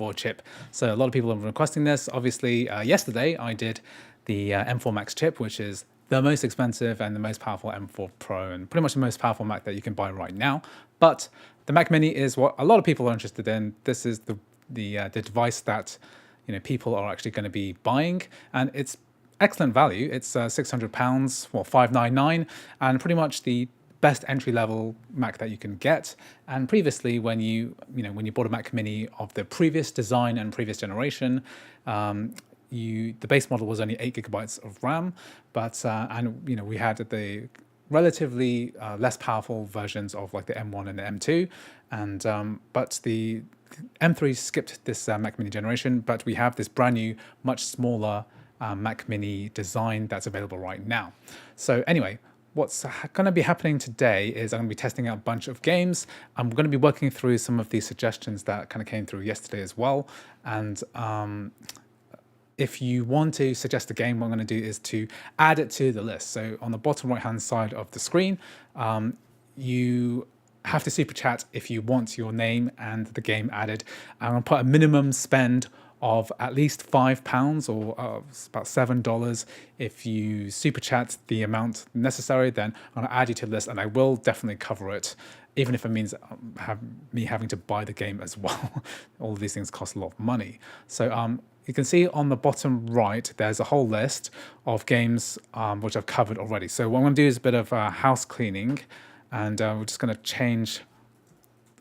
M4 chip. So a lot of people are requesting this. Obviously, yesterday I did the M4 Max chip, which is the most expensive and the most powerful M4 Pro, and pretty much the most powerful Mac that you can buy right now. But the Mac Mini is what a lot of people are interested in. This is the device that people are actually going to be buying, and it's excellent value. It's £600, well, $599, and pretty much the best entry level Mac that you can get. And previously, when you bought a Mac Mini of the previous design and previous generation, the base model was only 8 GB of RAM, but we had the relatively less powerful versions of like the M1 and the M2, and but the M3 skipped this Mac Mini generation, but we have this brand new, much smaller Mac Mini design that's available right now. So anyway, what's going to be happening today is I'm going to be testing out a bunch of games. I'm going to be working through some of these suggestions that kind of came through yesterday as well. And if you want to suggest a game, what I'm going to do is to add it to the list. So on the bottom right-hand side of the screen, you have to super chat if you want your name and the game added. I'm going to put a minimum spend of at least £5 or about $7. If you super chat the amount necessary, then I'm going to add you to the list, and I will definitely cover it, even if it means me having to buy the game as well. All of these things cost a lot of money. So you can see on the bottom right, there's a whole list of games which I've covered already. So what I'm going to do is a bit of house cleaning, and we're just going to change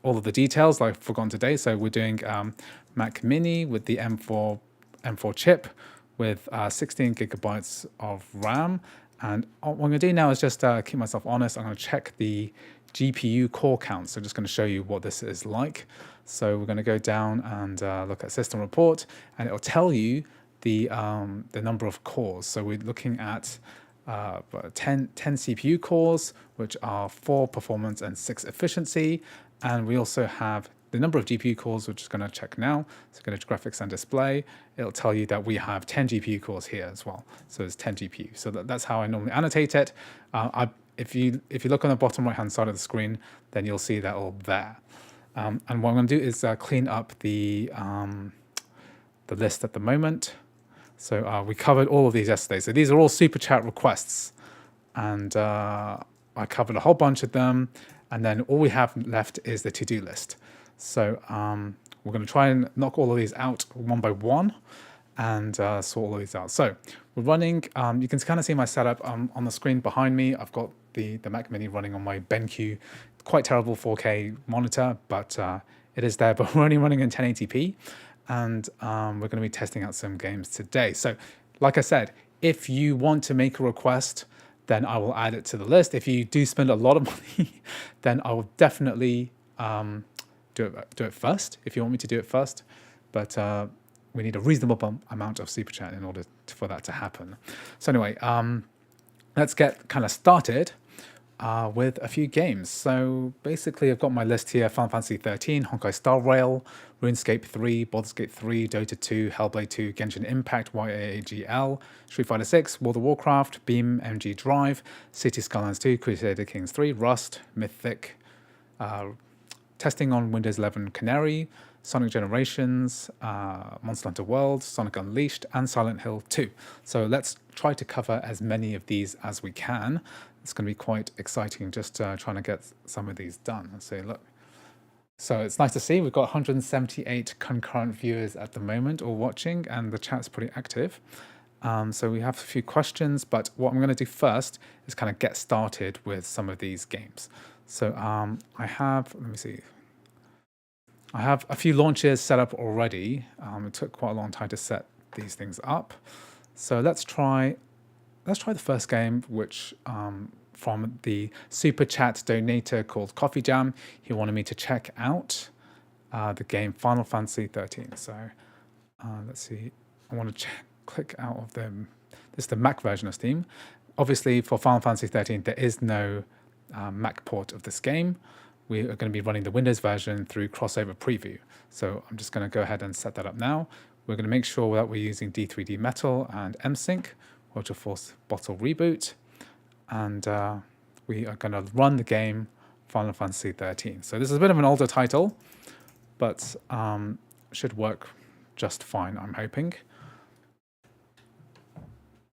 all of the details like I've forgotten today. So we're doing Mac Mini with the M4 chip with 16 GB of RAM. And what I'm going to do now is just keep myself honest. I'm going to check the GPU core count. So I'm just going to show you what this is like. So we're going to go down and look at system report, and it'll tell you the number of cores. So we're looking at 10 CPU cores, which are 4 performance and 6 efficiency. And we also have the number of GPU cores, which is going to check now. So go to graphics and display. It'll tell you that we have 10 GPU cores here as well. So it's 10 GPU. So that's how I normally annotate it. If you look on the bottom right-hand side of the screen, then you'll see that all there. And what I'm going to do is clean up the list at the moment. So we covered all of these yesterday. So these are all super chat requests, and I covered a whole bunch of them. And then all we have left is the to-do list. So we're going to try and knock all of these out one by one and sort all of these out. So we're running, you can kind of see my setup on the screen behind me. I've got the Mac Mini running on my BeamNG, quite terrible 4K monitor, but it is there. But we're only running in 1080p, and we're going to be testing out some games today. So like I said, if you want to make a request, then I will add it to the list. If you do spend a lot of money, then I will definitely do it first, if you want me to do it first. But we need a reasonable amount of super chat in order for that to happen. So anyway, let's get kind of started with a few games. So basically, I've got my list here: Final Fantasy XIII, Honkai Star Rail, RuneScape 3, Baldur's Gate 3, Dota 2, Hellblade 2, Genshin Impact, YAAGL, Street Fighter 6, World of Warcraft, BeamNG Drive, City Skylines 2, Crusader Kings 3, Rust, Mythic, testing on Windows 11 Canary, Sonic Generations, Monster Hunter World, Sonic Unleashed, and Silent Hill 2. So let's try to cover as many of these as we can. It's going to be quite exciting just trying to get some of these done. So look. So it's nice to see we've got 178 concurrent viewers at the moment all watching, and the chat's pretty active. So we have a few questions, but what I'm going to do first is kind of get started with some of these games. So I have a few launches set up already. It took quite a long time to set these things up. So let's try the first game, which from the super chat donator called Coffee Jam. He wanted me to check out the game Final Fantasy XIII. So let's see. I want to click out of this is the Mac version of Steam. Obviously, for Final Fantasy XIII, there is no Mac port of this game. We are going to be running the Windows version through Crossover Preview. So I'm just going to go ahead and set that up now. We're going to make sure that we're using D3D Metal and MSync, Ultra Force Bottle Reboot. And we are going to run the game Final Fantasy XIII. So this is a bit of an older title, but should work just fine, I'm hoping.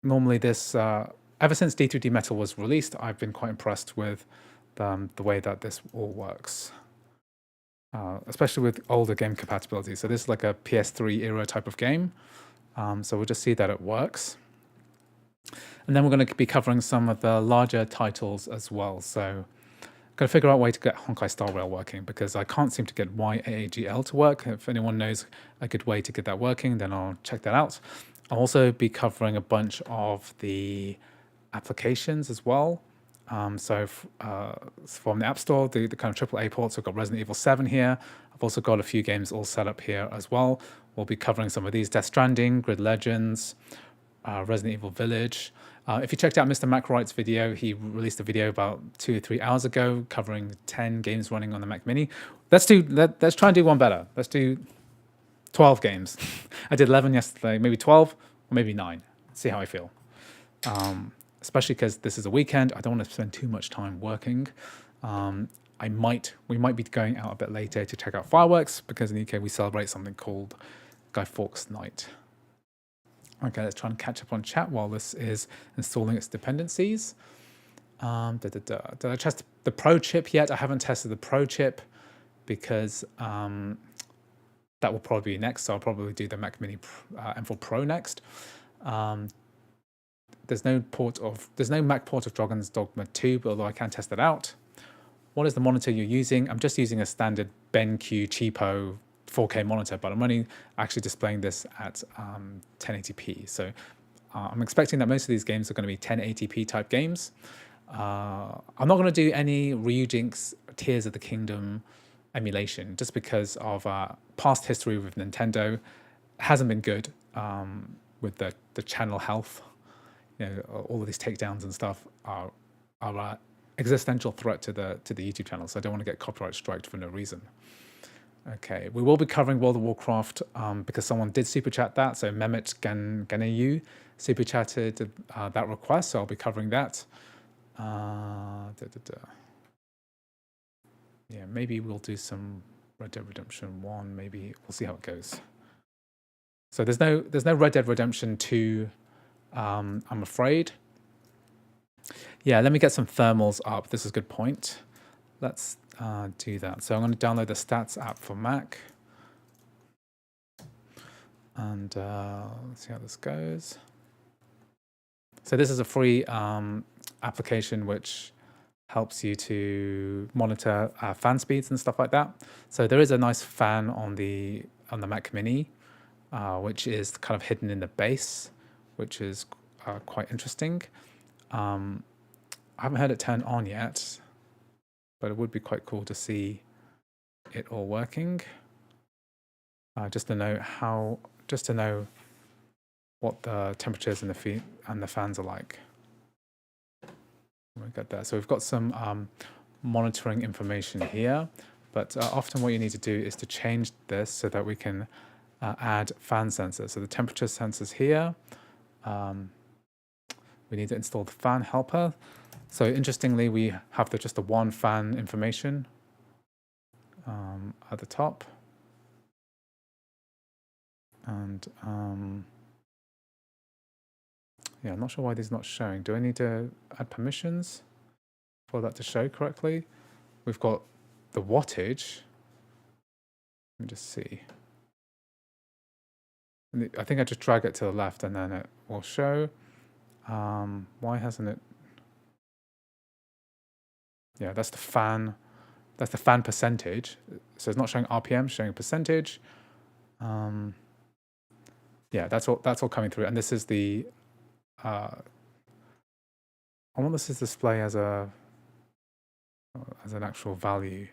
Normally this, ever since D3D Metal was released, I've been quite impressed with the way that this all works. Especially with older game compatibility. So this is like a PS3 era type of game. So we'll just see that it works. And then we're going to be covering some of the larger titles as well. So got to figure out a way to get Honkai Star Rail working, because I can't seem to get YAAGL to work. If anyone knows a good way to get that working, then I'll check that out. I'll also be covering a bunch of the applications as well. So from the App Store, the kind of AAA ports, I've got Resident Evil 7 here. I've also got a few games all set up here as well. We'll be covering some of these: Death Stranding, Grid Legends, Resident Evil Village. If you checked out Mr. MacWright's video, he released a video about 2 or 3 hours ago covering 10 games running on the Mac Mini. Let's try and do one better. Let's do 12 games. I did 11 yesterday, maybe 12 or maybe 9. See how I feel. Especially because this is a weekend. I don't want to spend too much time working. We might be going out a bit later to check out fireworks, because in the UK we celebrate something called Guy Fawkes Night. Okay, let's try and catch up on chat while this is installing its dependencies. Did I test the Pro chip yet? I haven't tested the Pro chip because that will probably be next. So I'll probably do the Mac Mini M4 Pro next. There's no Mac port of Dragon's Dogma 2, although I can test it out. What is the monitor you're using? I'm just using a standard BeamNG cheapo 4K monitor, but I'm only actually displaying this at 1080p. So I'm expecting that most of these games are going to be 1080p type games. I'm not going to do any Ryujinx Tears of the Kingdom emulation, just because of past history with Nintendo. It hasn't been good with the channel health. You know, all of these takedowns and stuff are an existential threat to the YouTube channel. So I don't want to get copyright striked for no reason. Okay, we will be covering World of Warcraft because someone did super chat that. So Mehmet Ganeyu super chatted that request, so I'll be covering that. Yeah, maybe we'll do some Red Dead Redemption 1. Maybe we'll see how it goes. So there's no Red Dead Redemption 2. I'm afraid. Yeah, let me get some thermals up. This is a good point. Let's do that. So I'm going to download the Stats app for Mac. And let's see how this goes. So this is a free application which helps you to monitor fan speeds and stuff like that. So there is a nice fan on the Mac Mini, which is kind of hidden in the base, which is quite interesting. I haven't had it turn on yet, but it would be quite cool to see it all working. Just to know what the temperatures and the fans are like. We got that. So we've got some monitoring information here, but often what you need to do is to change this so that we can add fan sensors. So the temperature sensors here. We need to install the fan helper. So interestingly, we have just the one fan information at the top. And yeah, I'm not sure why these are not showing. Do I need to add permissions for that to show correctly? We've got the wattage. Let me just see. I think I just drag it to the left and then it will show. Why hasn't it? Yeah, that's the fan. That's the fan percentage. So it's not showing RPM, it's showing percentage. Yeah, that's all coming through. And this is the. I want this to display as an actual value.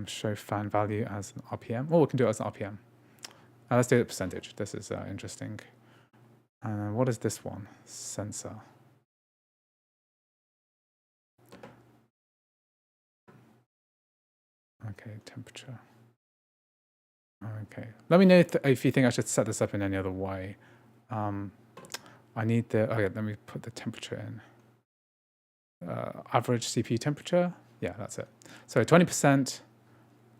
Show fan value as an RPM. Oh, we can do it as an RPM. Let's do the percentage. This is interesting. And what is this one? Sensor. Okay, temperature. Okay, let me know if you think I should set this up in any other way. I need the, okay, let me put the temperature in. Average CPU temperature. Yeah, that's it. So 20%.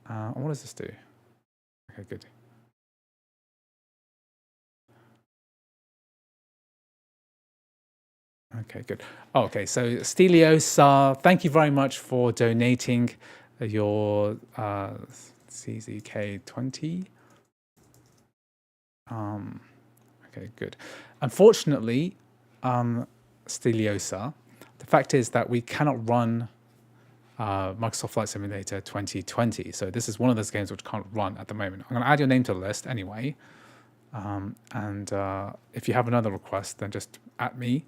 What does this do? Okay, good. Okay, good. Oh, okay, so Stelios, thank you very much for donating your CZK20. Okay, good. Unfortunately, Steliosa, the fact is that we cannot run Microsoft Flight Simulator 2020. So this is one of those games which can't run at the moment. I'm going to add your name to the list anyway. And if you have another request, then just at me.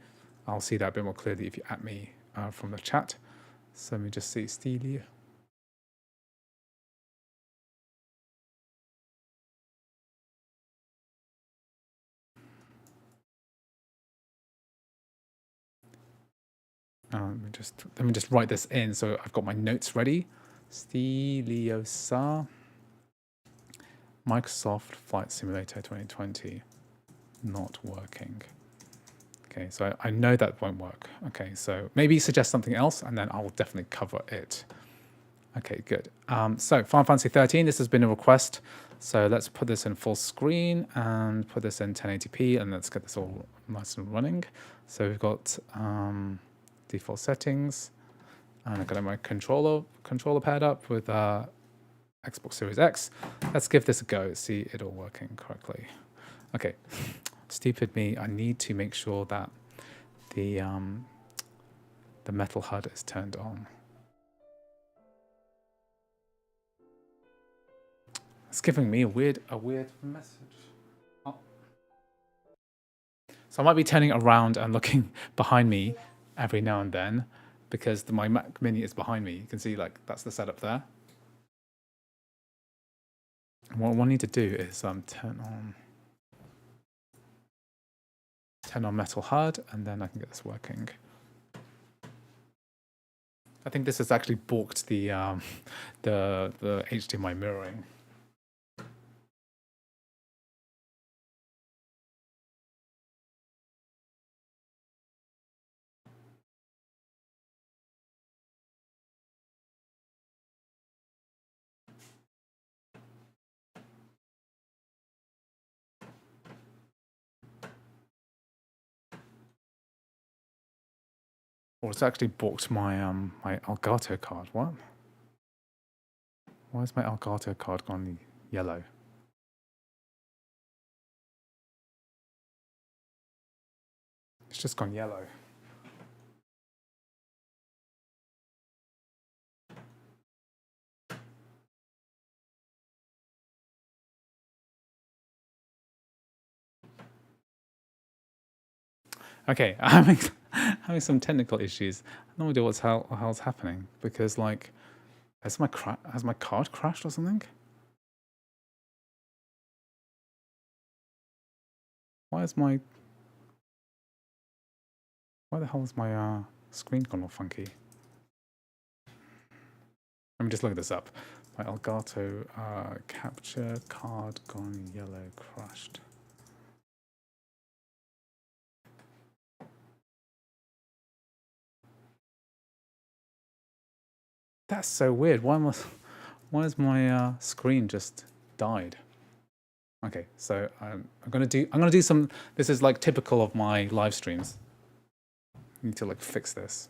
I'll see that a bit more clearly if you at me from the chat. So let me just see Stelia. Let me just write this in so I've got my notes ready. Steliosa, Microsoft Flight Simulator 2020, not working. Okay, so I know that won't work. Okay, so maybe suggest something else and then I will definitely cover it. Okay, good. So Final Fantasy XIII, this has been a request. So let's put this in full screen and put this in 1080p and let's get this all nice and running. So we've got default settings and I've got my controller paired up with Xbox Series X. Let's give this a go, see it all working correctly. Okay, stupid me, I need to make sure that the metal HUD is turned on. It's giving me a weird message. Oh. So I might be turning around and looking behind me every now and then because my Mac Mini is behind me. You can see like that's the setup there. And what I need to do is turn on metal HUD and then I can get this working. I think this has actually balked the HDMI mirroring. Or it's actually balked my my Elgato card. What? Why is my Elgato card gone yellow? It's just gone yellow. Okay, I'm having some technical issues. I have no idea what the hell's happening because like, has my card crashed or something? Why the hell is my screen gone all funky? Let me just look this up. My Elgato capture card gone yellow crashed. That's so weird. Why is my screen just died? Okay, so I'm gonna do some. This is like typical of my live streams. I need to like fix this.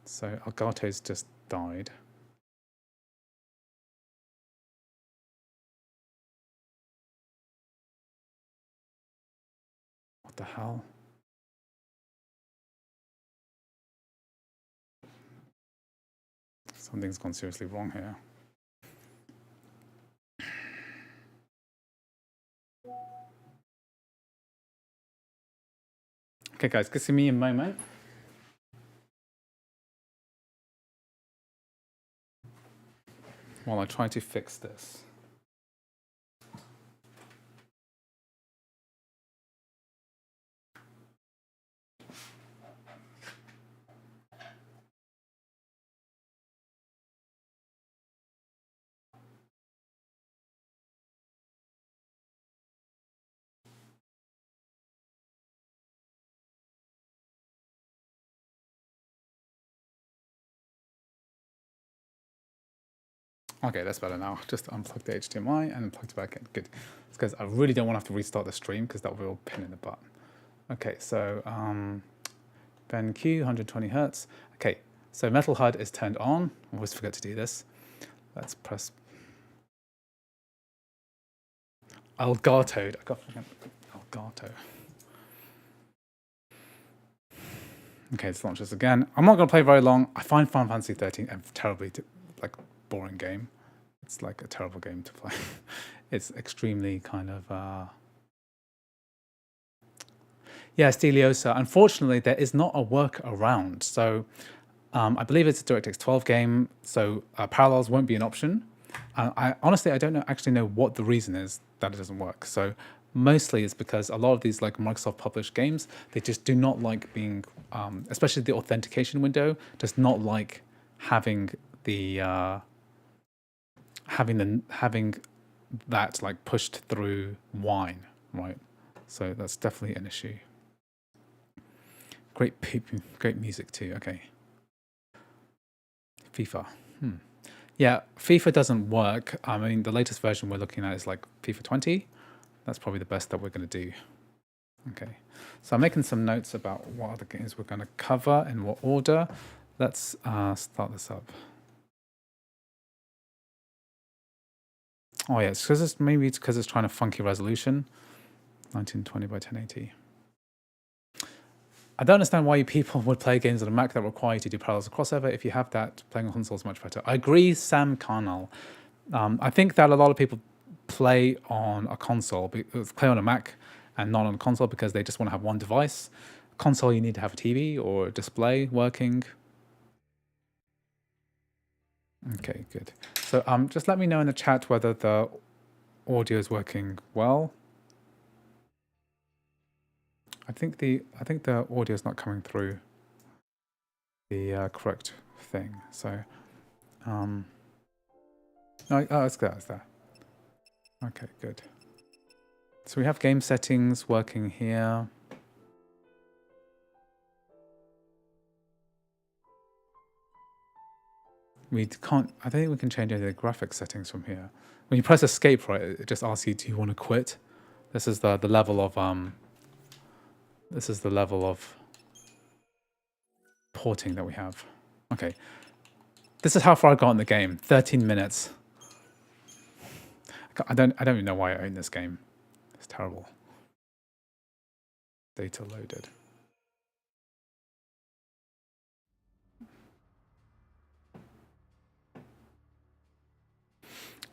So Elgato's just died. What the hell? Something's gone seriously wrong here. Okay, guys, give me a moment. While I try to fix this. Okay, that's better now. Just unplug the HDMI and plug it back in. Good. It's because I really don't want to have to restart the stream because that will be a pain in the butt. Okay, so BeamNG, 120 hertz. Okay, so Metal HUD is turned on. I always forget to do this. Let's press Elgato. I got Elgato. Okay, let's launch this again. I'm not going to play very long. I find Final Fantasy XIII a terribly boring game. It's like a terrible game to play. It's extremely kind of yeah, Steliosa. Unfortunately, there is not a workaround. So I believe it's a DirectX 12 game, so parallels won't be an option. I honestly, I don't actually know what the reason is that it doesn't work. So mostly it's because a lot of these like Microsoft published games, they just do not like being, especially the authentication window, does not like having the having that like pushed through wine, right? So that's definitely an issue. Great music too. Okay. FIFA. Yeah, FIFA doesn't work. I mean, the latest version we're looking at is like FIFA 20. That's probably the best that we're going to do. Okay, so I'm making some notes about what other games we're going to cover in what order. Let's start this up. Oh yeah, it's because maybe it's because it's trying to funky resolution. 1920 by 1080. I don't understand why people would play games on a Mac that require you to do parallels or crossover. If you have that, playing on console is much better. I agree, Sam Carnell. I think that a lot of people play on a console, play on a Mac and not on a console because they just want to have one device. Console, you need to have a TV or a display working. Okay, good. So just let me know in the chat whether the audio is working well. I think the audio is not coming through the correct thing. So, no, oh, it's there. It's there. Okay, good. So we have game settings working here. We can't. I don't think we can change any of the graphics settings from here. When you press escape, right, it just asks you, do you want to quit? This is the level of This is the level of porting that we have. Okay. This is how far I got in the game. 13 minutes. I don't even know why I own this game. It's terrible. Data loaded.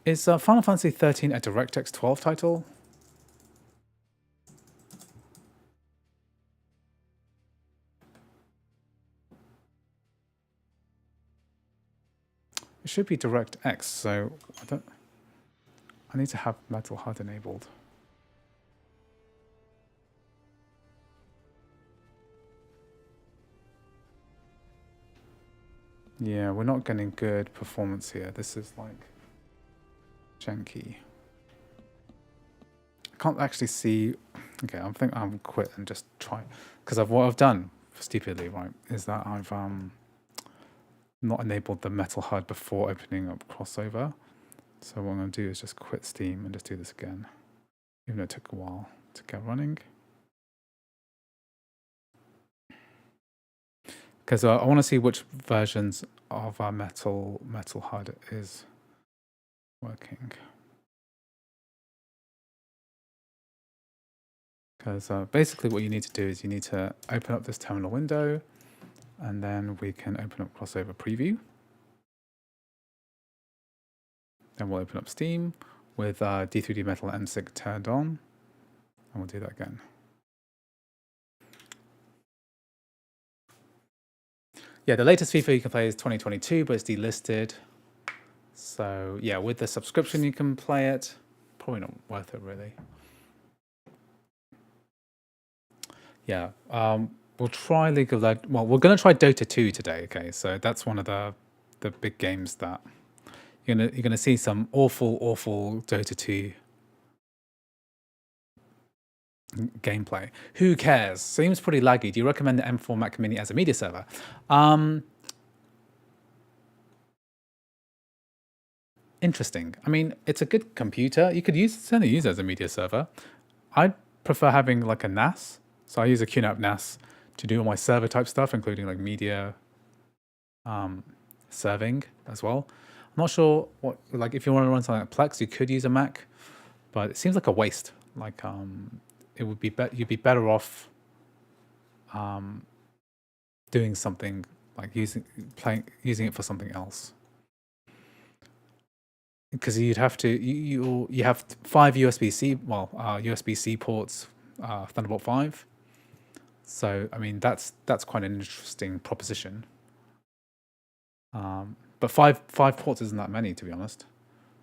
Is Final Fantasy XIII a DirectX 12 title? It should be DirectX, so I need to have Metal HUD enabled. Yeah, we're not getting good performance here. This is like janky. I can't actually see. Okay, I think I'll quit and just try, because what I've done stupidly, right, is that I've not enabled the Metal HUD before opening up crossover. So what I'm going to do is just quit Steam and just do this again, even though it took a while to get running. Because I want to see which versions of our Metal HUD is working. Because basically what you need to do is you need to open up this terminal window, and then we can open up crossover preview. Then we'll open up Steam with D3D Metal MSIG turned on, and we'll do that again. Yeah, the latest FIFA you can play is 2022, but it's delisted. So yeah, with the subscription you can play it. Probably not worth it, really. Yeah, we'll try League of Legends. Well, we're going to try Dota 2 today. Okay, so that's one of the big games that you're gonna see some awful Dota 2 gameplay. Who cares? Seems pretty laggy. Do you recommend the M4 Mac Mini as a media server? interesting. I mean, it's a good computer. You could certainly use it as a media server. I prefer having like a NAS. So I use a QNAP NAS to do all my server type stuff, including like media serving as well. I'm not sure what, like if you want to run something like Plex, you could use a Mac, but it seems like a waste. Like it would be you'd be better off doing something like using it for something else. Because you'd have to you have 5 USB-C USB-C ports, Thunderbolt 5. So I mean that's quite an interesting proposition. But five ports isn't that many, to be honest.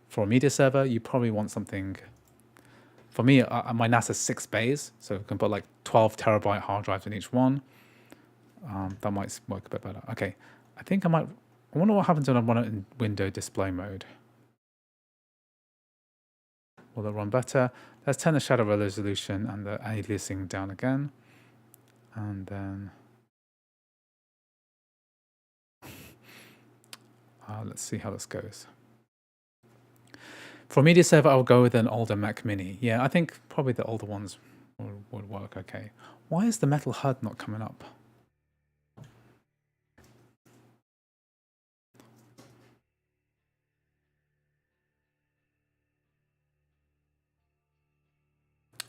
For a media server, you probably want something. For me, my NAS has 6 bays, so you can put like 12 terabyte hard drives in each one. That might work a bit better. Okay, I think I might. I wonder what happens when I run it in window display mode. Will it run better? Let's turn the shadow resolution and the aliasing down again. And then let's see how this goes. For a media server, I'll go with an older Mac Mini. Yeah, I think probably the older ones would work okay. Why is the metal HUD not coming up?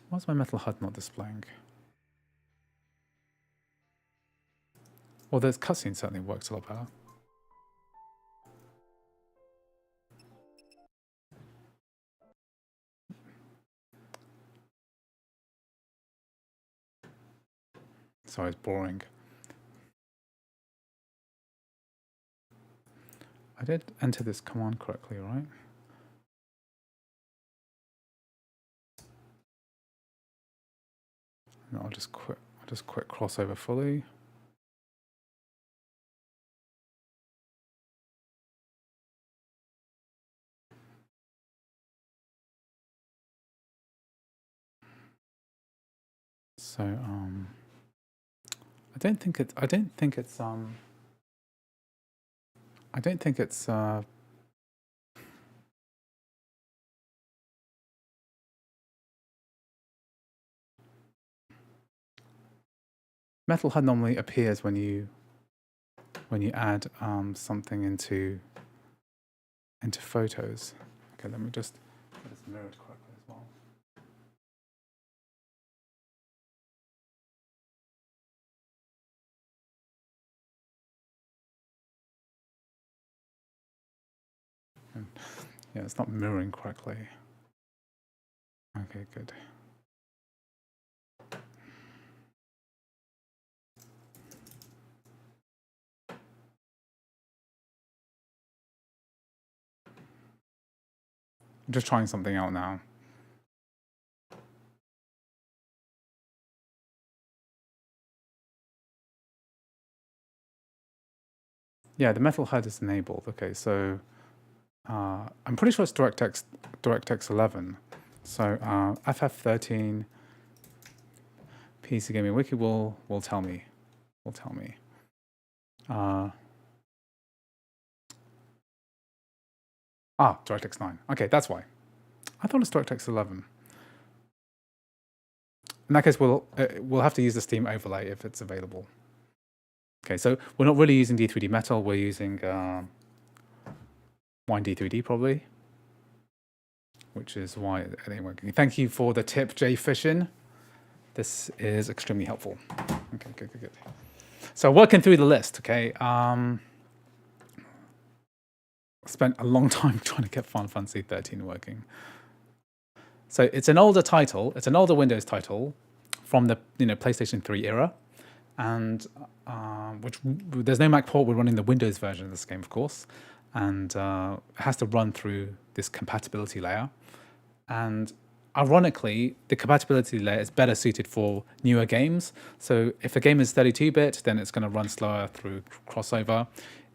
Why's my metal HUD not displaying? Well, the cutscene certainly works a lot better. Sorry, it's boring. I did enter this command correctly, right? No, I'll just quit crossover fully. So I don't think it's metal HUD normally appears when you add something into photos. Okay, let me just get this mirrored correctly as well. Yeah, it's not mirroring correctly. Okay, good. I'm just trying something out now. Yeah, the metal HUD is enabled. Okay, so I'm pretty sure it's DirectX 11. So FF13 PC Gaming Wiki will tell me. DirectX 9. Okay, that's why. I thought it was DirectX 11. In that case, we'll have to use the Steam overlay if it's available. Okay, so we're not really using D3D Metal. We're using Wine D3D probably, which is why it ain't working. Thank you for the tip, Jay Fishin. This is extremely helpful. Okay, good. So working through the list, okay. Spent a long time trying to get Final Fantasy XIII working. So it's an older title. It's an older Windows title from the PlayStation 3 era, and which there's no Mac port. We're running the Windows version of this game, of course, and it has to run through this compatibility layer. And ironically, the compatibility layer is better suited for newer games. So if a game is 32-bit, then it's going to run slower through crossover.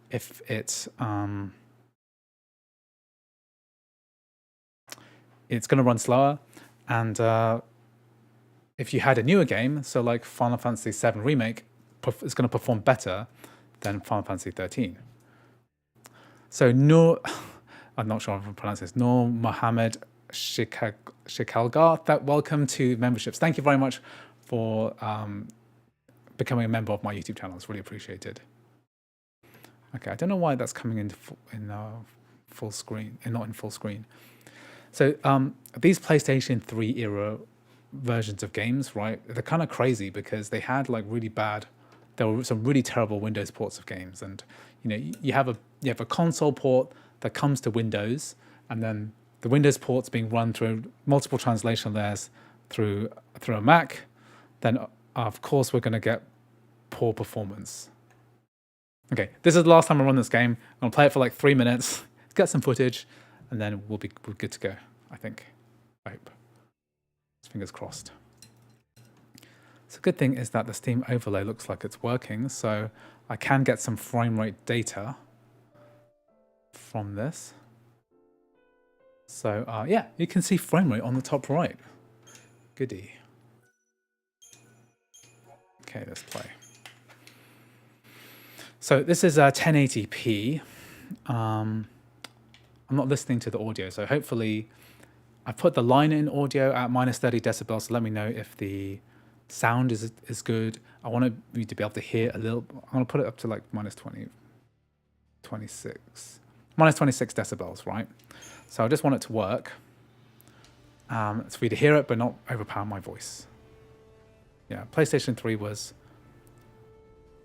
If it's going to run slower, and if you had a newer game, so like Final Fantasy VII Remake, it's going to perform better than Final Fantasy XIII. So no, I'm not sure if I'm pronouncing this. Nur Mohammed Shikalgar. Welcome to memberships. Thank you very much for becoming a member of my YouTube channel. It's really appreciated. Okay, I don't know why that's coming in full screen and not in full screen. So these PlayStation 3 era versions of games, right? They're kind of crazy because they had like really bad. There were some really terrible Windows ports of games, and you have a console port that comes to Windows, and then the Windows port's being run through multiple translation layers through a Mac. Then of course we're going to get poor performance. Okay, this is the last time I run this game. I'm gonna play it for like 3 minutes, get some footage, and then we're good to go. I think. I hope. Fingers crossed. So the good thing is that the Steam overlay looks like it's working, so I can get some frame rate data from this. So yeah, you can see frame rate on the top right. Goody. Okay, let's play. So this is 1080p. I'm not listening to the audio, so hopefully I put the line in audio at -30 decibels, so let me know if the sound is good. I want you to be able to hear a little. I'm going to put it up to like -26 decibels, right? So I just want it to work. It's for you to hear it, but not overpower my voice. Yeah, PlayStation 3 was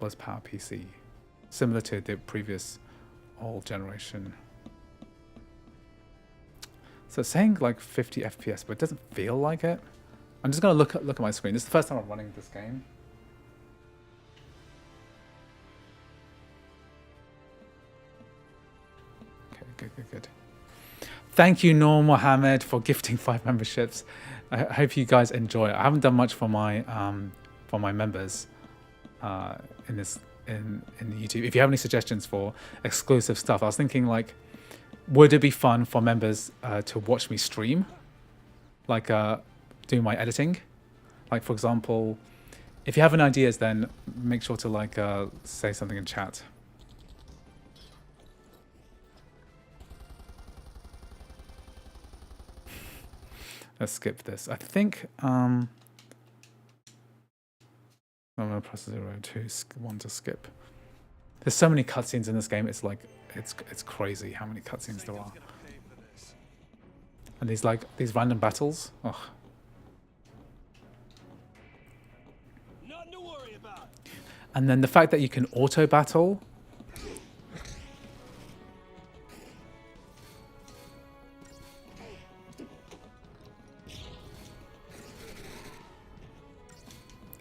PowerPC, similar to the previous old generation. So it's saying like 50 FPS, but it doesn't feel like it. I'm just gonna look at my screen. This is the first time I'm running this game. Okay, good. Thank you, Nur Mohammed, for gifting 5 memberships. I hope you guys enjoy it. I haven't done much for my members in YouTube. If you have any suggestions for exclusive stuff, I was thinking like, would it be fun for members to watch me stream, like do my editing? Like for example, if you have any ideas, then make sure to like say something in chat. Let's skip this. I think I'm gonna press 0 to 1 to skip. There's so many cutscenes in this game. It's like it's crazy how many cutscenes there are. And these random battles. Ugh. Nothing to worry about. And then the fact that you can auto battle.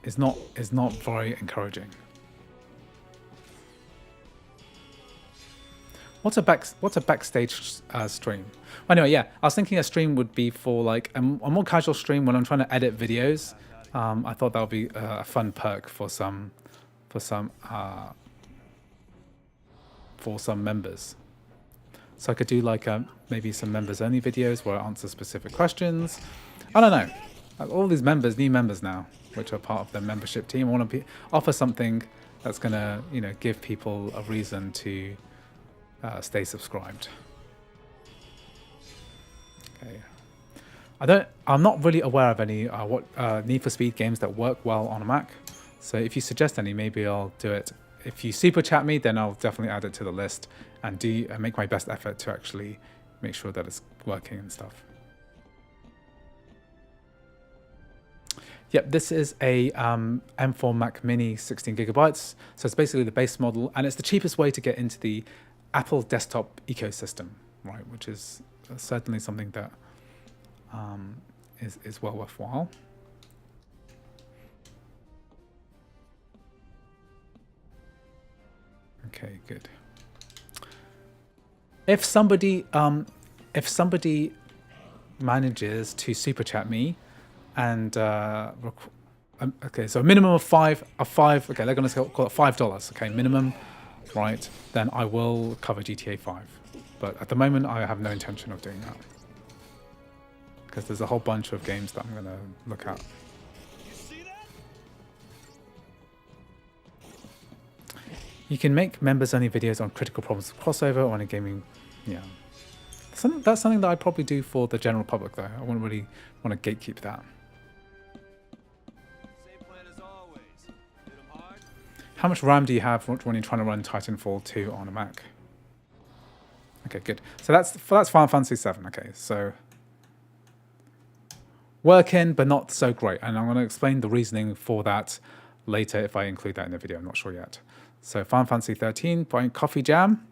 is not very encouraging. What's a backstage stream? Anyway, yeah, I was thinking a stream would be for like a more casual stream when I'm trying to edit videos. I thought that would be a fun perk for some members. So I could do like maybe some members only videos where I answer specific questions. I don't know. All these new members now, which are part of the membership team, I want to offer something that's gonna give people a reason to stay subscribed. Okay. I'm not really aware of any Need for Speed games that work well on a Mac. So if you suggest any, maybe I'll do it. If you super chat me, then I'll definitely add it to the list and make my best effort to actually make sure that it's working and stuff. Yep, this is a M4 Mac Mini 16 gigabytes. So it's basically the base model, and it's the cheapest way to get into the Apple desktop ecosystem, right? Which is certainly something that is well worthwhile. Okay, good. If somebody manages to super chat me, and okay, so a minimum of five. Okay, they're going to call it $5. Okay, minimum, right? Then I will cover GTA 5. But at the moment, I have no intention of doing that because there's a whole bunch of games that I'm going to look at. You can make members only videos on critical problems of crossover or any gaming. Yeah. That's something that I'd probably do for the general public, though. I wouldn't really want to gatekeep that. Same plan as always. Hit 'em hard. How much RAM do you have when you're trying to run Titanfall 2 on a Mac? Okay, good. So that's Final Fantasy VII. Okay, so working, but not so great. And I'm going to explain the reasoning for that later if I include that in the video. I'm not sure yet. So Final Fantasy XIII by Coffee Jam.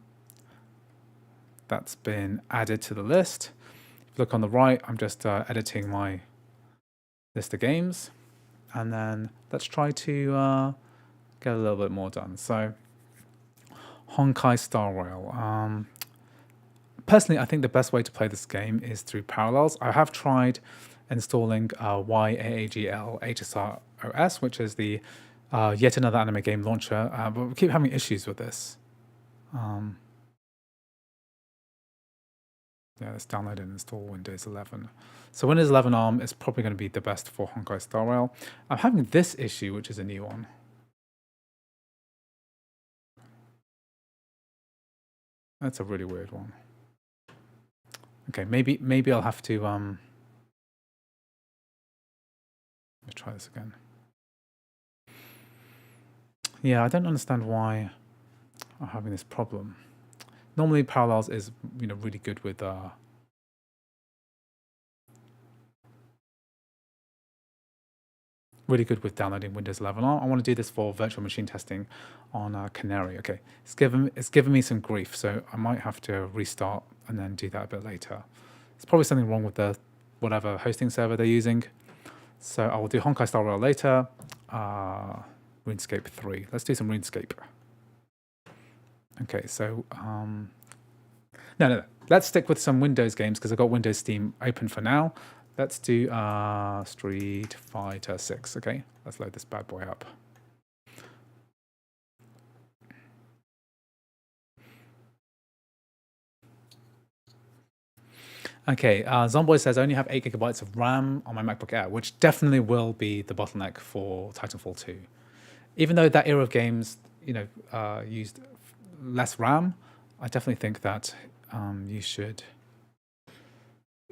That's been added to the list. If you look on the right, I'm just editing my list of games. And then let's try to get a little bit more done. So Honkai Star Rail. Personally, I think the best way to play this game is through Parallels. I have tried installing YAAGL HSR which is the yet another anime game launcher, but we keep having issues with this. Yeah, let's download and install Windows 11. So Windows 11 ARM is probably going to be the best for Honkai Star Rail. I'm having this issue, which is a new one. That's a really weird one. Okay, maybe I'll have to let's try this again. Yeah, I don't understand why I'm having this problem. Normally Parallels is really good with downloading Windows 11. I want to do this for virtual machine testing on Canary. Okay, it's given me some grief, so I might have to restart and then do that a bit later. It's probably something wrong with the whatever hosting server they're using. So I will do Honkai Star Rail later. RuneScape 3. Let's do some RuneScape. Okay, so no. Let's stick with some Windows games because I've got Windows Steam open for now. Let's do Street Fighter 6. Okay, let's load this bad boy up. Okay, Zomboy says I only have 8 GB of RAM on my MacBook Air, which definitely will be the bottleneck for Titanfall 2. Even though that era of games, used less RAM, I definitely think that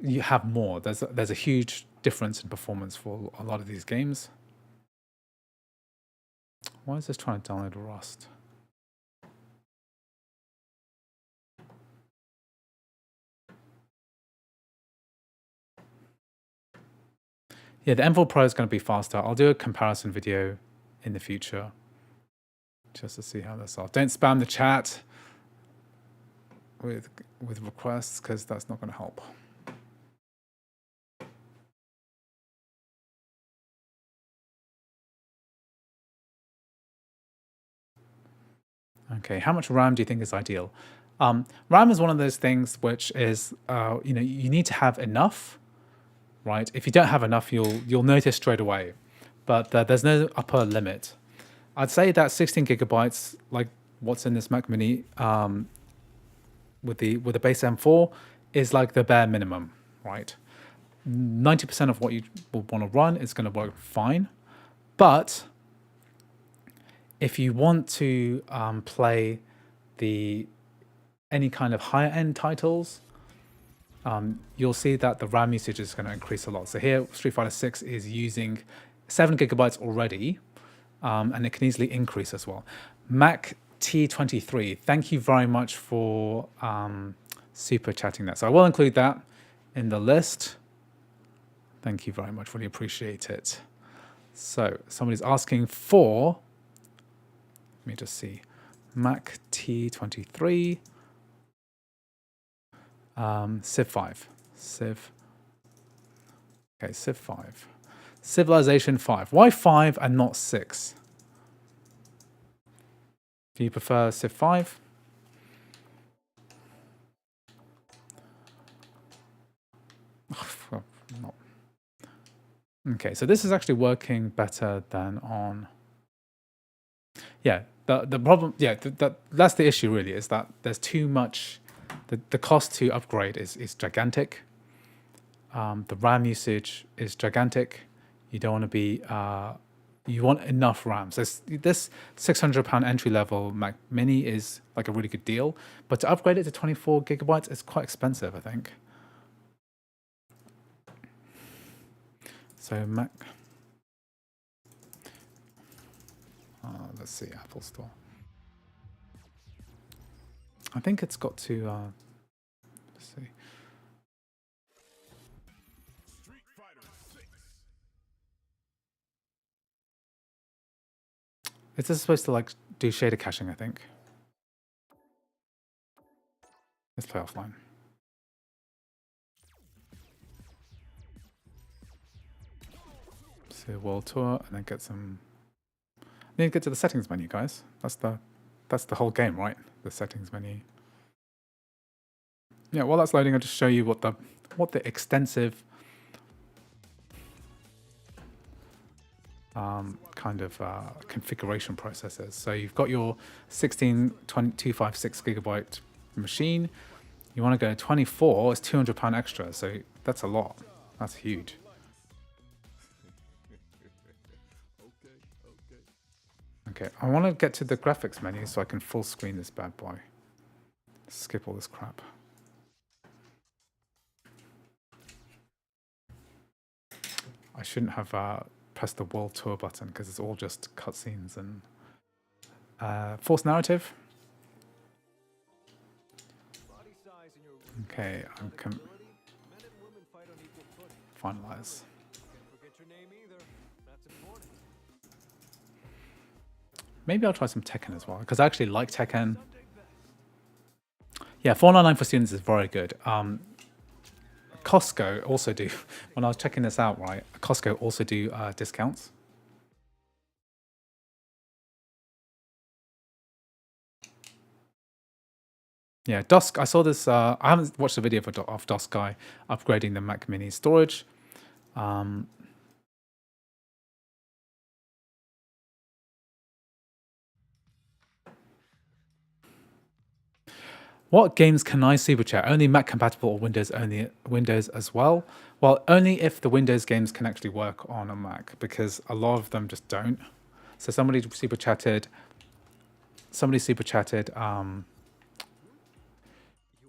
you have more. There's a huge difference in performance for a lot of these games. Why is this trying to download Rust? Yeah, the M4 Pro is going to be faster. I'll do a comparison video in the future just to see how this off. Don't spam the chat with requests because that's not going to help. Okay, how much RAM do you think is ideal? RAM is one of those things which is, you need to have enough, right? If you don't have enough, you'll notice straight away. But there's no upper limit. I'd say that 16 gigabytes, like what's in this Mac Mini, with the base M4, is like the bare minimum, right? 90% of what you will want to run is going to work fine, but if you want to play any kind of higher end titles, you'll see that the RAM usage is going to increase a lot. So here, Street Fighter 6 is using 7 gigabytes already, and it can easily increase as well. Mac T23, thank you very much for super chatting that. So I will include that in the list. Thank you very much, really appreciate it. So somebody's asking for, let me just see, Mac T23, Civ 5, okay, Civ 5, Civilization 5. Why 5 and not 6? Do you prefer Civ 5? No. Okay, so this is actually working better than on. Yeah, the problem. Yeah, that's the issue. Really, is that there's too much. The cost to upgrade is gigantic. The RAM usage is gigantic. You don't want to be. you want enough RAM. So this £600 entry level Mac Mini is like a really good deal, but to upgrade it to 24 gigabytes is quite expensive, I think. So Mac, let's see, Apple Store. I think it's got to, let's see. It's just supposed to like do shader caching, I think. Let's play offline. So world tour and then get some. I need to get to the settings menu, guys. That's the whole game, right? The settings menu. Yeah, while that's loading, I'll just show you what the extensive kind of configuration process is. So you've got your 256 gigabyte machine. You want to go 24, it's £200 extra. So that's a lot. That's huge. Okay, I want to get to the graphics menu so I can full screen this bad boy. Skip all this crap. I shouldn't have pressed the world tour button because it's all just cutscenes and forced narrative. Okay, I'm finalize. Maybe I'll try some Tekken as well because I actually like Tekken. Yeah, 499 for students is very good. Costco also do, when I was checking this out, right, Costco also do discounts. Yeah, Dusk, I saw this, I haven't watched the video of Dusk Guy upgrading the Mac Mini storage. What games can I super chat? Only Mac compatible or Windows only? Windows as well? Well, only if the Windows games can actually work on a Mac, because a lot of them just don't. So somebody super chatted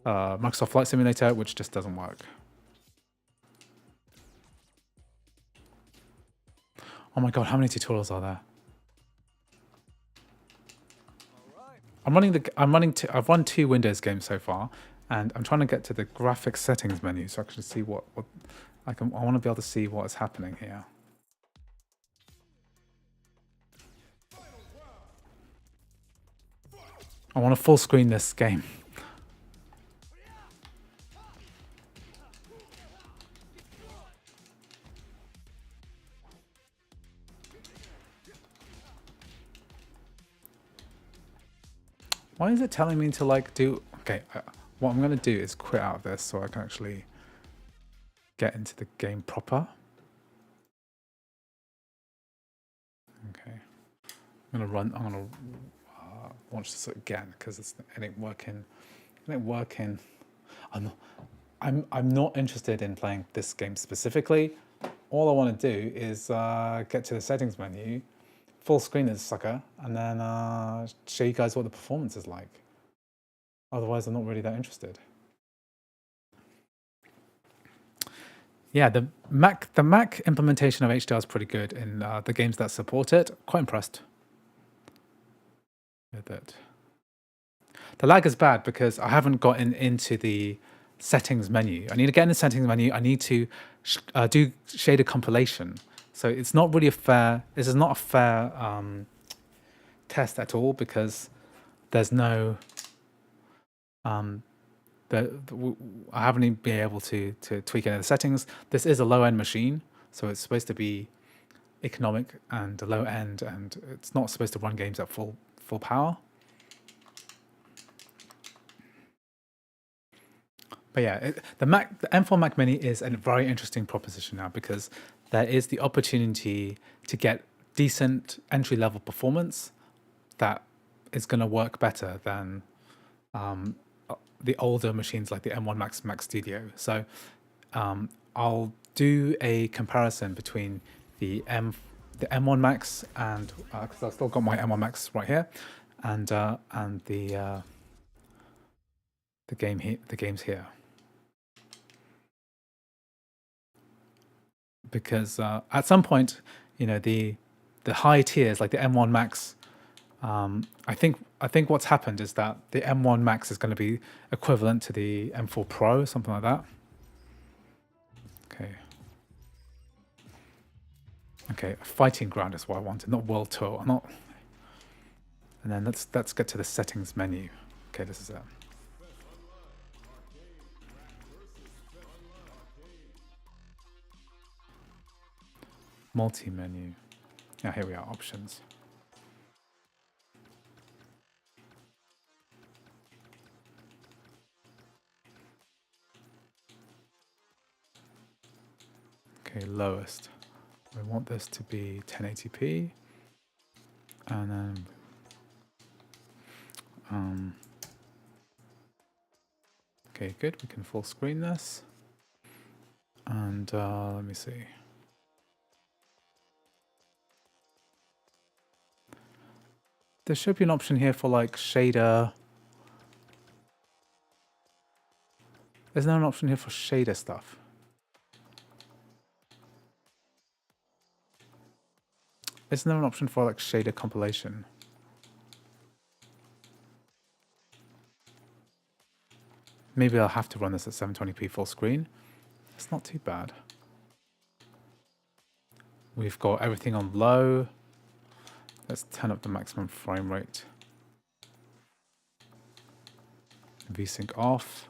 Microsoft Flight Simulator, which just doesn't work. Oh my god, how many tutorials are there? I've run 2 Windows games so far, and I'm trying to get to the graphics settings menu so I can see what I want to be able to see what is happening here. I want to full screen this game. Why is it telling me to like do... Okay, what I'm going to do is quit out of this so I can actually get into the game proper. Okay. I'm going to launch this again because it ain't working. It ain't working. I'm not interested in playing this game specifically. All I want to do is get to the settings menu, full screen this sucker, and then show you guys what the performance is like. Otherwise, I'm not really that interested. Yeah, the Mac implementation of HDR is pretty good in the games that support it. Quite impressed with it. The lag is bad because I haven't gotten into the settings menu. I need to get in the settings menu. I need to do shader compilation. So it's not really a fair, this is not a fair test at all because there's no, I haven't even been able to tweak any of the settings. This is a low-end machine, so it's supposed to be economic and low-end, and it's not supposed to run games at full power. But yeah, the M4 Mac Mini is a very interesting proposition now because there is the opportunity to get decent entry-level performance that is going to work better than the older machines like the M1 Mac Studio. So I'll do a comparison between the the M1 Max, and because I've still got my M1 Max right here, and the games here, because at some point, you know, the high tiers like the M1 Max, I think what's happened is that the M1 Max is going to be equivalent to the M4 Pro, something like that. Okay. Okay, fighting ground is what I wanted, not world tour, not. And then let's get to the settings menu. Okay, this is it. Multi-menu. Yeah, here we are, options. Okay, lowest. We want this to be 1080p. And then okay, good. We can full screen this. And let me see. There should be an option here for like shader. There's no an option here for shader stuff. Isn't there an option for like shader compilation? Maybe I'll have to run this at 720p full screen. It's not too bad. We've got everything on low. Let's turn up the maximum frame rate. VSync off.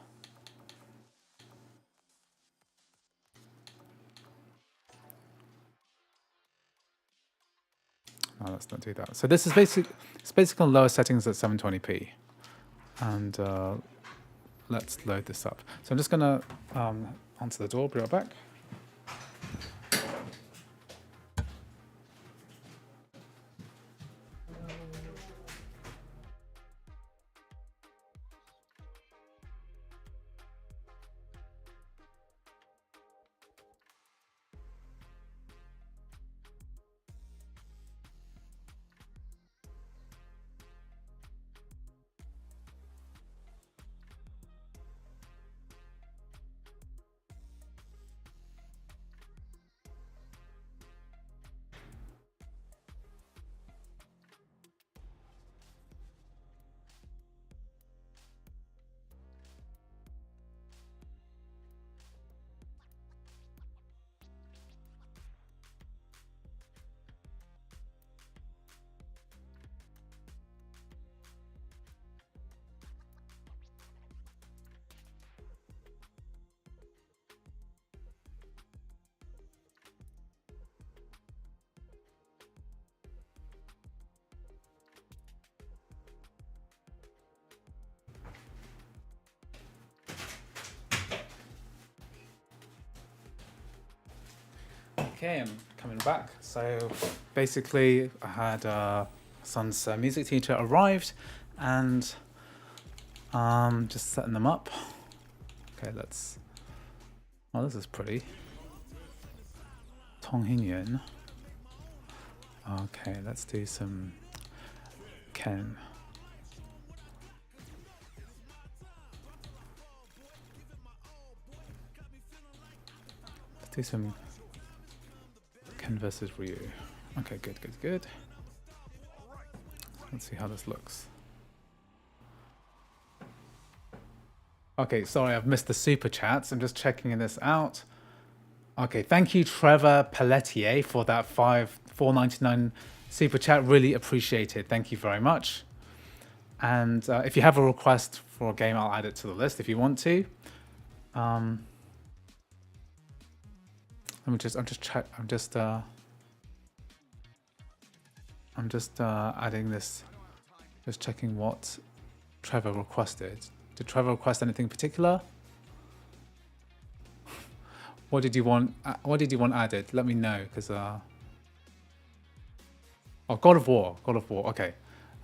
No, let's not do that. So this is basically on lower settings at 720p. And let's load this up. So I'm just gonna answer the door, be right back. Okay, I'm coming back. So basically, I had son's music teacher arrived, and just setting them up. Okay, let's. Oh, this is pretty. Tong Hin. Okay, let's do some Ken. Let's do some Ken versus Ryu. Okay, good. Let's see how this looks. Okay, sorry, I've missed the super chats. I'm just checking this out. Okay, thank you, Trevor Pelletier, for that $4.99 super chat. Really appreciated. Thank you very much. And if you have a request for a game, I'll add it to the list if you want to. I'm just adding this, just checking what Trevor requested. Did Trevor request anything particular? What did you want? What did you want added? Let me know, because oh, God of War. Okay,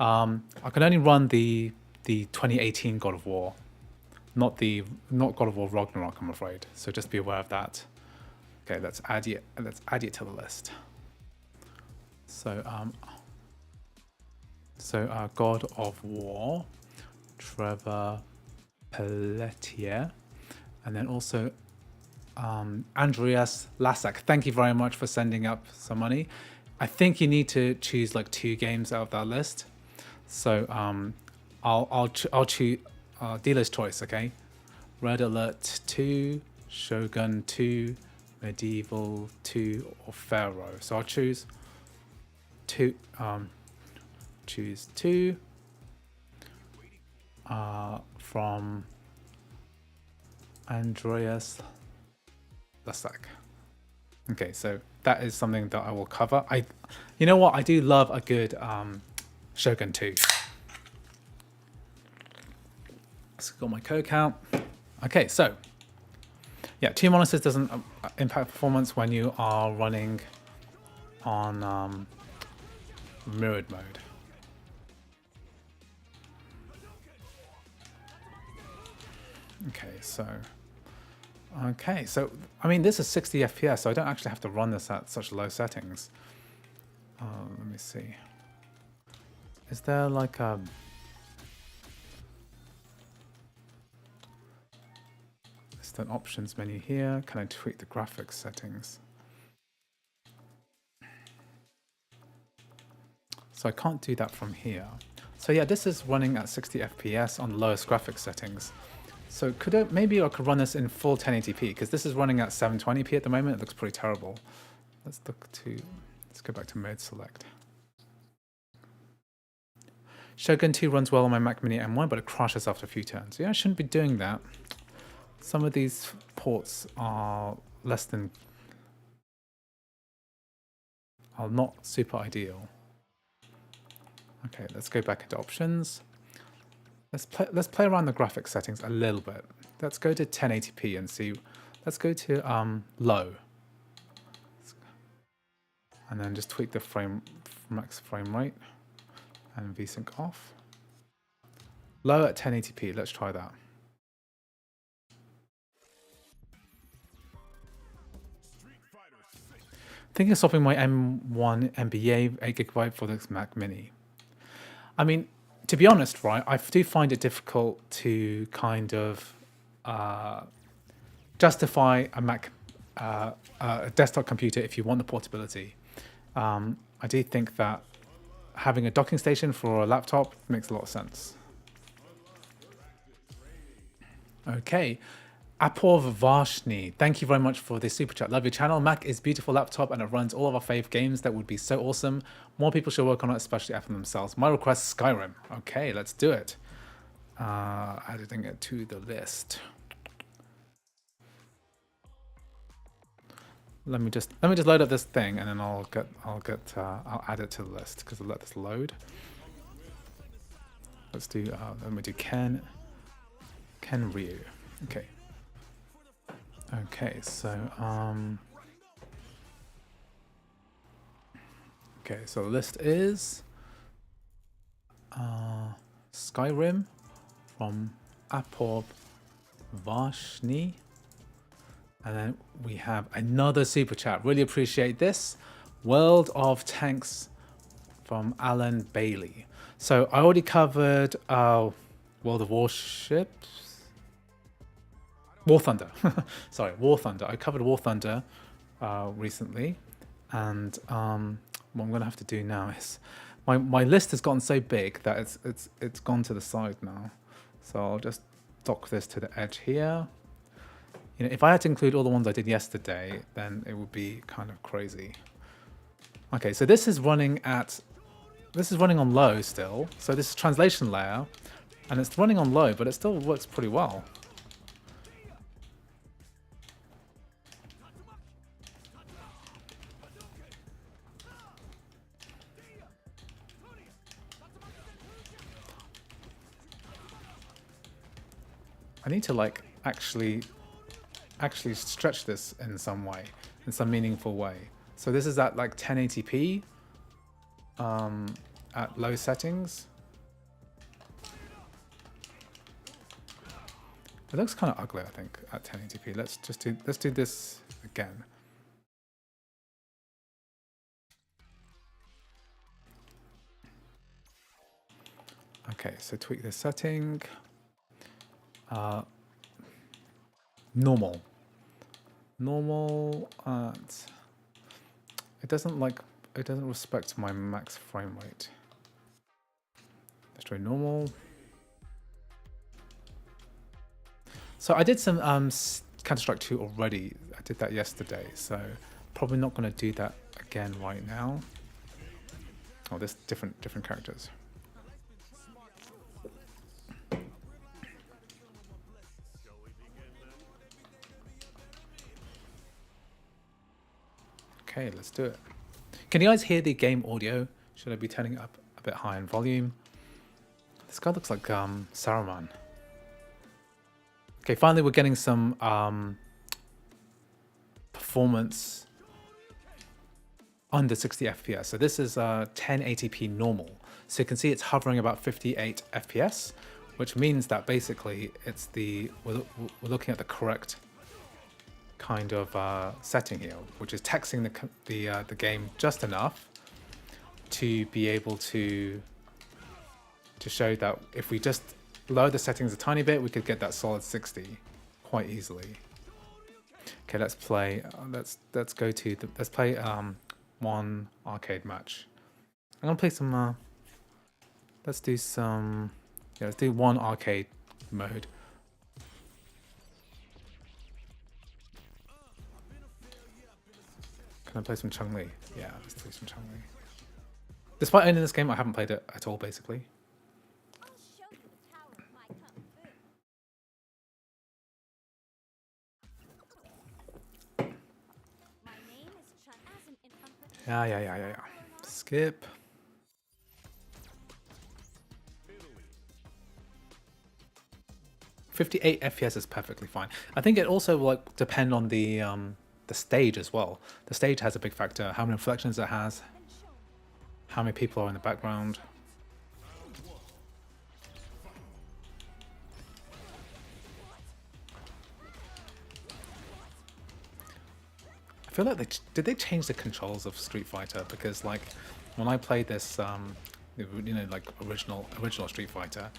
I can only run the 2018 God of War, not God of War Ragnarok, I'm afraid. So just be aware of that. Okay, let's add it to the list. So God of War, Trevor Pelletier, and then also Andreas Lasak. Thank you very much for sending up some money. I think you need to choose like 2 games out of that list. So I'll choose dealer's choice. Okay, Red Alert 2, Shogun 2, Medieval 2, or Pharaoh. So I'll choose 2. Choose 2 from Andreas Lasak. Okay, so that is something that I will cover. You know what? I do love a good Shogun 2. Let's got my code count. Okay, so yeah, 2 monitors doesn't impact performance when you are running on mirrored mode. Okay, so I mean, this is 60 FPS, so I don't actually have to run this at such low settings. Let me see. Is there like a... Is there an options menu here? Can I tweak the graphics settings? So I can't do that from here. So yeah, this is running at 60 FPS on lowest graphics settings. So maybe I could run this in full 1080p, because this is running at 720p at the moment. It looks pretty terrible. Let's go back to mode select. Shogun 2 runs well on my Mac Mini M1, but it crashes after a few turns. Yeah, I shouldn't be doing that. Some of these ports are not super ideal. Okay, let's go back into options. Let's play around the graphics settings a little bit. Let's go to 1080p and see. Let's go to low, and then just tweak the max frame rate and VSync off. Low at 1080p. Let's try that. Thinking of swapping my M1 NBA 8GB for this Mac Mini. I mean, to be honest, right, I do find it difficult to kind of justify a Mac, a desktop computer if you want the portability. I do think that having a docking station for a laptop makes a lot of sense. Okay, Apov Varshni, thank you very much for this super chat. Love your channel. Mac is beautiful laptop and it runs all of our fave games. That would be so awesome. More people should work on it, especially Apple themselves. My request, Skyrim. Okay, let's do it. Adding it to the list. Let me just load up this thing, and then I'll add it to the list, because I'll let this load. Let's do let me do Ken Ryu. Okay. Okay, so okay, so the list is Skyrim from Apov Varshni. And then we have another super chat. Really appreciate this. World of Tanks from Alan Bailey. So I already covered World of Warships. War Thunder. Sorry, War Thunder. I covered War Thunder recently. And what I'm going to have to do now is... My list has gotten so big that it's gone to the side now. So I'll just dock this to the edge here. You know, if I had to include all the ones I did yesterday, then it would be kind of crazy. Okay, so this is running on low still. So this is translation layer, and it's running on low, but it still works pretty well. I need to like actually stretch this in some way, in some meaningful way. So this is at like 1080p at low settings. It looks kind of ugly, I think, at 1080p. Let's do this again. Okay, so tweak the setting. Normal. Normal. It doesn't respect my max frame rate. Let's try normal. So I did some Counter-Strike 2 already. I did that yesterday, so probably not going to do that again right now. Oh, there's different characters. Okay, let's do it. Can you guys hear the game audio? Should I be turning it up a bit high in volume? This guy looks like Saruman. Okay, finally we're getting some performance under 60 FPS. So this is 1080p normal. So you can see it's hovering about 58 FPS, which means that basically it's we're looking at the correct kind of setting here, which is taxing the game just enough to be able to show that if we just lower the settings a tiny bit, we could get that solid 60 quite easily. Okay, let's play. Let's play one arcade match. I'm gonna play some. Let's do some. Yeah, let's do one arcade mode. Can I play some Chung-Li? Yeah, let's play some Chung-Li. Despite owning this game, I haven't played it at all, basically. Yeah. Skip. .58 FPS is perfectly fine. I think it also will depend on the stage as well. The stage has a big factor. How many reflections it has. How many people are in the background. I feel like did they change the controls of Street Fighter? Because like when I played this, you know, like original Street Fighter,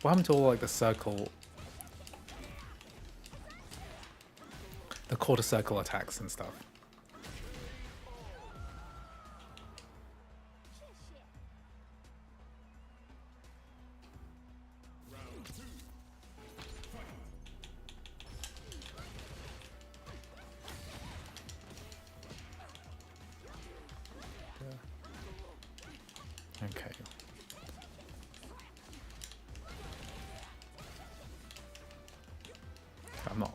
what happened to all like the circle, the quarter circle attacks and stuff? Okay.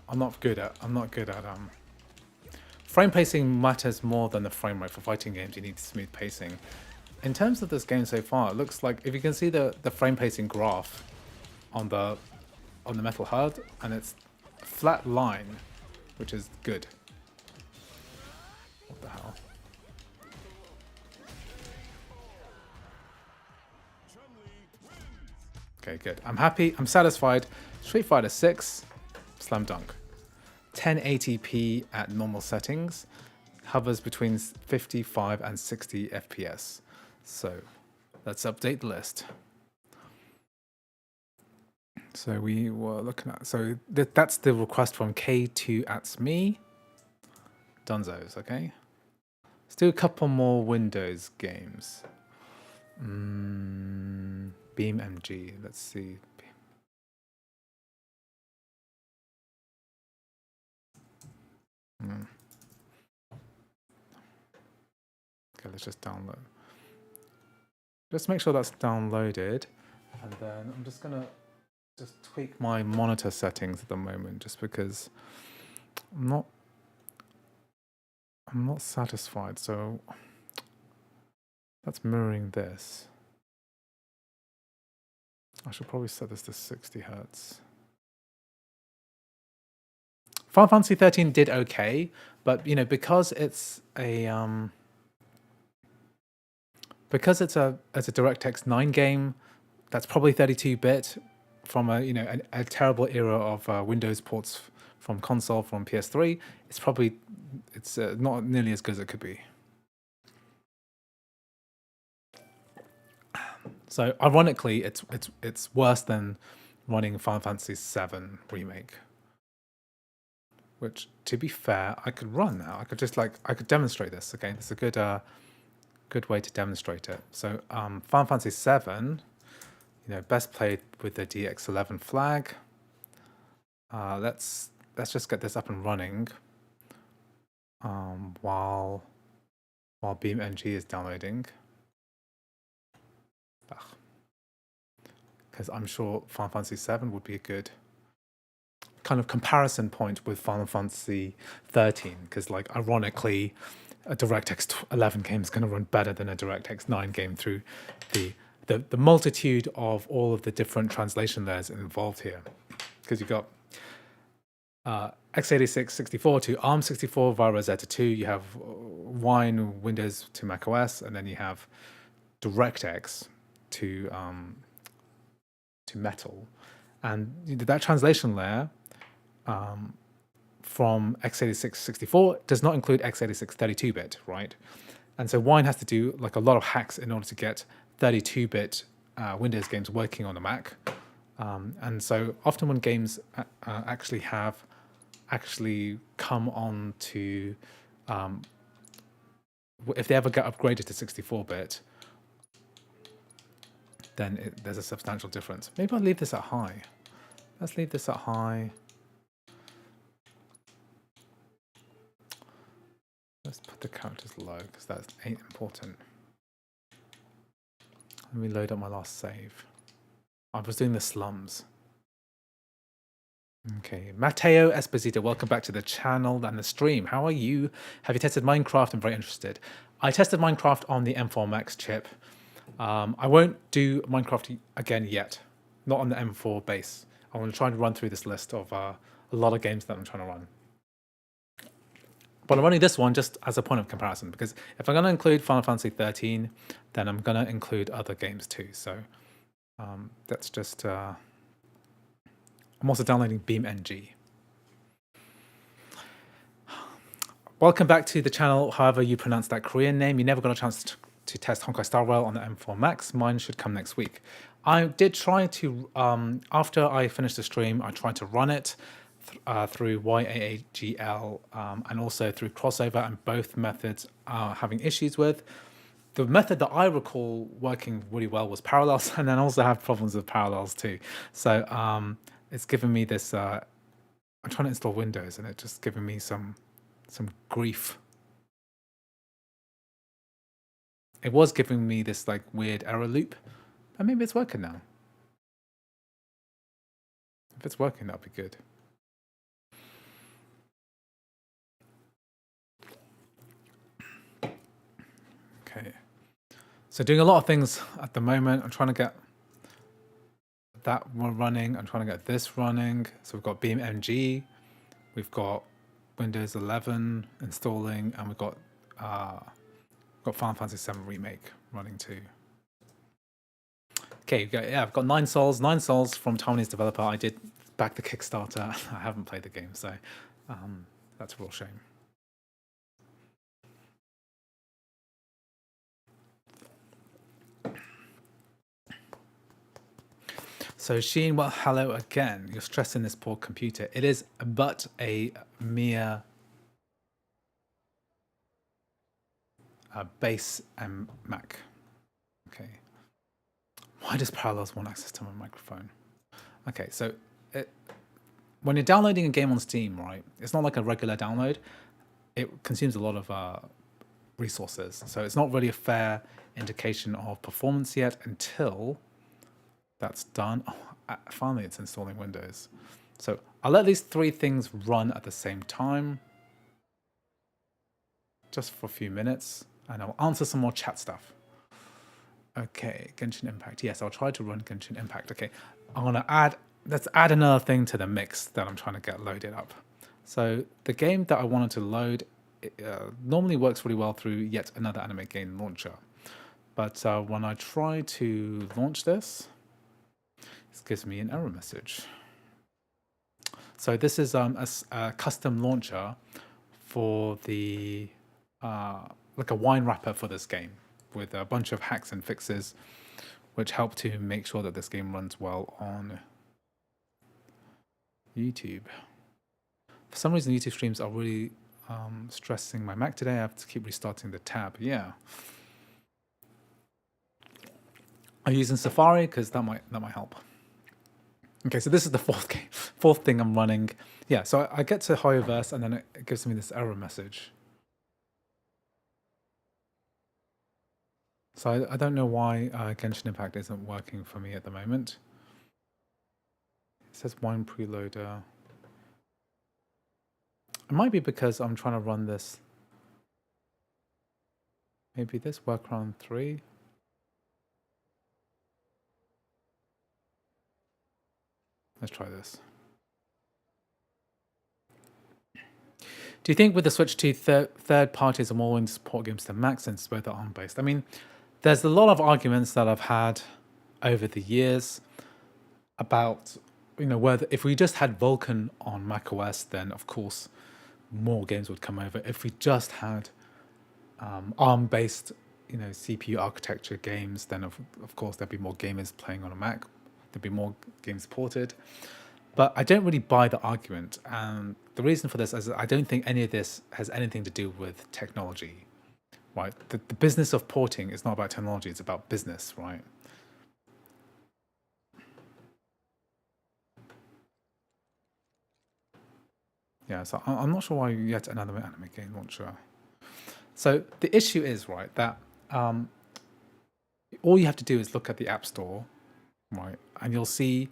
I'm not good at frame pacing matters more than the frame rate. For fighting games, you need smooth pacing. In terms of this game so far, it looks like if you can see the frame pacing graph on the Metal HUD, and it's a flat line, which is good. What the hell? Okay, good. I'm happy. I'm satisfied. Street Fighter 6, slam dunk. 1080p at normal settings, hovers between 55 and 60 FPS. So let's update the list. So we were looking at, so that's the request from K2AtsMe. Dunzos, okay. Let's do a couple more Windows games. BeamNG, let's see. Okay, let's just download. Just make sure that's downloaded, and then I'm just gonna tweak my monitor settings at the moment, just because I'm not satisfied. So that's mirroring this. I should probably set this to 60 Hertz. Final Fantasy XIII did okay, but you know, because it's a DirectX 9 game, that's probably 32-bit from a terrible era of Windows ports from console, from PS3. It's not nearly as good as it could be. So ironically, it's worse than running Final Fantasy VII Remake. Which, to be fair, I could run now. I could just I could demonstrate this. Okay, it's a good way to demonstrate it. So Final Fantasy VII, best played with the DX11 flag. Let's just get this up and running. While BeamNG is downloading. Because I'm sure Final Fantasy VII would be a good kind of comparison point with Final Fantasy XIII. Because, ironically, a DirectX 11 game is going to run better than a DirectX 9 game through the multitude of all of the different translation layers involved here. Because you've got x86 64 to ARM64 via Rosetta 2. You have Wine Windows to macOS, and then you have DirectX to Metal, and that translation layer from x86 64 does not include x86 32-bit, right? And so Wine has to do a lot of hacks in order to get 32-bit Windows games working on the Mac. And so often when games actually come on to, if they ever get upgraded to 64-bit, then there's a substantial difference. Maybe I'll leave this at high. Let's leave this at high. Let's put the characters low because that ain't important. Let me load up my last save. I was doing the slums. Okay, Matteo Esposito, welcome back to the channel and the stream. How are you? Have you tested Minecraft? I'm very interested. I tested Minecraft on the M4 Max chip. I won't do Minecraft again yet, not on the M4 base. I want to try and run through this list of a lot of games that I'm trying to run. But I'm running this one just as a point of comparison, because if I'm going to include Final Fantasy XIII, then I'm going to include other games too. So that's just... I'm also downloading BeamNG. Welcome back to the channel, however you pronounce that Korean name. You never got a chance to test Honkai Star Rail on the M4 Max. Mine should come next week. I did try to, after I finished the stream, I tried to run it through YAAGL and also through Crossover, and both methods are having issues with. The method that I recall working really well was Parallels, and then also have problems with Parallels too. So it's given me this, I'm trying to install Windows and it's just giving me some grief. It was giving me this weird error loop, and maybe it's working now. If it's working, that'd be good. Okay. So doing a lot of things at the moment. I'm trying to get that one running. I'm trying to get this running. So we've got BeamNG, we've got Windows 11 installing, and we've got Final Fantasy VII Remake running too. Okay, I've got 9 souls from Taiwanese developer. I did back the Kickstarter. I haven't played the game, so that's a real shame. So Sheen, well, hello again. You're stressing this poor computer. It is but a mere base and Mac. Okay. Why does Parallels want access to my microphone? Okay, so when you're downloading a game on Steam, right, it's not like a regular download. It consumes a lot of resources. So it's not really a fair indication of performance yet until that's done. Oh, finally, it's installing Windows. So I'll let these 3 things run at the same time, just for a few minutes, and I'll answer some more chat stuff. Okay, Genshin Impact. Yes, I'll try to run Genshin Impact. Okay, I'm gonna let's add another thing to the mix that I'm trying to get loaded up. So the game that I wanted to load normally works really well through yet another anime game launcher. But when I try to launch this gives me an error message. So this is a custom launcher for the like a wine wrapper for this game, with a bunch of hacks and fixes, which help to make sure that this game runs well on YouTube. For some reason, YouTube streams are really stressing my Mac today. I have to keep restarting the tab. Yeah. I'm using Safari because that might help. Okay, so this is the fourth thing I'm running. Yeah, so I get to Hoyoverse and then it gives me this error message. So I don't know why Genshin Impact isn't working for me at the moment. It says wine preloader. It might be because I'm trying to run this. Maybe this Warcraft 3. Let's try this. Do you think with the switch to third parties are more willing to support games than Mac since both are ARM-based? I mean, there's a lot of arguments that I've had over the years about, whether if we just had Vulkan on macOS, then of course more games would come over. If we just had ARM-based, CPU architecture games, then of course there'd be more gamers playing on a Mac. There'd be more games ported. But I don't really buy the argument. And the reason for this is I don't think any of this has anything to do with technology, right? The business of porting is not about technology, it's about business, right? Yeah, so I'm not sure why yet another anime game launcher. So the issue is, right, that all you have to do is look at the App Store, right, and you'll see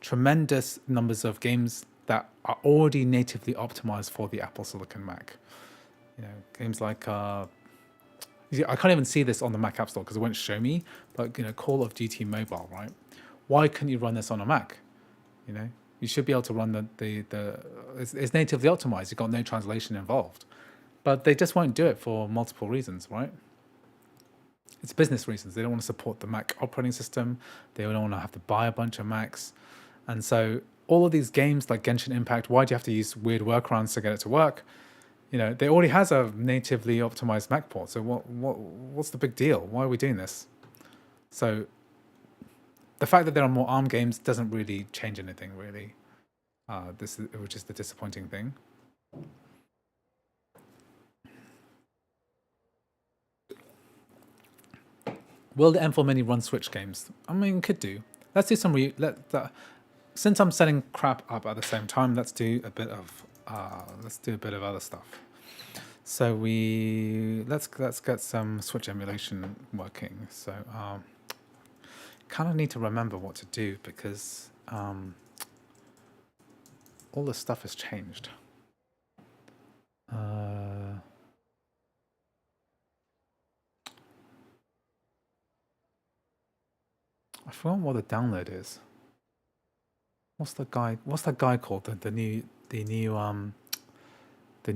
tremendous numbers of games that are already natively optimized for the Apple Silicon Mac. Games like I can't even see this on the Mac App Store because it won't show me. But Call of Duty Mobile, right? Why couldn't you run this on a Mac? You should be able to run it's natively optimized. You've got no translation involved, but they just won't do it for multiple reasons, right? It's business reasons. They don't want to support the Mac operating system. They don't want to have to buy a bunch of Macs. And so all of these games like Genshin Impact, why do you have to use weird workarounds to get it to work? They already has a natively optimized Mac port. So what's the big deal? Why are we doing this? So the fact that there are more ARM games doesn't really change anything, really. Which is the disappointing thing. Will the M4 Mini run Switch games? I mean, it could do. Let's do some since I'm setting crap up at the same time, let's do a bit of other stuff. So let's get some Switch emulation working. So kind of need to remember what to do because all this stuff has changed. I forgot what the download is. What's that guy called? The new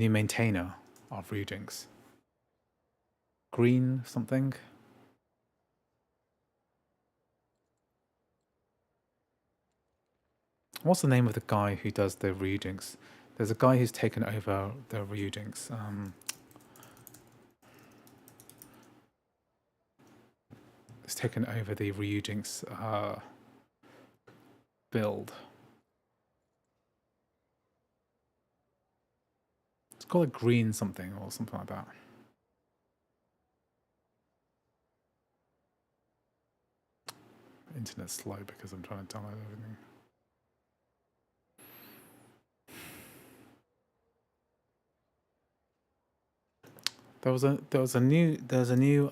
maintainer of Rejinx. Green something. What's the name of the guy who does the Rejinx? There's a guy who's taken over the Rejinx. It's taken over the Rejinx build. It's called a green something or something like that. Internet's slow because I'm trying to download everything. There's a new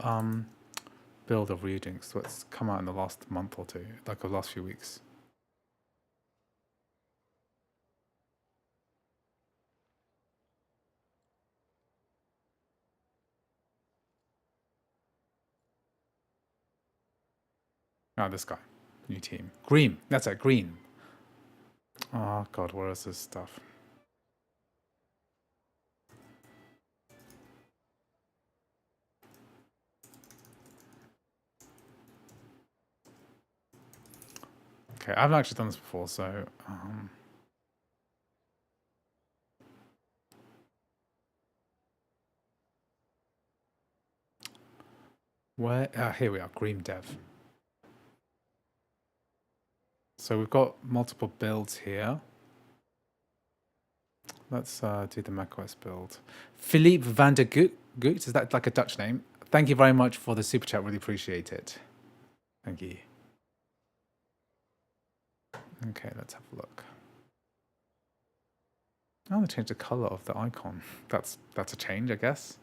build of Rejinx that's come out in the last month or two, like the last few weeks. Oh, this guy. New team. Green. That's it, green. Oh, God, where is this stuff? Okay, I haven't actually done this before, so... where? Here we are, green dev. So we've got multiple builds here. Let's do the macOS build. Philippe van der Goot, is that like a Dutch name? Thank you very much for the super chat. Really appreciate it. Thank you. Okay, let's have a look. Oh, they changed the color of the icon. That's a change, I guess.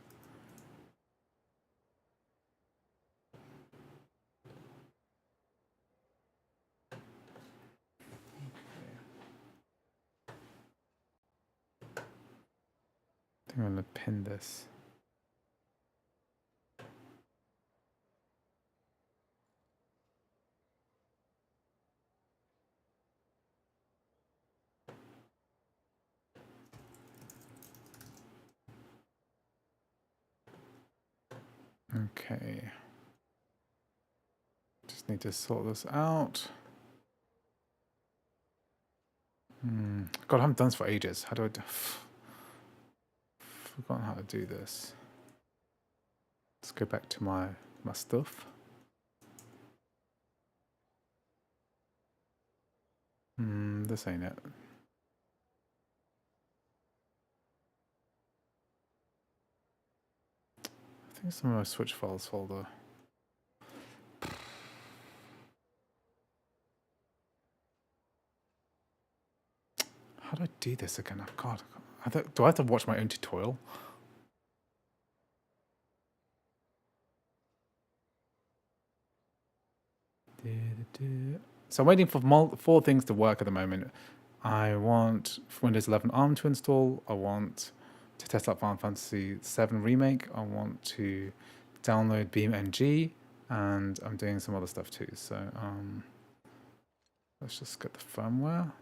I think I'm gonna pin this. Okay. Just need to sort this out. God, I haven't done this for ages. How do I do? Forgotten how to do this. Let's go back to my stuff. This ain't it. I think it's in my switch files folder. How do I do this again? Oh, God, do I have to watch my own tutorial? So I'm waiting for 4 things to work at the moment. I want Windows 11 ARM to install. I want to test out Final Fantasy VII Remake. I want to download BeamNG, and I'm doing some other stuff too. So let's just get the firmware.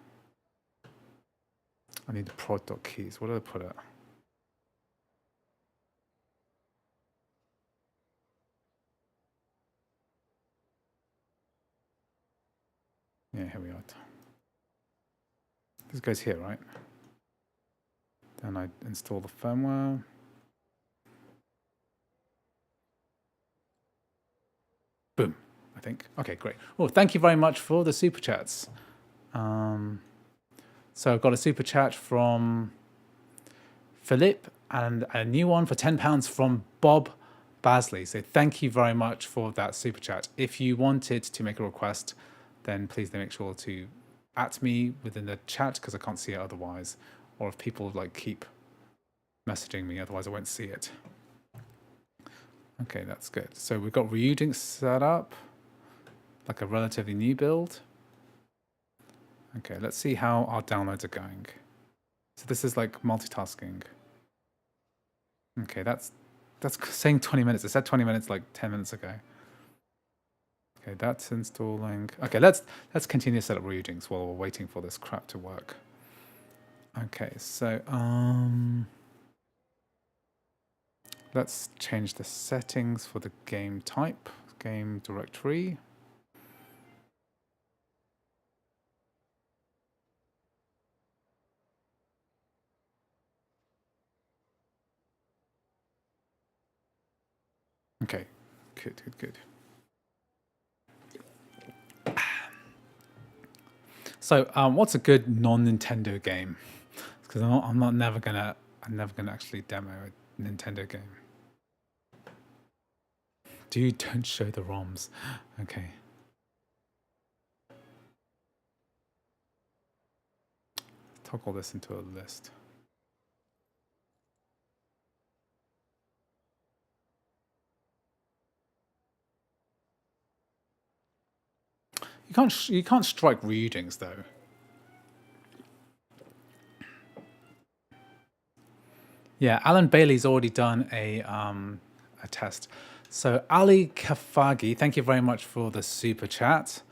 I need the prod.keys. Where did I put it? Yeah, here we are. This goes here, right? Then I install the firmware. Boom, I think. Okay, great. Well, thank you very much for the super chats. So I've got a super chat from Philip and a new one for £10 from Bob Basley. So thank you very much for that super chat. If you wanted to make a request, then please make sure to @ me within the chat because I can't see it otherwise. Or if people like keep messaging me, otherwise I won't see it. Okay, that's good. So we've got Ryujinx set up, like a relatively new build. Okay, let's see how our downloads are going. So this is like multitasking. Okay, that's saying 20 minutes. It said 20 minutes like 10 minutes ago. Okay, that's installing. Okay, let's continue to set up Ryujinx while we're waiting for this crap to work. Okay, so let's change the settings for the game type, game directory. Okay, good. So, what's a good non-Nintendo game? Because I'm never gonna actually demo a Nintendo game. Dude, don't show the ROMs. Okay. Toggle this into a list. You can't strike Ryujinx though. Yeah, Alan Bailey's already done a test. So Ali Kafagi, thank you very much for the super chat.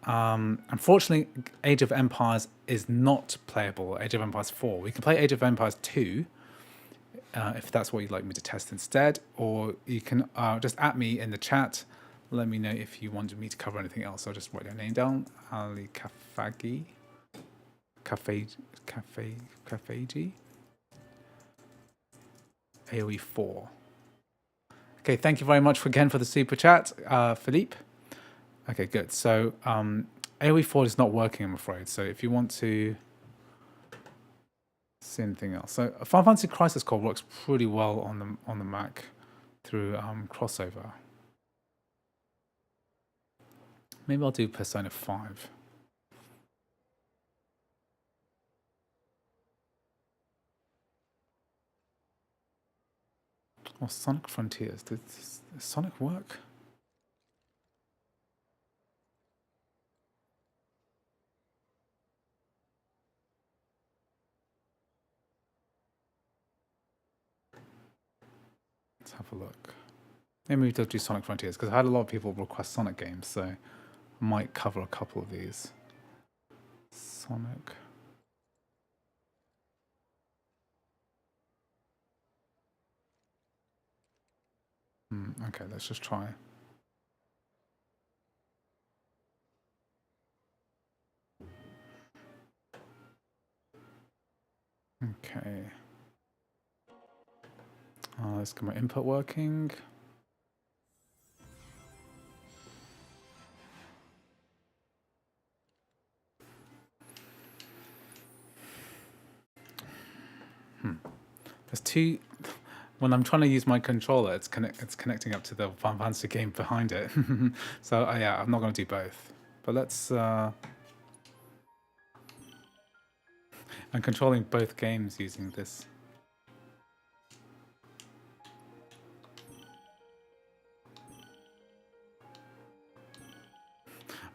Unfortunately, Age of Empires is not playable. Age of Empires 4. We can play Age of Empires 2 if that's what you'd like me to test instead, or you can just @ me in the chat. Let me know if you wanted me to cover anything else. I'll just write your name down. Ali Kafagi. Kafagi. AoE 4. Okay, thank you very much again for the super chat, Philippe. Okay, good. So AoE forward is not working, I'm afraid. So if you want to see anything else, so Final Fantasy Crisis Core works pretty well on the Mac through crossover. Maybe I'll do Persona 5. Or Sonic Frontiers. Does Sonic work? Let's have a look. Maybe we do Sonic Frontiers, because I had a lot of people request Sonic games, so I might cover a couple of these. Sonic. Okay, let's just try. Okay. Let's get my input working. There's two. When I'm trying to use my controller, it's connecting up to the Final Fantasy game behind it. So yeah, I'm not going to do both. But let's. I'm controlling both games using this.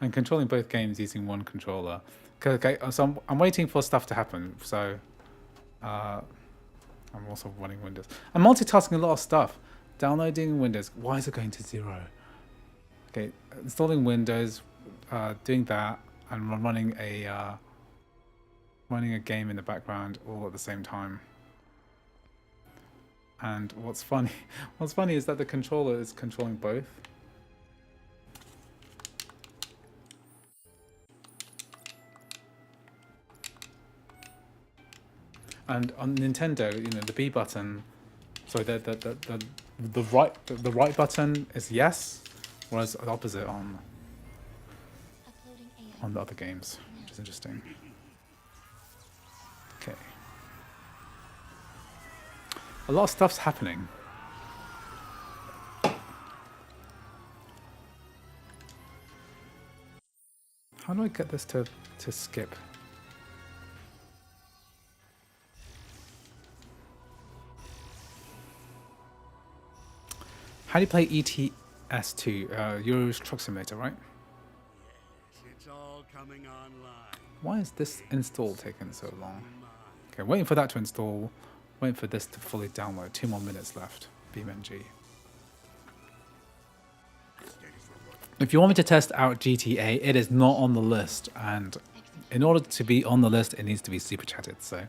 I'm controlling both games using one controller. Okay, so I'm waiting for stuff to happen. So I'm also running Windows. I'm multitasking a lot of stuff. Downloading Windows. Why is it going to 0? Okay, installing Windows, doing that, and running a game in the background all at the same time. And what's funny is that the controller is controlling both. And on Nintendo, you know, the B button, sorry, the right button is yes, whereas the opposite on the other games, which is interesting. Okay. A lot of stuff's happening. How do I get this to skip? How do you play ETS2? Euro Truck Simulator, right? Yes, it's all coming online. Why is this install taking so long? Okay, waiting for that to install. Waiting for this to fully download. 2 more minutes left. BeamNG. If you want me to test out GTA, it is not on the list, and in order to be on the list, it needs to be super chatted. So,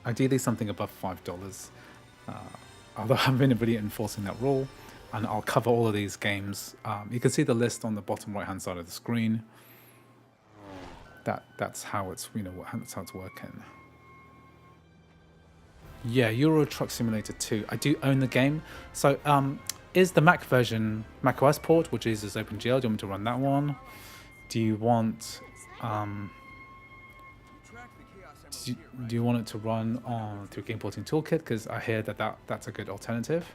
ideally something above $5. Although I've been really enforcing that rule, and I'll cover all of these games. You can see the list on the bottom right-hand side of the screen. That's how it's that's how it's working. Yeah, Euro Truck Simulator 2. I do own the game. So is the Mac version macOS port, which uses OpenGL? Do you want me to run that one? Do you want do you want it to run on through Game Porting Toolkit? Because I hear that's a good alternative.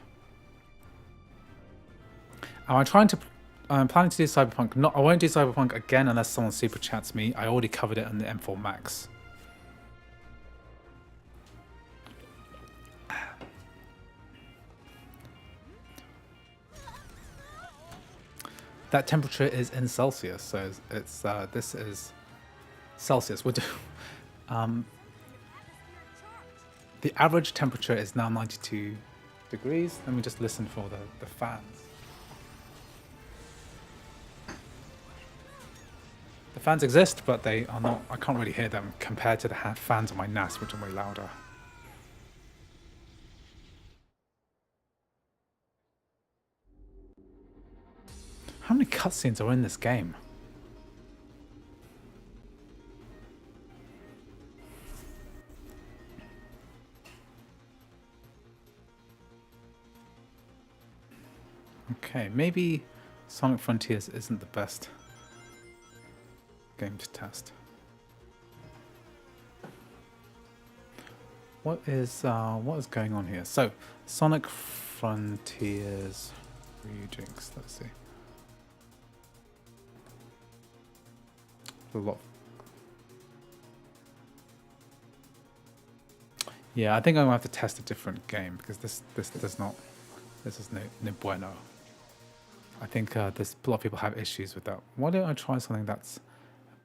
I'm planning to do Cyberpunk. I won't do Cyberpunk again unless someone super chats me. I already covered it on the M4 Max. That temperature is in Celsius, so it's this is Celsius. We'll do. The average temperature is now 92 degrees. Let me just listen for the fans. The fans exist, but they are not. I can't really hear them compared to the fans on my NAS, which are way louder. How many cutscenes are in this game? Okay, maybe Sonic Frontiers isn't the best game to test. What is going on here? So, Sonic Frontiers Rejinx. Let's see. A lot. Yeah, I think I'm gonna have to test a different game because this is no bueno. I think there's a lot of people have issues with that. Why don't I try something that's a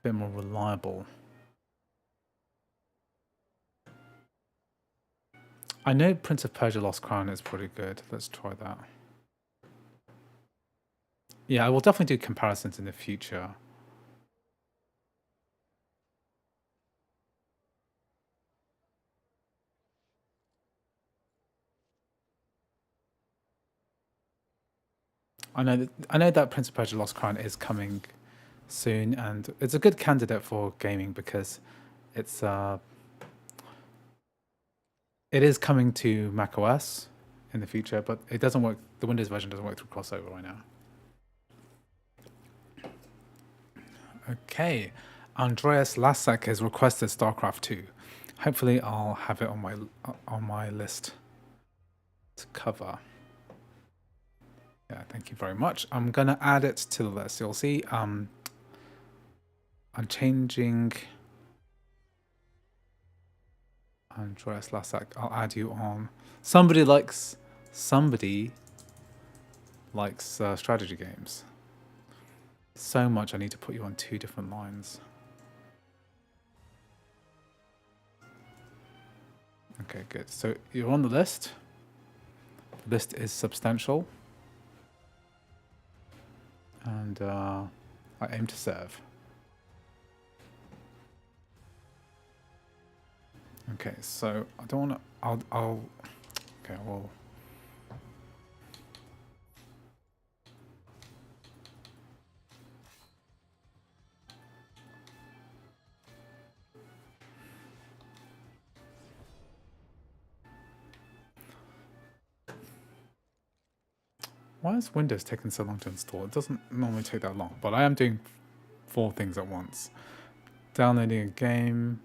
bit more reliable? I know Prince of Persia Lost Crown is pretty good. Let's try that. Yeah, I will definitely do comparisons in the future. I know that Prince of Persia Lost Crown is coming soon, and it's a good candidate for gaming because it's it is coming to macOS in the future, but it doesn't work. The Windows version doesn't work through crossover right now. Okay, Andreas Lasek has requested StarCraft 2. Hopefully, I'll have it on my list to cover. Yeah, thank you very much. I'm gonna add it to the list. You'll see. I'm changing Andreas Lasek. I'll add you on. Somebody likes strategy games so much. I need to put you on 2 different lines. Okay, good. So you're on the list. The list is substantial. And I aim to serve. Okay, so I don't want to. Okay, well. Why is Windows taking so long to install? It doesn't normally take that long, but I am doing 4 things at once. Downloading a game,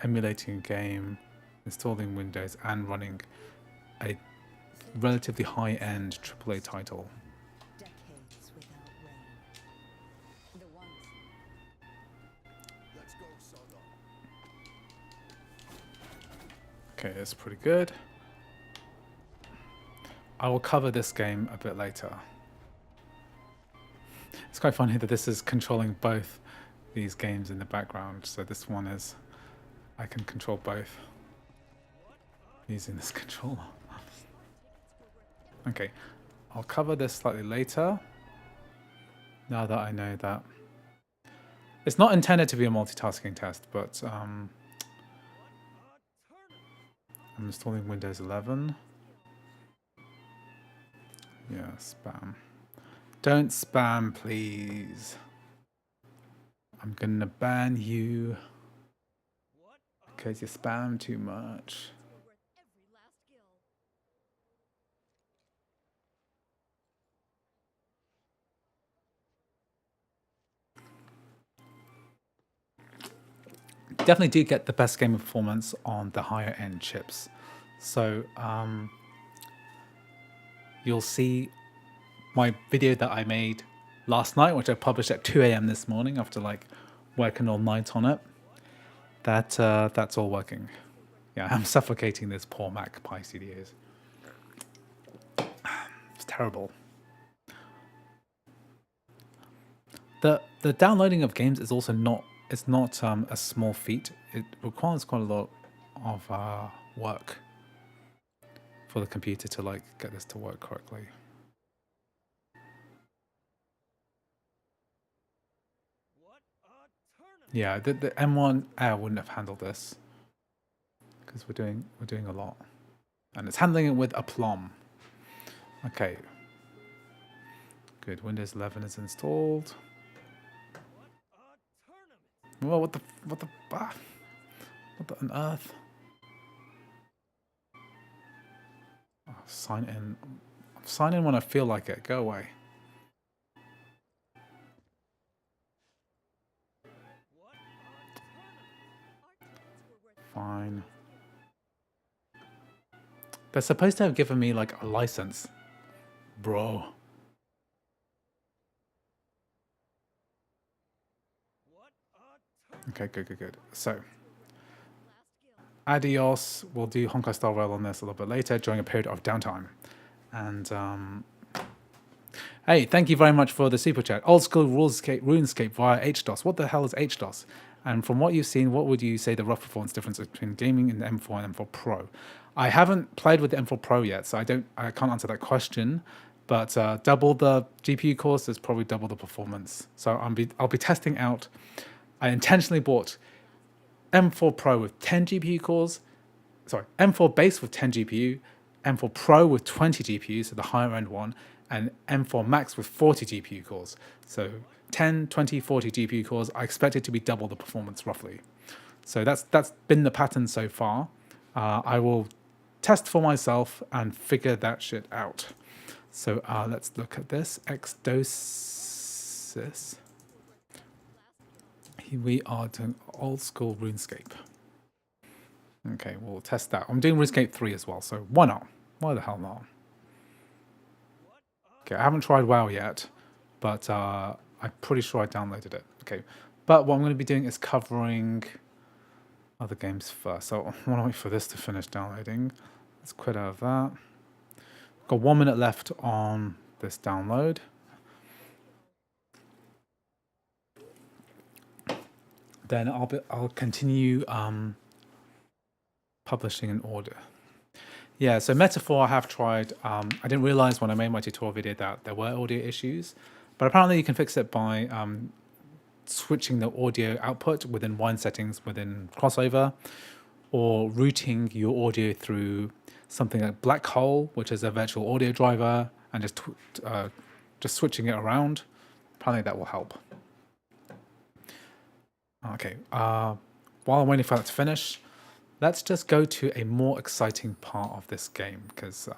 emulating a game, installing Windows, and running a relatively high-end AAA title. Decades without rain. The ones. Let's go, Sodom. Okay, that's pretty good. I will cover this game a bit later. It's quite funny that this is controlling both these games in the background. So this one is, I can control both using this controller. Okay, I'll cover this slightly later. Now that I know that. It's not intended to be a multitasking test, but I'm installing Windows 11. Yeah, spam. Don't spam, please. I'm gonna ban you because you spam too much. Definitely do get the best game performance on the higher end chips. So you'll see my video that I made last night, which I published at 2 a.m. this morning after like working all night on it. That's all working. Yeah, I'm suffocating this poor Mac Pi CDAs. It's terrible. The downloading of games is also not a small feat. It requires quite a lot of work for the computer to like get this to work correctly. Yeah, the M1 Air wouldn't have handled this because we're doing a lot, and it's handling it with aplomb. Okay, good. Windows 11 is installed. Well, what the on earth? Oh, sign in. Sign in when I feel like it. Go away. fine. They're supposed to have given me like a license. Bro. Okay, good. So, adios. We'll do Honkai Star Rail on this a little bit later during a period of downtime. And, hey, thank you very much for the super chat. Old school RuneScape via HDOS. What the hell is HDOS? And from what you've seen, what would you say the rough performance difference between gaming in the M4 and M4 Pro? I haven't played with the M4 Pro yet, so I can't answer that question. But double the GPU cores is probably double the performance. So I'll be testing out. I intentionally bought M4 Pro with 10 GPU cores. Sorry, M4 base with 10 GPU, M4 Pro with 20 GPUs, so the higher end one, and M4 Max with 40 GPU cores. So 10, 20, 40 GPU cores. I expect it to be double the performance roughly. So that's been the pattern so far. I will test for myself and figure that shit out. So let's look at this. Exdosis. Here we are doing old school RuneScape. Okay, we'll test that. I'm doing RuneScape 3 as well, so why not? Why the hell not? Okay, I haven't tried WoW yet, but I'm pretty sure I downloaded it. Okay, but what I'm going to be doing is covering other games first. So I want to wait for this to finish downloading. Let's quit out of that. Got 1 minute left on this download. Then I'll continue publishing an order. Yeah, so Metaphor I have tried. I didn't realize when I made my tutorial video that there were audio issues, but apparently you can fix it by switching the audio output within wine settings within Crossover, or routing your audio through something like Black Hole, which is a virtual audio driver, and just switching it around. Apparently that will help. Okay, while I'm waiting for that to finish, let's just go to a more exciting part of this game, because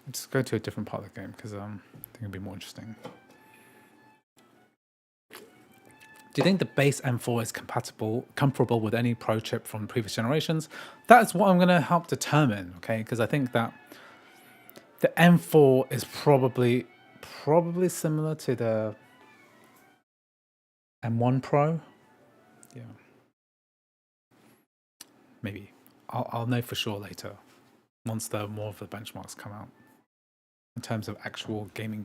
let's go to a different part of the game, because I think it'll be more interesting. Do you think the base M4 is comparable with any Pro chip from previous generations? That's what I'm going to help determine, okay? Because I think that the M4 is probably similar to the M1 Pro. Yeah, maybe. I'll know for sure later, once more of the benchmarks come out in terms of actual gaming.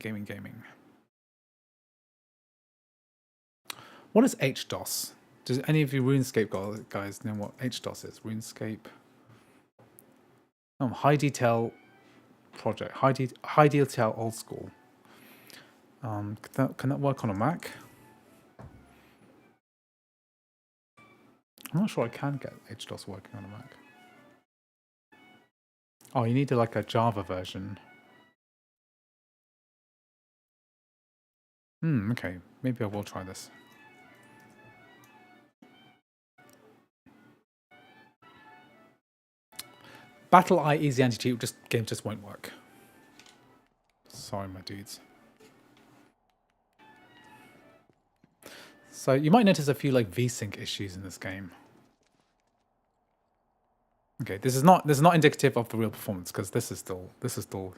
What is HDOS? Does any of you RuneScape guys know what HDOS is? RuneScape. Oh, high detail project. High detail old school. Can that work on a Mac? I'm not sure I can get HDOS working on a Mac. Oh, you need like a Java version. Okay. Maybe I will try this. Battle Eye Easy Anti-Cheat game just won't work. Sorry, my dudes. So you might notice a few like VSync issues in this game. Okay, this is not indicative of the real performance, because this is still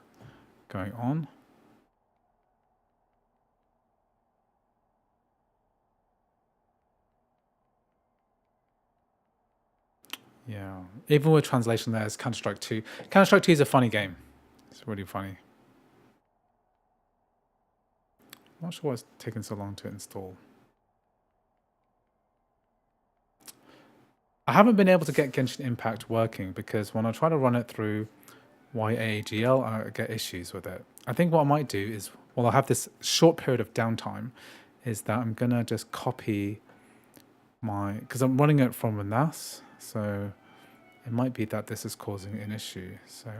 going on. Yeah, even with translation, there's Counter-Strike 2. Counter-Strike 2 is a funny game. It's really funny. I'm not sure why it's taken so long to install. I haven't been able to get Genshin Impact working, because when I try to run it through YAGL, I get issues with it. I think what I might do is, while I have this short period of downtime, is that I'm going to just copy because I'm running it from a NAS, so it might be that this is causing an issue. So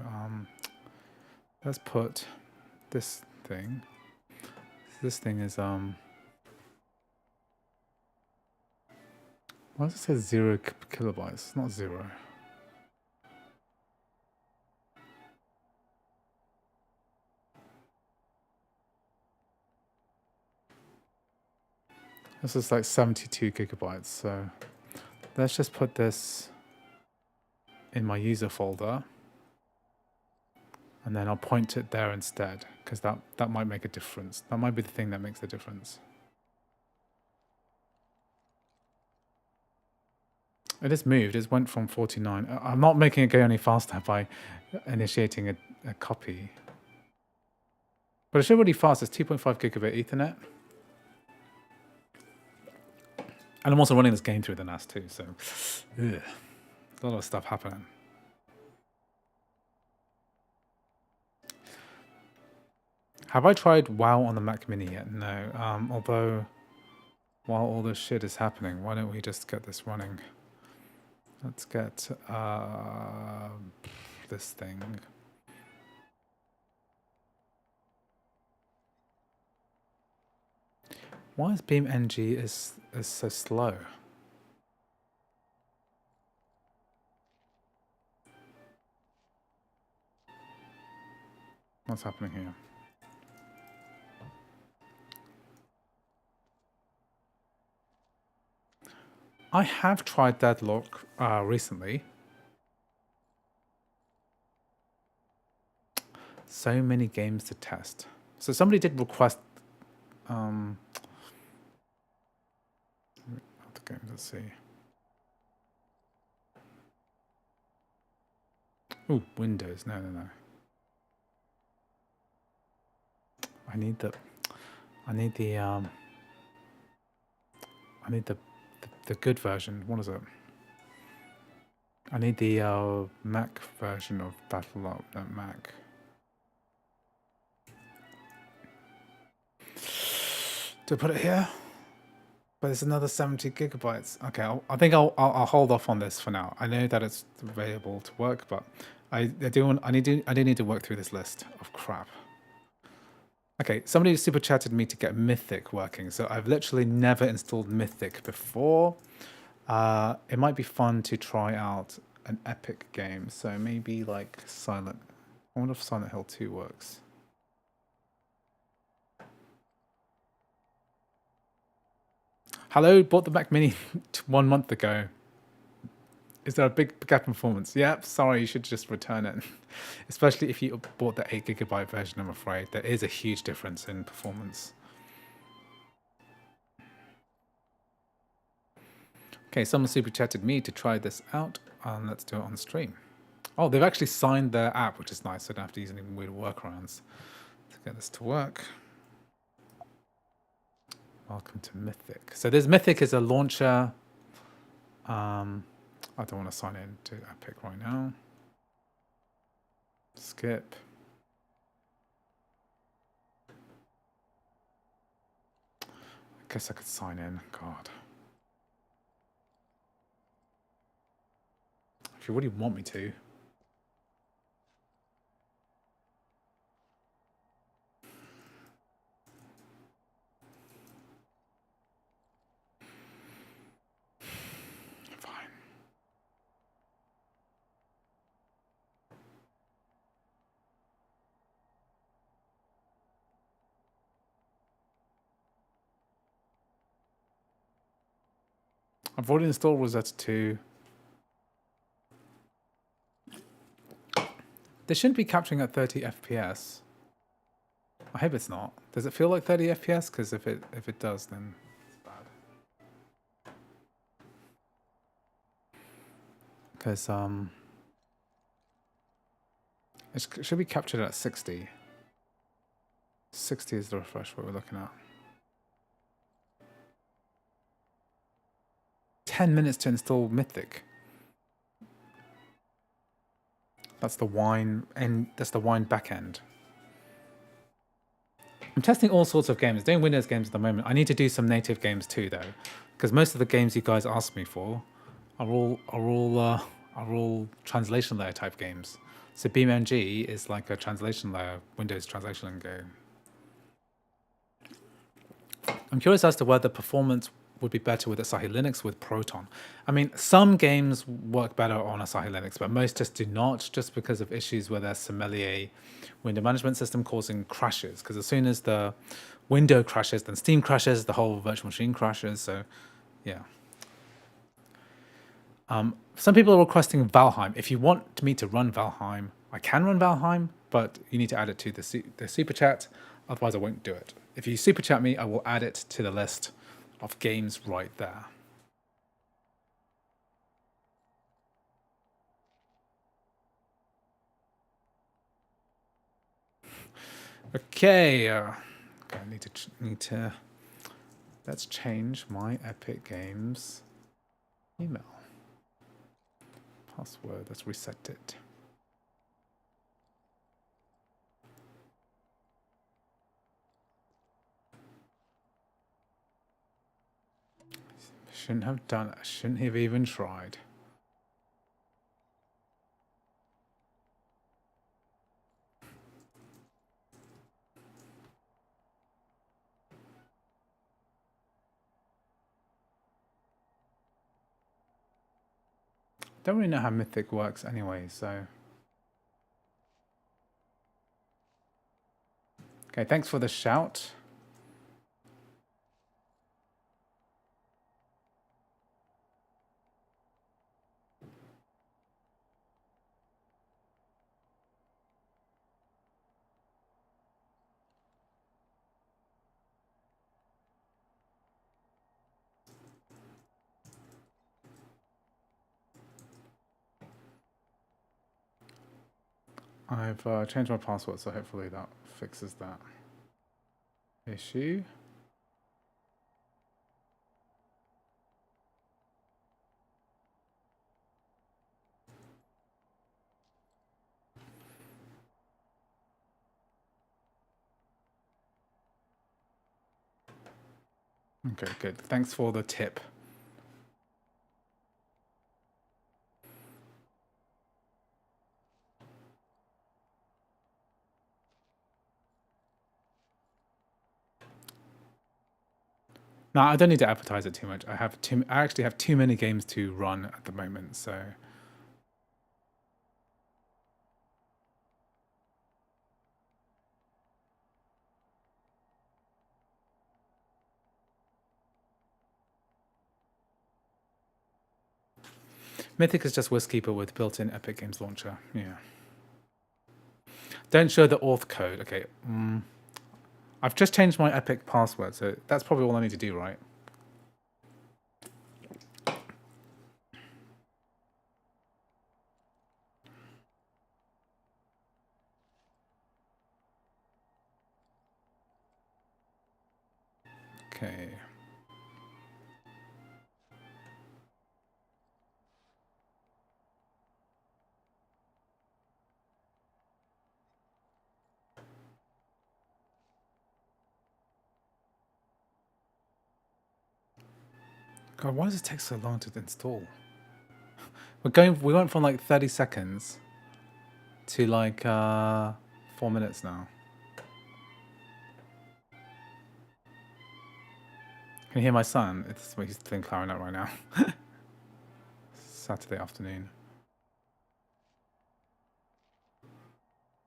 let's put this thing. This thing is Why does it say 0 kilobytes? It's not 0. This is like 72 gigabytes, so let's just put this in my user folder, and then I'll point it there instead, because that might make a difference. That might be the thing that makes the difference. It has moved. It went from 49. I'm not making it go any faster by initiating a copy. But it's still really fast. It's 2.5 gigabit Ethernet. And I'm also running this game through the NAS too, so ugh, a lot of stuff happening. Have I tried WoW on the Mac Mini yet? No. Although, while all this shit is happening, why don't we just get this running? Let's get this thing. Why is BeamNG is so slow? What's happening here? I have tried Deadlock recently. So many games to test. So somebody did request other games, let's see. Ooh, Windows. No. I need the good version. What is it? I need the Mac version of Battle.net Mac. Do I put it here? But it's another 70 gigabytes. Okay, I think I'll hold off on this for now. I know that it's available to work, but I do need to work through this list of crap. Okay, somebody super chatted me to get Mythic working, so I've literally never installed Mythic before. It might be fun to try out an epic game, so maybe like Silent. I wonder if Silent Hill 2 works. Hello, bought the Mac Mini 1 month ago. Is there a big gap in performance? Yep, sorry, you should just return it. Especially if you bought the 8 gigabyte version, I'm afraid. There is a huge difference in performance. Okay, someone super chatted me to try this out. Let's do it on stream. Oh, they've actually signed their app, which is nice, so I don't have to use any weird workarounds to get this to work. Welcome to Mythic. So this Mythic is a launcher. I don't want to sign in to Epic right now. Skip. I guess I could sign in. God. If you really want me to. I've already installed Rosetta 2. This shouldn't be capturing at 30 FPS. I hope it's not. Does it feel like 30 FPS? Because if it does, then it's bad. Because it should be captured at 60. 60 is the refresh rate we're looking at. 10 minutes to install Mythic. That's the wine, and that's the wine backend. I'm testing all sorts of games, doing Windows games at the moment. I need to do some native games too, though, because most of the games you guys asked me for are all translation layer type games. So BeamNG is like a translation layer, Windows translation game. I'm curious as to whether performance would be better with Asahi Linux with Proton. I mean, some games work better on Asahi Linux, but most just do not, just because of issues with their Sommelier window management system causing crashes. Because as soon as the window crashes, then Steam crashes, the whole virtual machine crashes. So, yeah. Some people are requesting Valheim. If you want me to run Valheim, I can run Valheim, but you need to add it to the super chat. Otherwise, I won't do it. If you super chat me, I will add it to the list of games right there. Okay, I need to. Let's change my Epic Games email password. Let's reset it. Shouldn't have done it. Shouldn't have even tried. Don't really know how Mythic works anyway, so. Okay, thanks for the shout. I've changed my password, so hopefully that fixes that issue. Okay, good. Thanks for the tip. No, I don't need to advertise it too much. I actually have too many games to run at the moment, so. Mythic is just Wizkeeper with built-in Epic Games Launcher. Yeah. Don't show the auth code. Okay. I've just changed my Epic password, so that's probably all I need to do, right? Okay. God, why does it take so long to install? We went from like 30 seconds to like 4 minutes now. Can you hear my son? He's playing clarinet right now. Saturday afternoon.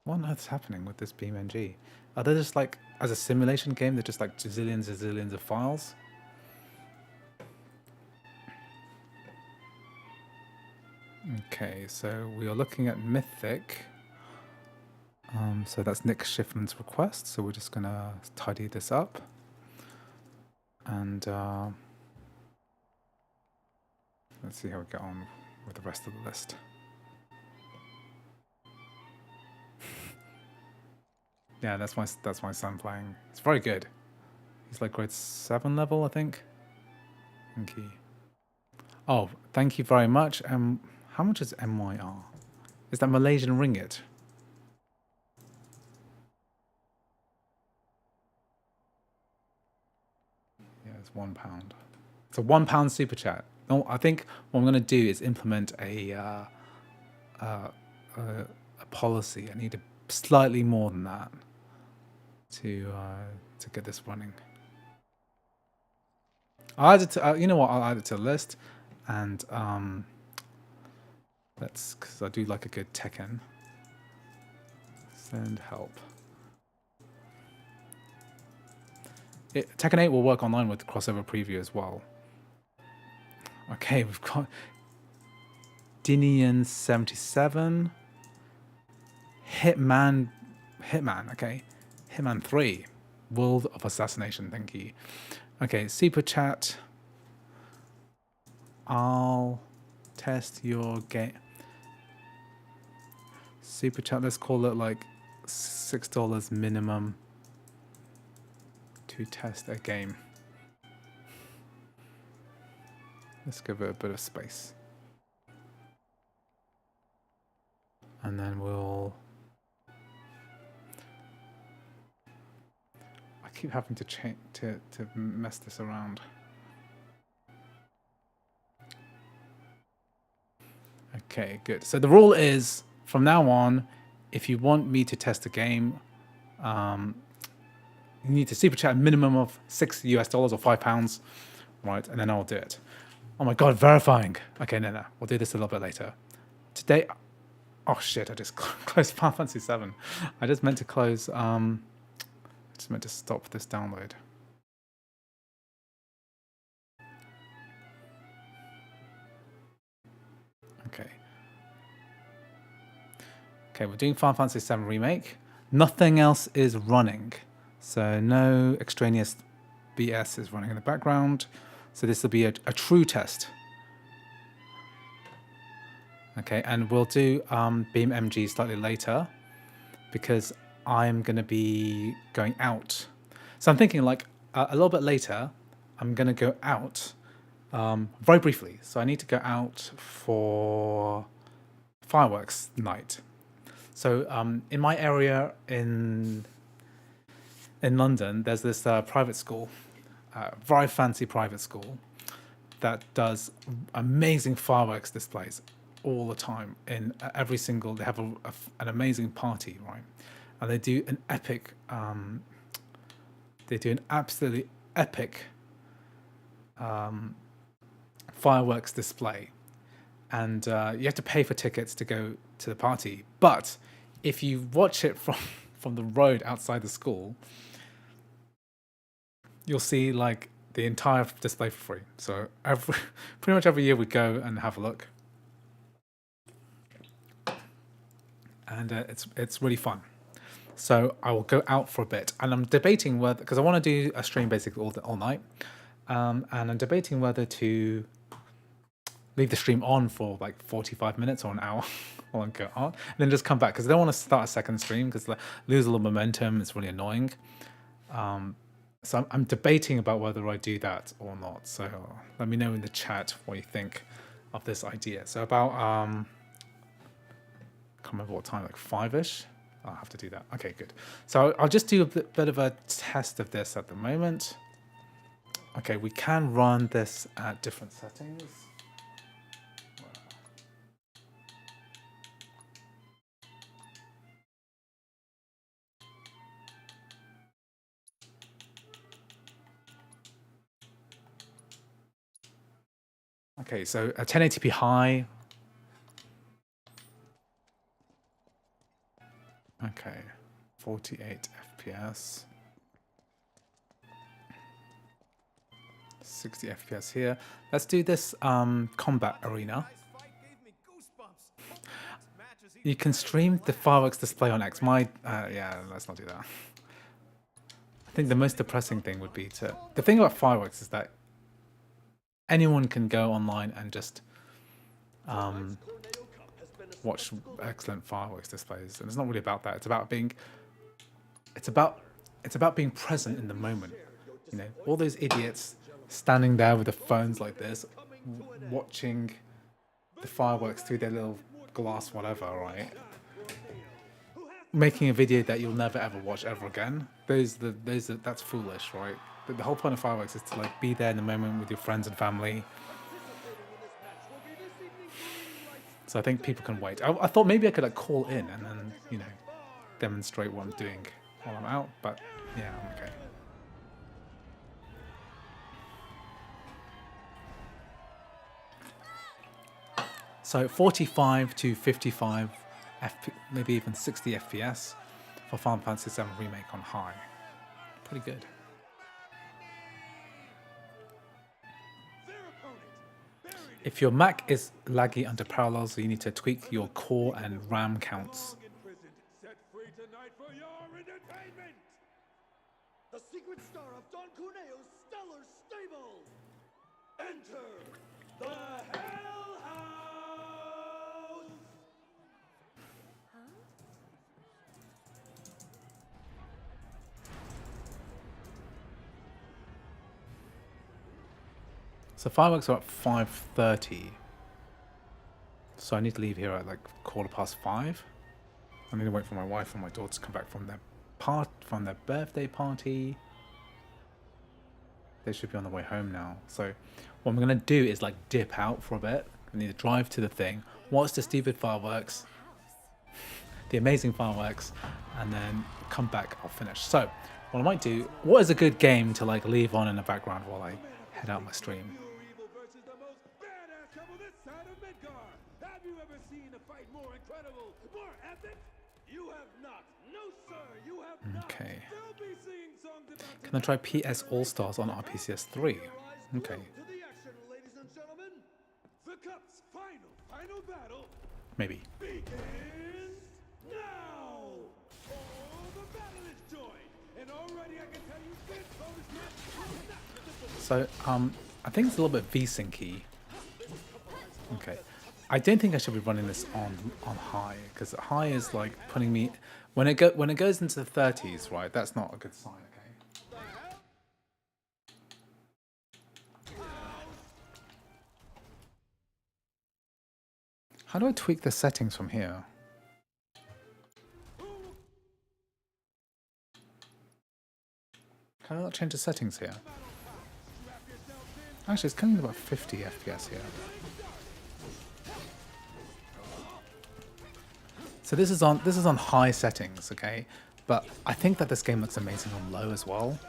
What on earth's happening with this BeamNG? Are they just like, as a simulation game, they're just like zillions and zillions of files? Okay, so we are looking at Mythic. So that's Nick Schiffman's request. So we're just gonna tidy this up. And let's see how we get on with the rest of the list. Yeah, that's my son playing. It's very good. He's like grade 7 level, I think. Thank you. Oh, thank you very much. How much is MYR? Is that Malaysian ringgit? Yeah, it's £1. It's a £1 super chat. No, I think what I'm going to do is implement a policy. I need slightly more than that to get this running. I'll add it to, you know what, I'll add it to the list, and let's, because I do like a good Tekken. Send help. Tekken 8 will work online with crossover preview as well. Okay, we've got Dinian 77, Hitman, okay, Hitman 3, World of Assassination, thank you. Okay, super chat. I'll test your game. Super chat, let's call it like $6 minimum to test a game. Let's give it a bit of space. And then we'll... I keep having to change to mess this around. Okay, good. So the rule is, from now on, if you want me to test a game, you need to super chat a minimum of $6 US or £5, right? And then I'll do it. Oh my God, verifying. Okay, no, we'll do this a little bit later. Today, oh shit, I just closed Final Fantasy VII. I just meant to close, just meant to stop this download. Okay. Okay, we're doing Final Fantasy VII Remake. Nothing else is running. So no extraneous BS is running in the background. So this will be a true test. Okay, and we'll do BeamNG slightly later because I'm going to be going out. So I'm thinking like a little bit later, I'm going to go out very briefly. So I need to go out for fireworks night. So in my area in London, there's this private school, very fancy private school that does amazing fireworks displays all the time. In every single, they have an amazing party, right? And they do an epic, they do an absolutely epic fireworks display. And you have to pay for tickets to go to the party. But if you watch it from the road outside the school, you'll see like the entire display for free. So pretty much every year we go and have a look. And it's really fun. So I will go out for a bit, and I'm debating whether, because I want to do a stream basically all night, and I'm debating whether to leave the stream on for like 45 minutes or an hour while I go out, and then just come back, because I don't want to start a second stream because lose a little momentum. It's really annoying. So I'm debating about whether I do that or not. So let me know in the chat what you think of this idea. So about can't remember what time, like 5ish. I'll have to do that. Okay, good. So I'll just do a bit of a test of this at the moment. Okay, we can run this at different settings. Okay, so a 1080p high. Okay, 48 FPS. 60 FPS here. Let's do this combat arena. You can stream the fireworks display on X. Yeah, let's not do that. I think the most depressing thing would be to... The thing about fireworks is that anyone can go online and just watch excellent fireworks displays, and it's not really about that. It's about being present in the moment. You know, all those idiots standing there with their phones like this, watching the fireworks through their little glass whatever, right? Making a video that you'll never ever watch ever again. That's foolish, right? The whole point of fireworks is to like be there in the moment with your friends and family. So I think people can wait. I thought maybe I could like call in and then, you know, demonstrate what I'm doing while I'm out, but yeah, I'm okay. So 45 to 55, maybe even 60 FPS for Final Fantasy VII Remake on high. Pretty good. If your Mac is laggy under Parallels, you need to tweak your core and RAM counts. Set free tonight for your entertainment. The secret star of Don Cuneo's stellar stable. Enter the Hell House. So fireworks are at 5:30. So I need to leave here at like 5:15. I need to wait for my wife and my daughter to come back from their birthday party. They should be on the way home now. So what I'm gonna do is like dip out for a bit. I need to drive to the thing, watch the stupid fireworks, the amazing fireworks, and then come back. I'll finish. So what I might do, what is a good game to like leave on in the background while I head out my stream? Evil versus the most badass couple this side of Midgard. Have you ever seen a fight more incredible, more epic? You have not. No, sir, you have not. Okay. They'll be singing songs about Can I try PS All Stars on RPCS 3? Okay. to the action, ladies and gentlemen. The Cup's final battle Maybe. begins now. All the battle is joined, and already I can tell you this bonus match will not disappoint. So, I think it's a little bit V-syncy. Okay. I don't think I should be running this on high, because high is like putting me when it goes into the 30s, right? That's not a good sign, okay? How do I tweak the settings from here? Can I not change the settings here? Actually, it's coming to about 50 FPS here. So this is on high settings, okay? But I think that this game looks amazing on low as well.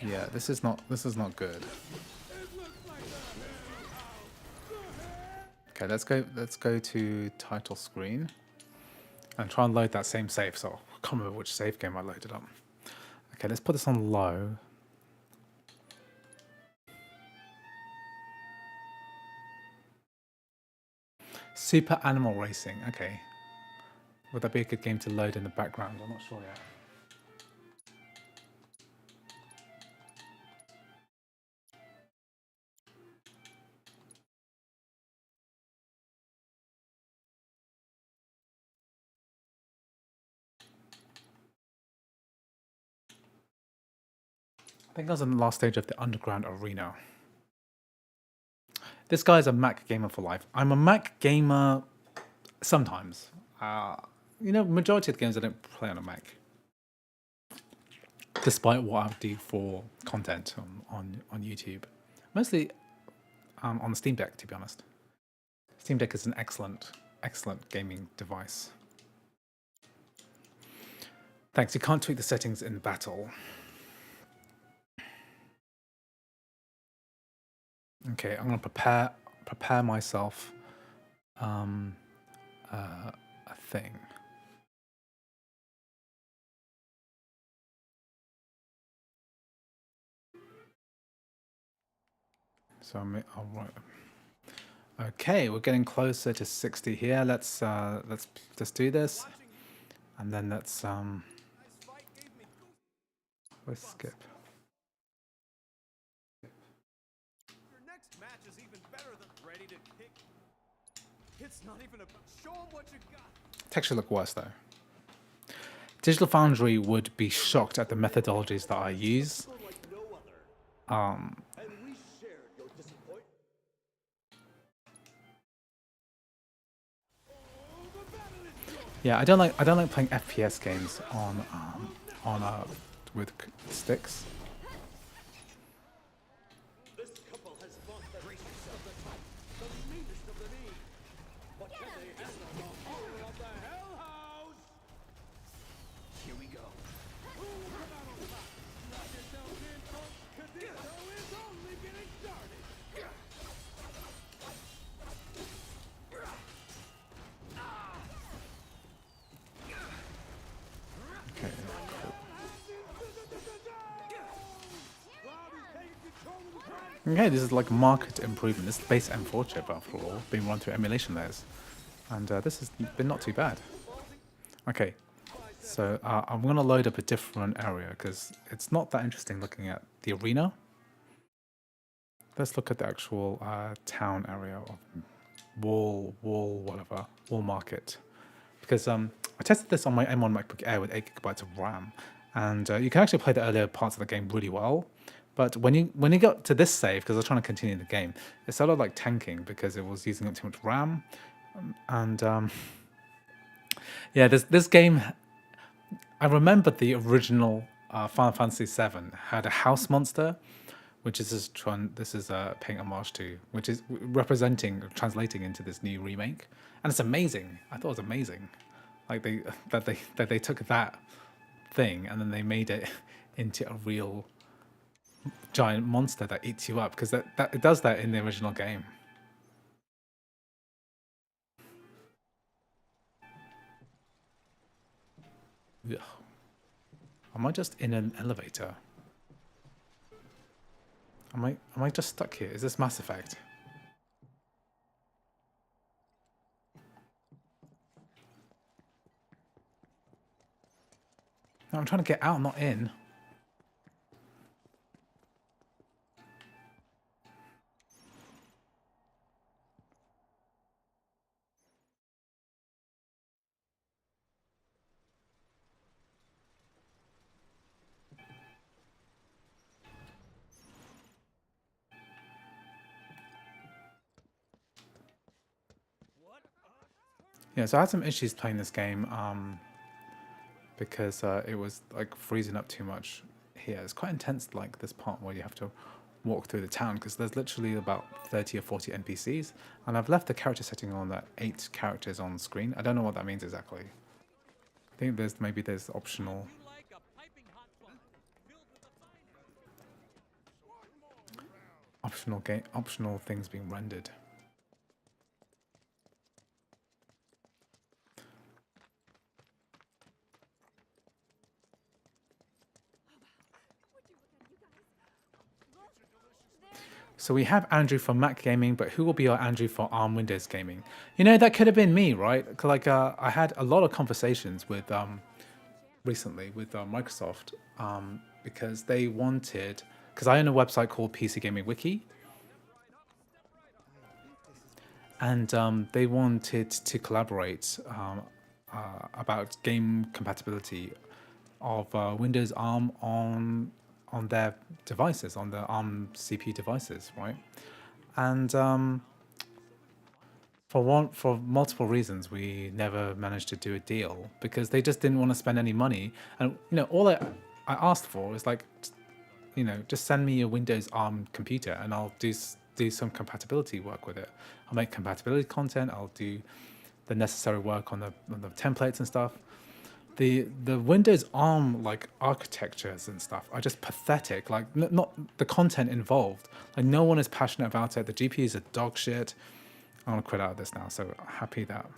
Yeah, this is not good. Okay, let's go to title screen and try and load that same save. So I can't remember which save game I loaded up. Okay, let's put this on low. Super Animal Racing, okay. Would that be a good game to load in the background? I'm not sure yet. I think I was in the last stage of the Underground Arena. This guy's a Mac gamer for life. I'm a Mac gamer sometimes. You know, majority of the games I don't play on a Mac. Despite what I do for content on YouTube. Mostly on the Steam Deck, to be honest. Steam Deck is an excellent gaming device. Thanks, you can't tweak the settings in battle. Okay, I'm gonna prepare myself a thing. So I'll write. Okay, we're getting closer to 60 here. Let's just do this, and then let's skip. Your next match is even better than ready to kick. It's not even about show 'em what you got. Texture look worse though. Digital Foundry would be shocked at the methodologies that I use. Yeah, I don't like playing FPS games on with sticks. This couple has fought the race of the type, the meanest of the mean. But can they handle the horror of the Hell House? Here we go. Who come out on top? Lock yourself in, folks, 'cause this show is only getting started. Okay, this is like market improvement. This is base M4 chip after all, being run through emulation layers. And this has been not too bad. Okay, so I'm going to load up a different area because it's not that interesting looking at the arena. Let's look at the actual town area of wall market. Because I tested this on my M1 MacBook Air with 8 GB of RAM, and you can actually play the earlier parts of the game really well. But when you got to this save, because I was trying to continue the game, it started like tanking because it was using up too much RAM. And yeah, this game, I remember the original Final Fantasy VII had a house monster, which is paying homage to, which is translating into this new remake, and it's amazing. I thought it was amazing, like they took that thing and then they made it into a real giant monster that eats you up, because that it does that in the original game. Ugh. Am I just in an elevator? Am I just stuck here? Is this Mass Effect? No, I'm trying to get out, not in. Yeah, so I had some issues playing this game because it was like freezing up too much here. It's quite intense, like this part where you have to walk through the town, because there's literally about 30 or 40 NPCs, and I've left the character setting on that 8 characters on screen. I don't know what that means exactly. I think maybe there's optional. Optional things being rendered. So we have Andrew for Mac Gaming, but who will be our Andrew for ARM Windows Gaming? You know, that could have been me, right? Like I had a lot of conversations with recently with Microsoft because they wanted, because I own a website called PC Gaming Wiki, and they wanted to collaborate about game compatibility of Windows ARM on their devices, on the ARM CPU devices, right? And for multiple reasons, we never managed to do a deal because they just didn't want to spend any money. And you know, all I asked for is like, you know, just send me a Windows ARM computer and I'll do some compatibility work with it. I'll make compatibility content. I'll do the necessary work on the templates and stuff. The Windows ARM like architectures and stuff are just pathetic. Like not the content involved. Like no one is passionate about it. The GPUs are dog shit. I want to quit out of this now. So happy that.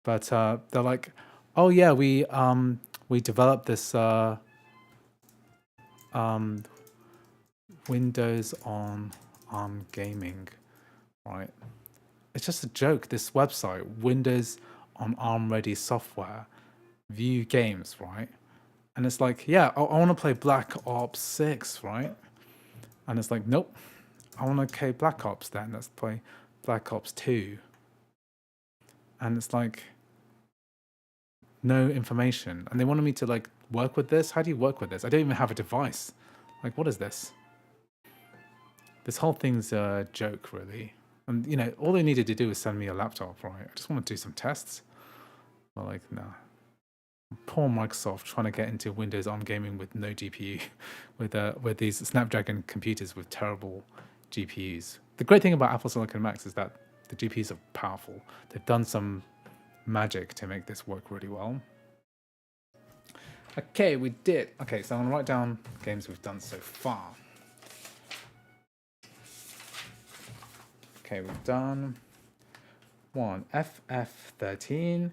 But they're like, oh yeah, we developed this Windows on ARM gaming, right? It's just a joke. This website, Windows on ARM ready software, view games, right? And it's like, yeah, I want to play Black Ops 6, right? And it's like, nope, I want to play Black Ops then. Let's play Black Ops 2. And it's like, no information. And they wanted me to like work with this. How do you work with this? I don't even have a device. Like, what is this? This whole thing's a joke, really. And, you know, all they needed to do was send me a laptop, right? I just want to do some tests. But like, no. Poor Microsoft trying to get into Windows ARM gaming with no GPU, with these Snapdragon computers with terrible GPUs. The great thing about Apple Silicon Macs is that the GPUs are powerful. They've done some magic to make this work really well. Okay, we did. Okay, so I'm gonna write down games we've done so far. Okay, we've done one FF13,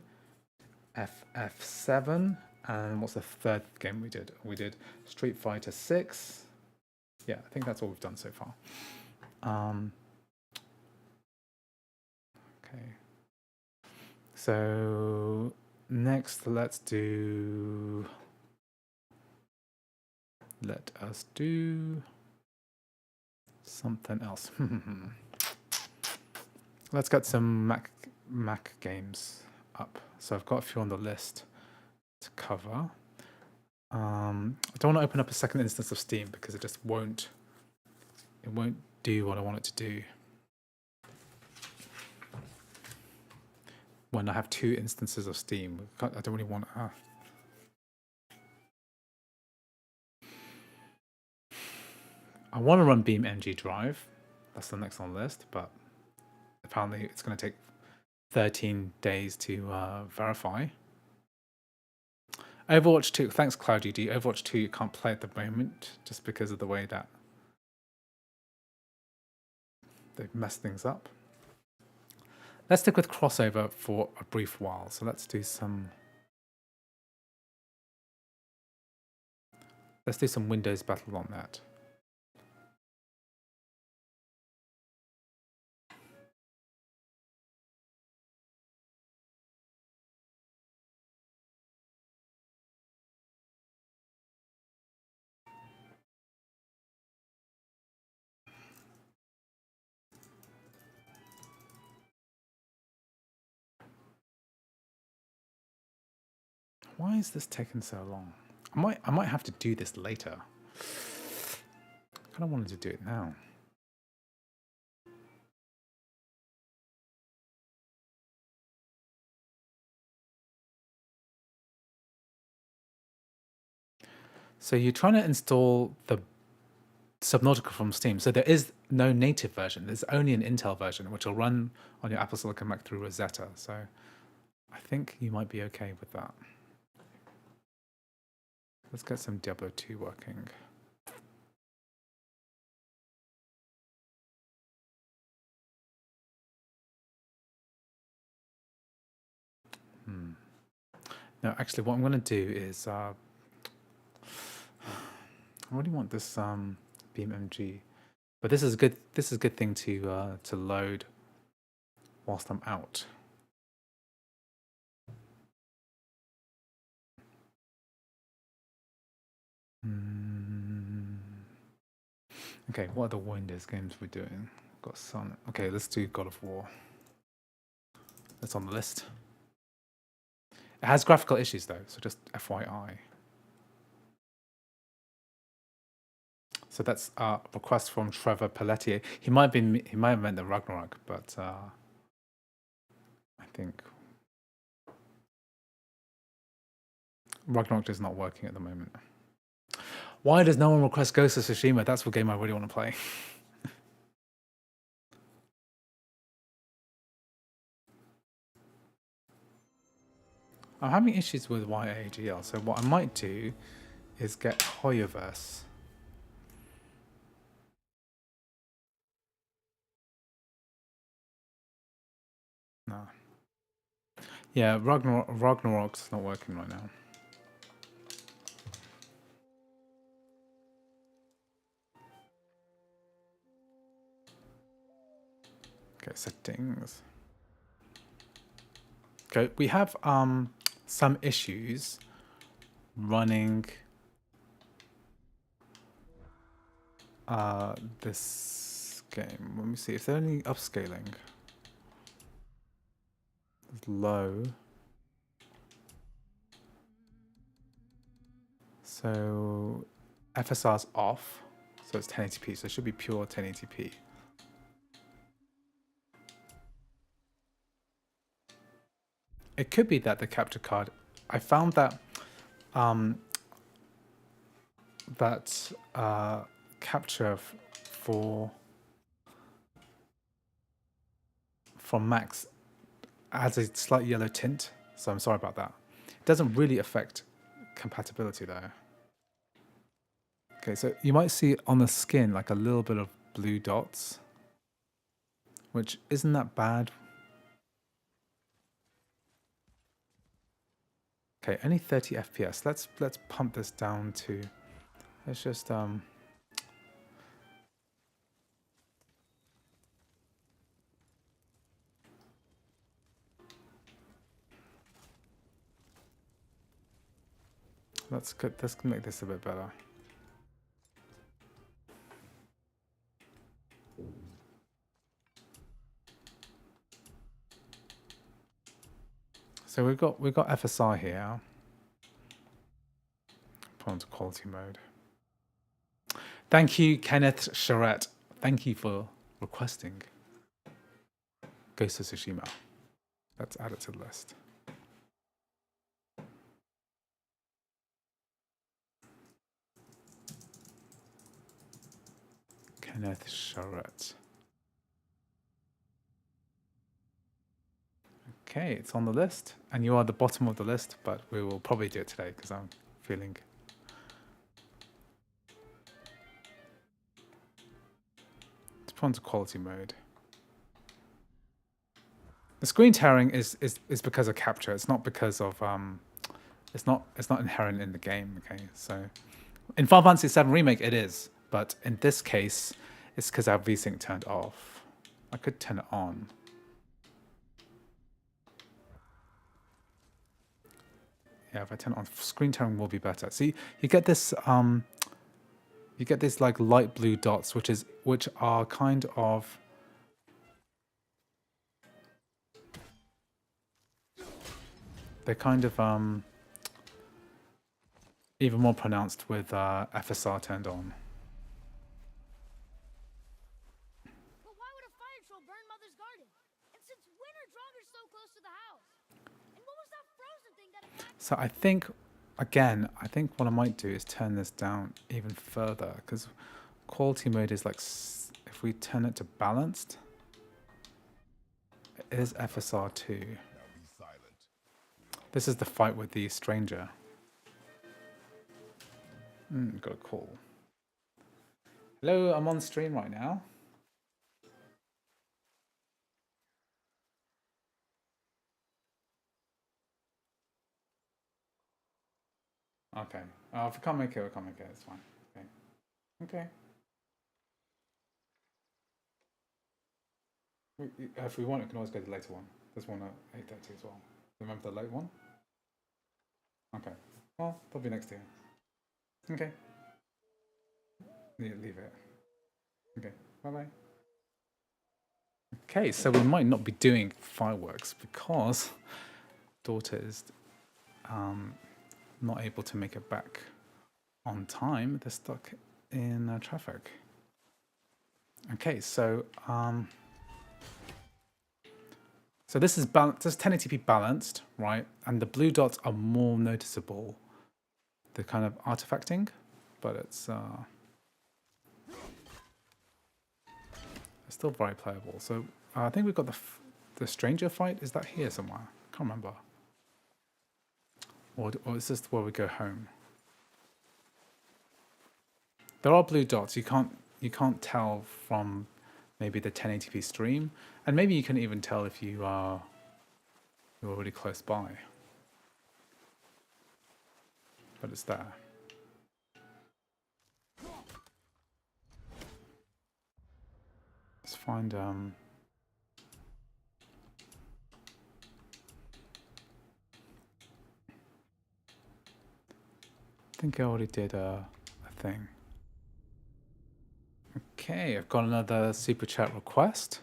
FF7, and what's the third game we did? We did Street Fighter 6, Yeah, I think that's all we've done so far. Okay. So next, let us do something else. Let's get some Mac games up. So I've got a few on the list to cover. I don't want to open up a second instance of Steam because it just won't do what I want it to do when I have two instances of Steam. I don't really want I want to run BeamNG Drive. That's the next on the list, but apparently it's going to take 13 days to verify. Overwatch 2, thanks CloudUD. Overwatch 2 you can't play at the moment just because of the way that they've messed things up. Let's stick with crossover for a brief while. So let's do some Windows battle on that. Why is this taking so long? I might have to do this later. I kind of wanted to do it now. So you're trying to install the Subnautica from Steam. So there is no native version. There's only an Intel version, which will run on your Apple Silicon Mac through Rosetta. So I think you might be okay with that. Let's get some Diablo 2 working. No, actually, what I'm going to do is I really want this BeamNG, but this is a good thing to load whilst I'm out. Okay, what other Windows games we're doing? Got Sun. Okay, let's do God of War. That's on the list. It has graphical issues though, so just FYI. So that's a request from Trevor Pelletier. He might have meant the Ragnarok, but I think Ragnarok is not working at the moment. Why does no one request Ghost of Tsushima? That's the game I really want to play. I'm having issues with YAGL, so what I might do is get Hoyoverse. No. Yeah, Ragnarok's not working right now. Okay, settings. Okay, we have some issues running this game. Let me see if there's any upscaling. It's low. So FSR's off, so it's 1080p, so it should be pure 1080p. It could be that the capture card, I found that capture from Macs has a slight yellow tint, so I'm sorry about that. It doesn't really affect compatibility though. Okay, so you might see on the skin like a little bit of blue dots, which isn't that bad. Okay, only 30 FPS. Let's pump this down to, let's just Let's make this a bit better. So we've got FSR here. Put onto quality mode. Thank you, Kenneth Charette. Thank you for requesting Ghost of Tsushima. Let's add it to the list. Kenneth Charette. Okay, it's on the list, and you are at the bottom of the list, but we will probably do it today because I'm feeling. Let's put onto quality mode. The screen tearing is because of capture. It's not because of it's not inherent in the game. Okay, so in Final Fantasy VII Remake it is, but in this case it's because our VSync turned off. I could turn it on. Yeah, if I turn it on, screen tearing will be better. See, you get this like light blue dots, which are kind of they're kind of even more pronounced with FSR turned on. But why would a fire troll burn Mother's garden? And since when are Draugrs so close to the house? And what was that frozen thing that attacked? So I think what I might do is turn this down even further, because quality mode is like, if we turn it to balanced, it is FSR 2. This is the fight with the stranger. Got a call. Hello, I'm on stream right now. Okay. If we can't make it, we can't make it. It's fine. Okay. Okay. If we want, we can always go to the later one. There's one at 8:30 as well. Remember the late one? Okay. Well, they'll be next year. Okay. Leave it. Okay. Bye-bye. Okay, so we might not be doing fireworks because Dota is not able to make it back on time. They're stuck in traffic. Okay, so so this is balanced. This is 1080p balanced, right? And the blue dots are more noticeable. They're kind of artifacting, but it's still very playable. So I think we've got the stranger fight. Is that here somewhere? I can't remember. Or is this where we go home? There are blue dots. You can't tell from maybe the 1080p stream, and maybe you can even tell if you're really close by. But it's there. Let's find I think I already did a thing. Okay, I've got another super chat request.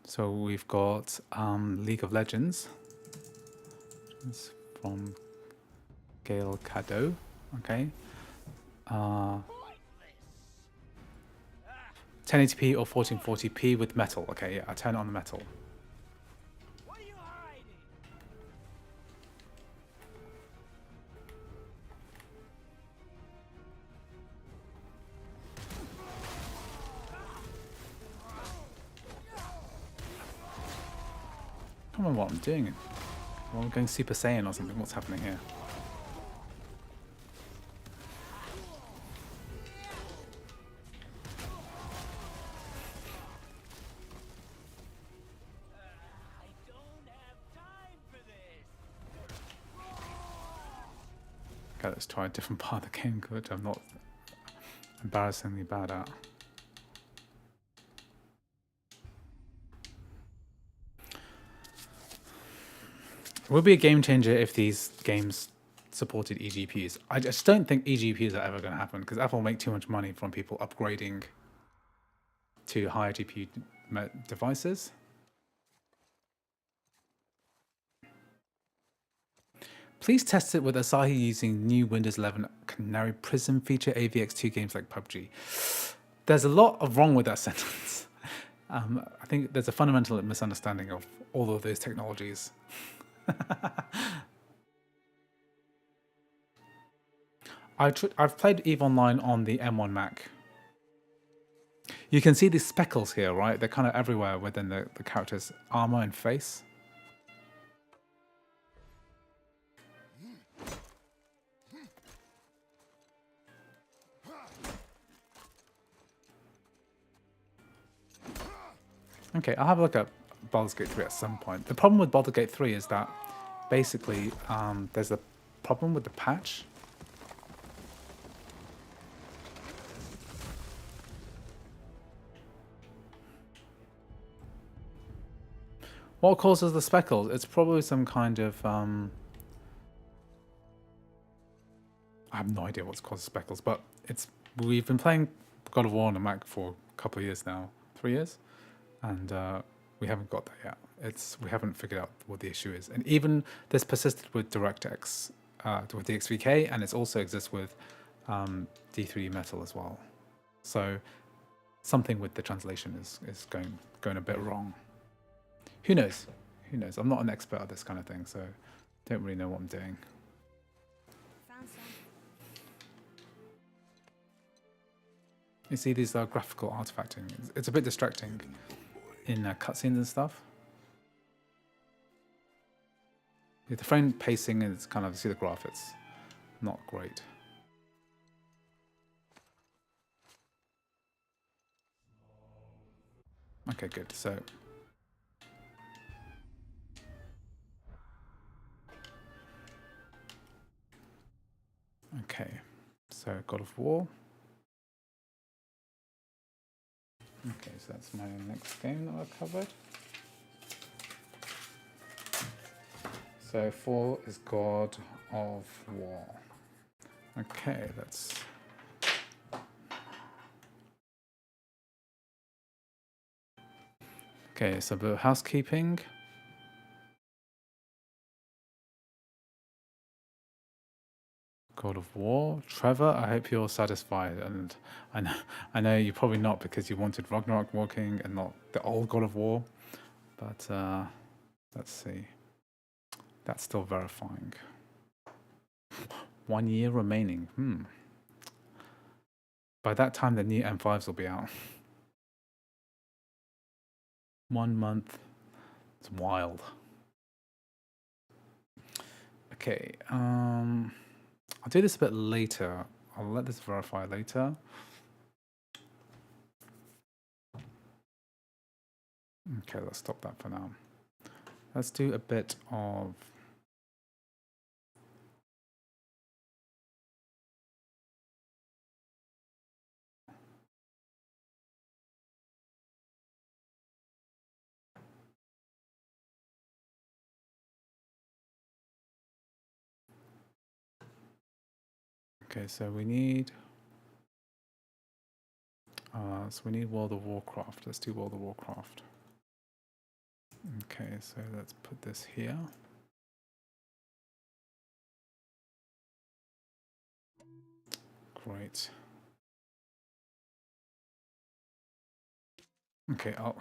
So we've got League of Legends. It's from Gail Cadeau. Okay. 1080p or 1440p with metal. Okay, yeah, I turn it on the metal. What are you hiding? I don't know what I'm doing. Well, I'm going Super Saiyan or something. What's happening here? I don't have time for this. Okay, let's try a different part of the game, which I'm not embarrassingly bad at. It would be a game changer if these games supported eGPUs. I just don't think eGPUs are ever going to happen because Apple make too much money from people upgrading to higher GPU devices. Please test it with Asahi using new Windows 11 Canary Prism feature AVX2 games like PUBG. There's a lot of wrong with that sentence. I think there's a fundamental misunderstanding of all of those technologies. I've played EVE Online on the M1 Mac. You can see these speckles here, right? They're kind of everywhere within the character's armor and face. Okay, I'll have a look at Baldur's Gate 3 at some point. The problem with Baldur's Gate 3 is that basically there's a problem with the patch. What causes the speckles? It's probably some kind of... I have no idea what's caused speckles, but we've been playing God of War on the Mac for a couple of years now. 3 years? And we haven't got that yet. We haven't figured out what the issue is. And even this persisted with DirectX, with the XVK, and it also exists with D3 Metal as well. So something with the translation is going a bit wrong. Who knows? Who knows? I'm not an expert at this kind of thing, so don't really know what I'm doing. Found some. You see these graphical artifacting. It's a bit distracting in cutscenes and stuff. Yeah, the frame pacing is kind of, you see the graph, it's not great. Okay, good. So okay, so God of War. Okay, so that's my next game that I've covered. So 4 is God of War. Okay, let's... Okay, so a bit of housekeeping. God of War. Trevor, I hope you're satisfied. And I know you're probably not because you wanted Ragnarok walking and not the old God of War. But let's see. That's still verifying. 1 year remaining. By that time, the new M5s will be out. 1 month. It's wild. Okay. I'll do this a bit later. I'll let this verify later. Okay, let's stop that for now. Let's do a bit of... Okay, so we need World of Warcraft. Let's do World of Warcraft. Okay, so let's put this here. Great. Okay, I'll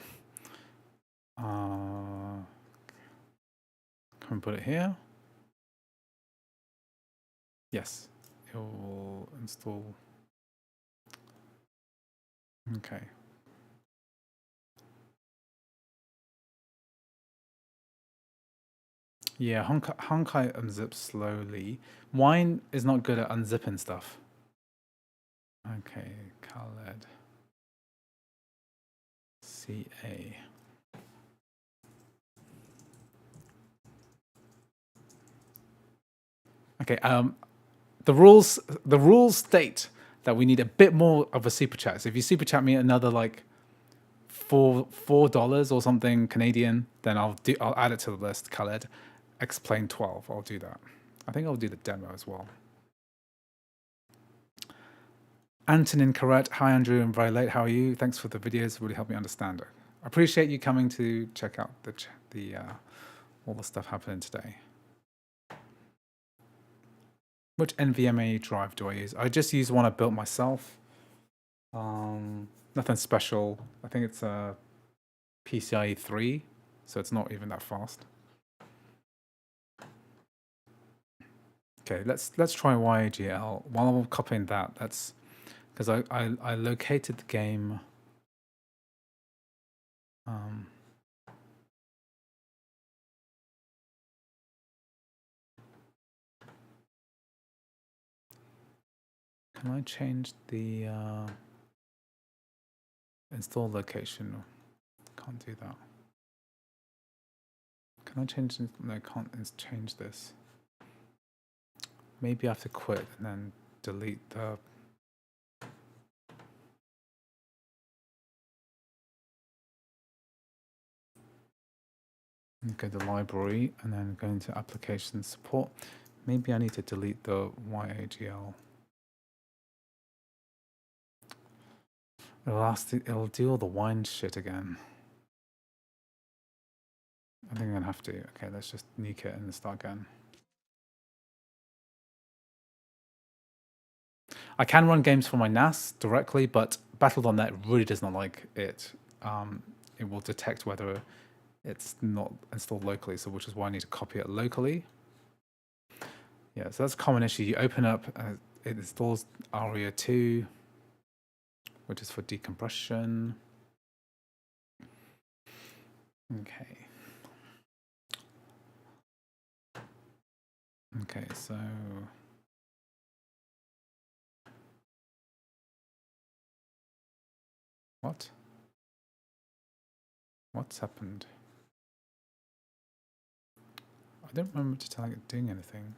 come and put it here. Yes. It will install. Okay. Yeah, Honkai unzips slowly. Wine is not good at unzipping stuff. Okay, Khaled. CA. Okay, the rules state that we need a bit more of a super chat. So if you super chat me another like $4 or something Canadian, then I'll add it to the list. Khaled, explain 12. I'll do that. I think I'll do the demo as well. Antonin Correct, hi Andrew, I'm very late. How are you? Thanks for the videos, really helped me understand it. I appreciate you coming to check out the all the stuff happening today. Which NVMe drive do I use? I just use one I built myself. Nothing special. I think it's a PCIe 3, so it's not even that fast. Okay, let's try YAGL. While I'm copying that, that's because I located the game. Can I change the install location? Can't do that. Can I change? No, I can't change this. Maybe I have to quit and then delete the. Go to library and then go into application support. Maybe I need to delete the YAGL. It'll do all the wine shit again. I think I'm gonna have to. Okay, let's just nuke it and start again. I can run games from my NAS directly, but Battle.net really does not like it. It will detect whether it's not installed locally, so which is why I need to copy it locally. Yeah, so that's a common issue. You open up, it installs ARIA 2, which is for decompression. Okay. Okay, so what's happened? I don't remember to tell it doing anything.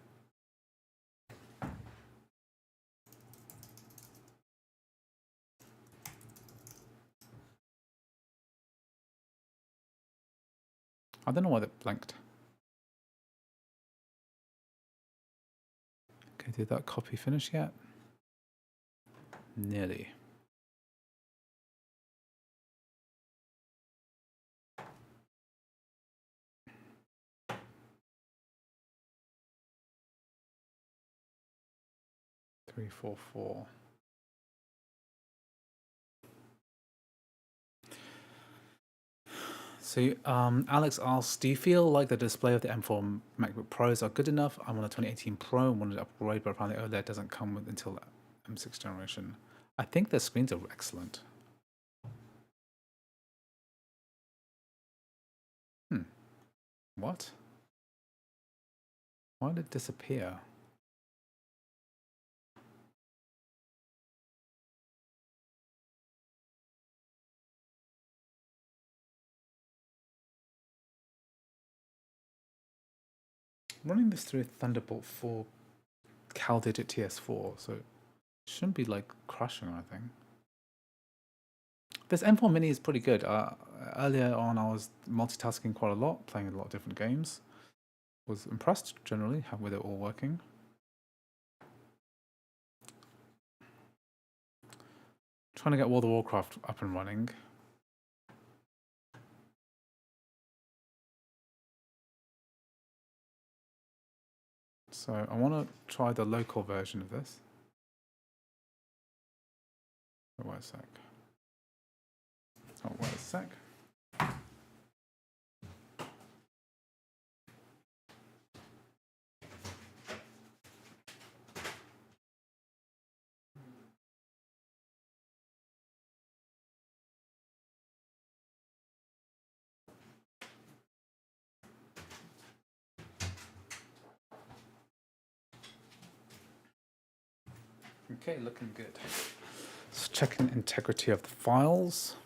I don't know why that blanked. Okay, did that copy finish yet? Nearly. Three, four, four. So Alex asks, do you feel like the display of the M4 MacBook Pros are good enough? I'm on a 2018 Pro and wanted to upgrade, but apparently OLED doesn't come with until M6 generation. I think the screens are excellent. What? Why did it disappear? Running this through Thunderbolt 4 CalDigit TS4, so it shouldn't be like crashing or anything. This M4 Mini is pretty good. Earlier on, I was multitasking quite a lot, playing a lot of different games. Was impressed generally with it all working. Trying to get World of Warcraft up and running. So I want to try the local version of this. Oh, wait a sec. Oh, wait a sec. Okay, looking good. Just checking integrity of the files.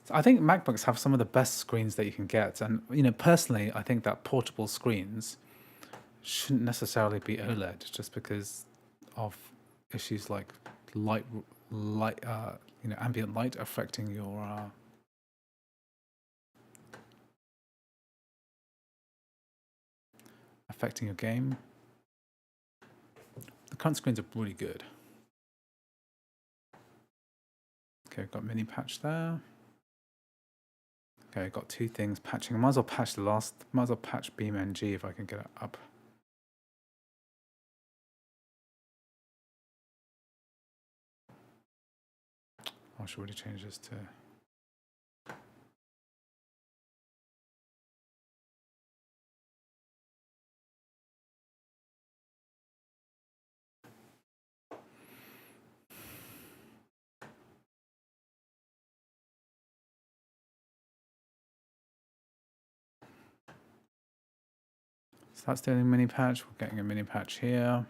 So I think MacBooks have some of the best screens that you can get, and personally, I think that portable screens shouldn't necessarily be OLED, just because of issues like ambient light affecting your affecting your game. The current screens are really good. Okay, we've got mini patch there. Okay, got two things patching. I might as well patch might as well patch BeamNG if I can get it up. I should really change this to. So that's the only mini patch. We're getting a mini patch here.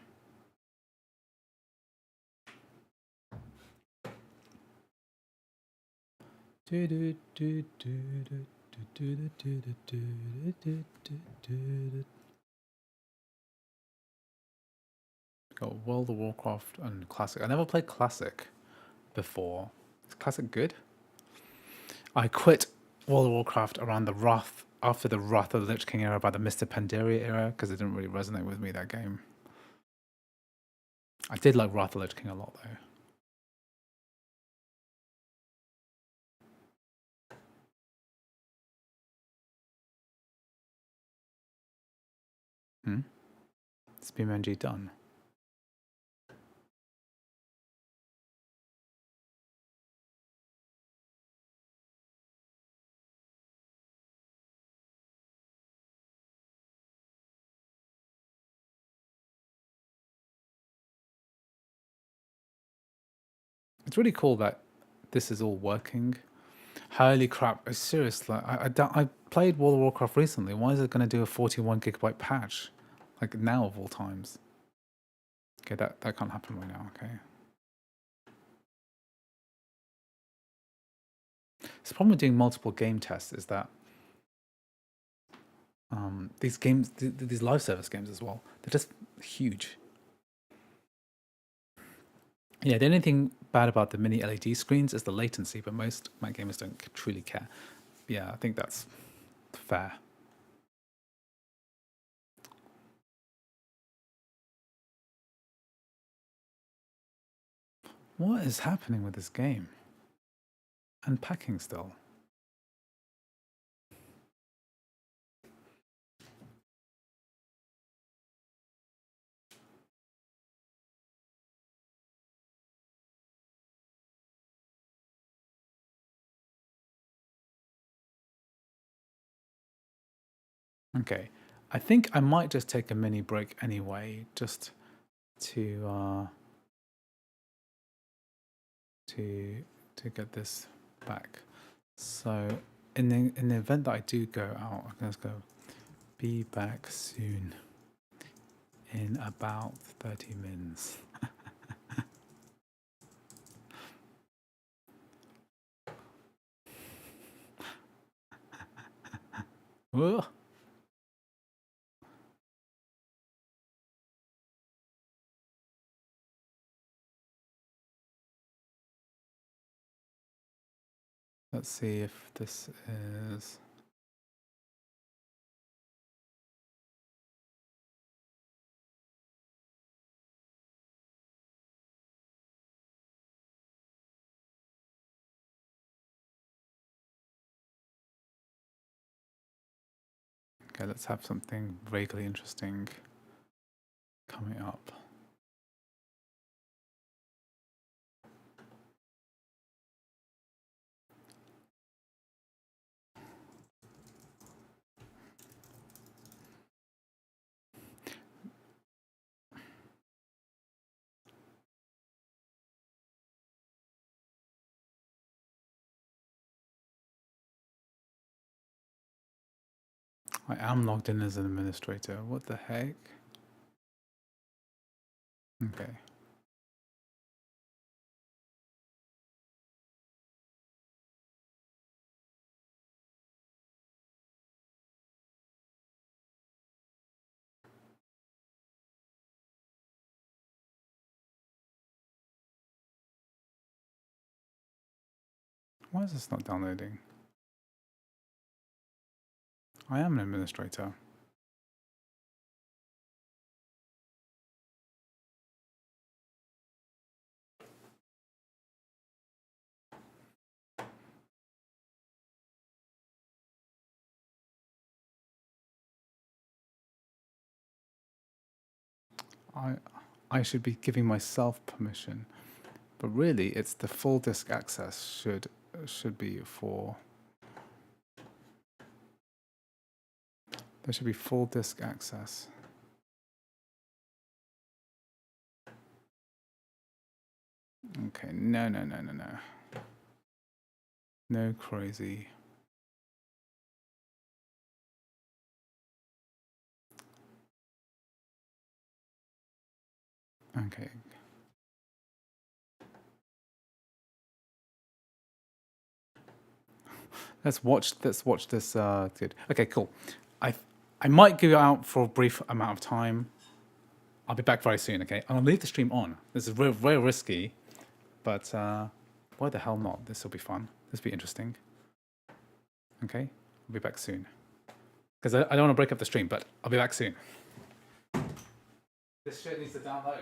Got World of Warcraft and Classic. I never played Classic before. Is Classic good? I quit World of Warcraft around the Wrath, after the Wrath of the Lich King era, by the Mr. Pandaria era, because it didn't really resonate with me, that game. I did like Wrath of the Lich King a lot, though. Is BeamNG done? It's really cool that this is all working. Holy crap! It's serious. Like, I played World of Warcraft recently. Why is it going to do a 41 gigabyte patch? Like, now of all times. Okay, that can't happen right now. Okay. So the problem with doing multiple game tests is that these games, these live service games as well, they're just huge. Yeah, the only thing bad about the mini LED screens is the latency, but most Mac gamers don't truly care. Yeah, I think that's fair. What is happening with this game? Unpacking still. Okay, I think I might just take a mini break anyway, just to get this back. So in the event that I do go out, I'm gonna go be back soon in about 30 minutes. Whoa. Let's see if this is. Okay, let's have something vaguely interesting coming up. I am logged in as an administrator. What the heck? Okay. Why is this not downloading? I am an administrator. I should be giving myself permission, but really it's the full disk access should be for. There should be full disk access. Okay, no. No crazy. Okay. Let's watch this. Good. Okay, cool. I might go out for a brief amount of time. I'll be back very soon. Okay, I'm gonna leave the stream on. This is very risky, but why the hell not? This will be fun. This will be interesting. Okay, I'll be back soon. Because I don't want to break up the stream, but I'll be back soon. This shit needs to download.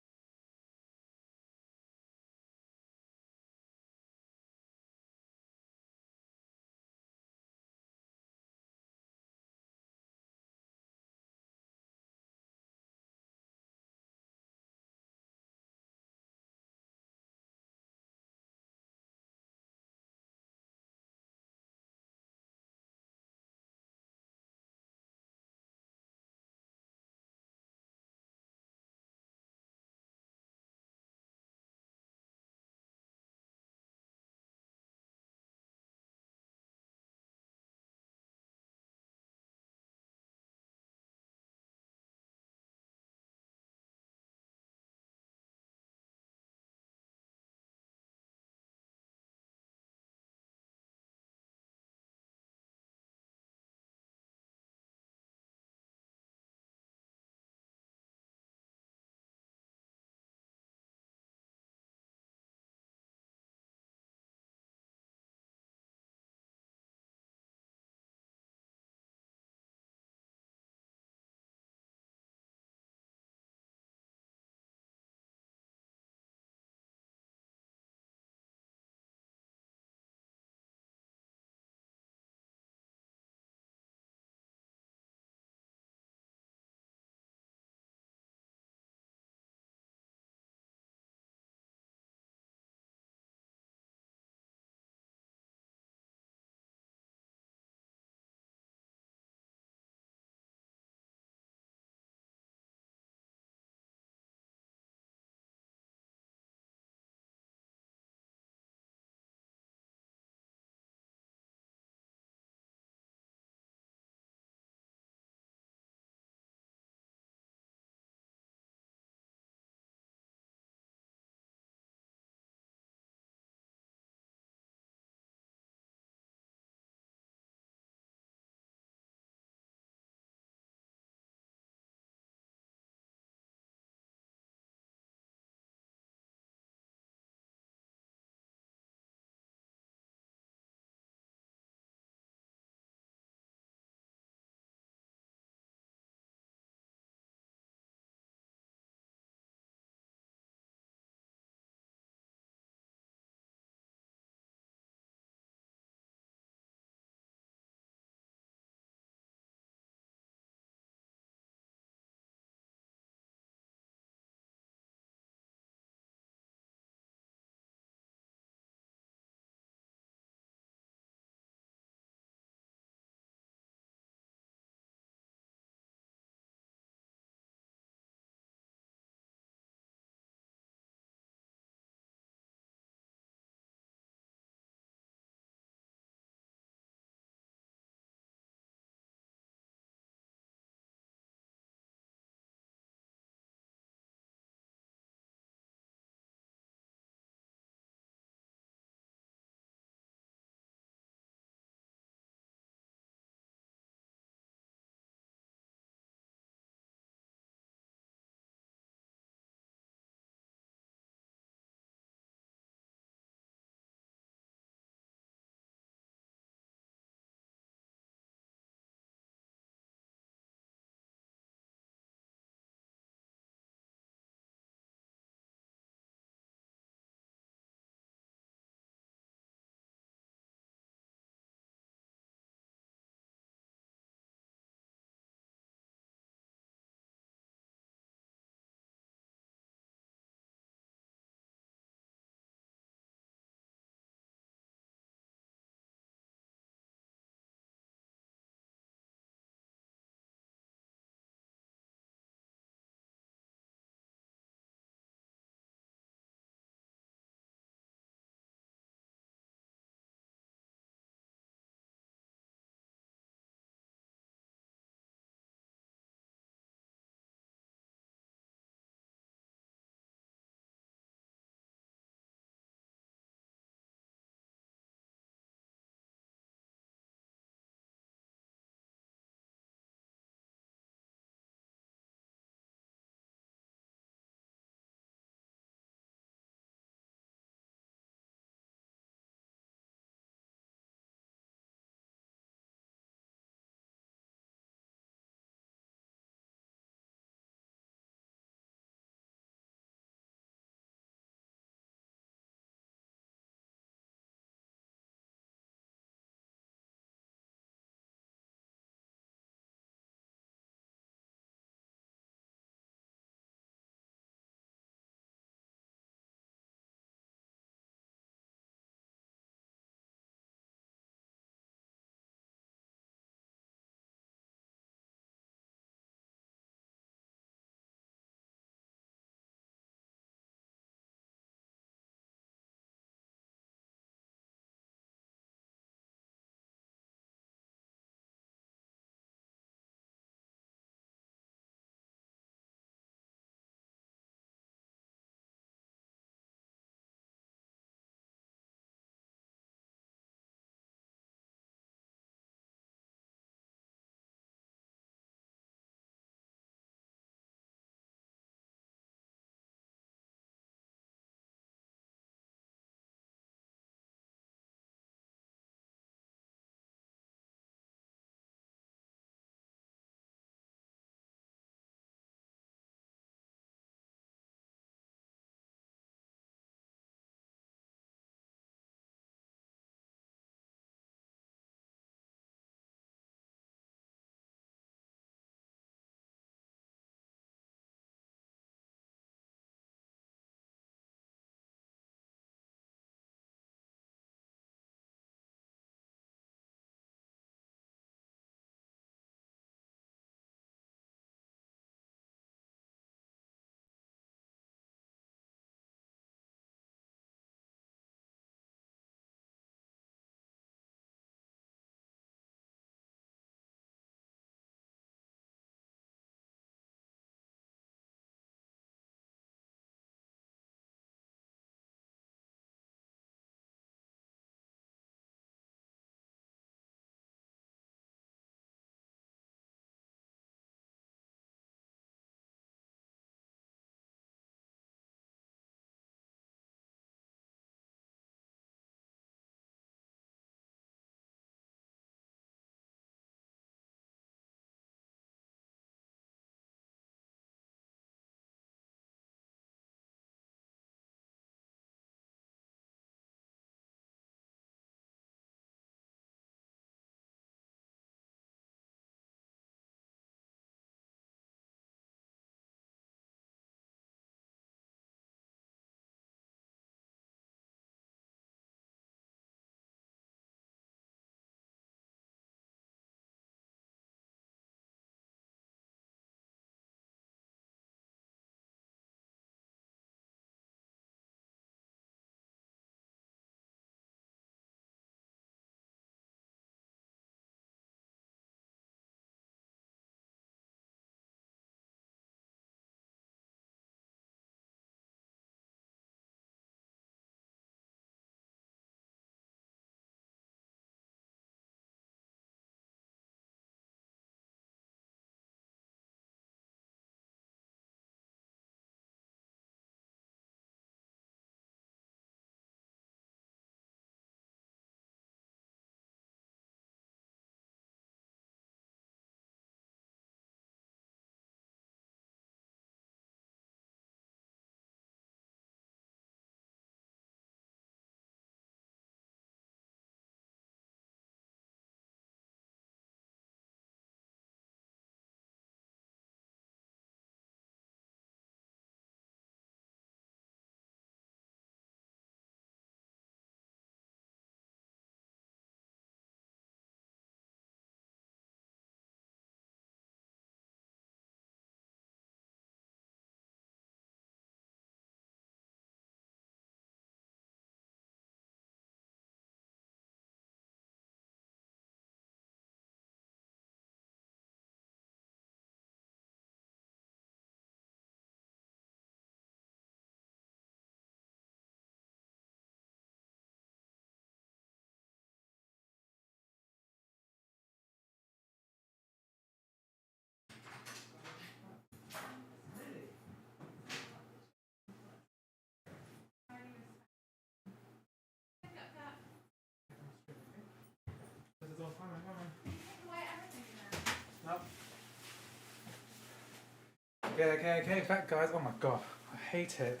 Okay, back guys. Oh my god, I hate it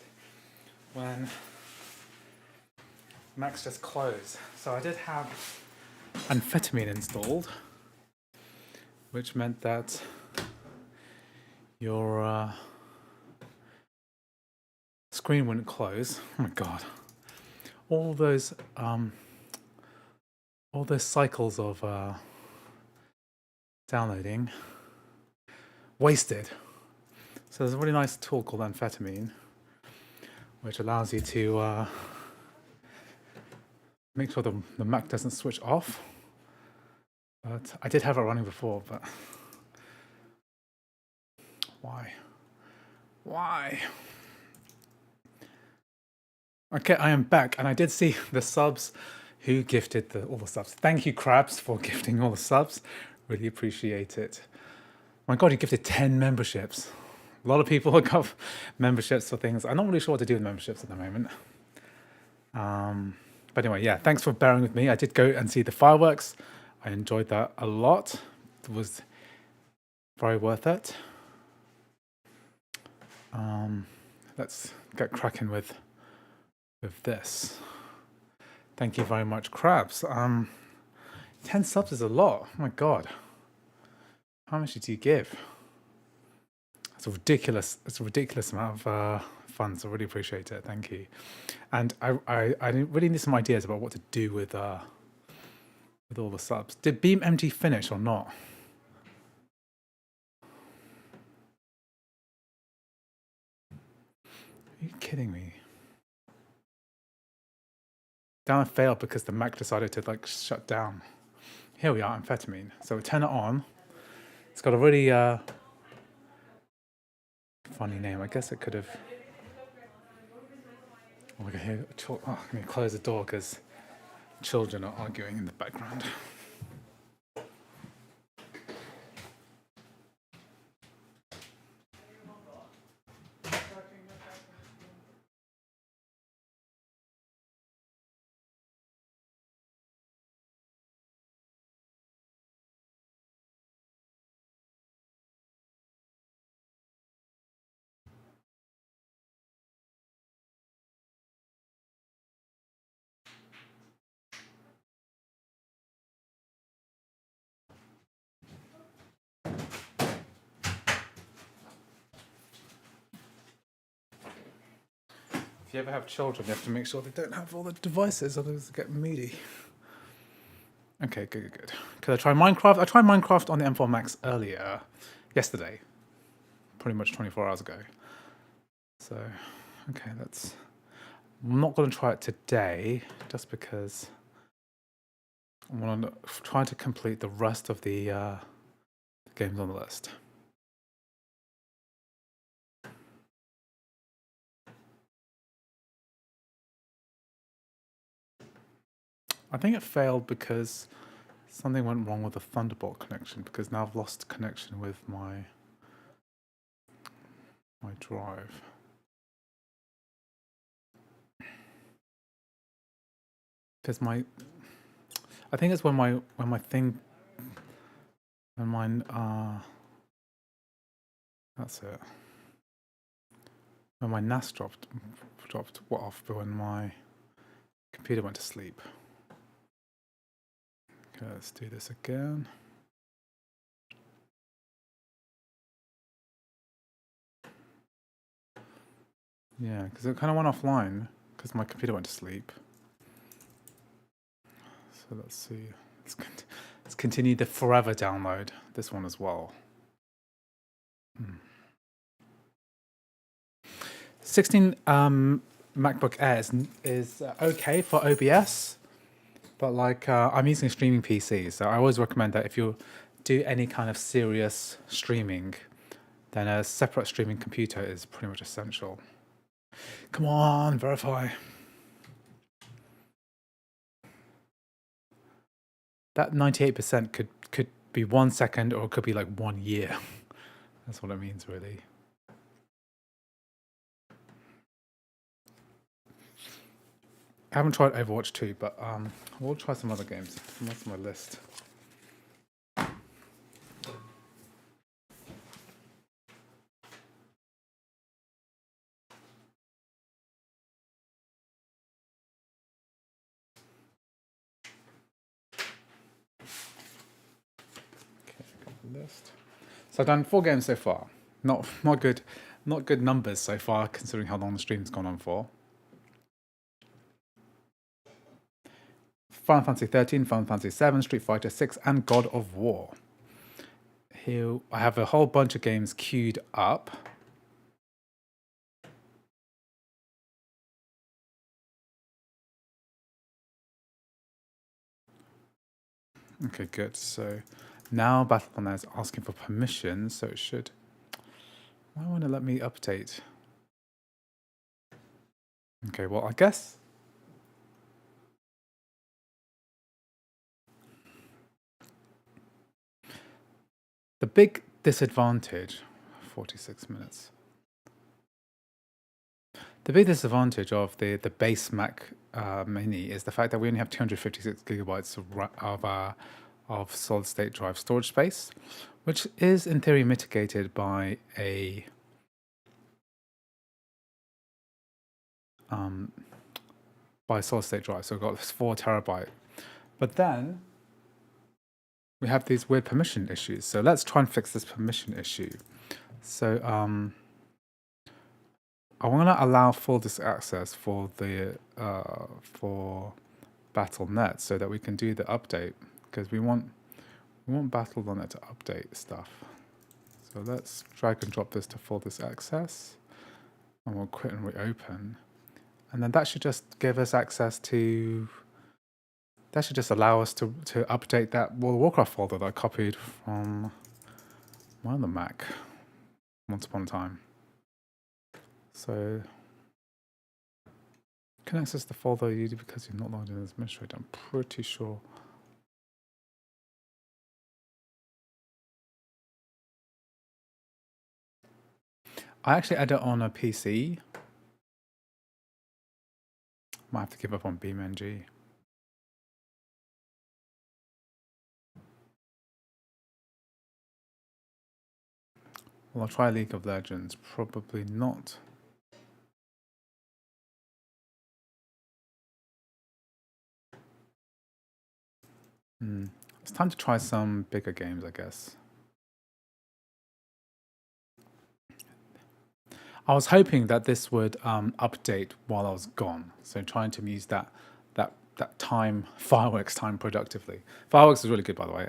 when Macs just close. So I did have amphetamine installed, which meant that your screen wouldn't close. Oh my god, all those cycles of downloading wasted. So there's a really nice tool called amphetamine, which allows you to make sure the Mac doesn't switch off. But I did have it running before, but why? Why? Okay, I am back, and I did see the subs who gifted all the subs. Thank you, Krabs, for gifting all the subs. Really appreciate it. My God, you gifted 10 memberships. A lot of people have got memberships for things. I'm not really sure what to do with memberships at the moment. But anyway, yeah, thanks for bearing with me. I did go and see the fireworks. I enjoyed that a lot. It was very worth it. Let's get cracking with this. Thank you very much, Krabs. 10 subs is a lot. Oh my God. How much did you give? It's a ridiculous amount of funds. I really appreciate it. Thank you. And I really need some ideas about what to do with all the subs. Did BeamNG finish or not? Are you kidding me? Download failed because the Mac decided to like shut down. Here we are, amphetamine. So we turn it on. It's got a really funny name. I guess it could have. Oh, I can hear. Oh, I'm going to close the door because children are arguing in the background. If you ever have children, you have to make sure they don't have all the devices, otherwise they get moody. Okay, good. Could I try Minecraft? I tried Minecraft on the M4 Max earlier, yesterday, pretty much 24 hours ago. So, okay, I'm not going to try it today, just because I want to try to complete the rest of the games on the list. I think it failed because something went wrong with the Thunderbolt connection, because now I've lost connection with my drive. Because I think it's when mine that's it. When my NAS dropped off, but when my computer went to sleep. Okay, let's do this again. Yeah, because it kind of went offline because my computer went to sleep. So let's see. Let's continue the forever download. This one as well. 16 MacBook Air is okay for OBS, but like I'm using a streaming PC, so I always recommend that if you do any kind of serious streaming, then a separate streaming computer is pretty much essential. Come on, verify. That 98% could be 1 second, or it could be like 1 year. That's what it means, really. I haven't tried Overwatch 2, but we'll try some other games. That's my list. list. So I've done 4 games so far. Not good, not good numbers so far, considering how long the stream's gone on for. Final Fantasy XIII, Final Fantasy VII, Street Fighter VI, and God of War. Here I have a whole bunch of games queued up. Okay, good. So now Battle.net is asking for permission, so it should. Why won't it let me update? Okay, well, I guess. The big disadvantage, 46 minutes. The big disadvantage of the base Mac Mini is the fact that we only have 256 gigabytes of solid state drive storage space, which is in theory mitigated by a solid state drive. So we've got this 4 terabyte, but then we have these weird permission issues. So let's try and fix this permission issue. So I want to allow full disk access for the for Battle.net so that we can do the update, because we want Battle.net to update stuff. So let's drag and drop this to full disk access, and we'll quit and reopen, and then that should just give us access to. That should just allow us to update that World of Warcraft folder that I copied from my other Mac once upon a time. So, you can access the folder you do because you're not logged in as administrator. I'm pretty sure. I actually added it on a PC. Might have to give up on BeamNG. Well, I'll try League of Legends. Probably not. It's time to try some bigger games, I guess. I was hoping that this would update while I was gone, so trying to use that time, fireworks time, productively. Fireworks is really good, by the way.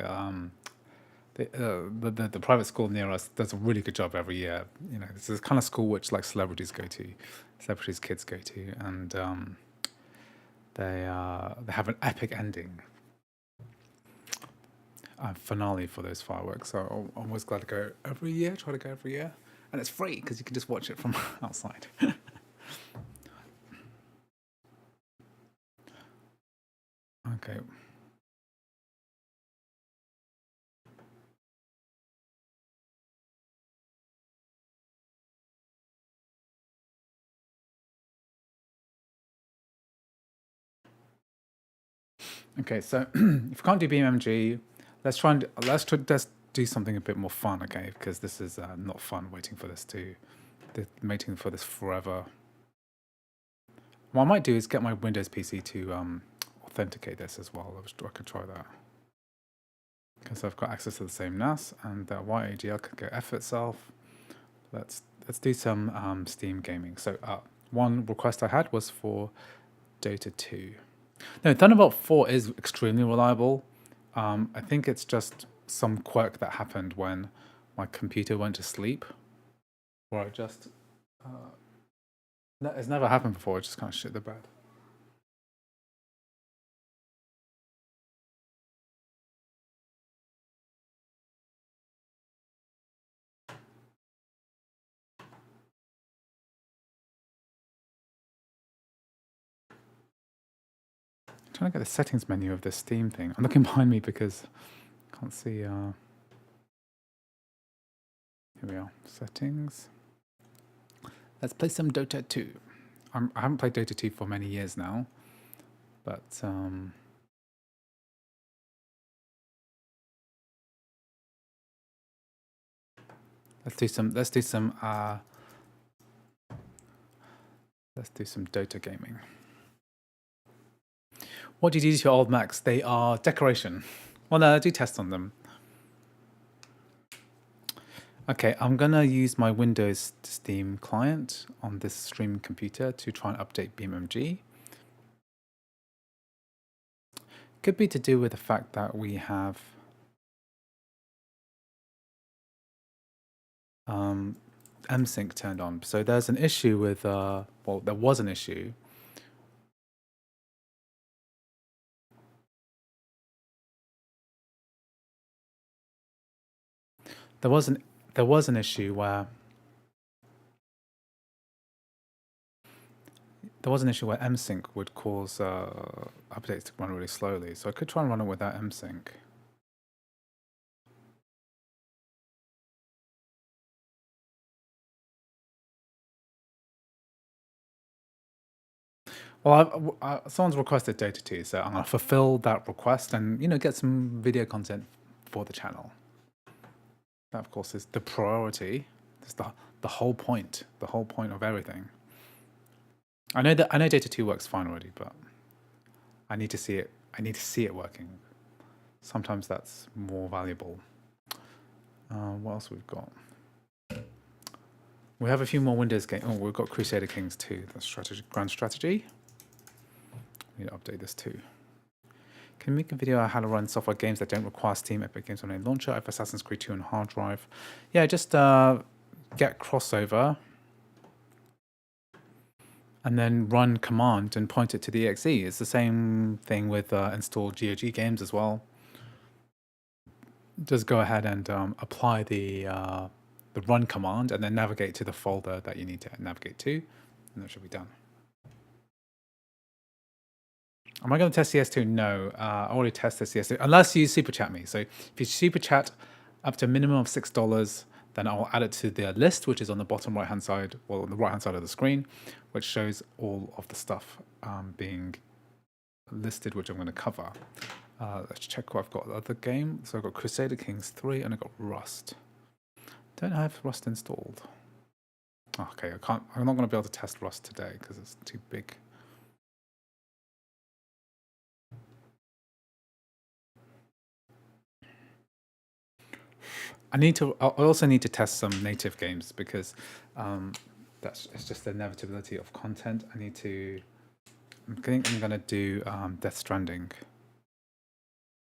The private school near us does a really good job every year. You know, this is the kind of school which like celebrities kids go to, and they have an epic ending finale for those fireworks. So I'm always glad to go every year. Try to go every year, and it's free because you can just watch it from outside. Okay. Okay, so if we can't do BeamNG, let's just do something a bit more fun, okay? Because this is not fun waiting for this forever. What I might do is get my Windows PC to authenticate this as well. I could try that. Because I've got access to the same NAS, and YAGL could go F itself. Let's do some Steam gaming. So one request I had was for Dota 2. No, Thunderbolt 4 is extremely reliable. I think it's just some quirk that happened when my computer went to sleep, where I just it's never happened before. I just kind of shit the bed. I'm trying to get the settings menu of this Steam thing. I'm looking behind me because I can't see. Here we are. Settings. Let's play some Dota 2. I haven't played Dota 2 for many years now, but let's do some Dota gaming. What do you do to your old Macs? They are decoration. Well, no, I do test on them. Okay, I'm gonna use my Windows Steam client on this streaming computer to try and update BeamNG. Could be to do with the fact that we have msync turned on. So there's an issue with, well, there was an issue. There was an issue where msync would cause updates to run really slowly. So I could try and run it without msync. Well, someone's requested Dota 2, so I'm gonna fulfill that request and get some video content for the channel. That, of course, is the priority. It's the whole point. The whole point of everything. I know Dota 2 works fine already, but I need to see it. I need to see it working. Sometimes that's more valuable. What else we've got? We have a few more Windows games. Oh, we've got Crusader Kings 2. That's Grand Strategy. We need to update this too. Can you make a video on how to run software games that don't require Steam Epic Games on a launcher? I have Assassin's Creed 2 on hard drive. Yeah, just get crossover and then run command and point it to the exe. It's the same thing with install GOG games as well. Just go ahead and apply the run command and then navigate to the folder that you need to navigate to, and that should be done. Am I going to test CS2? No, I already tested CS2, unless you super chat me. So if you super chat up to a minimum of $6, then I'll add it to the list, which is on the bottom right-hand side, well, on the right-hand side of the screen, which shows all of the stuff being listed, which I'm going to cover. Let's check what I've got. The other game. So I've got Crusader Kings 3 and I've got Rust. Don't have Rust installed. Okay, I'm not going to be able to test Rust today because it's too big. I also need to test some native games because it's just the inevitability of content. I think I'm going to do Death Stranding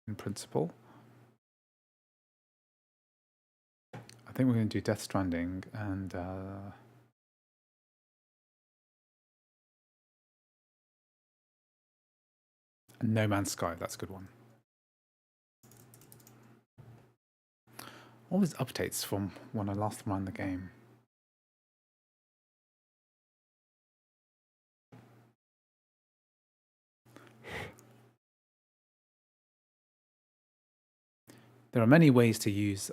in principle. I think we're going to do Death Stranding and No Man's Sky. That's a good one. All these updates from when I last ran the game. There are many ways to use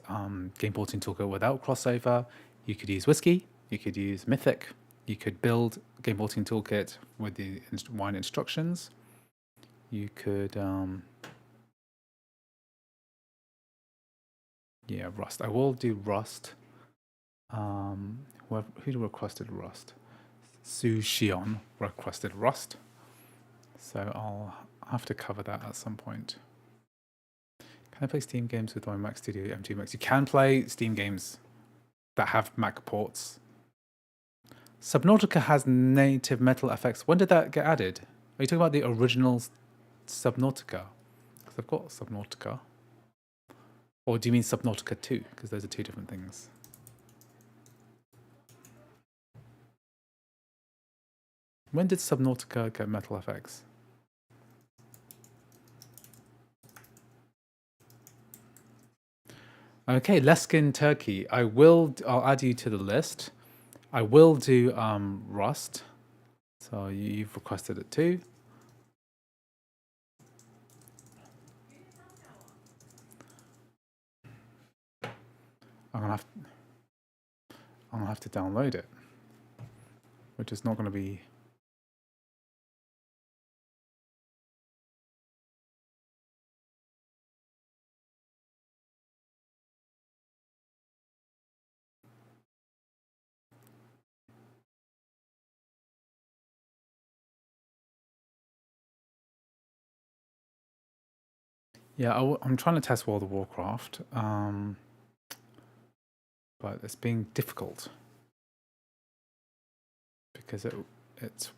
Game Porting Toolkit without crossover. You could use Whiskey, you could use Mythic, you could build Game Porting Toolkit with the wine instructions. You could, yeah, Rust. I will do Rust. Who requested Rust? Su Xion requested Rust. So I'll have to cover that at some point. Can I play Steam games with my Mac Studio M2 Max? You can play Steam games that have Mac ports. Subnautica has native metal effects. When did that get added? Are you talking about the original Subnautica? Because I've got Subnautica. Or do you mean Subnautica 2? Because those are two different things. When did Subnautica get metal effects? Okay, Leskin Turkey. I'll add you to the list. I will do Rust. So you've requested it too. I'm gonna have to download it, which is not gonna be. Yeah, I'm trying to test World of Warcraft. but it's being difficult because it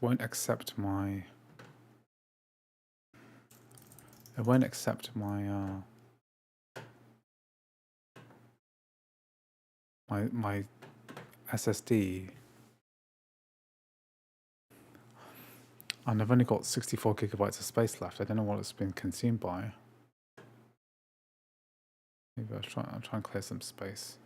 won't accept my my SSD. And I've only got 64 gigabytes of space left. I don't know what it's been consumed by. Maybe I'll try and clear some space.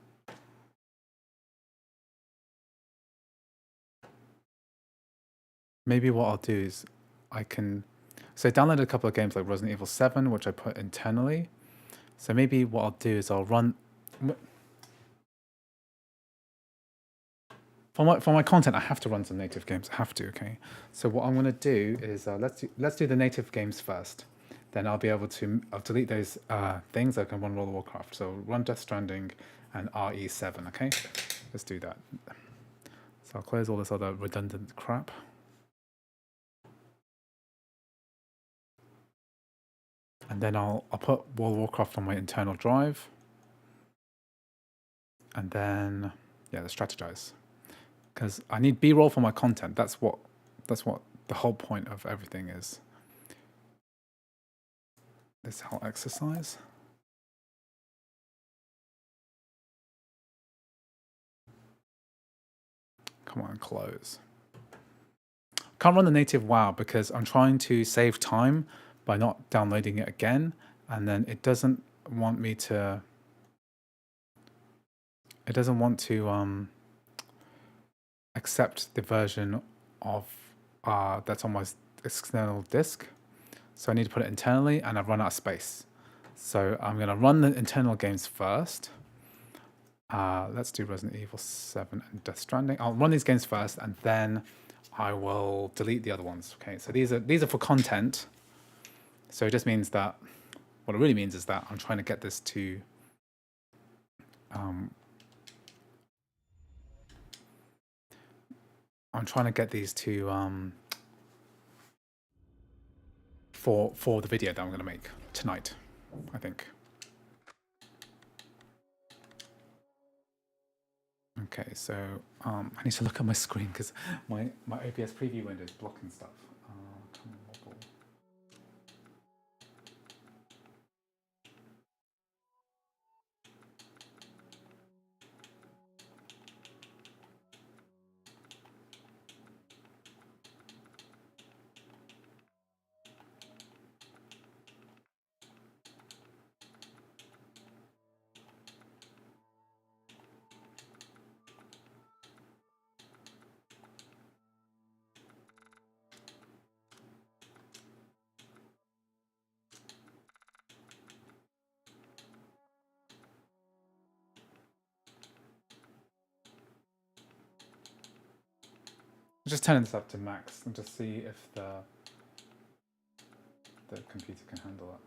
Maybe what I'll do is I downloaded a couple of games like Resident Evil 7, which I put internally. So maybe what I'll do is I'll run for my content. I have to run some native games. I have to. Okay. So what I'm going to do is let's do the native games first. Then I'll be able to delete those things. I can run World of Warcraft. So run Death Stranding and RE7. Okay. Let's do that. So I'll close all this other redundant crap. And then I'll put World of Warcraft on my internal drive. And then, yeah, let's strategize. Because I need B-roll for my content. That's what the whole point of everything is. This whole exercise. Come on, close. Can't run the native WoW because I'm trying to save time by not downloading it again, and then it doesn't want me to. It doesn't want to accept the version of that's on my external disk. So I need to put it internally, and I've run out of space. So I'm going to run the internal games first. Let's do Resident Evil 7 and Death Stranding. I'll run these games first, and then I will delete the other ones. Okay, so these are for content. So it just means that what it really means is that I'm trying to get this to I'm trying to get these to for the video that I'm going to make tonight, I think. Okay, so I need to look at my screen because my OBS preview window is blocking stuff. Come on, wobble. Just turning this up to max and just see if the computer can handle it.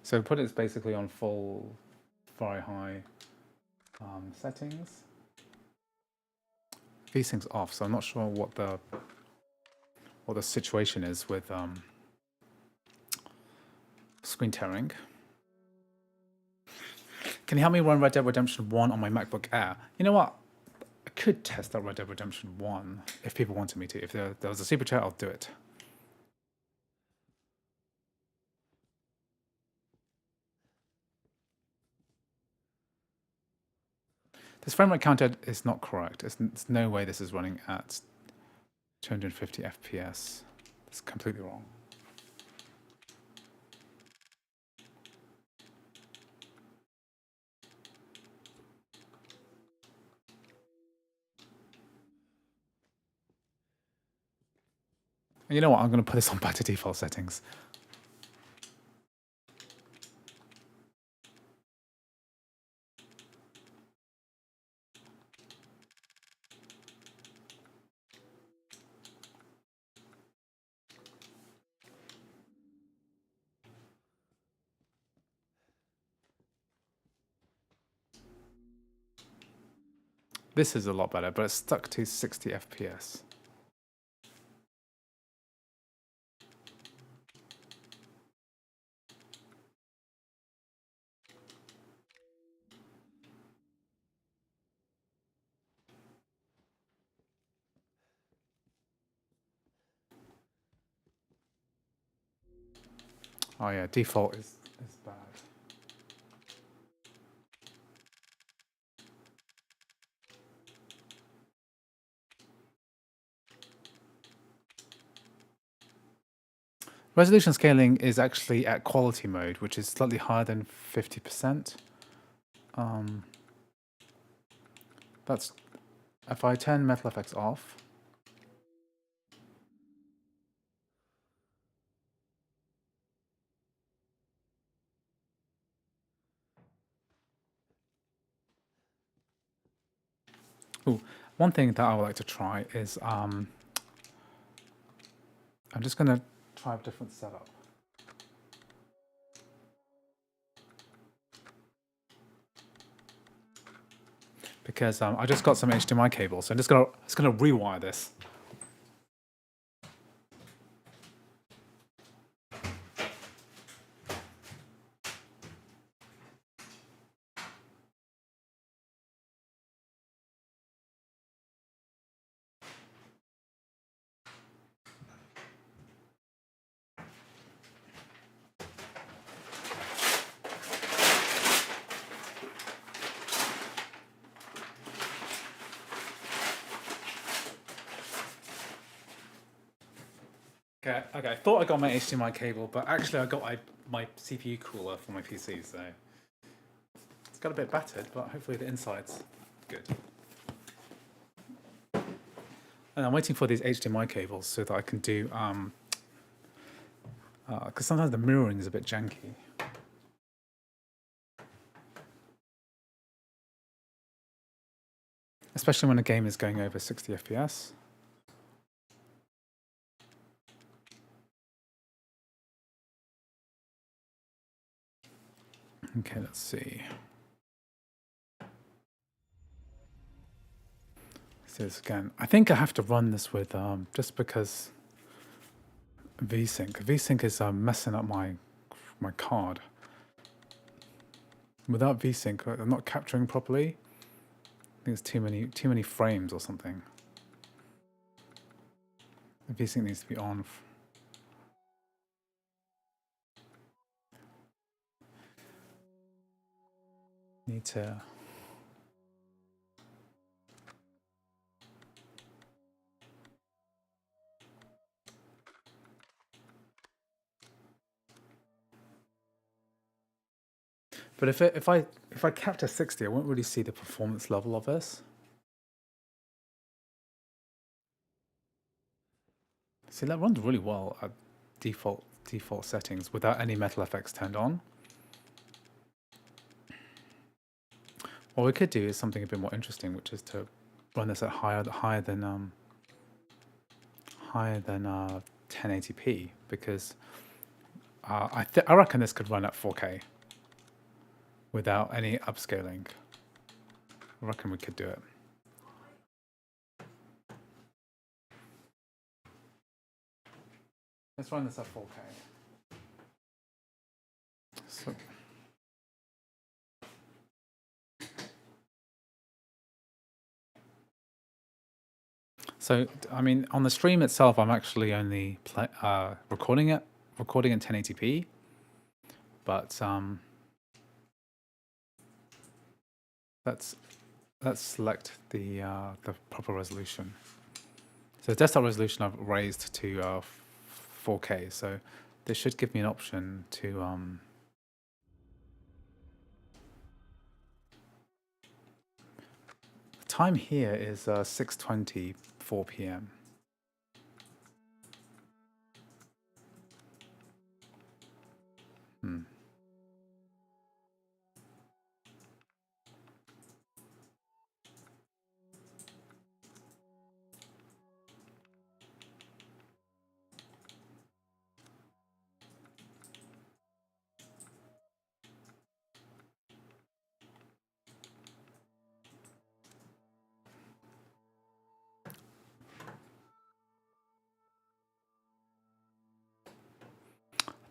So put it basically on full, very high settings. VSync's off, so I'm not sure what the situation is with screen tearing. Can you help me run Red Dead Redemption 1 on my MacBook Air? You know what? I could test out Red Dead Redemption 1 if people wanted me to. If there was a super chat, I'll do it. This frame rate counter is not correct. It's no way this is running at 250 FPS. It's completely wrong. And you know what? I'm going to put this on back to default settings. This is a lot better, but it's stuck to 60 FPS. Oh yeah, default is bad. Resolution scaling is actually at quality mode, which is slightly higher than 50%. That's if I turn Metal FX off. Ooh, one thing that I would like to try is I'm just going to try a different setup. Because I just got some HDMI cables, so I'm just gonna rewire this. Okay, I thought I got my HDMI cable, but actually I got my CPU cooler for my PC, so it's got a bit battered, but hopefully the inside's good. And I'm waiting for these HDMI cables so that I can do, because sometimes the mirroring is a bit janky. Especially when a game is going over 60 FPS. Okay, let's see. See this again. I think I have to run this with just because VSync. VSync is messing up my card. Without VSync, I'm not capturing properly. I think it's too many frames or something. The VSync needs to be on. Need to. But if I capture 60, I won't really see the performance level of this. See, that runs really well at default settings without any metal effects turned on. What we could do is something a bit more interesting, which is to run this at higher than 1080p, because I reckon this could run at 4K without any upscaling. I reckon we could do it. Let's run this at 4K. So, I mean, on the stream itself, I'm actually only recording in 1080p, but let's select the proper resolution. So the desktop resolution I've raised to 4K. So this should give me an option to the time here is 6:24 p.m.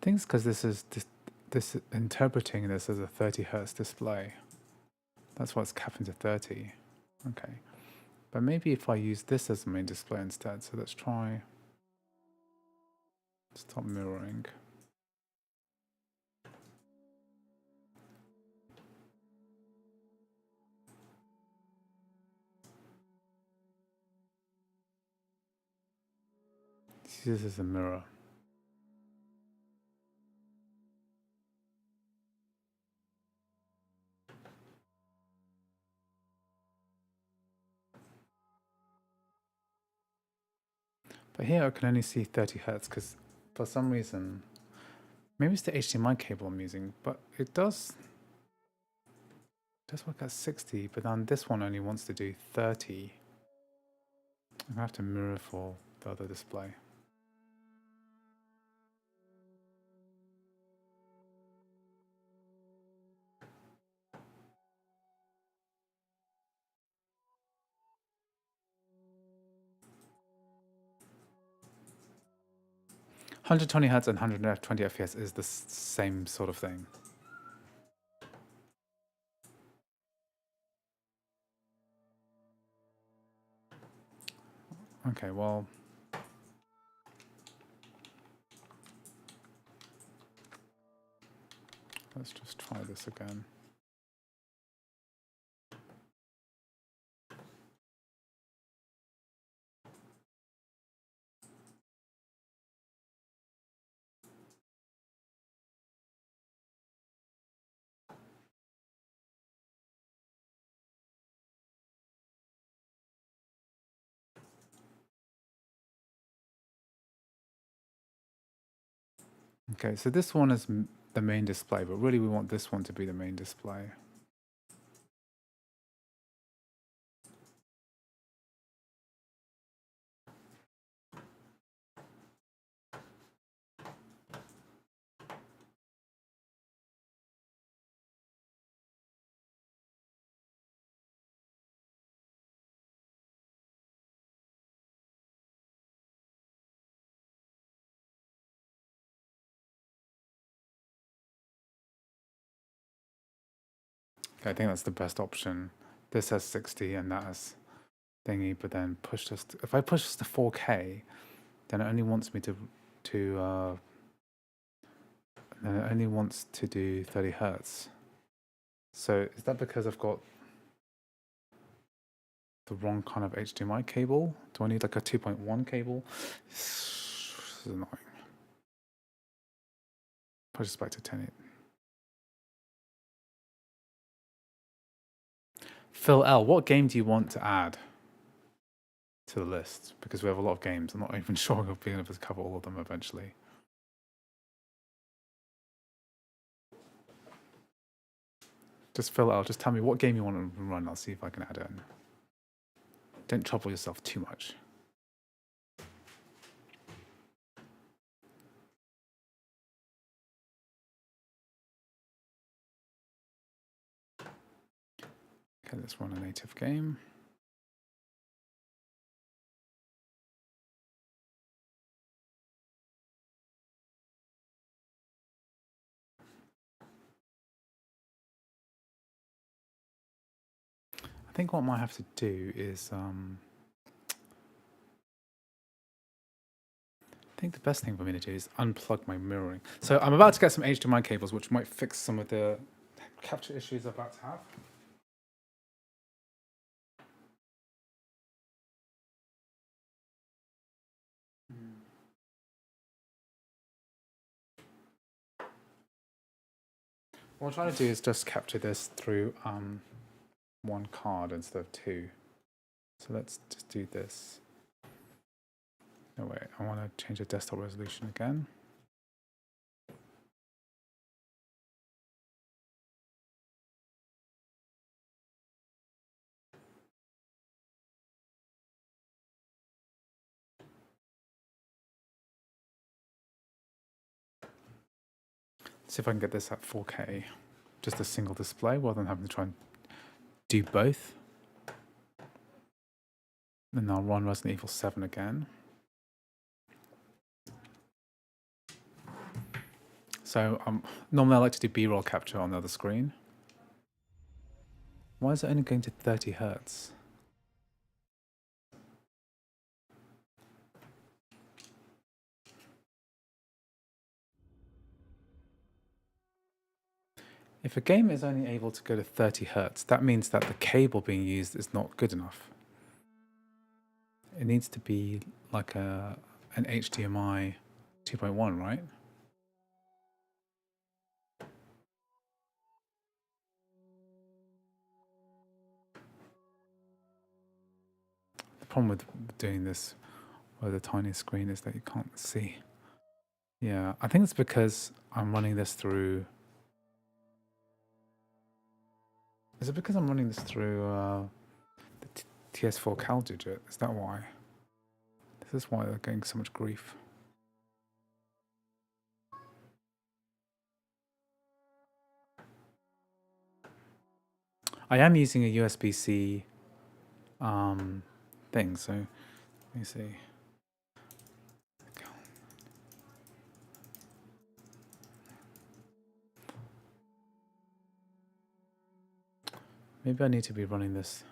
think it's because this interpreting this as a 30 hertz display. That's why it's capping to 30. Okay. But maybe if I use this as the main display instead. So let's try stop mirroring. Let's use this as a mirror. But here I can only see 30 hertz because for some reason, maybe it's the HDMI cable I'm using, but it does work at 60, but then this one only wants to do 30. I'm gonna have to mirror for the other display. (120 hertz and 120 FPS is the same sort of thing. Okay, well, let's just try this again. Okay, so this one is the main display, but really we want this one to be the main display. Okay, I think that's the best option. This has 60 and that has thingy, but then push this. If I push this to 4K, then it only wants me to then it only wants to do 30 hertz. So is that because I've got the wrong kind of HDMI cable? Do I need like a 2.1 cable? This is annoying. Push this back to 10. Phil L, what game do you want to add to the list? Because we have a lot of games. I'm not even sure we'll be able to cover all of them eventually. Just Phil L, just tell me what game you want to run. I'll see if I can add it in. Don't trouble yourself too much. Okay, let's run a native game. I think what I might have to do is I think the best thing for me to do is unplug my mirroring. So I'm about to get some HDMI cables, which might fix some of the capture issues I'm about to have. What I'm trying to do is just capture this through one card instead of two. So let's just do this. No, wait, I want to change the desktop resolution again. See if I can get this at 4K. Just a single display rather than having to try and do both. Then I'll run Resident Evil 7 again. So normally I like to do B-roll capture on the other screen. Why is it only going to 30 hertz? If a game is only able to go to 30 hertz, that means that the cable being used is not good enough. It needs to be like an HDMI 2.1, right? The problem with doing this with a tiny screen is that you can't see. Yeah, I think it's because I'm running this through... Is it because I'm running this through the TS4 Cal digit? Is that why? This is why they're getting so much grief. I am using a USB-C thing, so let me see. Maybe I need to be running this.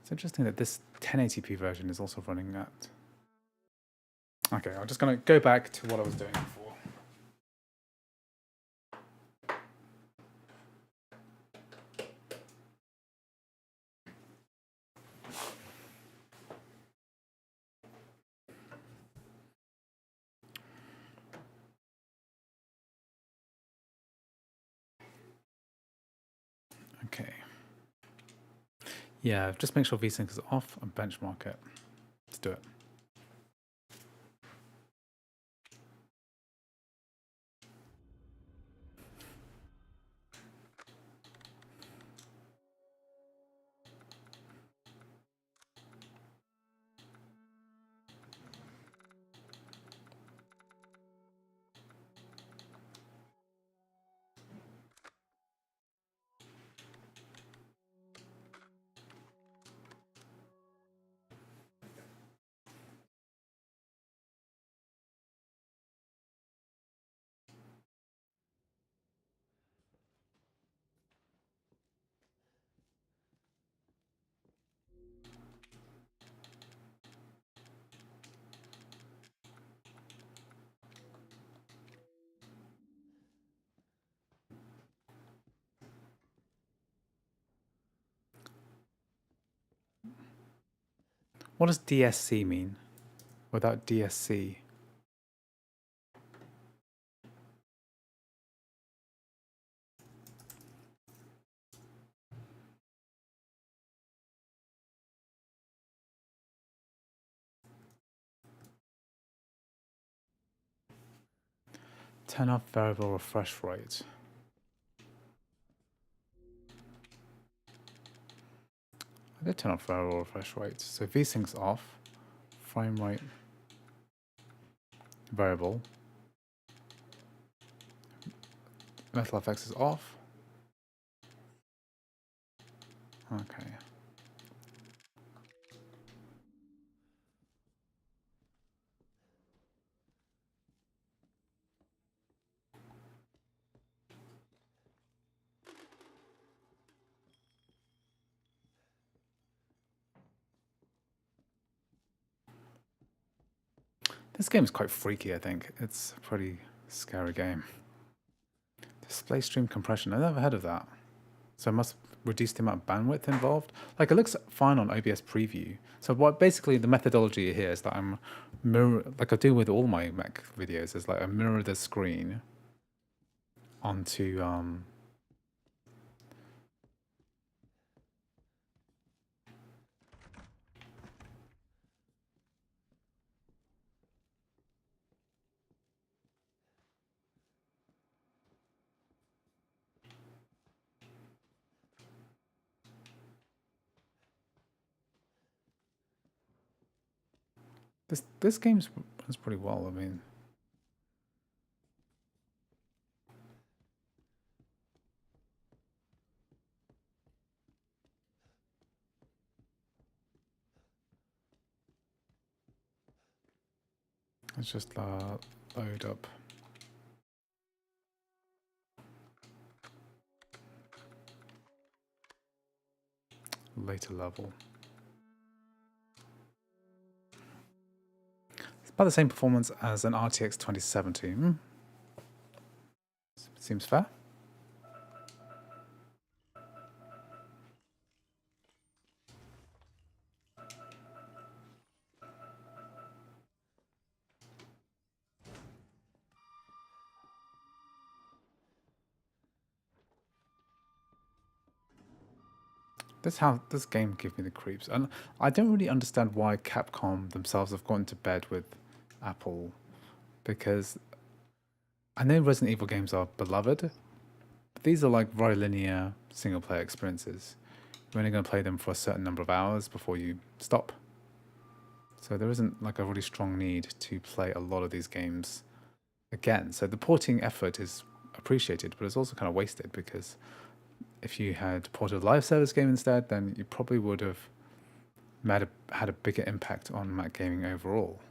It's interesting that this 1080p version is also running at... Okay, I'm just going to go back to what I was doing before. Okay. Yeah, just make sure VSync is off and benchmark it. Let's do it. What does DSC mean without DSC? Turn off variable refresh rate. I did turn off variable refresh rate. So VSync's off. Frame rate variable. Metal FX is off. Okay. This game is quite freaky, I think. It's a pretty scary game. Display stream compression. I've never heard of that. So I must reduce the amount of bandwidth involved. Like, it looks fine on OBS preview. So what basically the methodology here is that I'm like I do with all my Mac videos, is like I mirror the screen onto This game runs pretty well. I mean, let's just load up. Later level. It's about the same performance as an RTX 2070. Seems fair. This game gives me the creeps, and I don't really understand why Capcom themselves have gone to bed with Apple, because I know Resident Evil games are beloved, but these are like very linear single player experiences. You're only going to play them for a certain number of hours before you stop. So there isn't like a really strong need to play a lot of these games again. So the porting effort is appreciated, but it's also kind of wasted, because if you had ported a live service game instead, then you probably would have had a bigger impact on Mac gaming overall.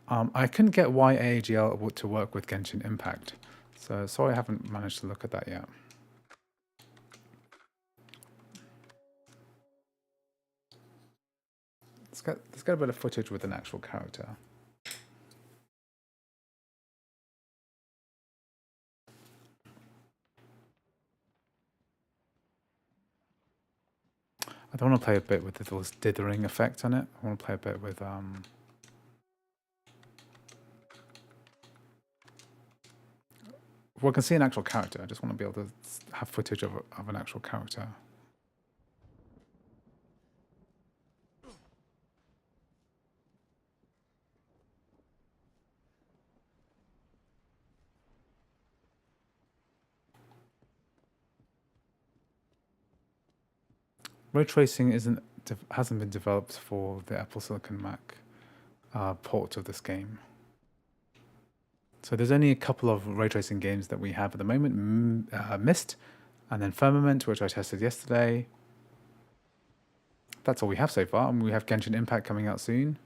I couldn't get why AAGL would to work with Genshin Impact, so sorry I haven't managed to look at that yet. Let's get a bit of footage with an actual character. I don't want to play a bit with this dithering effect on it. I want to play a bit with well, I can see an actual character. I just want to be able to have footage of an actual character. Ray tracing hasn't been developed for the Apple Silicon Mac port of this game. So there's only a couple of ray tracing games that we have at the moment. Myst, and then Firmament, which I tested yesterday. That's all we have so far, and we have Genshin Impact coming out soon.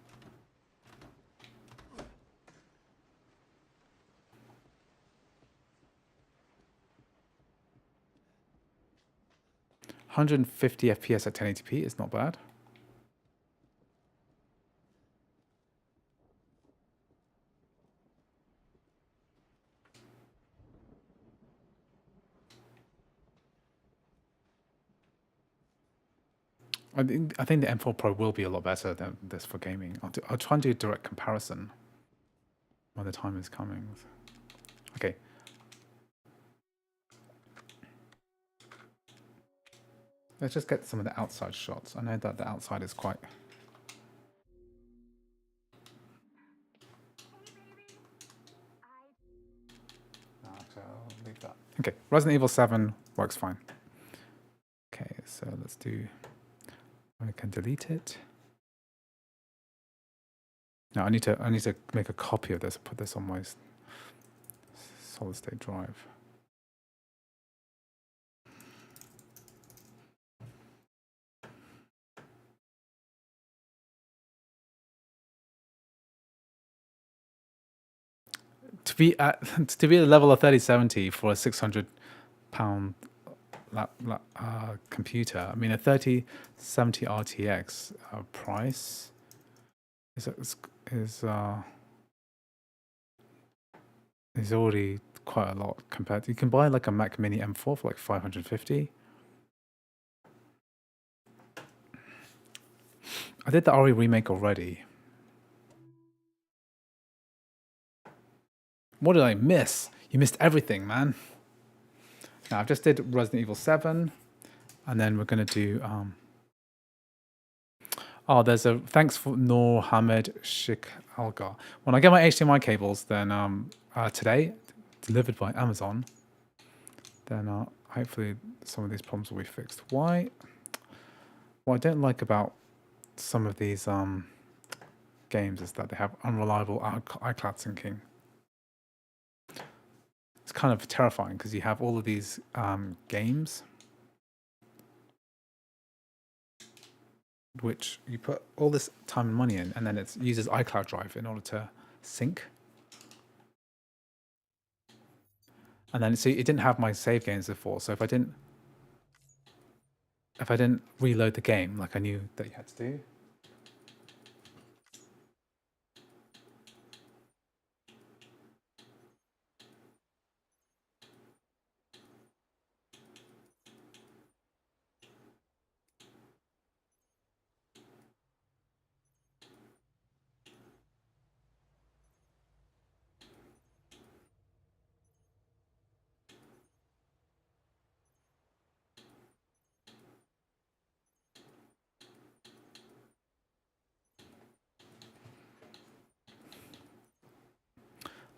(150 FPS at 1080p) is not bad. I think the M4 Pro will be a lot better than this for gaming. I'll try and do a direct comparison when the time is coming. Okay. Let's just get some of the outside shots. I know that the outside is quite... No, actually, I'll leave that. Okay, Resident Evil 7 works fine. Okay, so let's do... I can delete it. Now I need to make a copy of this and put this on my solid state drive. To be at the level of 3070 for a £600 computer, I mean a 3070 RTX price is already quite a lot compared to, you can buy like a Mac Mini M4 for like 550. I did the RE remake already. What did I miss? You missed everything, man. Now I've just did Resident Evil 7, and then we're gonna do Oh, there's a thanks for Noor Hamid Sheikh Algar. When I get my HDMI cables, then today, delivered by Amazon, then hopefully some of these problems will be fixed. Why? What I don't like about some of these games is that they have unreliable iCloud syncing. It's kind of terrifying because you have all of these games which you put all this time and money in, and then it uses iCloud Drive in order to sync. And then see, it didn't have my save games before, so if I didn't reload the game like I knew that you had to do,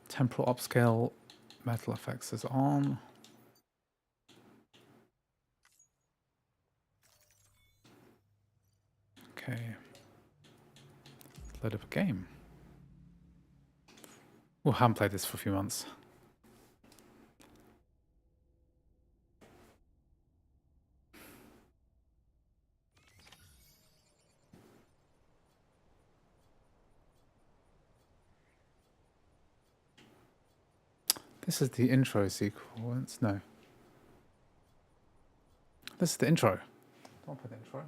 temporal upscale metal effects is on. Okay, let's load up a game. Oh, I haven't played this for a few months. This is the intro sequence. No. This is the intro. Don't put the intro.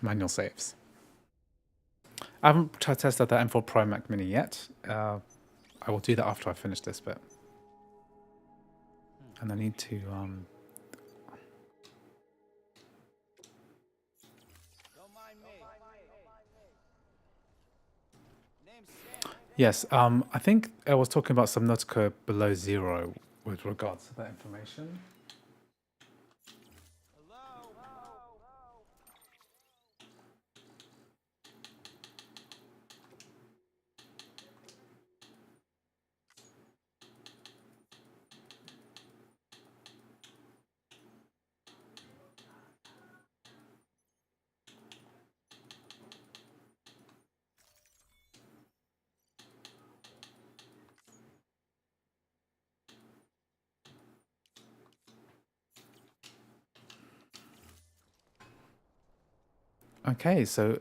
Manual saves. I haven't tested out the M4 Pro Mac Mini yet. I will do that after I finish this bit. And I need to yes, I think I was talking about Subnautica below zero with regards to that information. Okay, so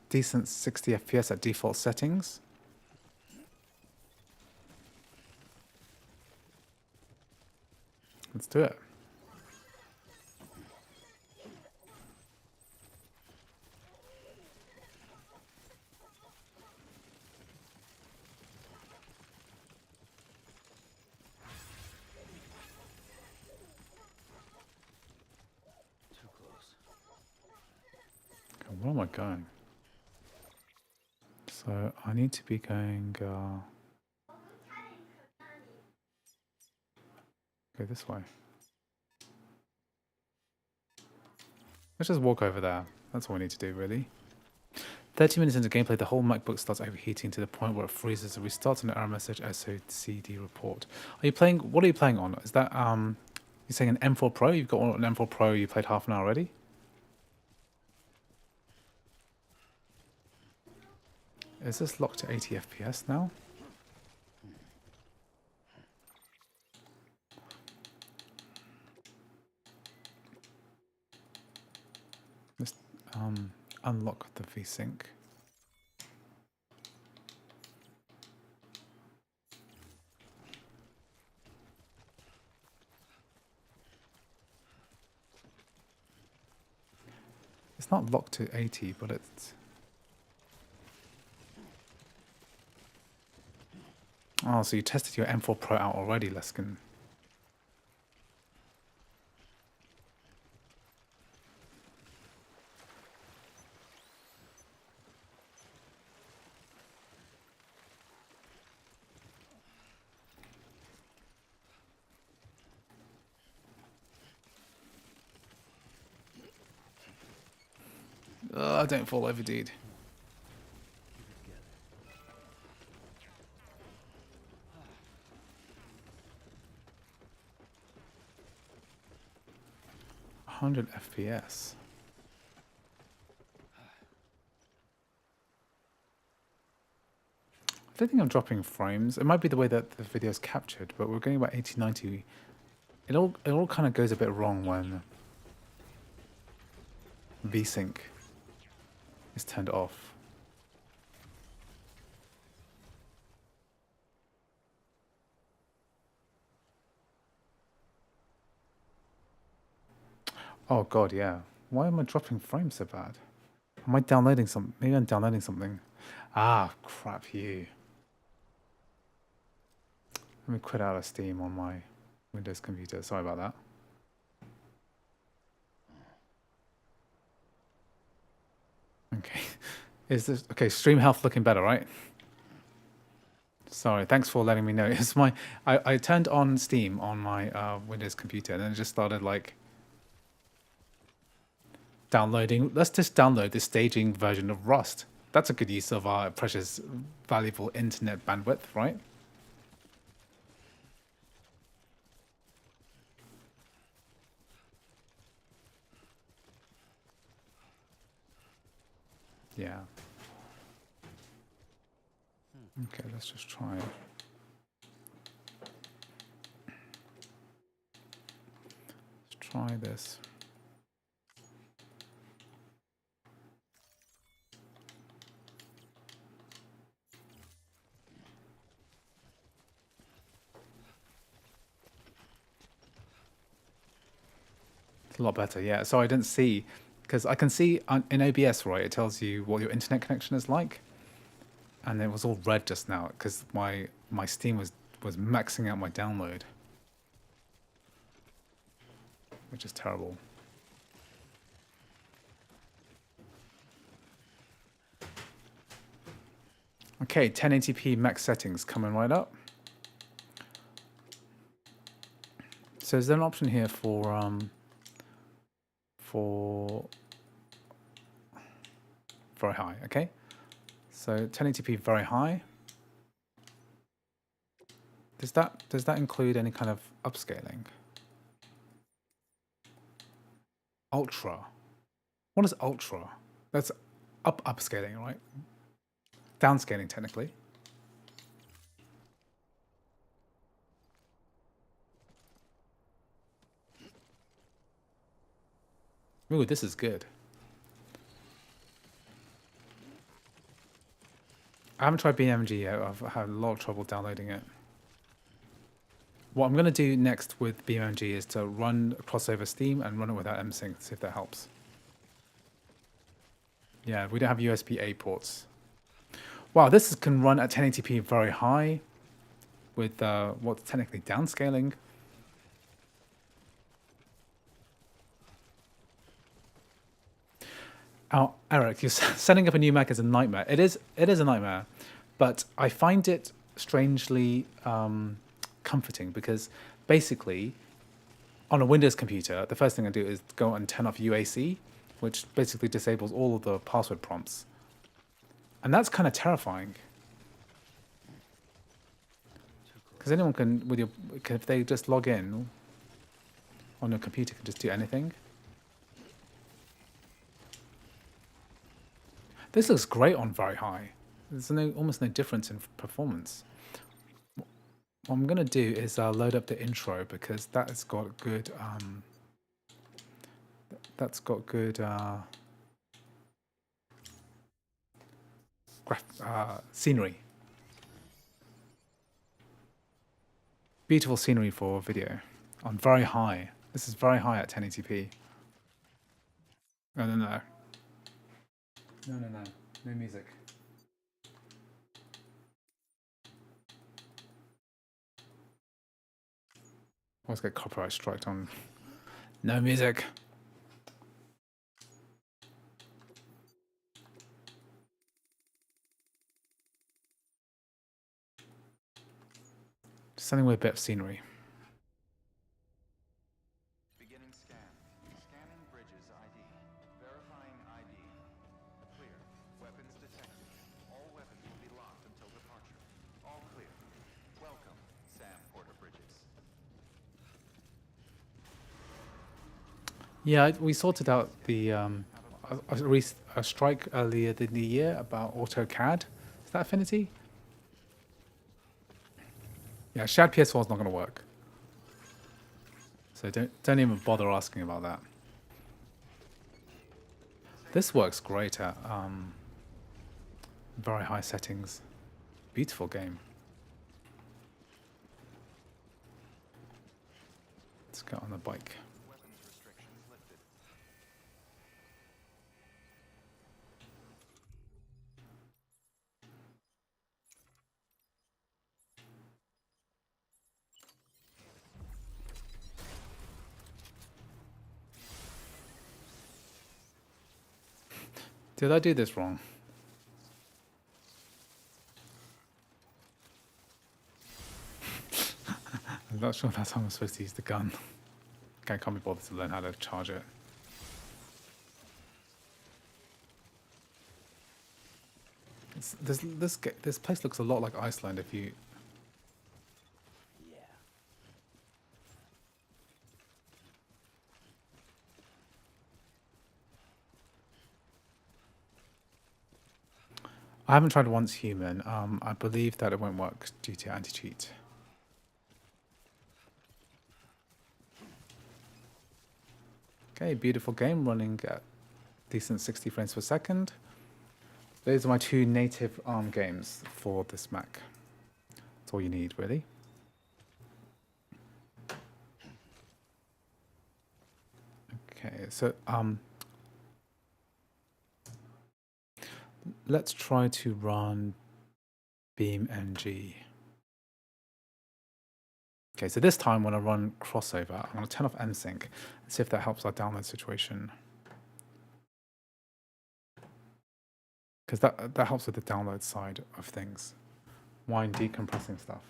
decent 60 FPS at default settings. Let's do it. Okay, where am I going? So I need to be going go this way. Let's just walk over there. That's all we need to do, really. 30 minutes into gameplay, the whole MacBook starts overheating to the point where it freezes. It restarts an error message, SOCD report. Are you playing? What are you playing on? Is that you're saying an M4 Pro? You've got an M4 Pro. You played half an hour already. Is this locked to 80 FPS now? Just unlock the VSync. It's not locked to 80, but it's... Oh, so you tested your M4 Pro out already, Leskin. Don't fall over, dude. "100 FPS. I don't think I'm dropping frames. It might be the way that the video is captured, but we're going about 80, 90. It all kind of goes a bit wrong when VSync is turned off. Oh god, yeah. Why am I dropping frames so bad? Am I downloading some? Maybe I'm downloading something. Ah, crap you. Let me quit out of Steam on my Windows computer. Sorry about that. Okay. Is this okay? Stream health looking better, right? Sorry, thanks for letting me know. It's my I turned on Steam on my Windows computer and then it just started like downloading. Let's just download the staging version of Rust. That's a good use of our precious, valuable internet bandwidth, right? Yeah. Okay, let's just try it. Let's try this. It's a lot better, yeah. So I didn't see, because I can see in OBS, right, it tells you what your internet connection is like. And it was all red just now, because my Steam was maxing out my download. Which is terrible. Okay, 1080p max settings coming right up. So is there an option here for very high? Okay, so 1080p very high. Does that include any kind of upscaling? Ultra. What is ultra? That's upscaling, right? Downscaling technically. Ooh, this is good. I haven't tried BeamNG yet. I've had a lot of trouble downloading it. What I'm going to do next with BeamNG is to run crossover Steam and run it without MSync, see if that helps. Yeah, we don't have USB-A ports. Wow, this can run at 1080p very high with what's technically downscaling. Oh, Eric, you're setting up a new Mac is a nightmare. It is a nightmare, but I find it strangely comforting because basically on a Windows computer, the first thing I do is go and turn off UAC, which basically disables all of the password prompts. And that's kind of terrifying. Because anyone can, if they just log in on a computer, can just do anything. This looks great on very high. There's almost no difference in performance. What I'm going to do is load up the intro because that's got good scenery. Beautiful scenery for video on very high. This is very high at 1080p. No. No music. Always get copyright striked on no music. Just something with a bit of scenery. Beginning scan. Scanning bridges ID. Verifying ID. Clear. Weapons detected. All weapons will be locked until departure. All clear. Welcome, Sam Porter Bridges. Yeah, we sorted out the a strike earlier in the year about AutoCAD. Is that Affinity? Yeah, shared PS4 is not going to work. So don't even bother asking about that. This works great at very high settings. Beautiful game. Let's get on the bike. Weapons restrictions lifted. Did I do this wrong? I'm not sure that's how I'm supposed to use the gun. I can't be bothered to learn how to charge it. This place looks a lot like Iceland if you... I haven't tried once human. I believe that it won't work due to anti-cheat. Okay, beautiful game running at decent 60 frames per second. Those are my two native ARM games for this Mac. That's all you need, really. Okay, so let's try to run BeamNG. Okay, so this time when I run crossover, I'm going to turn off MSync and see if that helps our download situation. Because that helps with the download side of things. Wine decompressing stuff.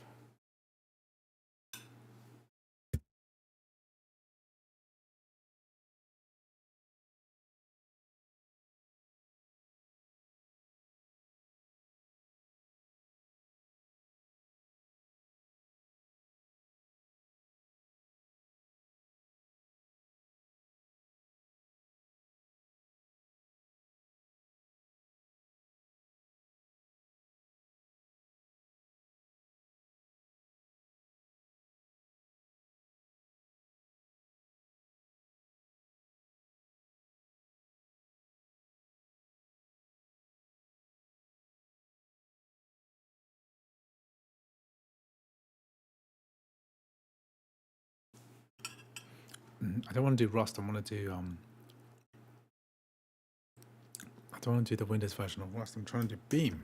I don't want to do Rust. I want to do I don't want to do the Windows version of Rust. I'm trying to do Beam.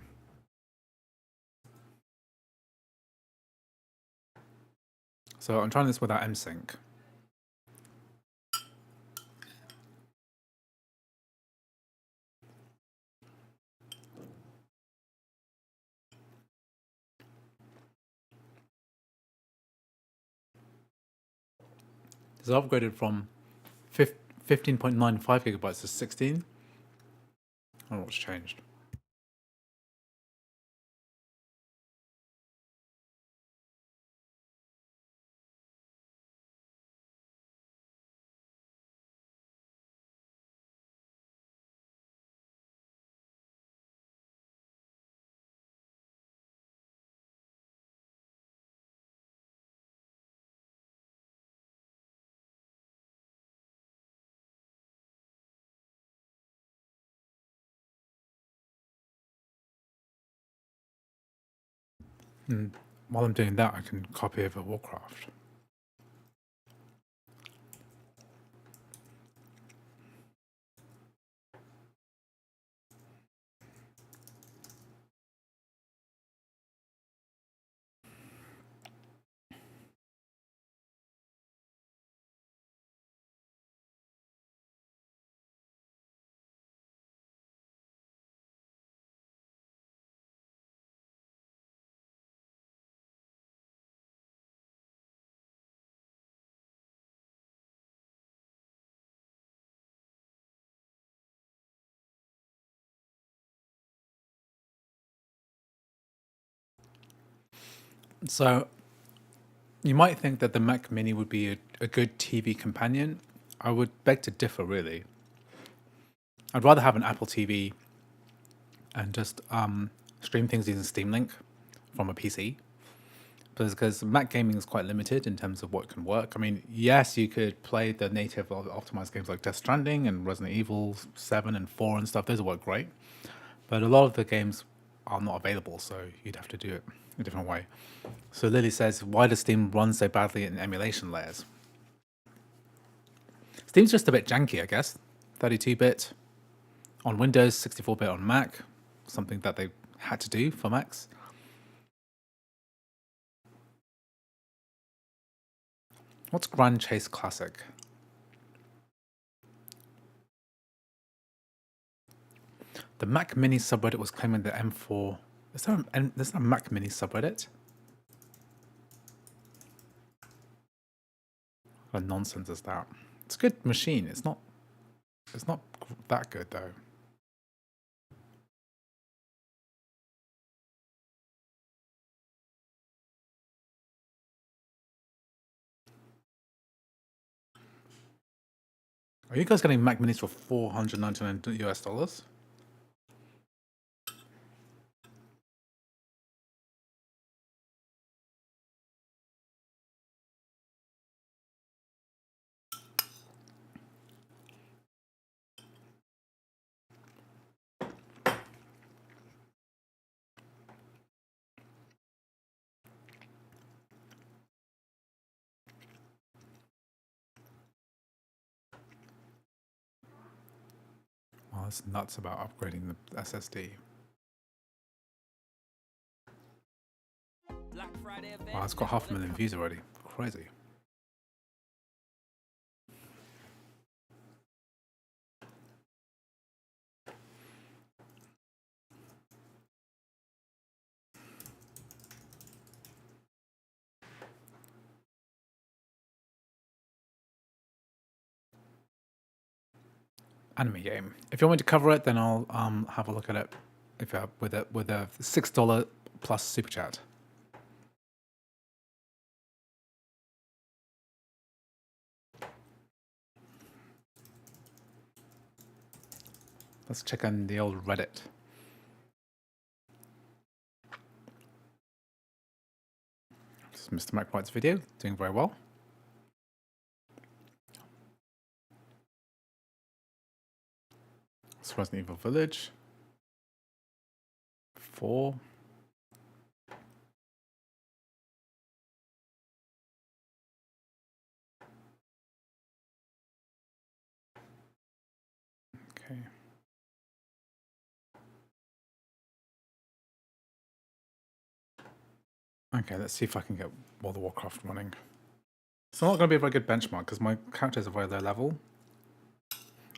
So I'm trying this without MSync. It's upgraded from 15.95 gigabytes to 16. I don't know what's changed. And while I'm doing that, I can copy over Warcraft. So you might think that the Mac Mini would be a good TV companion. I would beg to differ, really. I'd rather have an Apple TV and just stream things using Steam Link from a PC. Because Mac gaming is quite limited in terms of what can work. I mean, yes, you could play the native optimized games like Death Stranding and Resident Evil 7 and 4 and stuff. Those work great. But a lot of the games are not available, so you'd have to do it a different way. So Lily says, why does Steam run so badly in emulation layers? Steam's just a bit janky, I guess. 32-bit on Windows, 64-bit on Mac. Something that they had to do for Macs. What's Grand Chase Classic? The Mac Mini subreddit was claiming the M4. There's a Mac Mini subreddit? What nonsense is that? It's a good machine. It's not that good though. Are you guys getting Mac Minis for $499 US? Well, that's nuts about upgrading the SSD. Black Friday event. Wow, it's got 500,000 views already. Crazy. Anime game. If you want me to cover it, then I'll have a look at it. If with a $6 plus super chat. Let's check on the old Reddit. This is Mr. McBright's video, doing very well. It's Resident Evil Village. 4. Okay. Okay, let's see if I can get World of Warcraft running. It's not going to be a very good benchmark because my characters are very low level.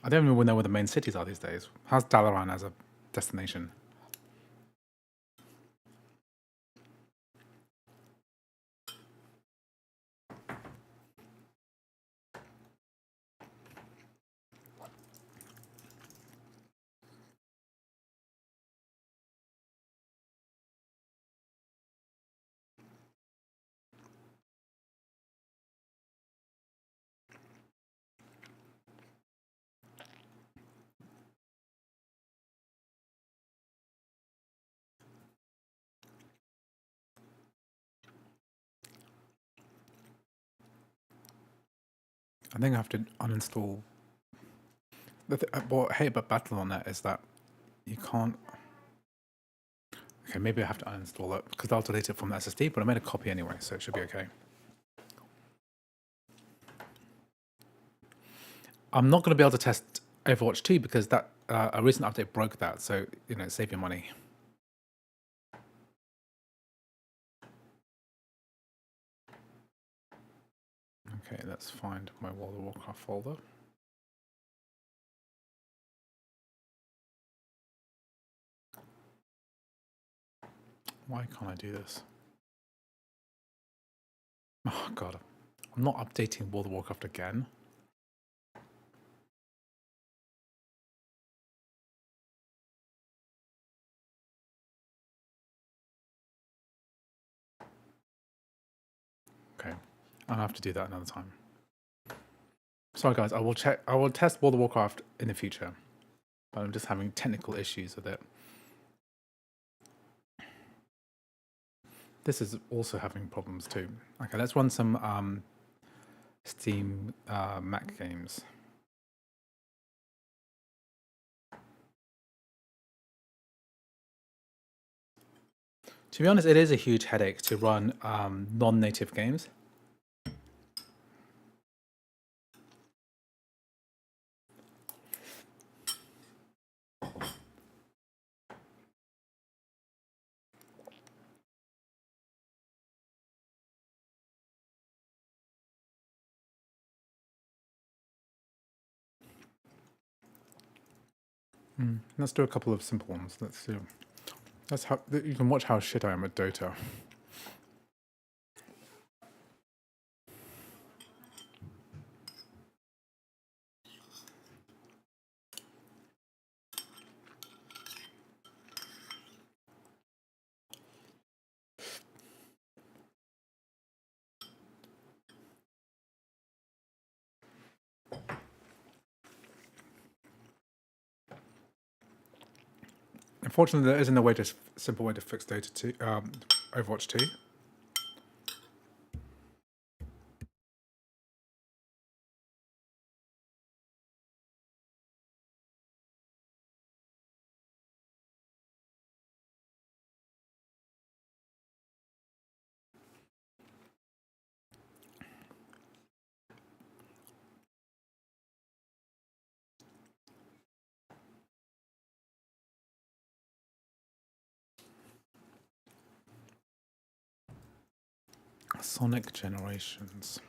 I don't even know where the main cities are these days. How's Dalaran as a destination? I think I have to uninstall. What I hate about Battle.net is that you can't. Okay, maybe I have to uninstall it because I'll delete it from the SSD, but I made a copy anyway, so it should be okay. I'm not going to be able to test Overwatch 2 because that a recent update broke that, so save your money. Okay, let's find my World of Warcraft folder. Why can't I do this? Oh god, I'm not updating World of Warcraft again. Okay, I'll have to do that another time. Sorry guys, I will check. I will test World of Warcraft in the future, but I'm just having technical issues with it. This is also having problems too. Okay, let's run some Steam Mac games. To be honest, it is a huge headache to run non-native games. Let's do a couple of simple ones. Let's do. That's how you can watch how shit I am at Dota. Unfortunately, there isn't a way to simple way to fix Dota 2, Overwatch 2. Sonic Generations.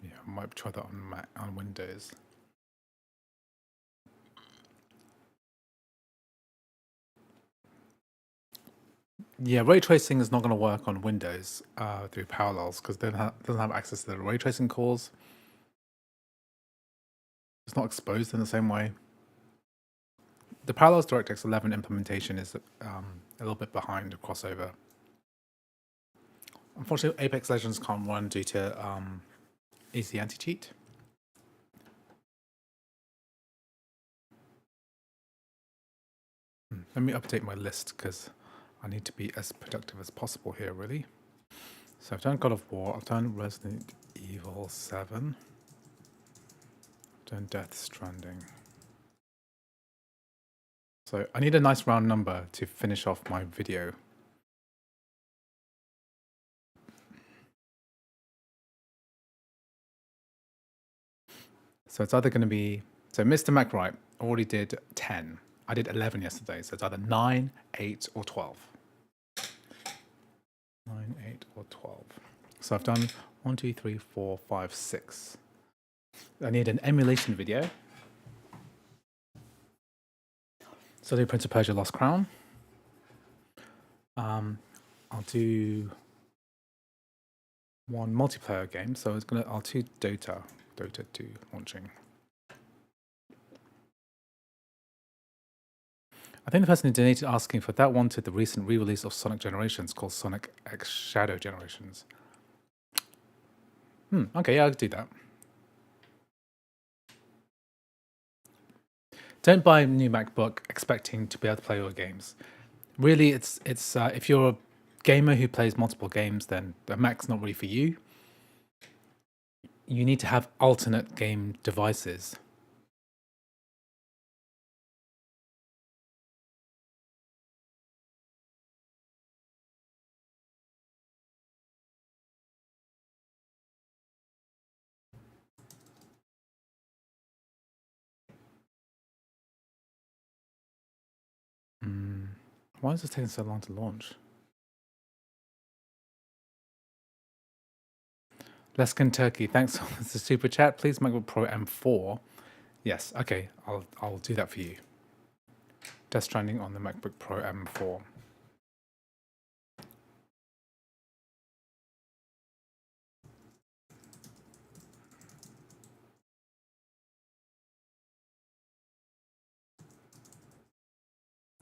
Yeah, I might try that on Mac, on Windows. Yeah, ray tracing is not going to work on Windows through parallels because it doesn't have access to the ray tracing cores. It's not exposed in the same way. The Parallels DirectX 11 implementation is a little bit behind the crossover. Unfortunately, Apex Legends can't run due to easy anti-cheat. Let me update my list because I need to be as productive as possible here, really. So I've done God of War, I've done Resident Evil 7, I've done Death Stranding. So I need a nice round number to finish off my video. So it's either going to be, so Mr. MacWright already did 10. I did 11 yesterday, so it's either 9, 8, or 12. 9, 8, or 12. So I've done 1, 2, 3, 4, 5, 6. I need an emulation video. So I'll do Prince of Persia Lost Crown. I'll do one multiplayer game. So I'll do Dota 2 launching. I think the person who donated asking for that wanted the recent re-release of Sonic Generations called Sonic X Shadow Generations. Okay, yeah, I'll do that. Don't buy a new MacBook expecting to be able to play all games. Really, it's if you're a gamer who plays multiple games, then the Mac's not really for you. You need to have alternate game devices. Why is this taking so long to launch? Leskin Turkey, thanks for the super chat. Please MacBook Pro M4. Yes, okay, I'll do that for you. Death Stranding on the MacBook Pro M4.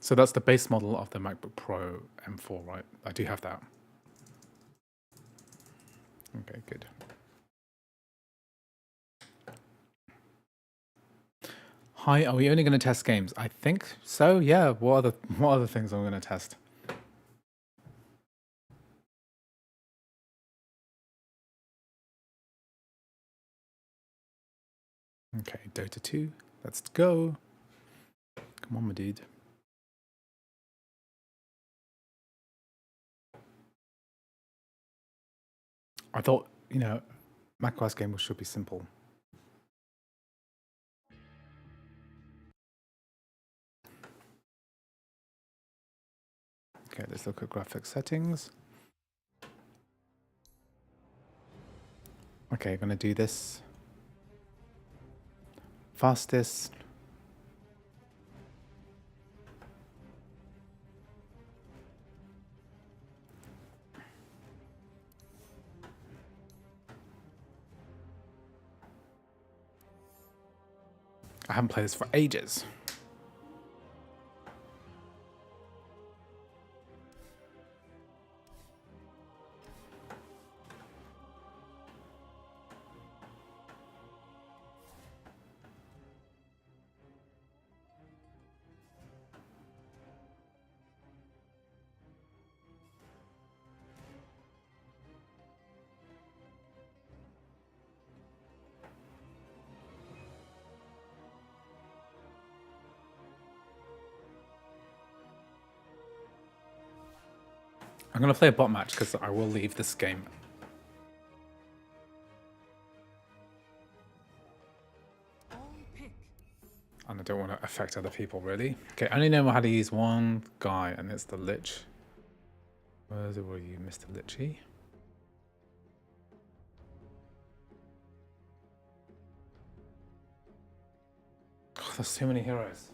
So that's the base model of the MacBook Pro M4, right? I do have that. Okay, good. Hi, are we only going to test games? I think so. Yeah. What other things are we going to test? Okay, Dota 2. Let's go. Come on, my dude. I thought, you know, macOS game should be simple. Okay, let's look at graphics settings. Okay, I'm going to do this. Fastest. I haven't played this for ages. I'm going to play a bot match because I will leave this game. And I don't want to affect other people, really. Okay, I only know how to use one guy, and it's the Lich. Where were you, Mr. Lichy? Oh, there's so many heroes.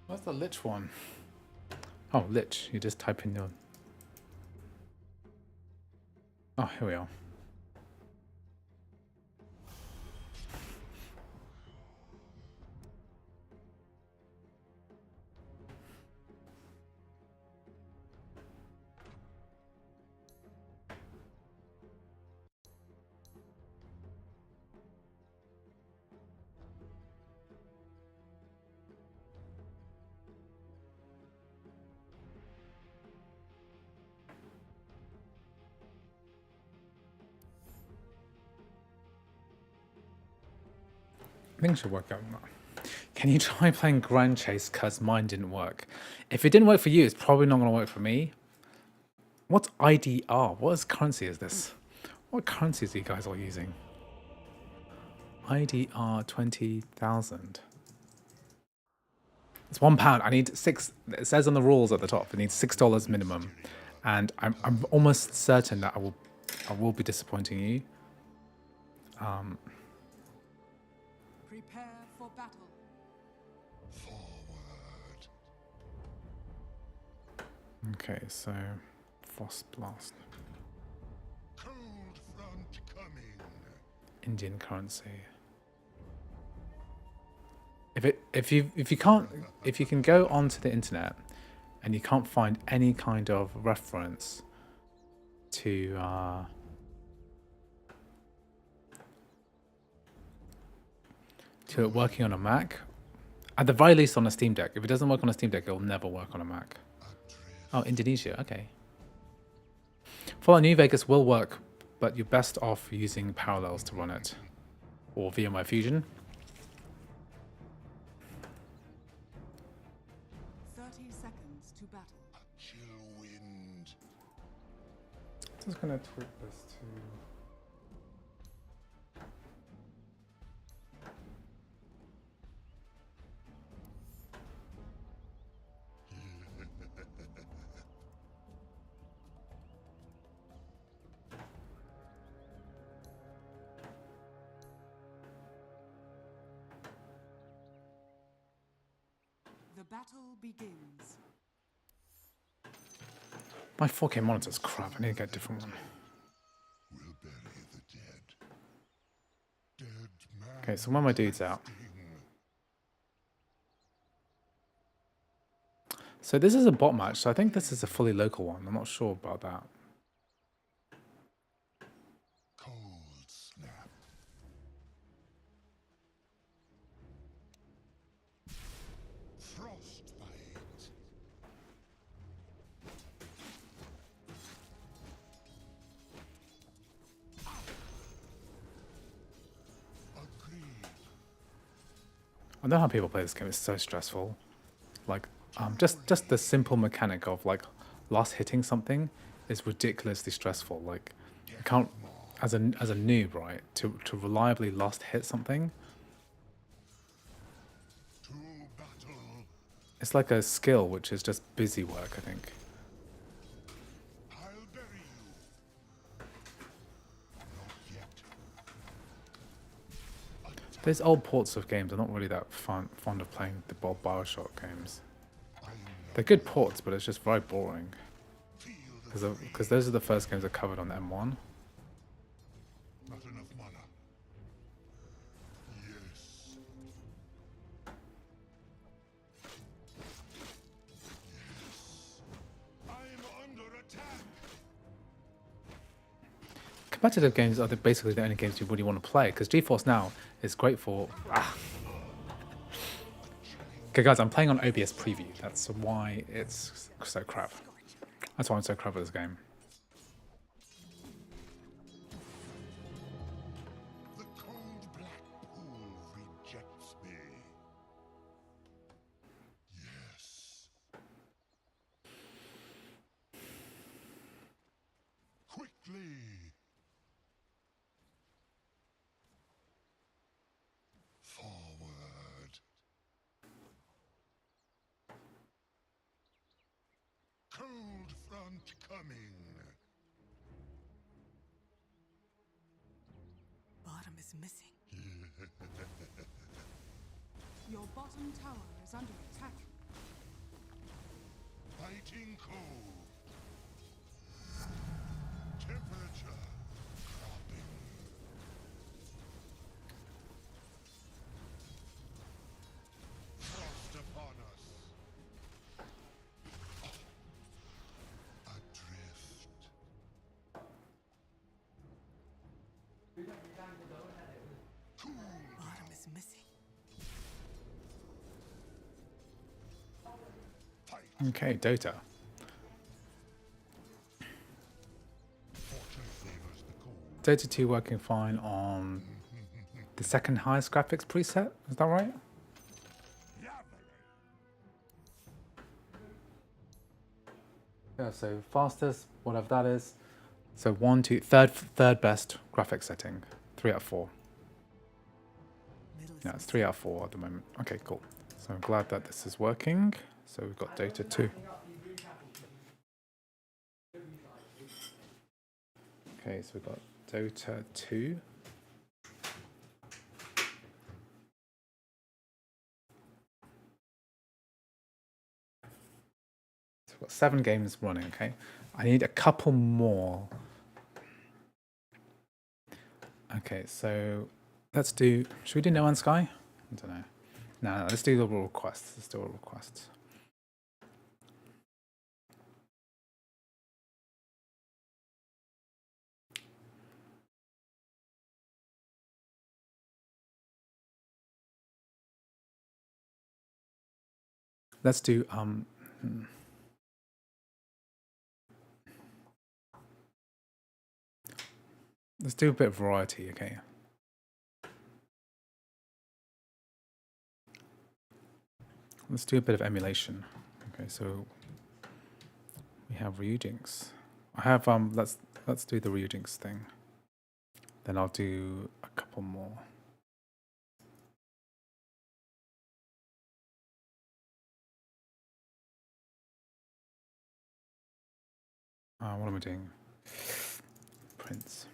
What's the Lich one? Oh, Lich. You just type in your... Oh, here we are. Things should work out. Can you try playing Grand Chase because mine didn't work? If it didn't work for you, it's probably not going to work for me. What's IDR? What currency is this? What currencies are you guys all using? IDR 20,000. It's £1. I need six. It says on the rules at the top, it needs $6 minimum. And I'm almost certain that I will be disappointing you. Prepare for battle. Forward. Okay, so Frost Blast. Cold front coming. Indian currency. If you can go onto the internet and you can't find any kind of reference to it working on a Mac, at the very least on a Steam Deck. If it doesn't work on a Steam Deck, it'll never work on a Mac. Oh, Indonesia, okay. Fallout New Vegas will work, but you're best off using Parallels to run it, or VMware Fusion. 30 seconds to battle. A chill wind. I'm just gonna tweak this to... The battle begins. My 4K monitor's crap. I need to get a different one. We'll bury the dead. Dead man. Okay, so when are my dudes out? So this is a bot match, so I think this is a fully local one. I'm not sure about that. Cold snap. Frostbite. Agreed. I know how people play this game. It's so stressful. Like, just the simple mechanic of like last hitting something is ridiculously stressful. Like, you can't, as a noob, right, to reliably last hit something. To battle. It's like a skill which is just busy work, I think. I'll bury you. Not yet. Those old ports of games are not really that fond of playing the old Bioshock games. They're good ports, but it's just very boring. Because those are the first games I covered on the M1. Not enough mana. Yes. Yes. I'm under attack. Competitive games are basically the only games you really want to play, because GeForce Now is great for... Okay guys, I'm playing on OBS Preview. That's why it's so crap. That's why I'm so crap at this game. The cold black pool rejects me. Yes. Quickly. Forward. Cold front coming. Bottom is missing. Your bottom tower is under attack. Biting cold. Temperature dropping. Frost upon us. Adrift. Bottom is missing. Fight. Okay, Dota. Fortune favors the cold. Dota 2 working fine on the second highest graphics preset. Is that right? Yeah, so fastest, whatever that is. So third best graphics setting. 3 out of 4. Middle is Yeah, it's 3 out of 4 at the moment. Okay, cool. So I'm glad that this is working. So we've got Dota 2. Okay, so we've got Dota 2. So we've got 7 games running, okay? I need a couple more. Okay, so let's do... Should we do No Man's Sky? I don't know. No, let's do the requests. Let's do all requests. Let's do let's do a bit of variety, okay? Let's do a bit of emulation. Okay, so we have Ryujinx. I have let's do the Ryujinx thing. Then I'll do a couple more. What am I doing? Prince.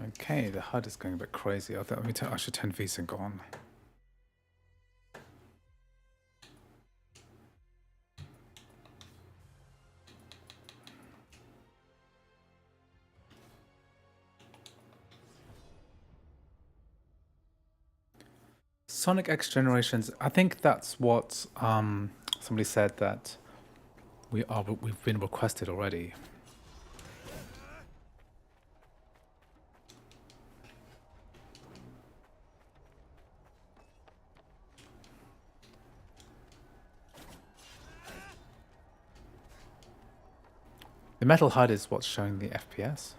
Okay, the HUD is going a bit crazy. I should turn VSync on. Sonic X Generations. I think that's what somebody said that we've been requested already. The metal HUD is what's showing the FPS.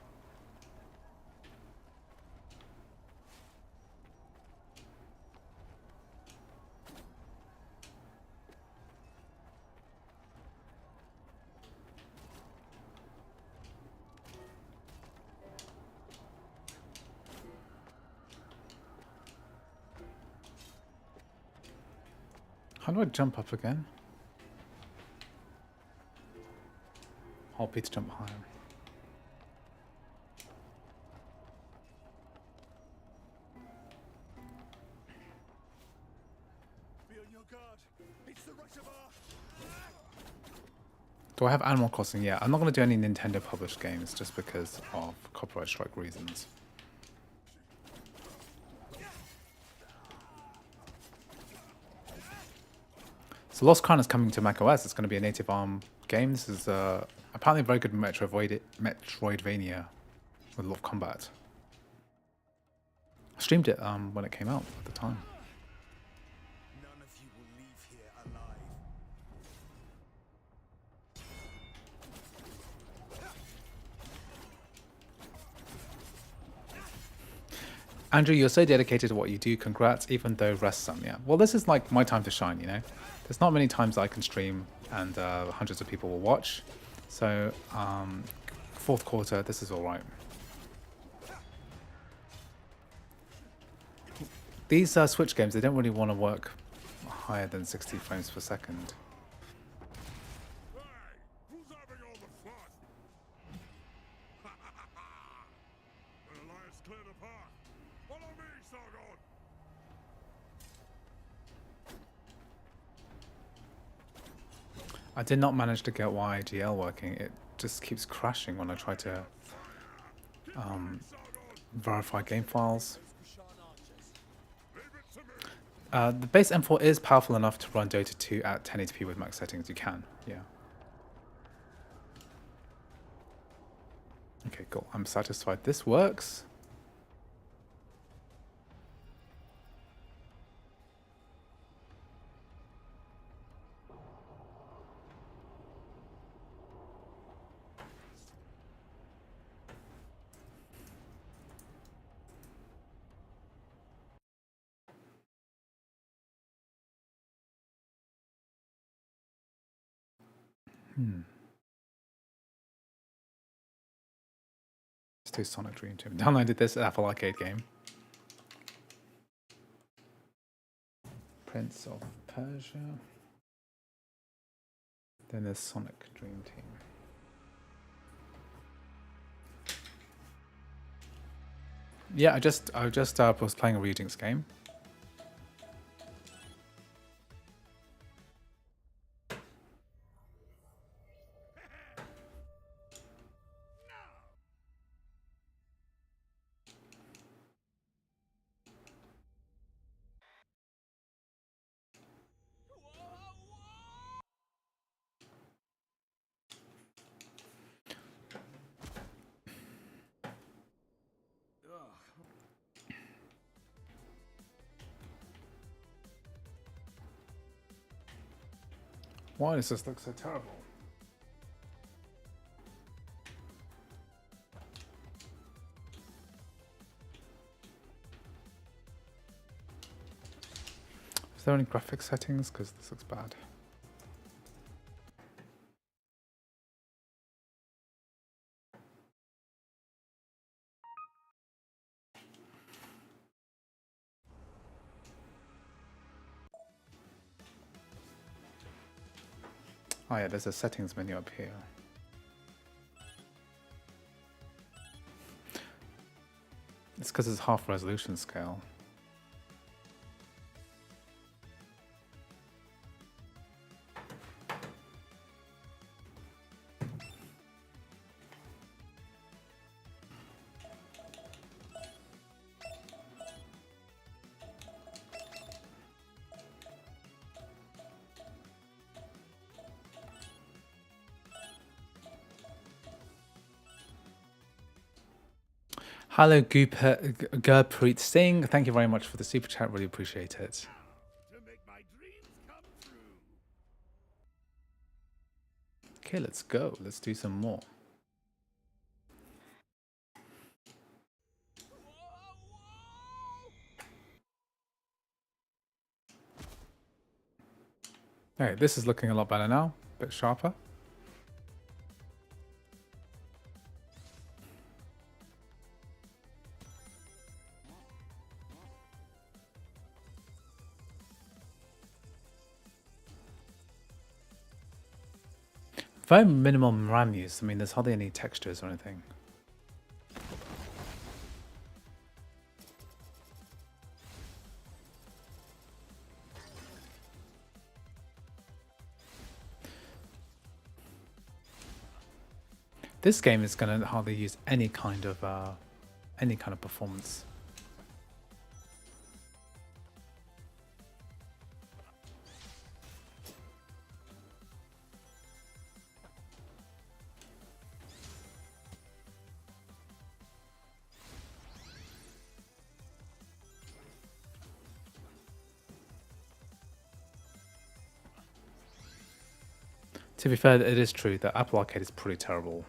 How do I jump up again? Hold P to jump higher. Be on your guard. It's the rush of our... Do I have Animal Crossing? Yeah, I'm not going to do any Nintendo published games just because of copyright strike reasons. So Lost Crown is coming to macOS. It's going to be a native ARM game. This is apparently a very good Metroidvania with a lot of combat. I streamed it when it came out at the time. None of you will leave here alive. Andrew, you're so dedicated to what you do. Congrats, even though rest some. Yeah. Well, this is like my time to shine, you know. There's not many times I can stream and hundreds of people will watch. So, fourth quarter, this is all right. These Switch games, they don't really want to work higher than 60 frames per second. Hey, who's having all the fun? The alliance cleared the path. Follow me, Sargon. I did not manage to get YGL working. It just keeps crashing when I try to verify game files. The base M4 is powerful enough to run Dota 2 at 1080p with max settings. You can, yeah. Okay, cool. I'm satisfied this works. Let's do Sonic Dream Team. Downloaded this Apple Arcade game. Prince of Persia. Then there's Sonic Dream Team. Yeah, I just was playing a Readings game. Why does this look so terrible? Is there any graphic settings? Because this looks bad. Oh yeah, there's a settings menu up here. It's because it's half resolution scale. Hello, Gurpreet Singh. Thank you very much for the super chat. Really appreciate it. To make my dreams come true. Okay, let's go. Let's do some more. Okay, this is looking a lot better now. A bit sharper. Very minimum RAM use. I mean, there's hardly any textures or anything. This game is going to hardly use any kind of performance. To be fair, it is true that Apple Arcade is pretty terrible.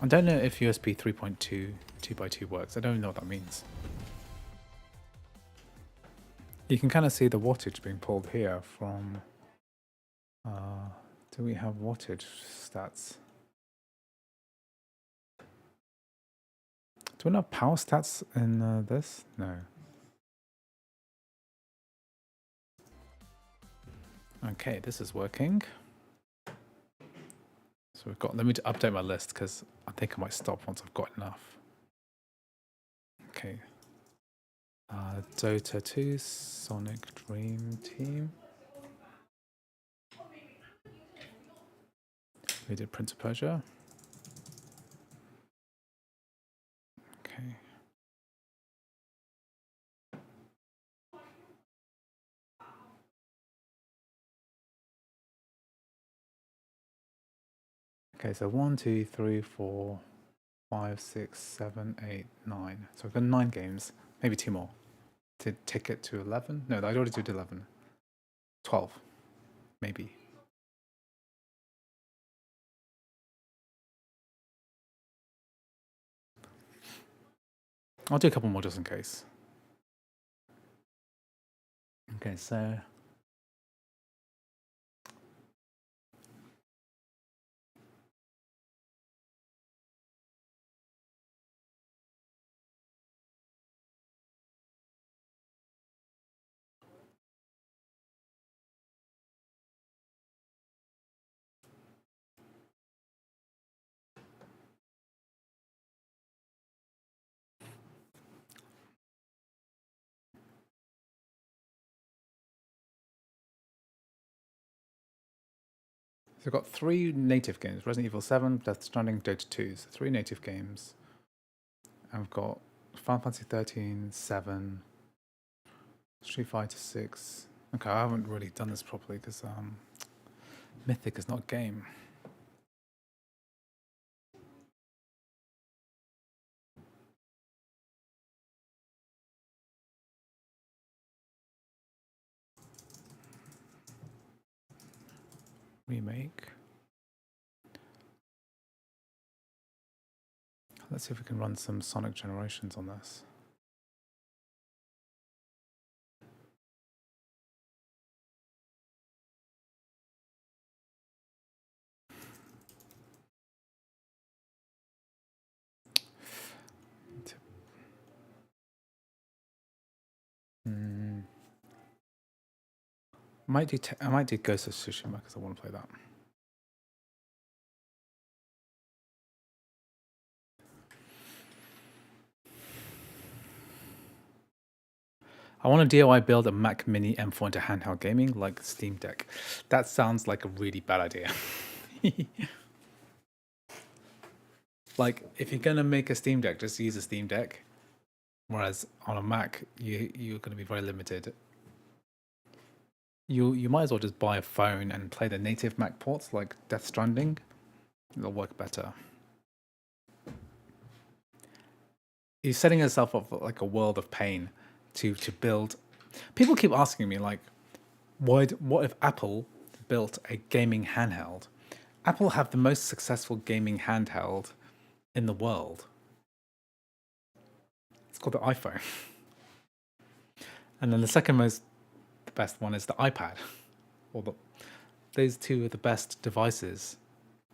I don't know if USB 3.2 2x2 works. I don't know what that means. You can kind of see the wattage being pulled here from... do we have wattage stats? Do we have power stats in this? No. Okay, this is working. So we've got, let me update my list because I think I might stop once I've got enough. Okay. Dota 2, Sonic Dream Team. We did Prince of Persia. Okay. Okay, so 1, 2, 3, 4, 5, 6, 7, 8, 9. So I've got 9 games, maybe 2 more to take it to 11. No, I already did 11. 12, maybe. I'll do a couple more just in case. Okay, so I've got 3 native games: Resident Evil 7, Death Stranding, Dota 2. So 3 native games. I've got Final Fantasy XIII, 7, Street Fighter 6. Okay, I haven't really done this properly because Mythic is not a game. Remake. Let's see if we can run some Sonic Generations on this. I might do Ghost of Tsushima because I want to play that. I want to DIY build a Mac Mini M4 into handheld gaming like Steam Deck. That sounds like a really bad idea. Like, if you're gonna make a Steam Deck, just use a Steam Deck. Whereas on a Mac, you're gonna be very limited. You might as well just buy a phone and play the native Mac ports like Death Stranding. It'll work better. You're setting yourself up for like a world of pain to build. People keep asking me like, what if Apple built a gaming handheld? Apple have the most successful gaming handheld in the world. It's called the iPhone. And then the best one is the iPad. Those two are the best devices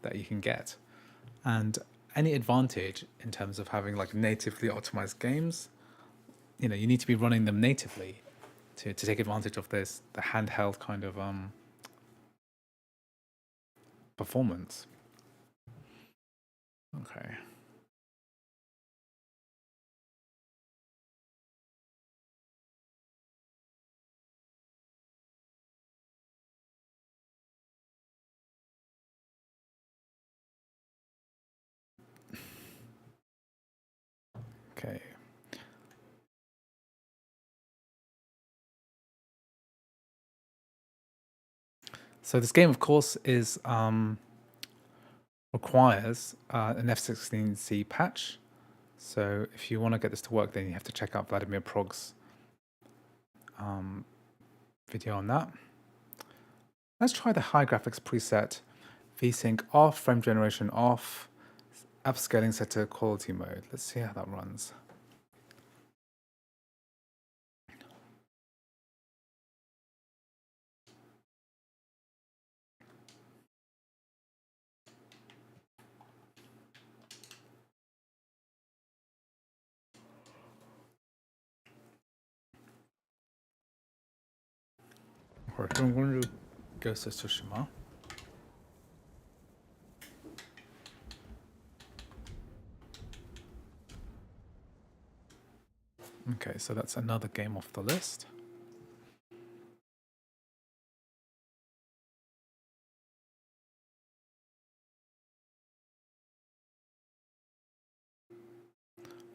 that you can get. And any advantage in terms of having like natively optimized games, you need to be running them natively to take advantage of the handheld kind of performance. Okay. Okay. So this game, of course, requires an F16C patch. So if you want to get this to work, then you have to check out Vladimir Prog's video on that. Let's try the high graphics preset, VSync off, frame generation off, upscaling set to quality mode. Let's see how that runs. Alright, I'm going to Ghost of Tsushima. Okay, so that's another game off the list.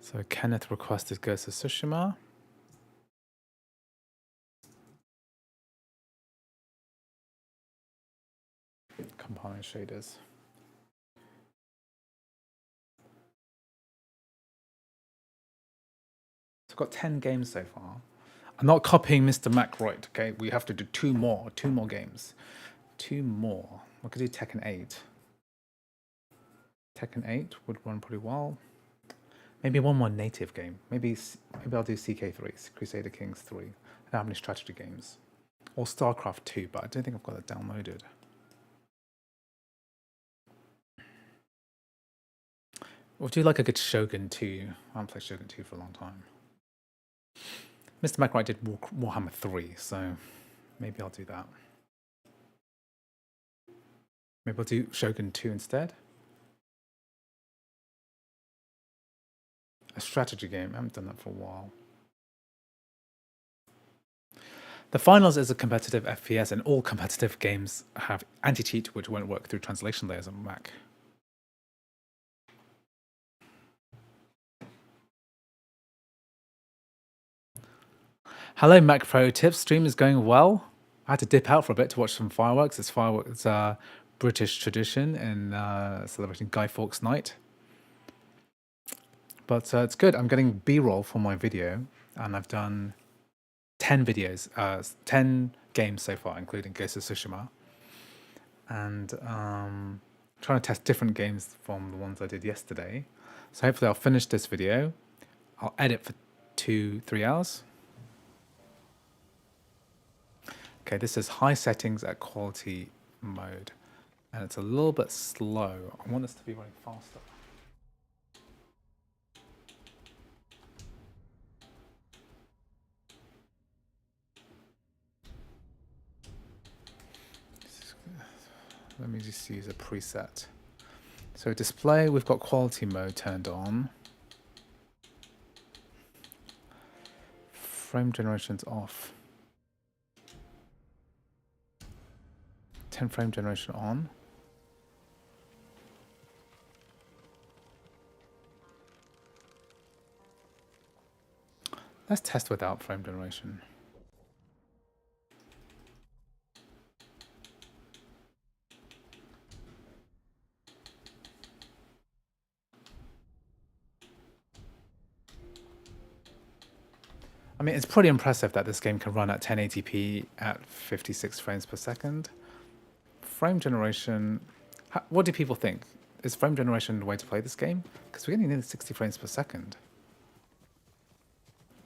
So Kenneth requested Ghost of Tsushima. Compiling shaders. So I've got 10 games so far. I'm not copying Mr. Mac right, okay? We have to do two more games. Two more. I could do Tekken 8. Tekken 8 would run pretty well. Maybe one more native game. Maybe I'll do CK3, Crusader Kings 3. I don't have any strategy games. Or StarCraft 2, but I don't think I've got it downloaded. We'll do like a good Shogun 2. I haven't played Shogun 2 for a long time. Mr. McWright did Warhammer 3, so maybe I'll do that. Maybe I'll do Shogun 2 instead. A strategy game. I haven't done that for a while. The Finals is a competitive FPS, and all competitive games have anti-cheat, which won't work through translation layers on Mac. Hello, Mac Pro Tips. Stream is going well. I had to dip out for a bit to watch some fireworks. It's British tradition in celebrating Guy Fawkes Night. But it's good. I'm getting B-roll for my video, and I've done 10 videos, 10 games so far, including Ghost of Tsushima. And trying to test different games from the ones I did yesterday. So hopefully I'll finish this video. I'll edit for 2-3 hours. Okay, this is high settings at quality mode. And it's a little bit slow. I want this to be running faster. let me just use a preset. So display, we've got quality mode turned on. Frame generation's off. 10 frame generation on. Let's test without frame generation. I mean, it's pretty impressive that this game can run at 1080p at 56 frames per second. Frame generation, what do people think? Is frame generation the way to play this game? Because we're getting nearly 60 frames per second,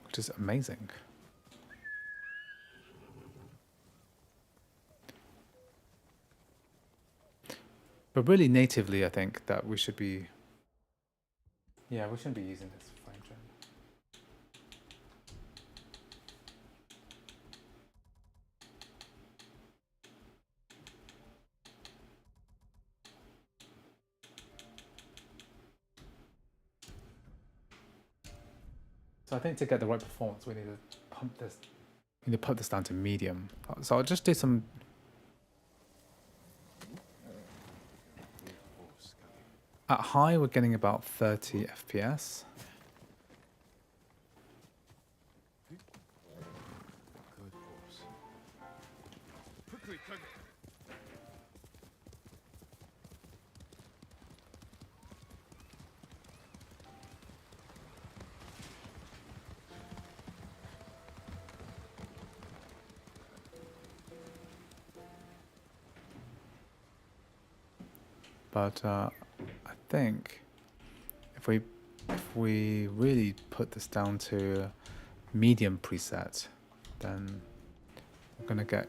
which is amazing. But really natively, I think that we should be, yeah, we shouldn't be using this frame gen. So I think to get the right performance, we need to pump this. We need to put this down to medium. So I'll just do some. At high, we're getting about 30 FPS. Good horse. Quickly, Kage. But I think if we really put this down to medium preset, then we're gonna get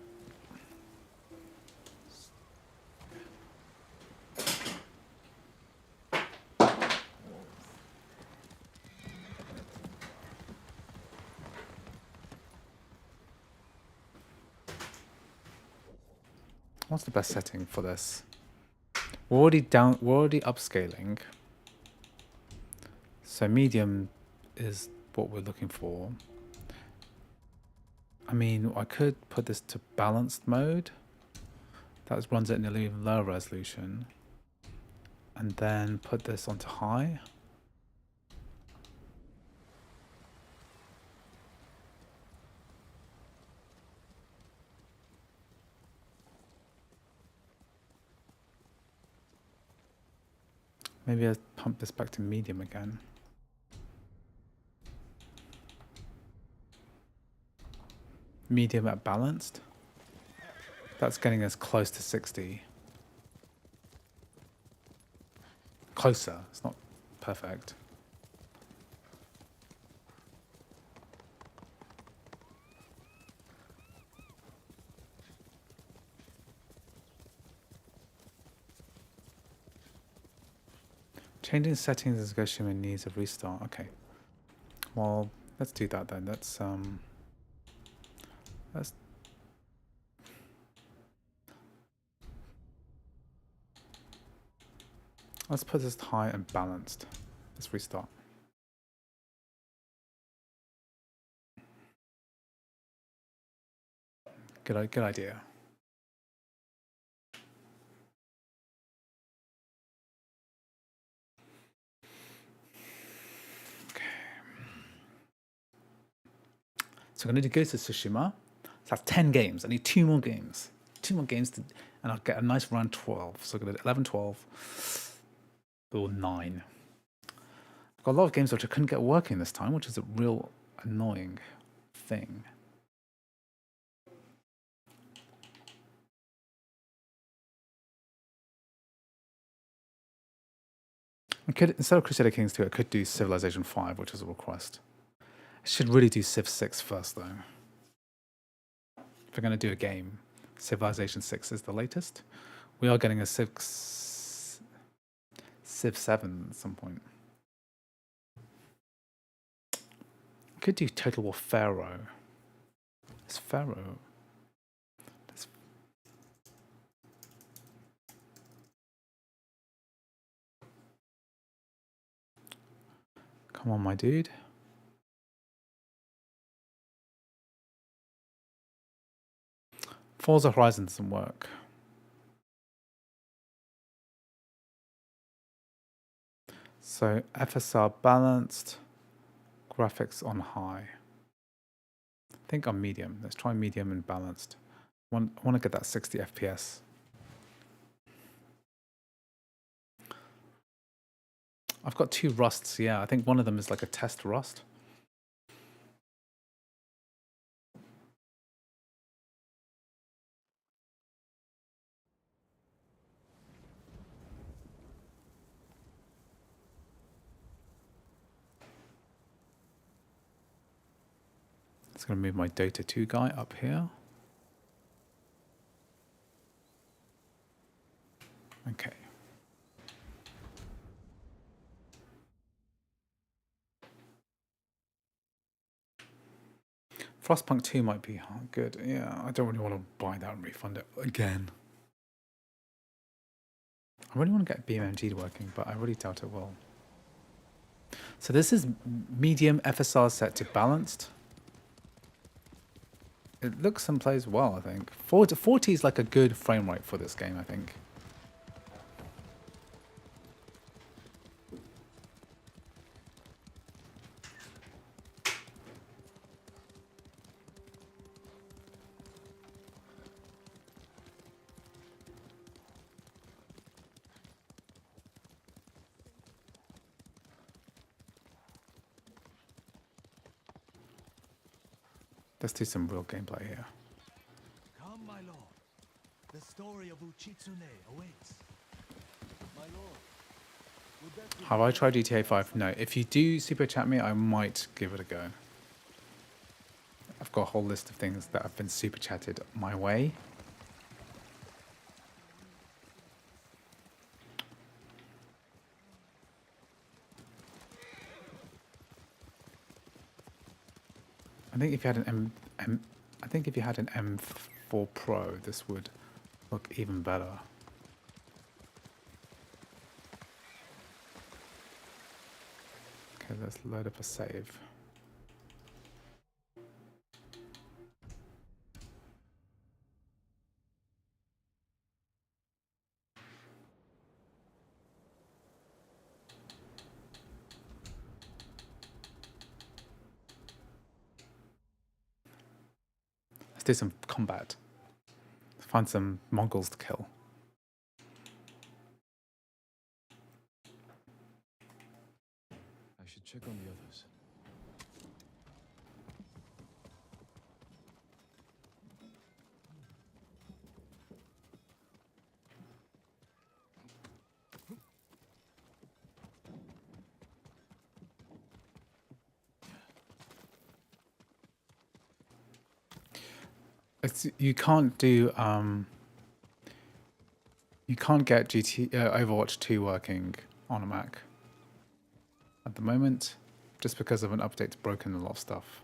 what's the best setting for this? We're already upscaling. So medium is what we're looking for. I mean, I could put this to balanced mode. That runs at an even lower resolution. And then put this onto high. Maybe I'll pump this back to medium again. Medium at balanced. That's getting us close to 60. Closer, it's not perfect. Changing settings is Goshima needs a restart. Okay. Well, let's do that then. Let's put this high and balanced. Let's restart. Good idea. So I'm going to go to Tsushima. So that's 10 games. I need 2 more games. 2 more games, and I'll get a nice round 12. So I'm going to 11, 12, or 9. I've got a lot of games which I couldn't get working this time, which is a real annoying thing. I could, instead of Crusader Kings 2, I could do Civilization 5, which is a request. I should really do Civ 6 first, though. If we're going to do a game, Civilization 6 is the latest. We are getting a Civ 7 at some point. Could do Total War Pharaoh. It's Pharaoh. Come on, my dude. Forza Horizon doesn't work. So FSR balanced, graphics on high. I think on medium. Let's try medium and balanced. I want to get that 60 FPS. I've got 2 rusts, yeah. I think one of them is like a test rust. It's going to move my Dota 2 guy up here. Okay. Frostpunk 2 might be good. Yeah, I don't really want to buy that and refund it again. I really want to get BeamNG working, but I really doubt it will. So this is medium FSR set to balanced. It looks and plays well, I think. 40 is like a good frame rate for this game, I think. Let's do some real gameplay here. Come, my lord. The story of Uchitsune awaits. My lord. Would that be Have I tried GTA 5? No. If you do super chat me, I might give it a go. I've got a whole list of things that have been super chatted my way. I think if you had an I think if you had an M4 Pro, this would look even better. Okay, let's load up a save. Let's do some combat. Let's find some Mongols to kill. I should check on the others. You can't do you can't get Overwatch 2 working on a Mac at the moment, just because of an update that's broken a lot of stuff.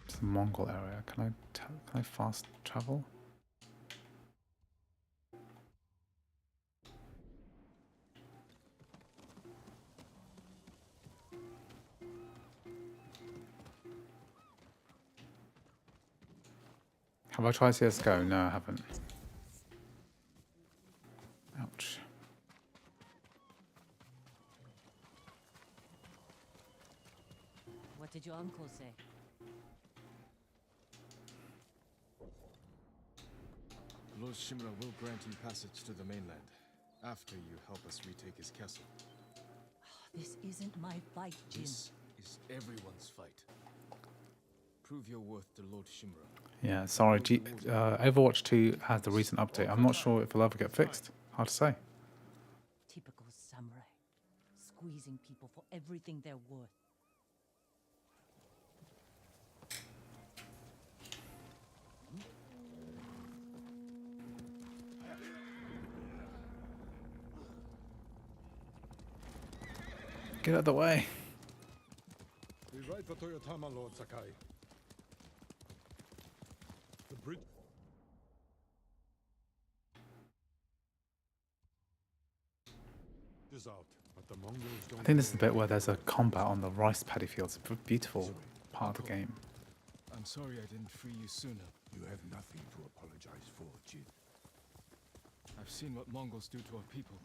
It's the Mongol area. Can I fast travel? Have I tried CSGO? No, I haven't. Ouch. What did your uncle say? Lord Shimura will grant you passage to the mainland after you help us retake his castle. This isn't my fight, Jin. This is everyone's fight. Prove your worth to Lord Shimura. Yeah, sorry. Overwatch 2 has the recent update. I'm not sure if it'll ever get fixed. Hard to say. Typical samurai. Squeezing people for everything they're worth. Get out of the way. We ride for Toyotama, Lord Sakai. The bridge. is out, but the Mongols don't I think this is the bit where there's a combat on the rice paddy fields. It's a beautiful part of the game. I'm sorry I didn't free you sooner. You have nothing to apologize for, Jin. I've seen what Mongols do to our people.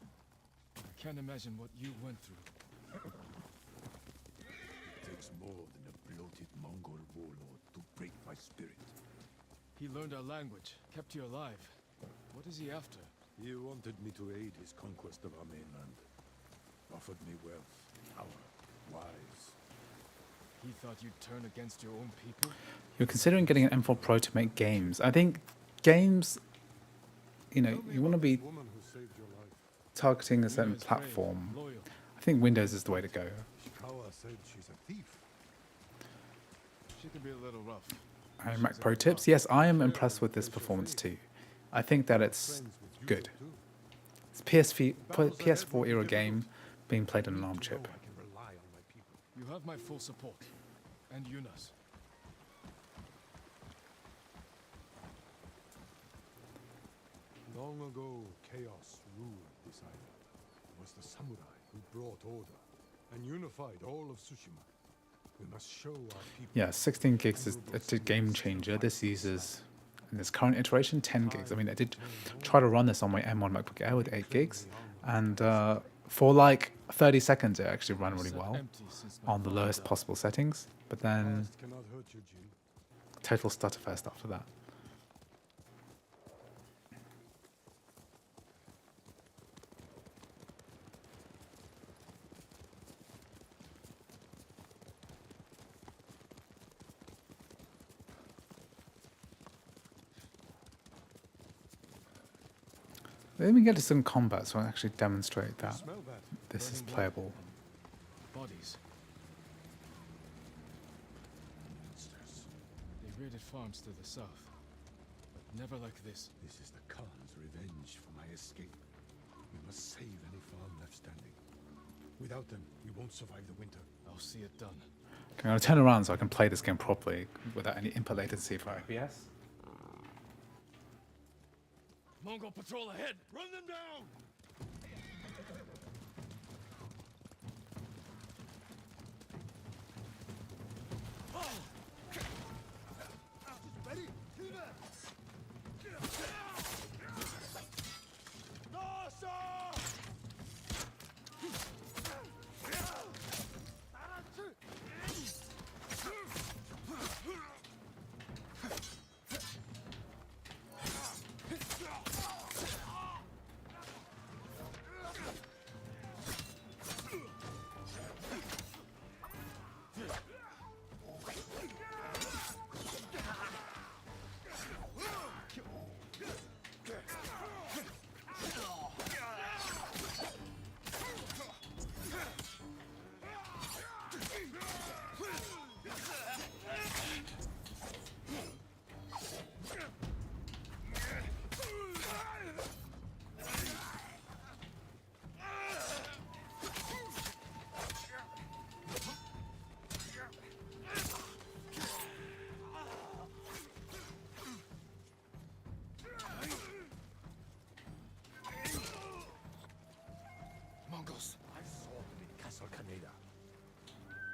I can't imagine what you went through. It takes more than a bloated Mongol warlord to break my spirit. He learned our language, kept you alive. What is he after? He wanted me to aid his conquest of our mainland. Offered me wealth, power, wives. He thought you'd turn against your own people? You're considering getting an M4 Pro to make games. I think games, you know, you want to be Woman who saved your life. targeting a certain Yuna's brave, platform. loyal. I think Windows is the way to go. Shikawa said she's a thief. She can be a little rough. And Mac Pro tips. Yes, I am impressed with this performance too. I think that it's Friends with you good. too. It's PS4 era game being played on an ARM chip. I can rely on my people. You have my full support. And Yuna's. Long ago, chaos ruled this island. It was the samurai who brought order and unified all of Tsushima. We must show our people. Yeah, 16 gigs is a game changer. This uses, in this current iteration, 10 gigs. I mean, I did try to run this on my M1 MacBook Air with 8 gigs, and for like 30 seconds it actually ran really well on the lowest possible settings, but then Past cannot hurt you, Jin. total stutterfest after that. Let me get to some combat so I actually demonstrate that Smell that? this is Burning blood. playable. Bodies. Monsters. They raided farms to the south. But never like this. This is the Khan's revenge for my escape. We must save any farm left standing. Without them, we won't survive the winter. I'll see it done. Okay, I'm going to turn around so I can play this game properly without any input latency for FPS. Mongol patrol ahead! Run them down! Ready?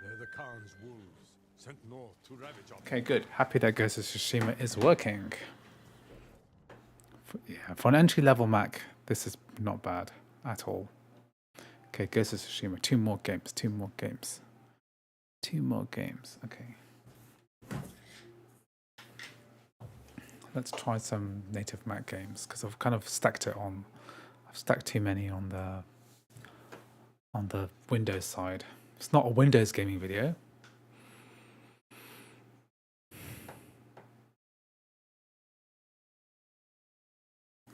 They're the Khan's wolves, sent north to ravage our Okay, good. Happy that Ghost of Tsushima is working. For an entry-level Mac, this is not bad at all. Okay, Ghost of Tsushima. 2 more games. 2 more games. 2 more games. Okay. Let's try some native Mac games because I've kind of stacked it on. I've stacked too many on the Windows side. It's not a Windows gaming video.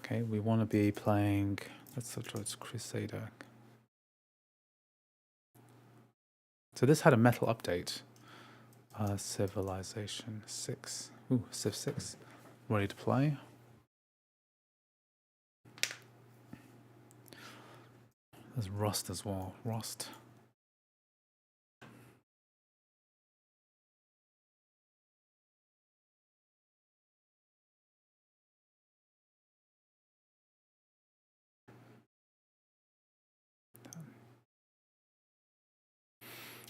Okay, we want to be playing. Let's try Crusader. So this had a metal update. Civilization 6. Ooh, Civ 6. Ready to play. There's Rust as well. Rust.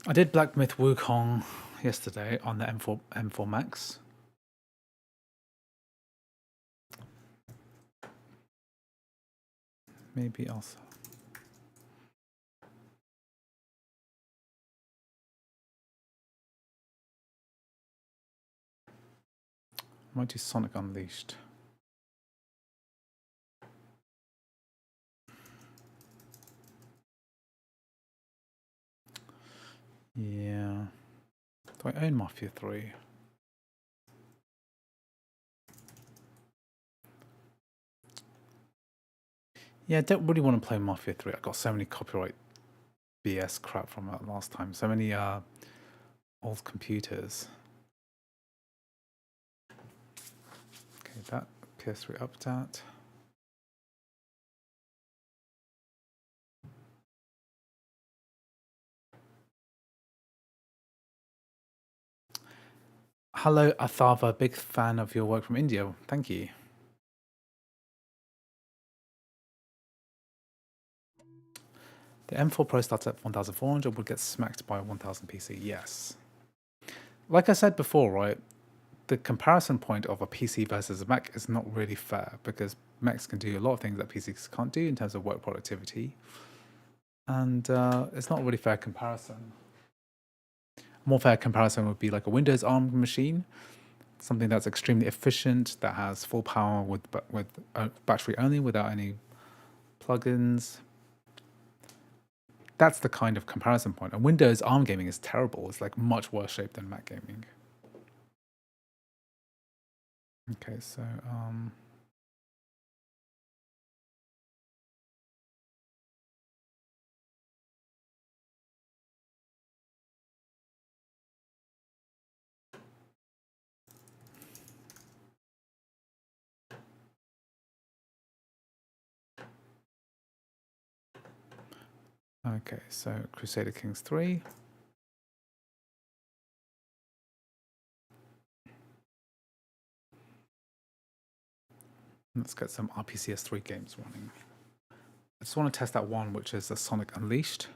I did Black Myth Wukong yesterday on the M4 Max. Maybe also. Might do Sonic Unleashed. Yeah. Do I own Mafia 3? Yeah, I don't really want to play Mafia 3. I got so many copyright BS crap from that last time. So many old computers. Okay, that PS3 update. Hello, Athava. Big fan of your work from India. Thank you. The M4 Pro starts at 1400, would get smacked by 1000 PC. Yes. Like I said before, right? The comparison point of a PC versus a Mac is not really fair because Macs can do a lot of things that PCs can't do in terms of work productivity. And it's not a really fair comparison. A more fair comparison would be like a Windows ARM machine, something that's extremely efficient, that has full power with battery only, without any plugins. That's the kind of comparison point. And Windows ARM gaming is terrible. It's like much worse shape than Mac gaming. Okay, so okay, so Crusader Kings 3. Let's get some RPCS3 games running. I just want to test that one, which is the Sonic Unleashed.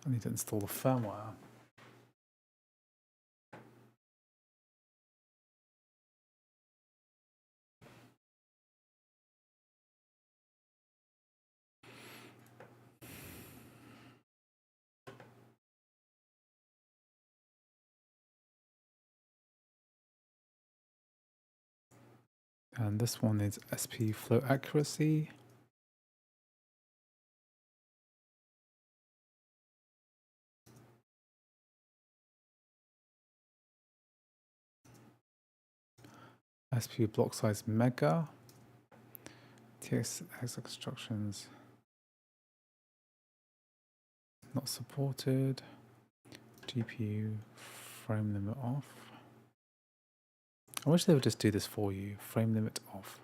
I need to install the firmware. And this one is SP flow accuracy. SP block size mega. TX instructions not supported. GPU frame limit off. I wish they would just do this for you. Frame limit off.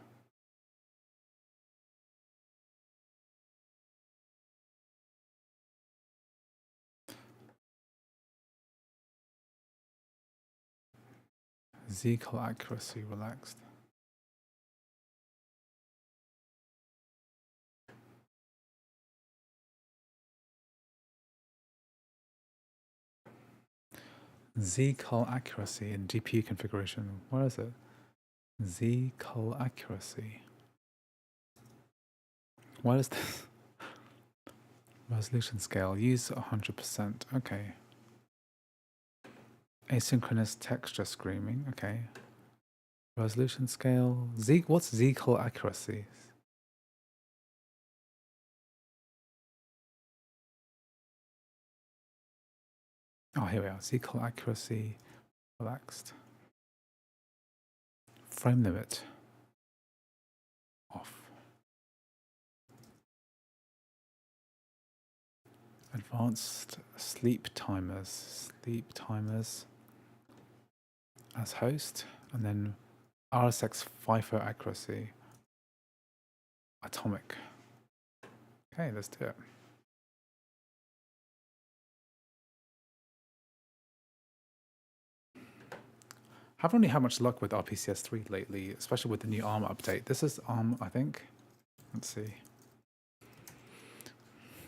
Z-call accuracy relaxed. Z-call accuracy in GPU configuration. Where is it? Z-call accuracy. What is this? Resolution scale. Use 100%. Okay. Asynchronous texture screaming. Okay. Resolution scale. Z. What's Z-call accuracy? Oh, here we are. Z-call accuracy. Relaxed. Frame limit. Off. Advanced sleep timers. Sleep timers as host. And then RSX FIFO accuracy. Atomic. Okay, let's do it. Haven't really had much luck with RPCS3 lately, especially with the new ARM update. This is ARM, I think. Let's see.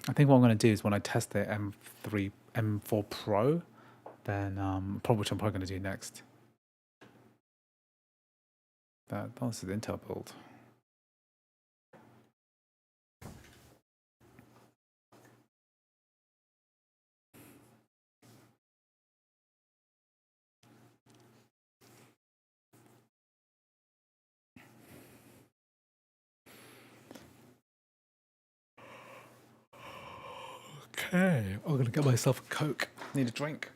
I think what I'm going to do is when I test the M4 Pro, then probably which I'm probably going to do next. That's the Intel build. Okay, I'm going to get myself a Coke. Need a drink.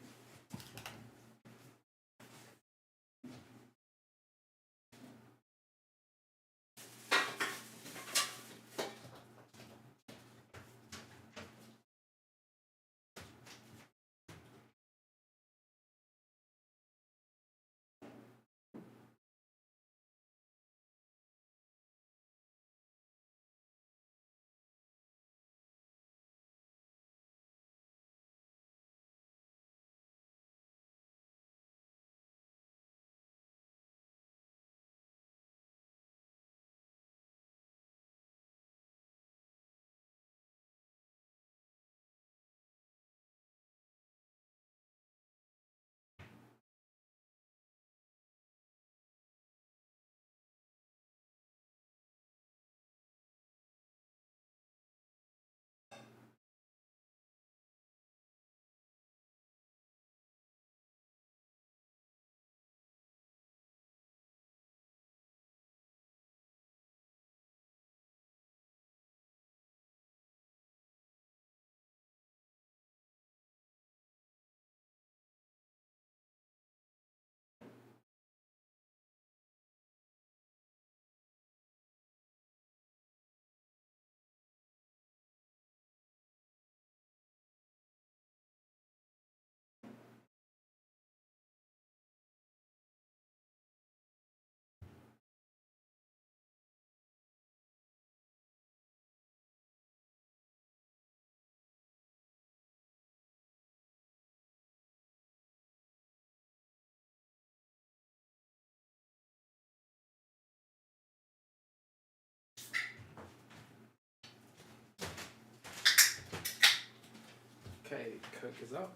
Okay, Coke is up.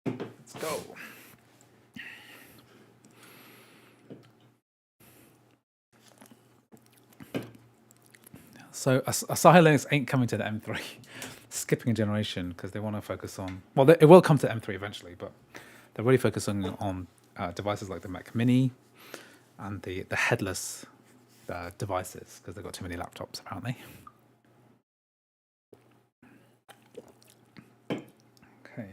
Let's go. So Asahi Linux ain't coming to the M3, skipping a generation because they want to focus on. Well, it will come to M3 eventually, but they're really focusing on devices like the Mac Mini and the headless devices because they've got too many laptops apparently. Okay.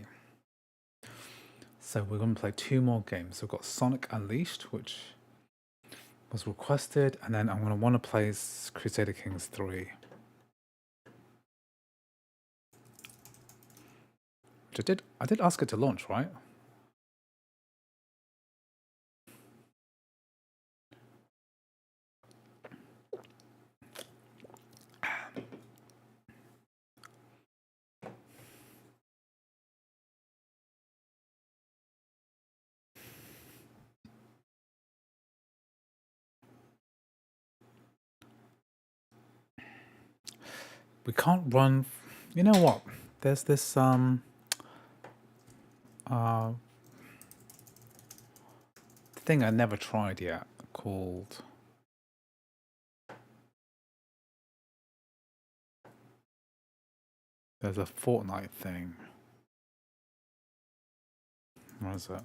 So we're going to play two more games. We've got Sonic Unleashed, which was requested, and then I'm going to want to play Crusader Kings 3. Which I did ask it to launch, right? We can't run. You know what? There's this thing I never tried yet called. There's a Fortnite thing. Where is it?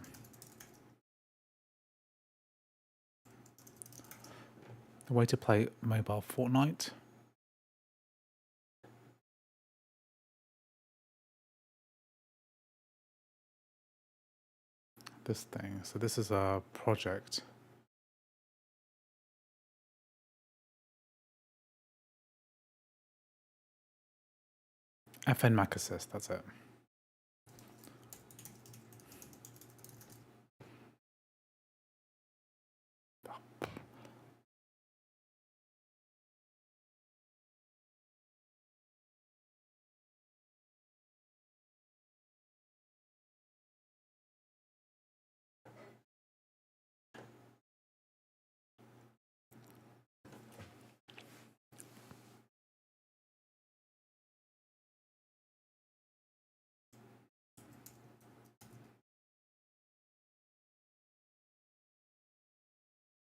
The way to play mobile Fortnite. This thing. So this is a project. FN Mac Assist, that's it.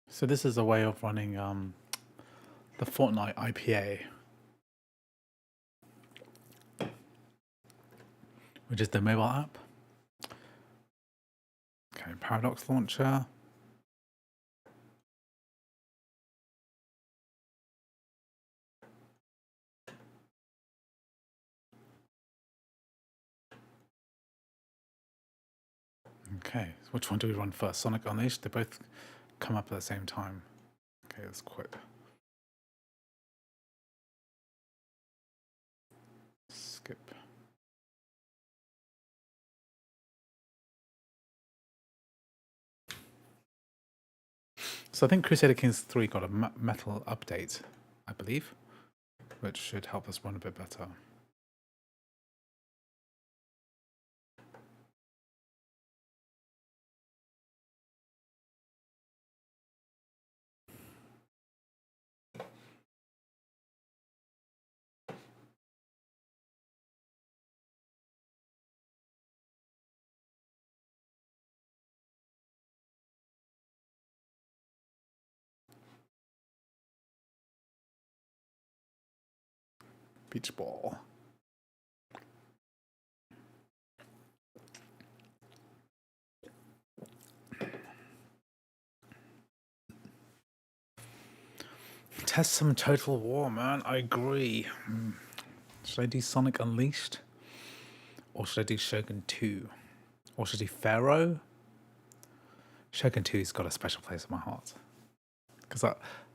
So this is a way of running the Fortnite IPA, which is the mobile app. Okay, Paradox Launcher. Okay, so which one do we run first? Sonic Unleashed? They both come up at the same time. Okay, let's quit. Skip. So I think Crusader Kings 3 got a metal update, I believe, which should help us run a bit better. Beach ball. Test some Total War, man. I agree. Should I do Sonic Unleashed? Or should I do Shogun 2? Or should I do Pharaoh? Shogun 2's got a special place in my heart. Because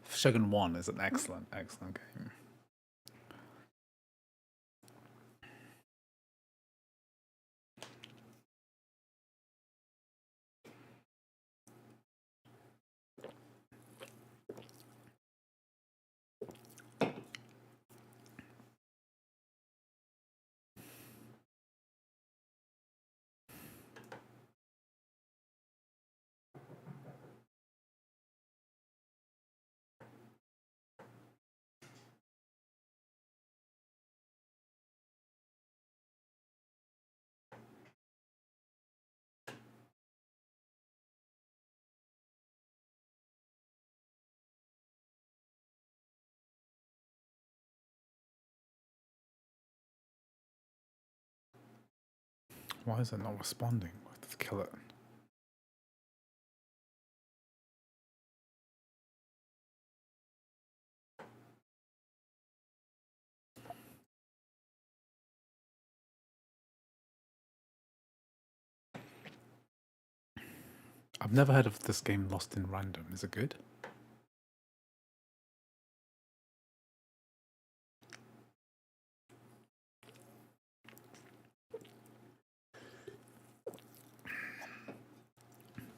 Shogun 1 is an excellent, excellent game. Why is it not responding? Let's kill it. I've never heard of this game Lost in Random. Is it good?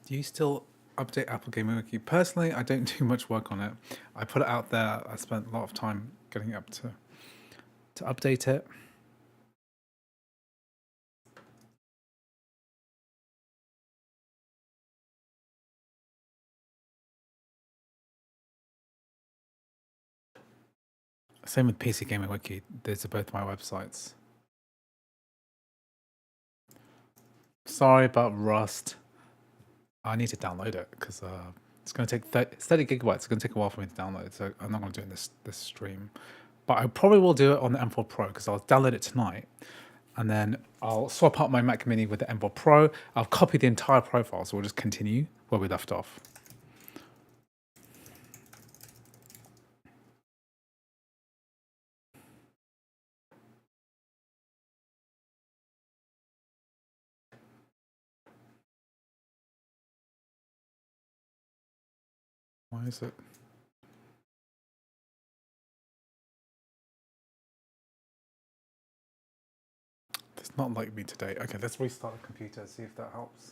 Do you still update Apple Gaming Wiki? Personally, I don't do much work on it. I put it out there. I spent a lot of time getting it up to update it. Same with PC Gaming Wiki. These are both my websites. Sorry about Rust. I need to download it because it's going to take 30 gigabytes. It's going to take a while for me to download it, so I'm not going to do it in this stream. But I probably will do it on the M4 Pro because I'll download it tonight. And then I'll swap out my Mac Mini with the M4 Pro. I'll copy the entire profile, so we'll just continue where we left off. Why is it? It's not like me today. Okay, let's restart the computer, see if that helps.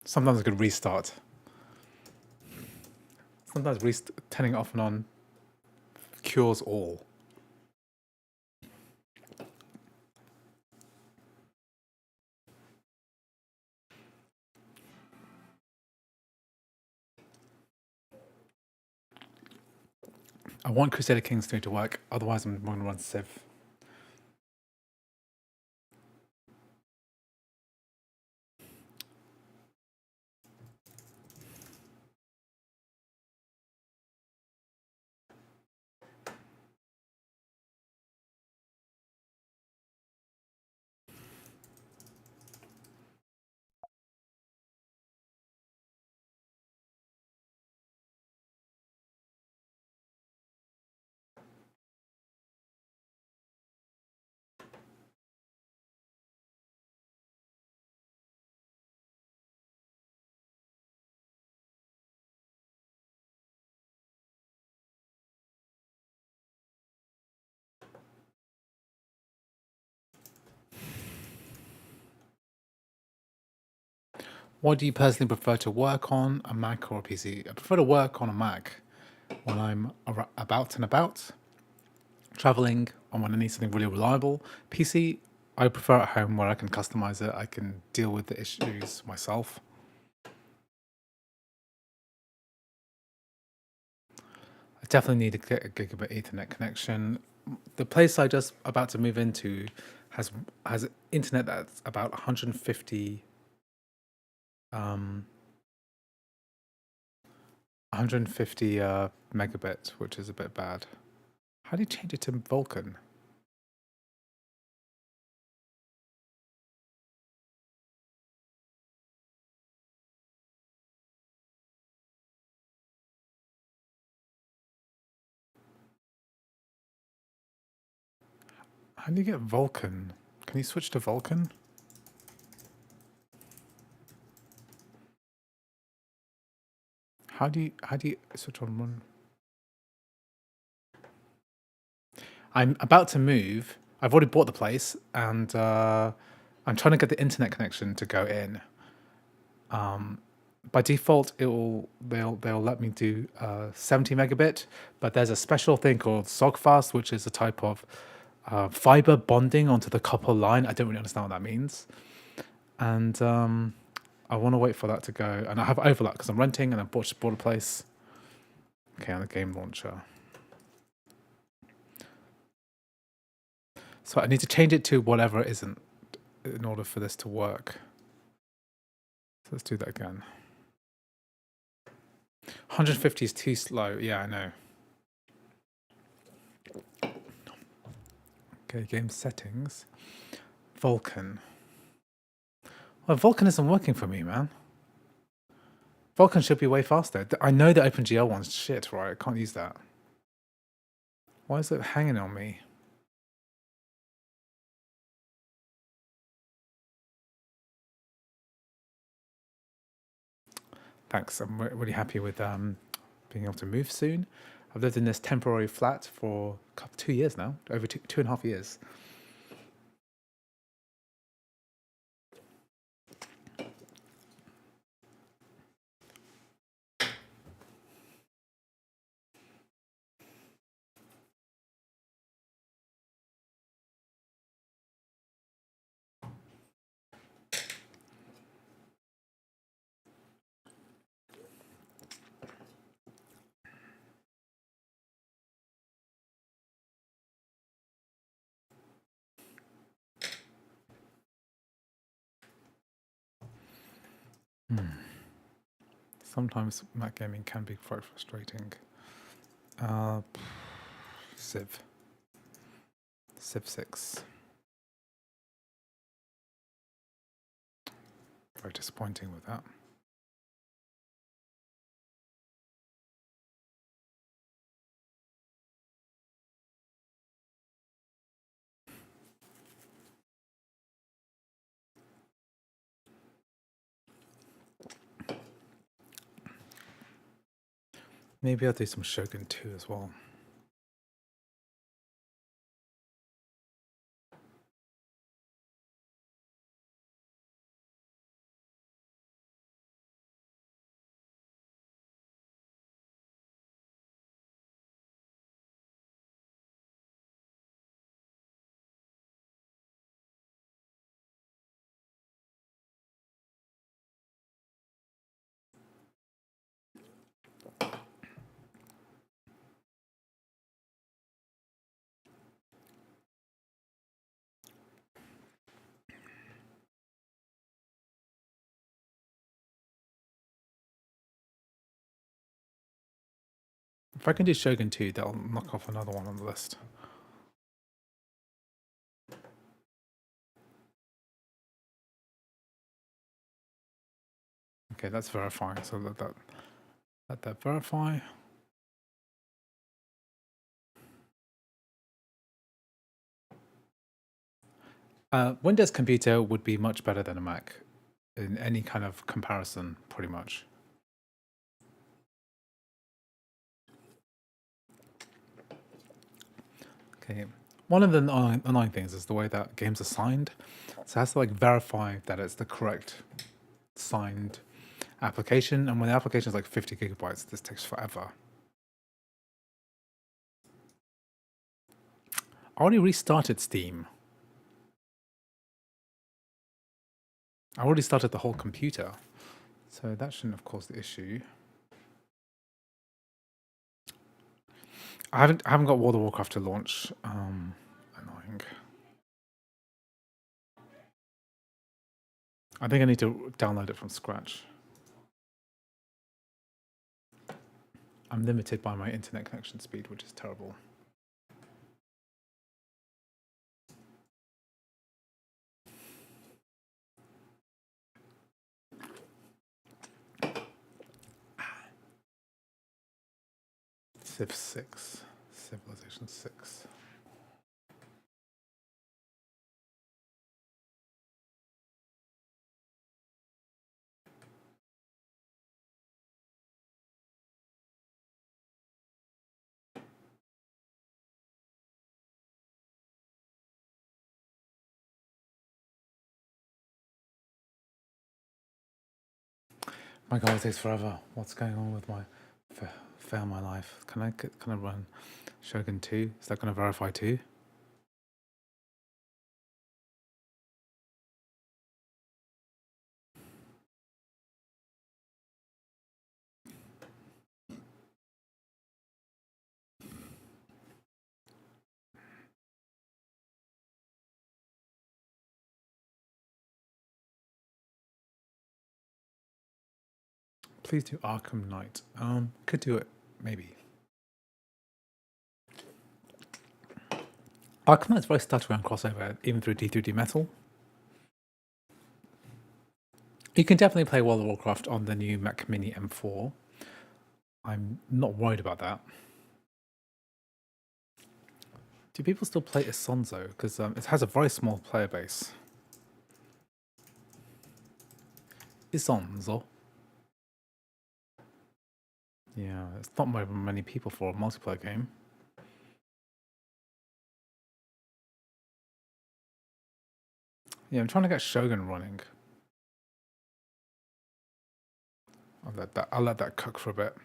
Sometimes a good restart. Sometimes turning it off and on cures all. I want Crusader Kings 2 to work, otherwise I'm going to run Civ. What do you personally prefer to work on, a Mac or a PC? I prefer to work on a Mac when I'm about and about, traveling, and when I need something really reliable. PC, I prefer at home where I can customize it, I can deal with the issues myself. I definitely need a gigabit Ethernet connection. The place I just about to move into has internet that's about 150 megabits, which is a bit bad. How do you change it to Vulkan? How do you get Vulkan? Can you switch to Vulkan? How do you switch on one? I'm about to move. I've already bought the place, and I'm trying to get the internet connection to go in. By default, they'll let me do 70 megabit, but there's a special thing called SOGFAST, which is a type of fiber bonding onto the copper line. I don't really understand what that means, and I want to wait for that to go. And I have overlap because I'm renting and I just bought a place. Okay, on the game launcher. So I need to change it to whatever it isn't in order for this to work. So let's do that again. 150 is too slow. Yeah, I know. Okay, game settings. Vulkan. Well, Vulkan isn't working for me, man. Vulkan should be way faster. I know the OpenGL one's shit, right? I can't use that. Why is it hanging on me? Thanks. I'm really happy with being able to move soon. I've lived in this temporary flat for 2 years now, over 2.5 years. Sometimes Mac gaming can be quite frustrating. Civ. Civ 6. Very disappointing with that. Maybe I'll do some Shogun 2 as well. If I can do Shogun 2, that'll knock off another one on the list. Okay, that's verifying, so let that verify. Windows computer would be much better than a Mac in any kind of comparison, pretty much. Okay, one of the annoying things is the way that games are signed. So it has to like verify that it's the correct signed application, and when the application is like 50 gigabytes, this takes forever. I already restarted Steam. I already started the whole computer, so that shouldn't have caused the issue. I haven't got World of Warcraft to launch. Annoying. I think I need to download it from scratch. I'm limited by my internet connection speed, which is terrible. Civ 6. Civilization 6. My God, it takes forever. What's going on with my fail my life? Can I run Shogun 2? Is that going to verify too? Please do Arkham Knight. Could do it, maybe. Arkham Knight's very stuttering crossover, even through D3D Metal. You can definitely play World of Warcraft on the new Mac Mini M4. I'm not worried about that. Do people still play Isonzo? Because it has a very small player base. Isonzo. Yeah, it's not very many people for a multiplayer game. Yeah, I'm trying to get Shogun running. I'll let that cook for a bit.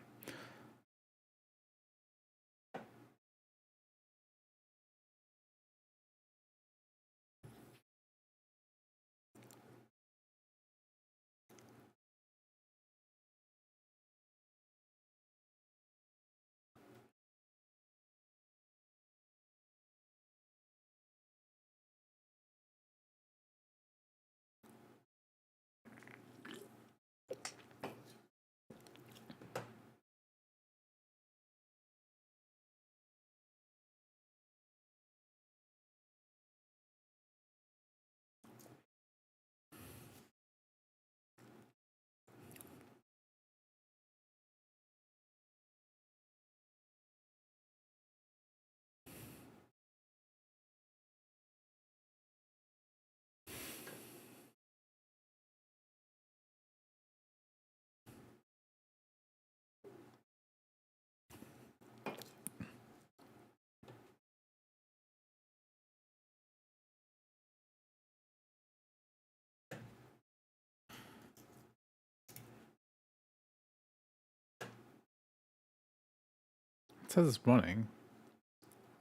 says it's running.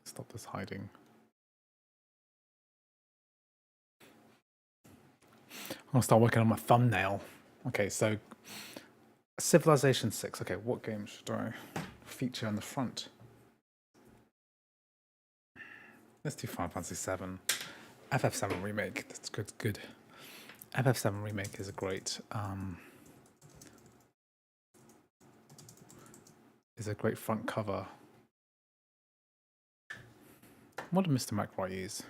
Stop this hiding. I'm gonna start working on my thumbnail. Okay, so Civilization 6. Okay, what game should I feature on the front? Let's do Final Fantasy VII. FF7 Remake. That's good. Good. FF7 Remake is a great front cover. What did Mr. McRae use?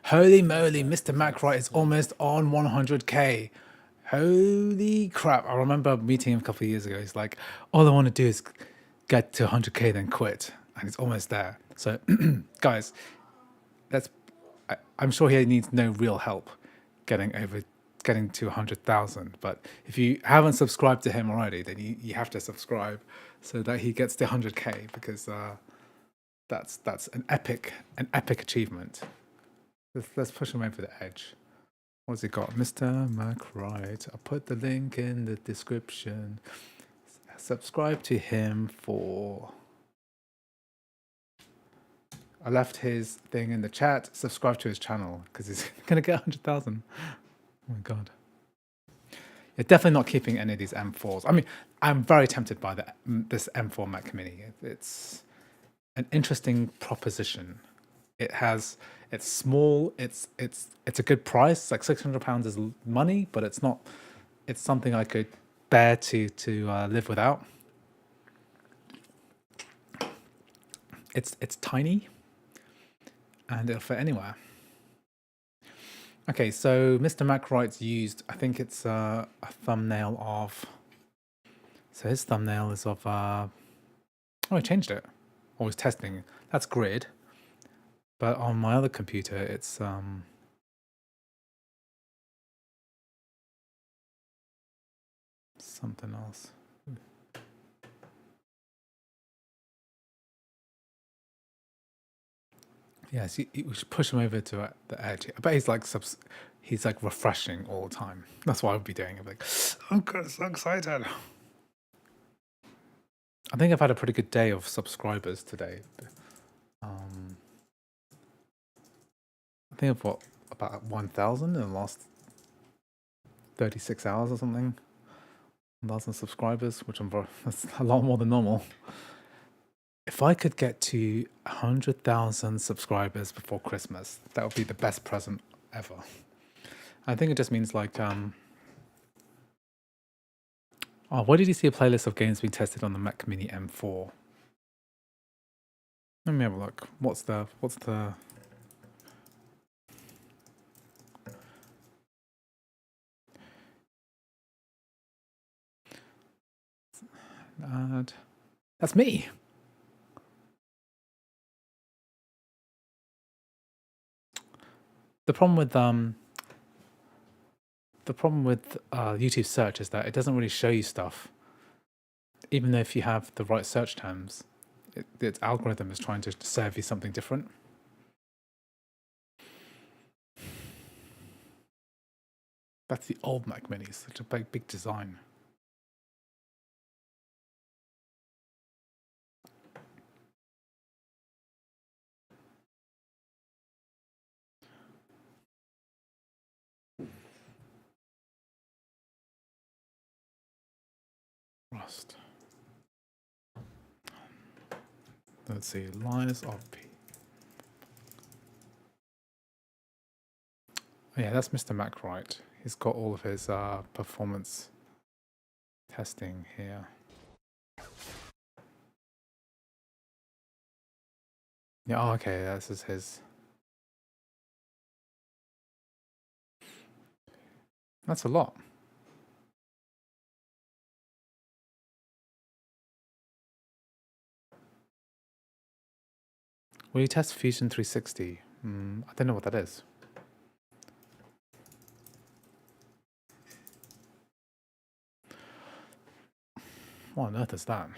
Holy moly, Mr. McRae is almost on 100k. Holy crap. I remember meeting him a couple of years ago. He's like, all I want to do is get to 100k then quit. And he's almost there. So, guys, I'm sure he needs no real help getting to 100,000. But if you haven't subscribed to him already, then you have to subscribe so that he gets to 100k, because that's an epic achievement. Let's push him over the edge. What's he got? Mr. McRae. I'll put the link in the description. Subscribe to him for... I left his thing in the chat. Subscribe to his channel because he's going to get 100,000. Oh my god. You're definitely not keeping any of these M4s. I mean, I'm very tempted by this M4 Mac Mini. It's an interesting proposition. It's small. It's a good price. Like £600 is money, but it's not. It's something I could bear to live without. It's tiny, and it'll fit anywhere. Okay, so Mr. McRae's used. I think it's a thumbnail of. So his thumbnail is of. Oh, I changed it. I was testing. That's grid. But on my other computer, it's something else. Yeah, so we should push him over to the edge. I bet he's like refreshing all the time. That's what I would be doing. I'm like, I'm so excited. I think I've had a pretty good day of subscribers today. I think I've got about 1,000 in the last 36 hours or something. 1,000 subscribers, which that's a lot more than normal. If I could get to 100,000 subscribers before Christmas, that would be the best present ever. I think it just means like, oh, where did you see a playlist of games being tested on the Mac Mini M4? Let me have a look. What's the that's me. The problem with YouTube search is that it doesn't really show you stuff, even though if you have the right search terms, its algorithm is trying to serve you something different. That's the old Mac Mini. Such a big design. Rust. Let's see. Lies of P. Oh, yeah, that's Mr. McRae. He's got all of his performance testing here. Yeah, oh, okay, this is his. That's a lot. Will you test Fusion 360? I don't know what that is. What on earth is that?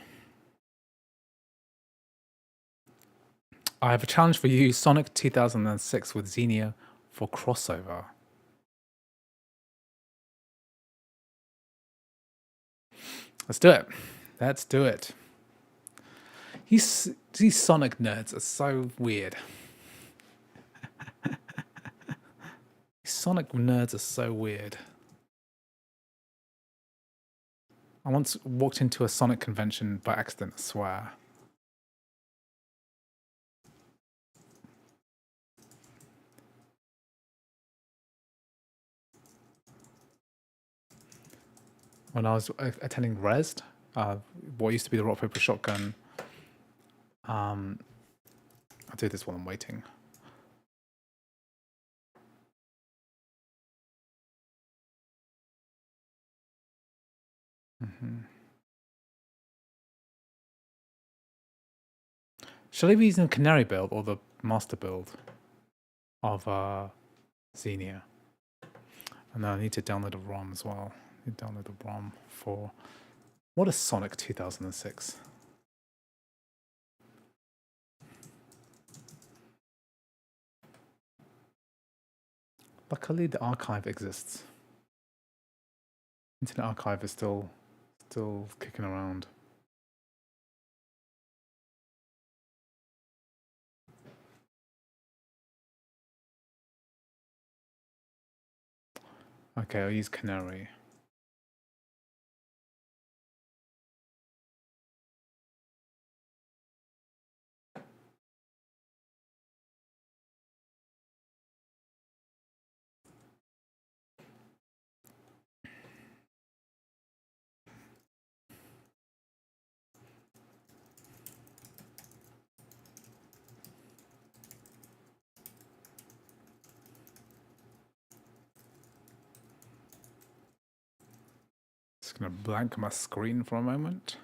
I have a challenge for you, Sonic 2006 with Xenia for crossover. Let's do it. Let's do it. These Sonic nerds are so weird. Sonic nerds are so weird. I once walked into a Sonic convention by accident, I swear. When I was attending Rezzed, what used to be the Rock Paper Shotgun. I'll do this while I'm waiting. Shall I be using the Canary build or the master build of Xenia? And then I need to download a ROM as well. I need to download the ROM for... What is Sonic 2006? Luckily, the archive exists. Internet Archive is still kicking around. Okay, I'll use Canary. Just gonna blank my screen for a moment.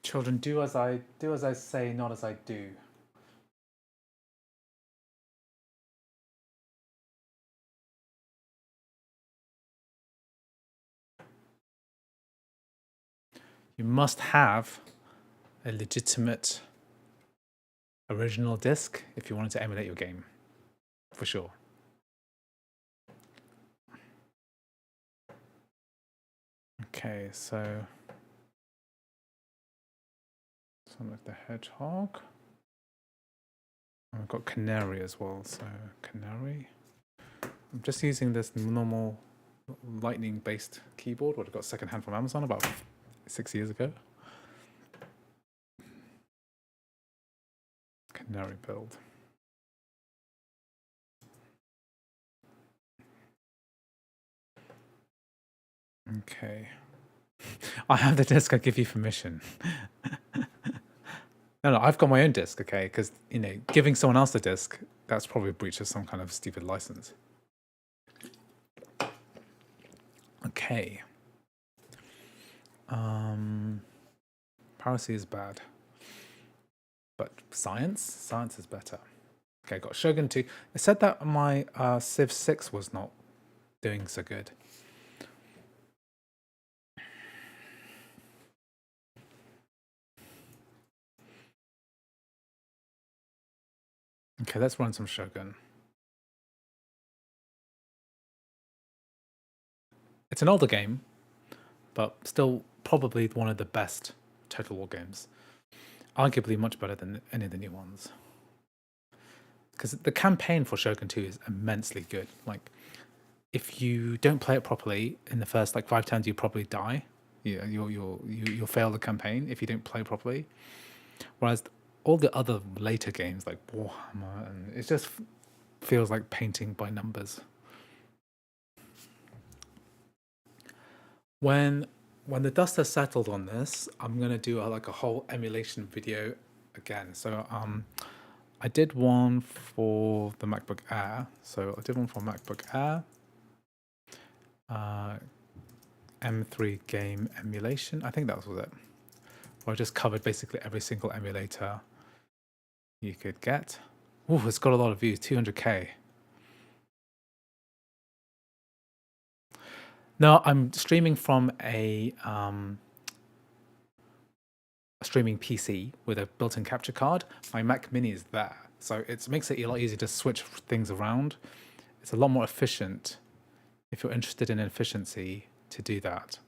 Children, do as I say, not as I do. You must have a legitimate original disc if you wanted to emulate your game, for sure. Okay, so Sonic the Hedgehog. I've got Canary as well, so Canary. I'm just using this normal lightning-based keyboard, what I got secondhand from Amazon about 6 years ago. Canary build. Okay. I have the disc, I give you permission. No, I've got my own disc, okay? Because, you know, giving someone else the disc, that's probably a breach of some kind of stupid license. Okay. Piracy is bad. But science is better. Okay, got Shogun 2. It said that my Civ 6 was not doing so good. Okay, let's run some Shogun. It's an older game, but still probably one of the best Total War games. Arguably much better than any of the new ones. Because the campaign for Shogun 2 is immensely good. Like, if you don't play it properly in the first like 5 turns, you probably die. You'll fail the campaign if you don't play properly. Whereas all the other later games like Warhammer, and it just feels like painting by numbers. When the dust has settled on this, I'm gonna do like a whole emulation video again. So I did one for the MacBook Air. So I did one for MacBook Air. M3 game emulation. I think that was it. Where I just covered basically every single emulator you could get. Ooh, it's got a lot of views, 200K. No, I'm streaming from a streaming PC with a built-in capture card. My Mac Mini is there, so it makes it a lot easier to switch things around. It's a lot more efficient if you're interested in efficiency to do that.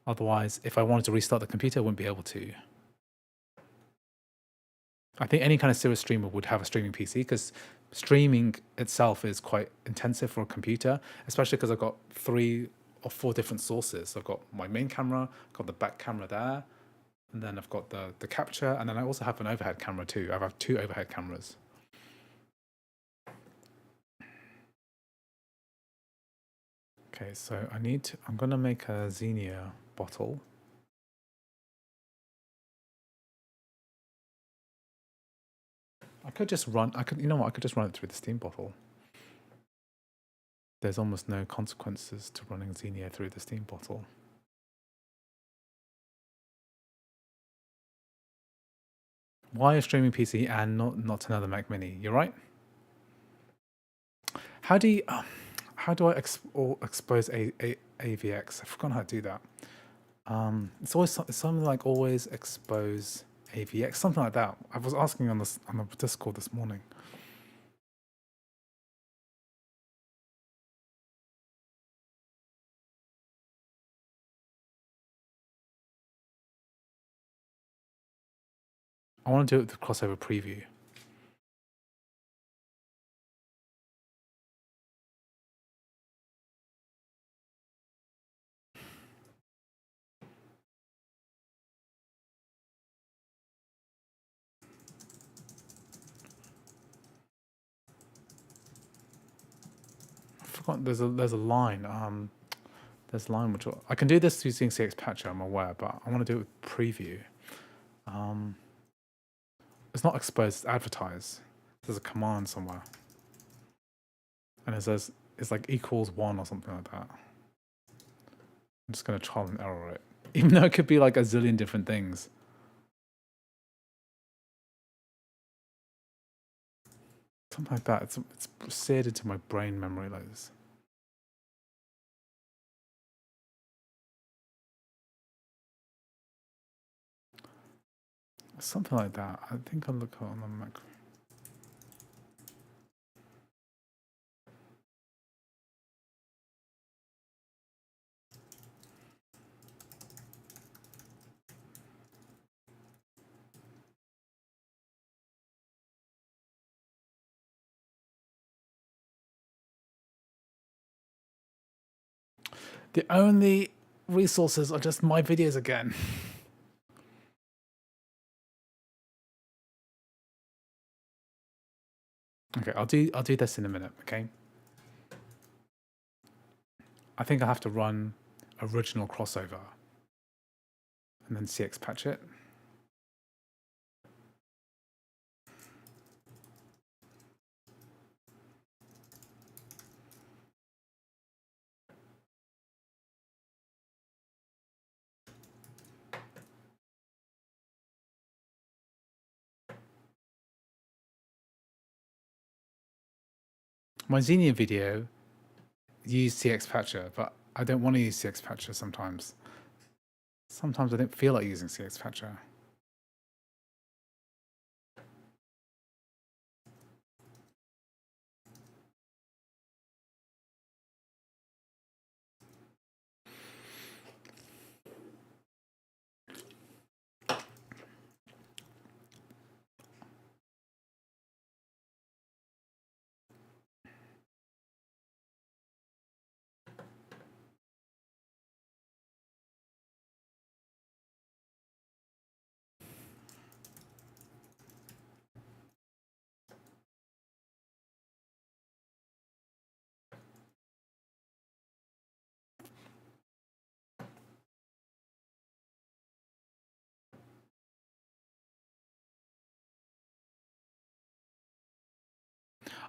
Otherwise, if I wanted to restart the computer, I wouldn't be able to. I think any kind of serious streamer would have a streaming PC because streaming itself is quite intensive for a computer, especially because I've got 3 or 4 different sources. I've got my main camera, I've got the back camera there, and then I've got the capture, and then I also have an overhead camera too. I have 2 overhead cameras. Okay, so I'm gonna make a Xenia bottle. I could just run, you know what, I could just run it through the Steam bottle. There's almost no consequences to running Xenia through the Steam bottle. Why a streaming PC and not another Mac Mini? You're right. How do I expose AVX? I've forgotten how to do that. It's something like always expose AVX, something like that. I was asking on the Discord this morning. I want to do it with the crossover preview. I forgot there's a line. There's a line which I can do this using CX Patcher, I'm aware, but I want to do it with preview. It's not expose, it's advertise. There's a command somewhere. And it says it's like equals 1 or something like that. I'm just going to trial and error it. Even though it could be like a zillion different things. Something like that. It's seared into my brain memory like this. Something like that. I think I'll look on the Mac. The only resources are just my videos again. Okay, I'll do this in a minute, okay? I think I have to run original crossover and then CX patch it. My Xenia video used CX Patcher, but I don't want to use CX Patcher sometimes. Sometimes I don't feel like using CX Patcher.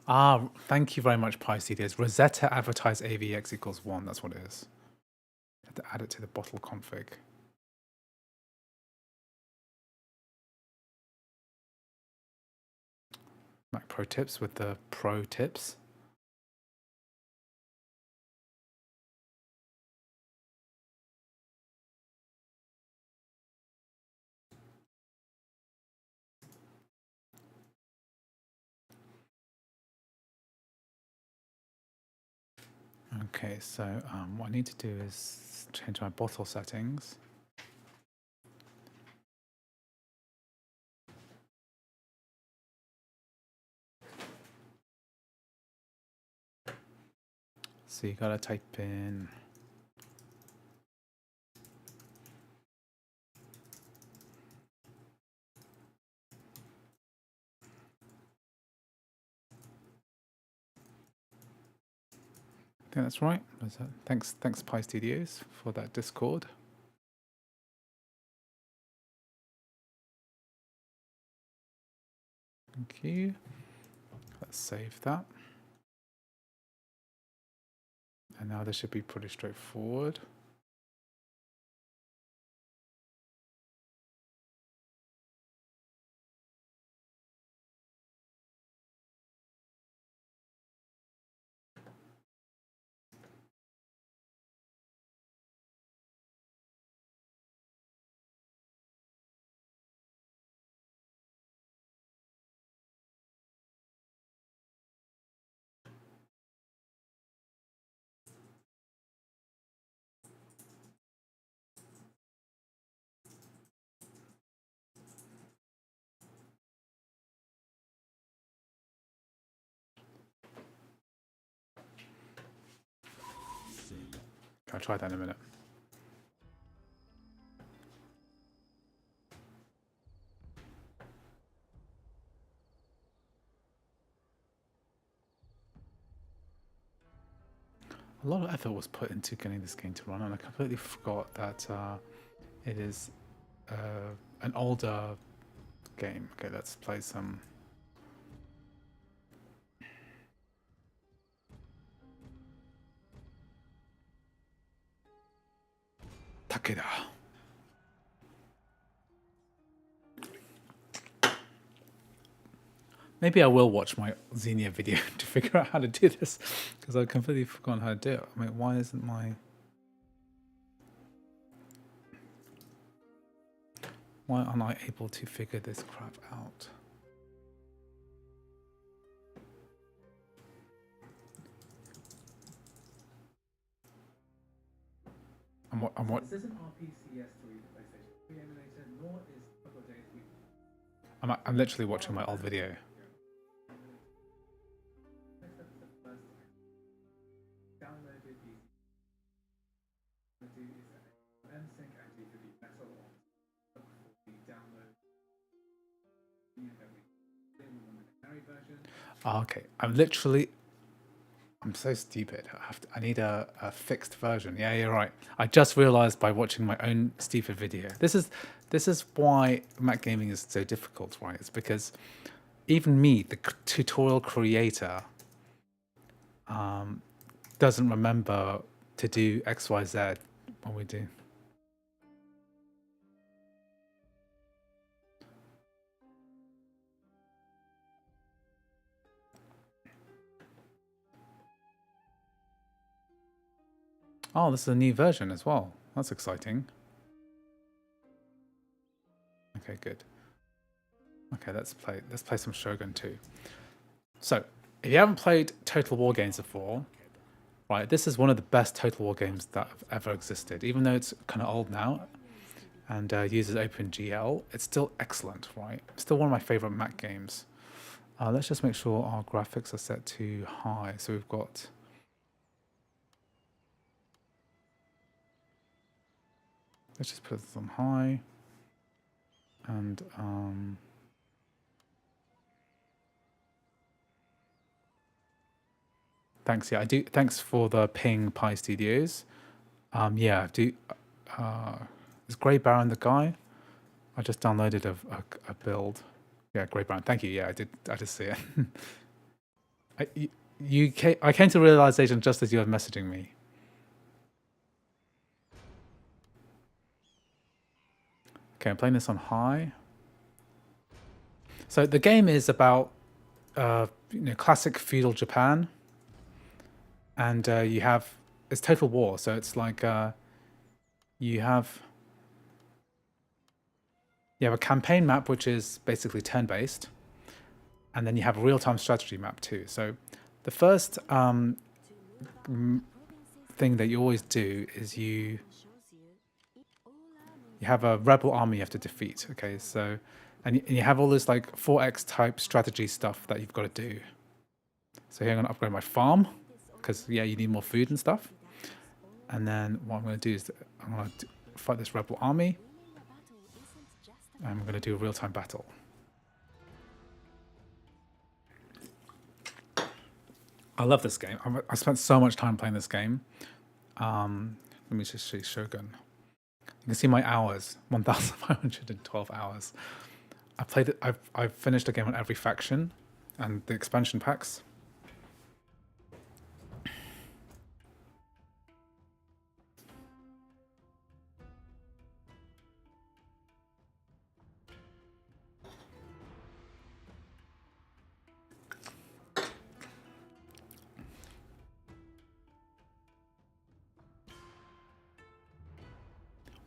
Ah, thank you very much, PyCDs. Rosetta advertise AVX equals 1. That's what it is. I have to add it to the bottle config. Mac Pro tips with the Pro tips. Okay, so what I need to do is change my bottle settings. So you gotta type in I think that's right. Thanks Pi Studios for that Discord. Thank you. Let's save that. And now this should be pretty straightforward. I'll try that in a minute. A lot of effort was put into getting this game to run, and I completely forgot that it is an older game. Okay, let's play some. Takeda. Maybe I will watch my Xenia video to figure out how to do this, because I've completely forgotten how to do it. I mean, why isn't my... Why aren't I able to figure this crap out? I'm what? This isn't RPCS3 the PlayStation 3 emulator, nor is a couple of days week. I'm literally watching my old video. Oh, okay, I'm so stupid. I need a fixed version. Yeah, you're right. I just realized by watching my own stupid video. This is why Mac gaming is so difficult, right? It's because even me, the tutorial creator, doesn't remember to do X, Y, Z when we do. Oh, this is a new version as well. That's exciting. Okay, good. Okay, let's play some Shogun 2. So, if you haven't played Total War games before, right, this is one of the best Total War games that have ever existed. Even though it's kind of old now and uses OpenGL, it's still excellent, right? Still one of my favorite Mac games. Let's just make sure our graphics are set to high. So we've got... Let's just put this on high. And thanks, yeah, I do. Thanks for the ping, Pi Studios. Yeah, I do. Is Grey Baron the guy? I just downloaded a build. Yeah, Grey Baron. Thank you. Yeah, I did see it. I came to realization just as you were messaging me. Okay, I'm playing this on high. So the game is about classic feudal Japan, and you have it's total war. So it's like you have a campaign map which is basically turn-based, and then you have a real-time strategy map too. So the first thing that you always do is you have a rebel army you have to defeat. Okay, so and you have all this like 4x type strategy stuff that you've got to do. So here I'm going to upgrade my farm because you need more food and stuff. And then what I'm going to do is I'm going to fight this rebel army. And I'm going to do a real-time battle. I love this game. I spent so much time playing this game. Let me just show you Shogun. You can see my hours, 1,512 hours. I've finished a game on every faction and the expansion packs.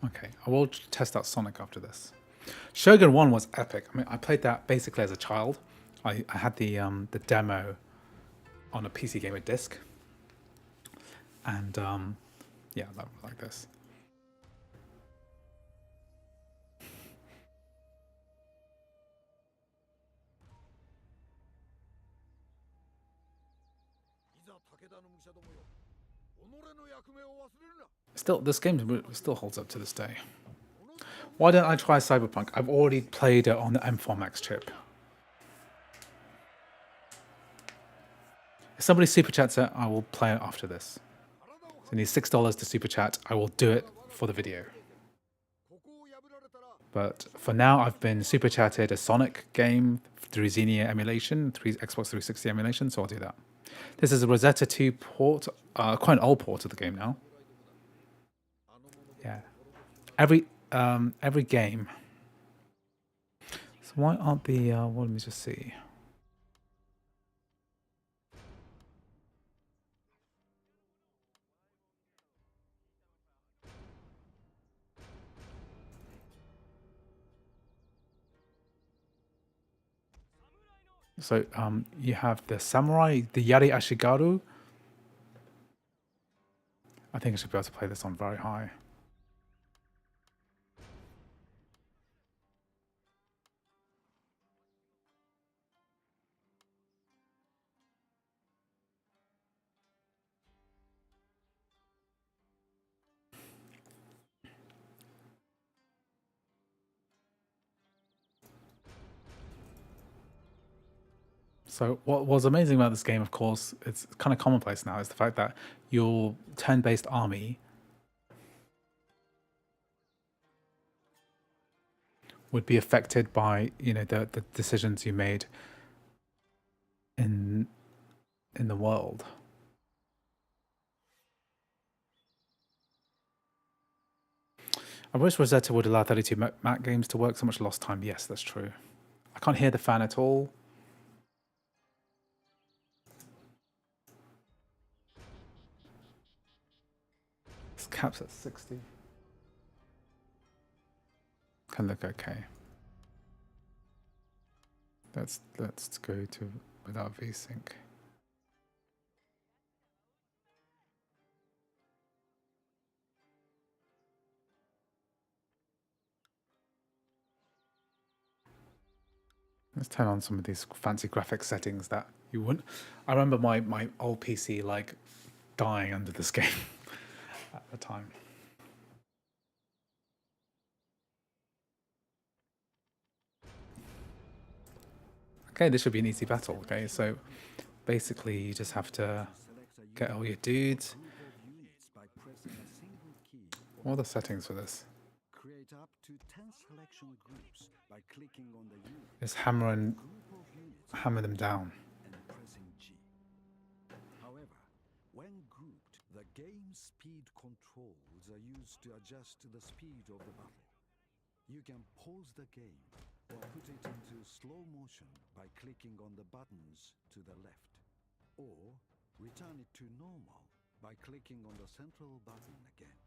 Okay, I will test out Sonic after this. Shogun 1 was epic. I mean, I played that basically as a child. I had the demo on a PC Gamer disc. And yeah, like this. Still, this game still holds up to this day. Why don't I try Cyberpunk? I've already played it on the M4 Max chip. If somebody super chats it, I will play it after this. So I need $6 to super chat. I will do it for the video. But for now, I've been super chatted a Sonic game through Xenia emulation, Xbox 360 emulation, so I'll do that. This is a Rosetta 2 port, quite an old port of the game now. Yeah, every game. So why aren't the? Well, let me just see. So you have the samurai, the Yari Ashigaru. I think I should be able to play this on very high. So what was amazing about this game, of course, it's kind of commonplace now, is the fact that your turn-based army would be affected by the decisions you made in the world. I wish Rosetta would allow 32 Mac games to work. So much lost time. Yes, that's true. I can't hear the fan at all. This cap's at 60. Can look okay. Let's go to without VSync. Let's turn on some of these fancy graphics settings that you wouldn't. I remember my old PC like dying under this game at the time. Okay, this should be an easy battle. Okay, so basically you just have to get all your dudes. What are the settings for this? Create up to 10 selection groups by clicking on the unit Just hammer them down. and pressing G. However, when grouped, the game speed controls are used to adjust the speed of the battle. You can pause the game or put it into slow motion by clicking on the buttons to the left, or return it to normal by clicking on the central button again.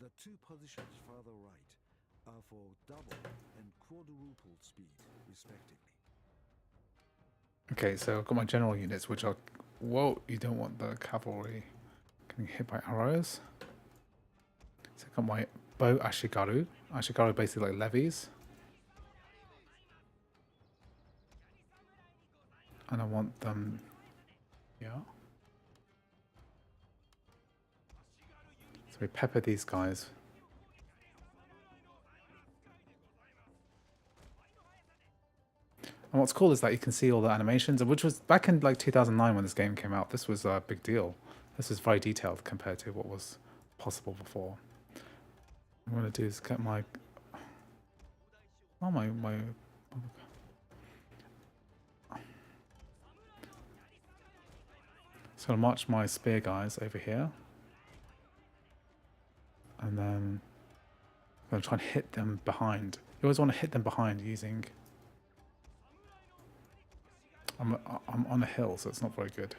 The two positions further right are for double and quadruple speed, respectively. Okay, so I've got my general units, which are... Whoa, you don't want the cavalry getting hit by arrows. So I've got my bow Ashigaru. Ashigaru basically like levies. And I want them... Yeah. So we pepper these guys. And what's cool is that you can see all the animations, which was back in like 2009 when this game came out. This was a big deal. This is very detailed compared to what was possible before. What I'm going to do is get my... Oh, my... So I'll march my spear guys over here. And then I'm going to try and hit them behind. You always want to hit them behind using... I'm on a hill, so it's not very good.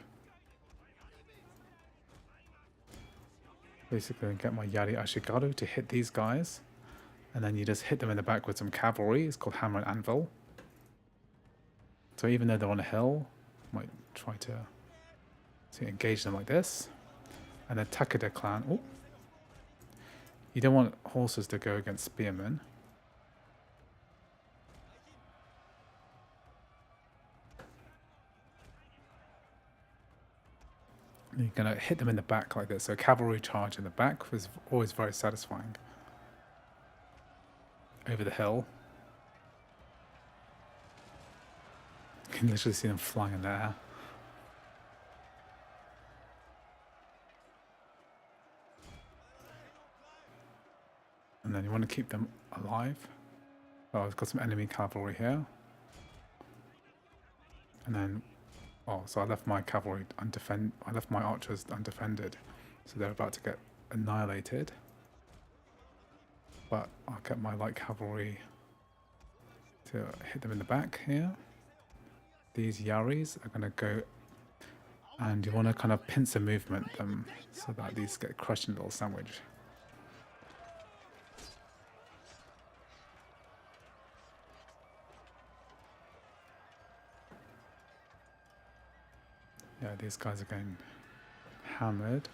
Basically, get my Yari Ashigaru to hit these guys. And then you just hit them in the back with some cavalry. It's called Hammer and Anvil. So even though they're on a hill, I might try to engage them like this. And then Takeda clan. Oh. You don't want horses to go against spearmen. You're going to hit them in the back like this. So a cavalry charge in the back was always very satisfying. Over the hill. You can literally see them flying in the air. And then you want to keep them alive. Oh, I've got some enemy cavalry here. And then... Oh, so I left my cavalry undefended. I left my archers undefended, so they're about to get annihilated. But I'll get my light cavalry to hit them in the back here. These Yaris are going to go, and you want to kind of pincer movement them so that these get crushed in a little sandwich. Yeah, these guys are getting hammered.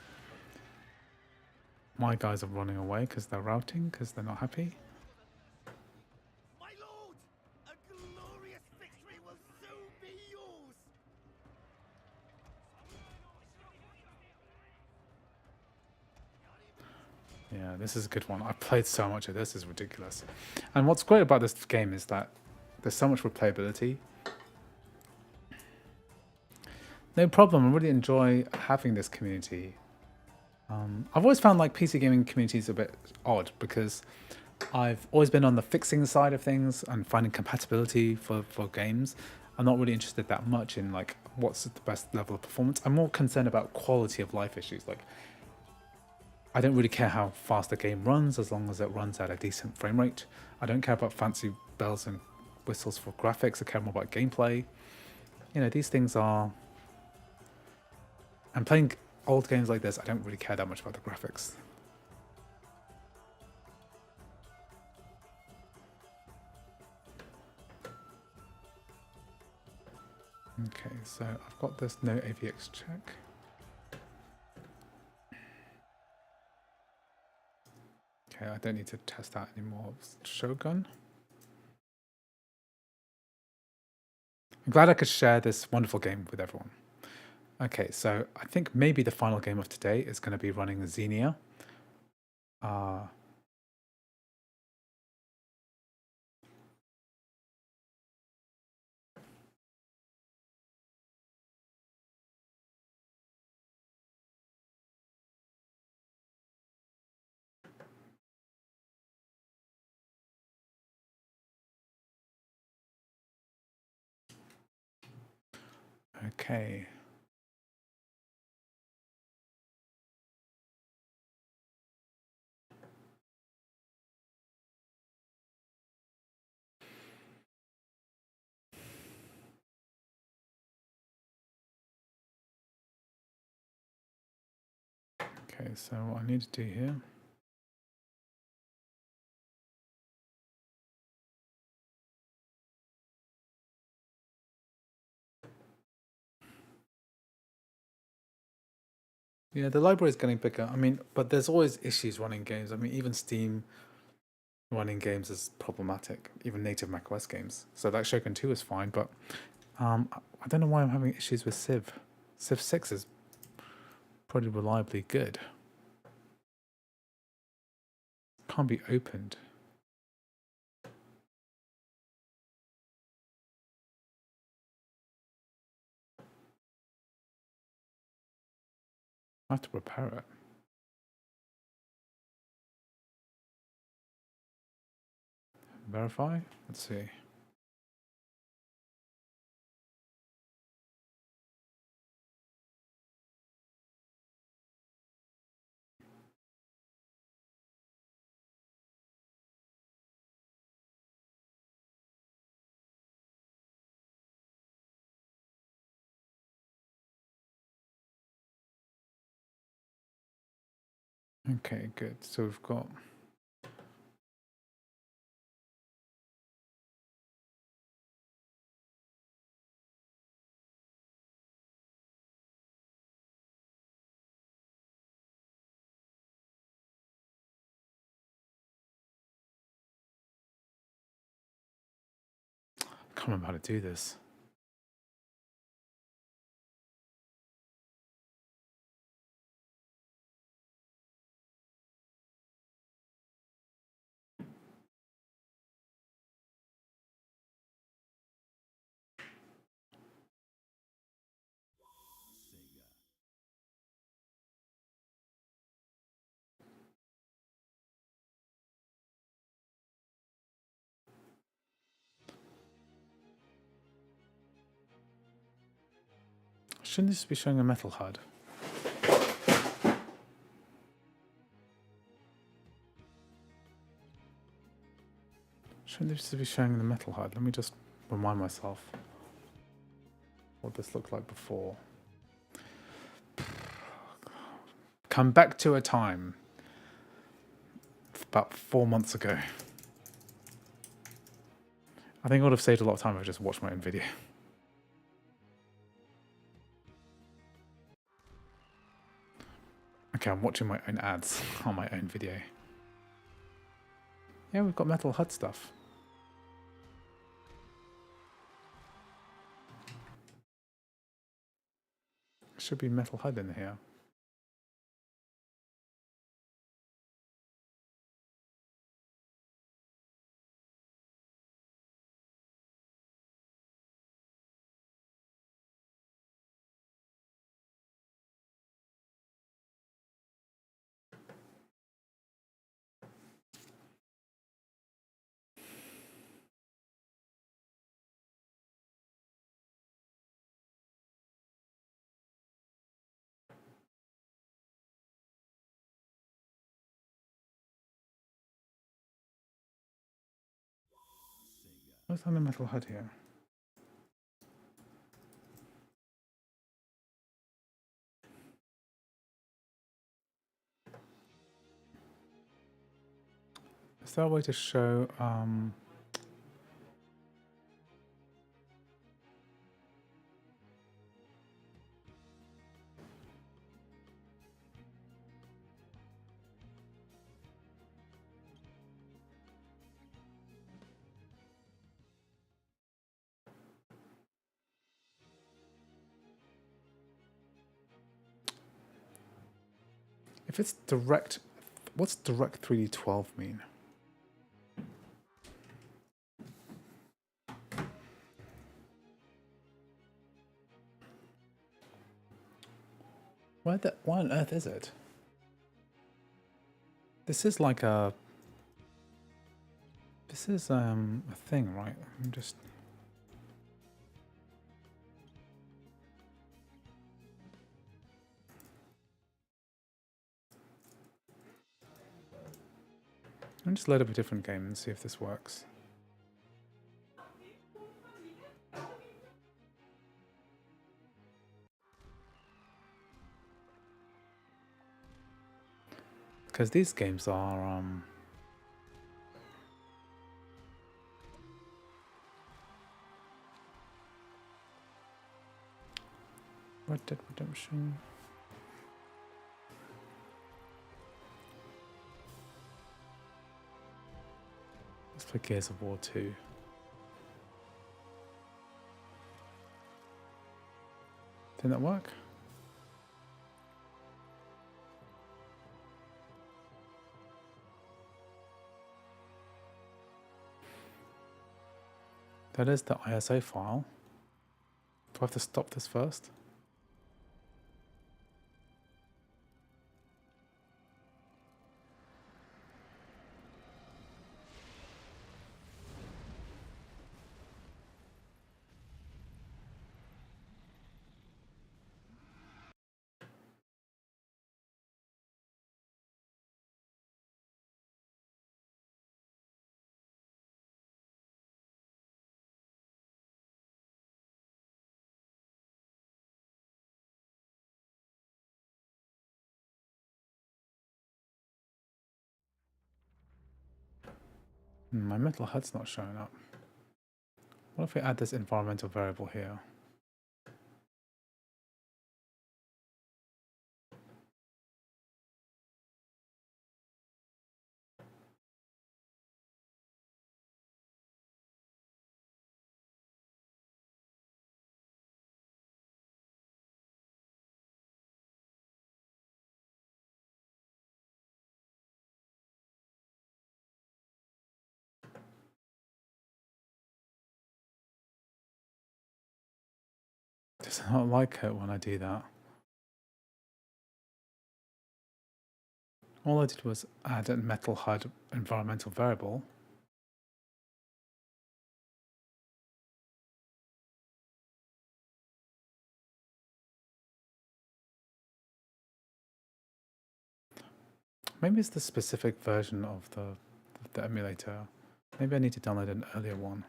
My guys are running away because they're routing, because they're not happy. My lord, a glorious victory will soon be yours. Yeah, this is a good one. I've played so much of this, it's ridiculous. And what's great about this game is that there's so much replayability. No problem, I really enjoy having this community. I've always found like PC gaming communities a bit odd because I've always been on the fixing side of things and finding compatibility for games. I'm not really interested that much in like what's the best level of performance. I'm more concerned about quality of life issues. Like, I don't really care how fast the game runs as long as it runs at a decent frame rate. I don't care about fancy bells and whistles for graphics. I care more about gameplay. You know, these things are... I'm playing old games like this, I don't really care that much about the graphics. Okay, so I've got this no AVX check. Okay, I don't need to test that anymore. Shogun. I'm glad I could share this wonderful game with everyone. Okay, so I think maybe the final game of today is going to be running Xenia. Okay. Okay, so what I need to do here. Yeah, the library is getting bigger. I mean, but there's always issues running games. I mean, even Steam running games is problematic, even native macOS games. So like Shogun 2 is fine, but I don't know why I'm having issues with Civ. Civ 6 is pretty reliably good. Can't be opened. I have to repair it. Verify? Let's see. Okay, good. So we've got I can't remember how to do this. Shouldn't this be showing a metal HUD? Shouldn't this be showing the metal HUD? Let me just remind myself what this looked like before. Come back to a time about 4 months ago. I think I would have saved a lot of time if I just watched my own video. Okay, I'm watching my own ads on my own video. Yeah, we've got metal HUD stuff. Should be metal HUD in here. What's on the metal HUD here? Is there a way to show if it's direct, what's direct 3D12 mean? Why on earth is it? This is like a... This is a thing, right? I'm just... I'll just load up a different game and see if this works. Because these games are Red Dead Redemption. Let's play Gears of War 2. Didn't that work? That is the ISO file. Do I have to stop this first? My metal HUD's not showing up. What if we add this environmental variable here? Does it not like it when I do that? All I did was add a metal HUD environmental variable. Maybe it's the specific version of the emulator. Maybe I need to download an earlier one.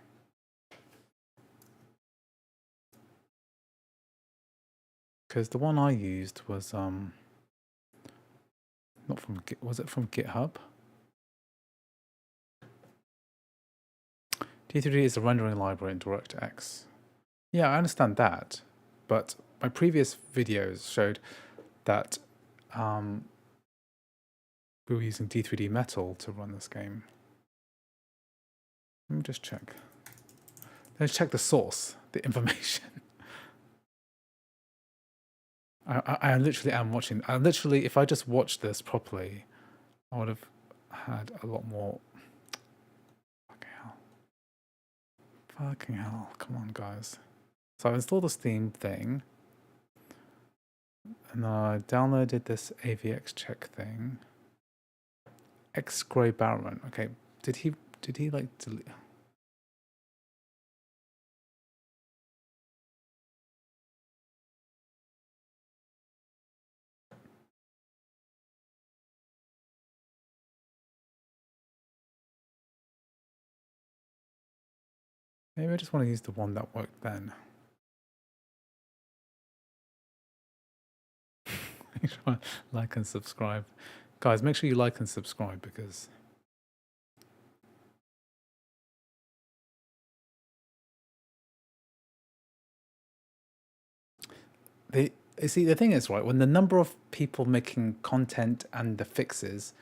Because the one I used was not from was it from GitHub? D3D is a rendering library in DirectX. Yeah, I understand that, but my previous videos showed that we were using D3D Metal to run this game. Let me just check. Let's check the source, the information. I literally am watching. I literally, if I just watched this properly, I would have had a lot more. Fucking hell. Fucking hell. Come on, guys. So I installed the Steam thing. And I downloaded this AVX check thing. X Grey Baron. Okay. Did he like delete? Maybe I just want to use the one that worked then. Make sure like and subscribe. Guys, make sure you like and subscribe because you see, the thing is, right, when the number of people making content and the fixes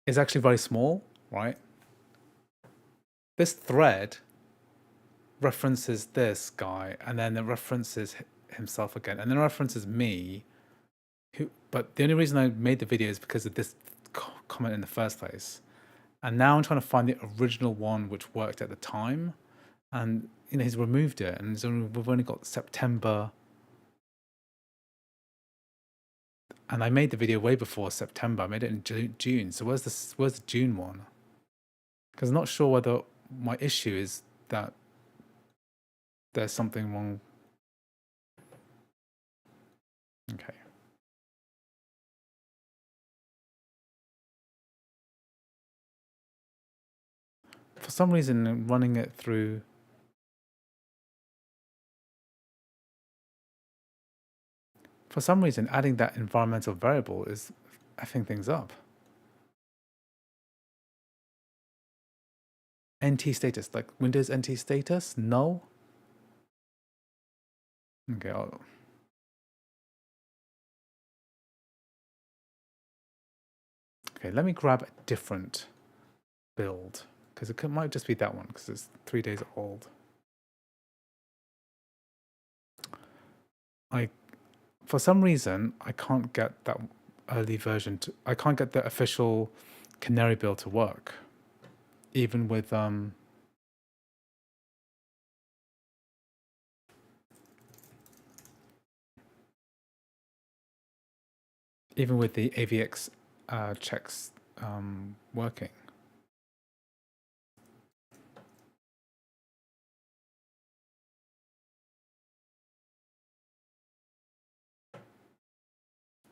is actually very small, right? This thread references this guy, and then it references himself again, and then references me. But the only reason I made the video is because of this comment in the first place. And now I'm trying to find the original one which worked at the time. And you know, he's removed it, and we've only got September. And I made the video way before September. I made it in June. So where's the June one? Because I'm not sure whether my issue is that there's something wrong. Okay. For some reason, running it through adding that environmental variable is effing things up. NT status, like Windows NT status, null. Okay, okay, let me grab a different build because it might just be that one because it's 3 days old. For some reason, I can't get that early version to. I can't get the official Canary build to work, even with even with the AVX checks working.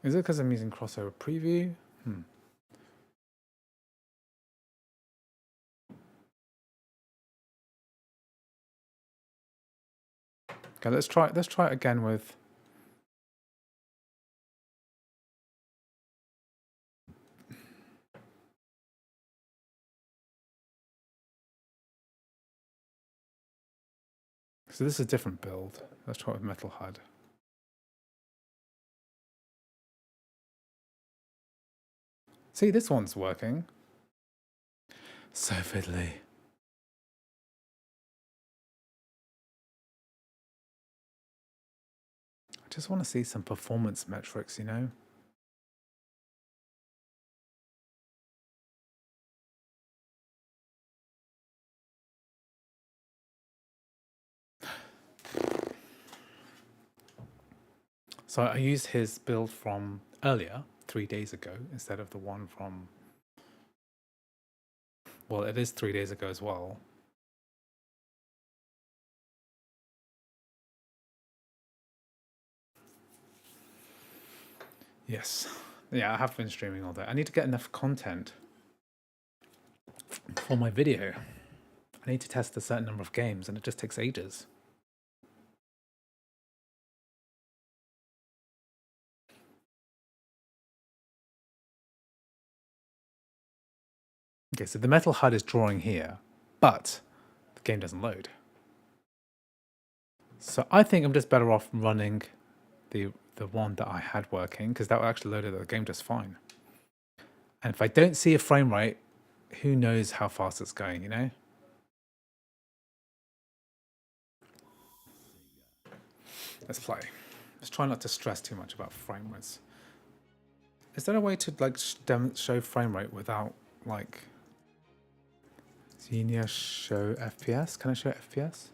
Is it because I'm using crossover preview? Okay, let's try it again with. So this is a different build. Let's try it with Metal HUD. See, this one's working. So fiddly. I just want to see some performance metrics, you know? So I used his build from earlier, 3 days ago, instead of the one from... Well, it is 3 days ago as well. Yes. Yeah, I have been streaming all day. I need to get enough content for my video. I need to test a certain number of games, and it just takes ages. Okay, so the Metal HUD is drawing here, but the game doesn't load. So I think I'm just better off running the one that I had working, because that will actually load the game just fine. And if I don't see a frame rate, who knows how fast it's going, you know? Let's play. Let's try not to stress too much about frame rates. Is there a way to like show frame rate without like Xenia show FPS? Can I show FPS?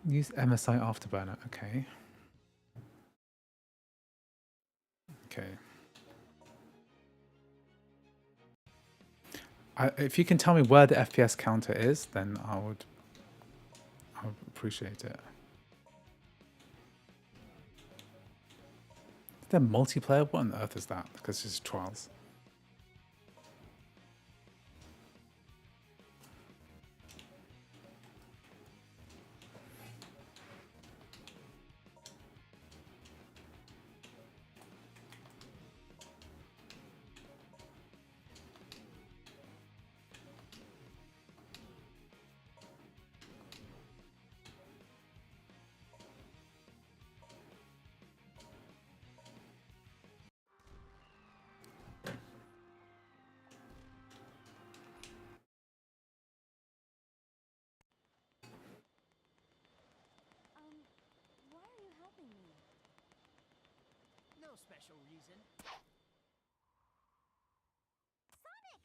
Use MSI Afterburner. Okay. Okay. If you can tell me where the FPS counter is, then I would appreciate it. Is there multiplayer? What on earth is that? Because it's trials. Why are you helping me? No special reason. Sonic!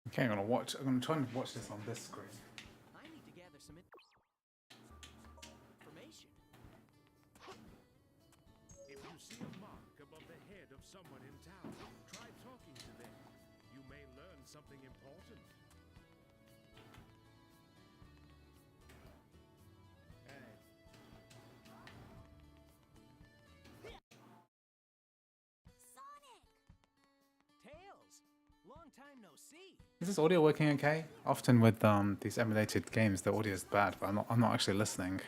Okay, I'm gonna try and watch this on this screen. I need to gather some information. If you see a mark above the head of someone in town, try talking to them. You may learn something important. time no see. Is this audio working okay? Often with these emulated games, the audio is bad, but I'm not actually listening.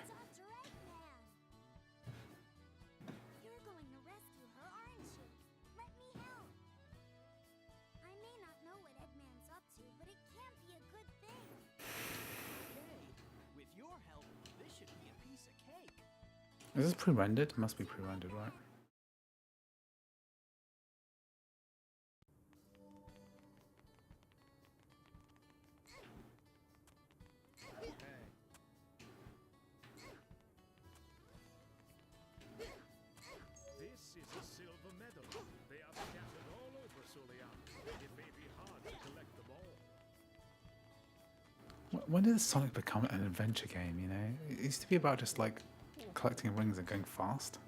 You're going to rescue her, aren't you? Let me help. I may not know what Eggman's up to, but it can't be a good thing. Okay, with your help, this should be a piece of cake. Is this pre-rendered? Must be pre-rendered, right? This is a silver medal. They are scattered all over Solian. It may be hard to collect them all. When did Sonic become an adventure game, you know? It used to be about just like collecting rings and going fast.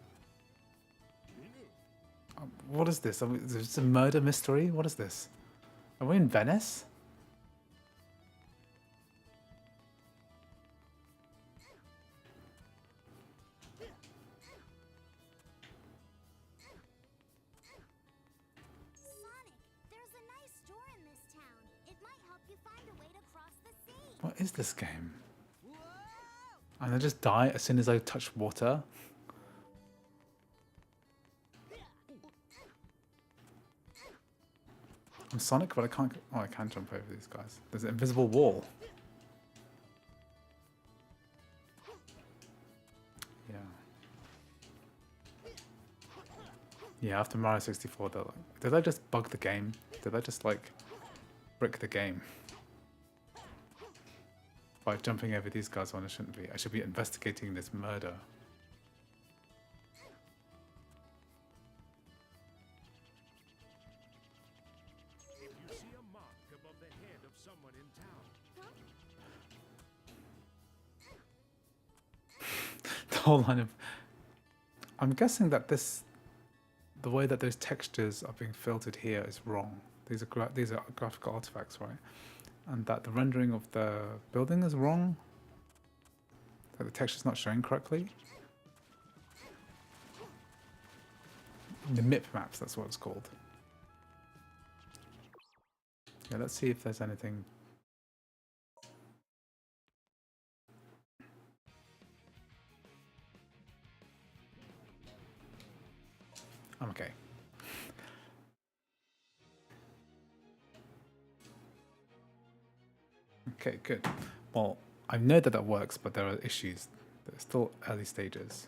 What is this? Is this a murder mystery? What is this? Are we in Venice? Sonic, there's a nice store in this town. It might help you find a way to cross the sea. What is this game? And I just die as soon as I touch water? I'm Sonic, but I can't... Oh, I can jump over these guys. There's an invisible wall. Yeah. Yeah, after Mario 64, they're like... Did I just bug the game? Did I just, like, brick the game? By jumping over these guys when I shouldn't be. I should be investigating this murder. If you see a mark above the head of someone in town, The whole line of... I'm guessing that this... The way that those textures are being filtered here is wrong. These are graphical artifacts, right? And that the rendering of the building is wrong. That the texture's not showing correctly. The MIP maps, that's what it's called. Yeah, let's see if there's anything. I'm okay. Okay, good. Well, I know that that works, but there are issues. There's still early stages.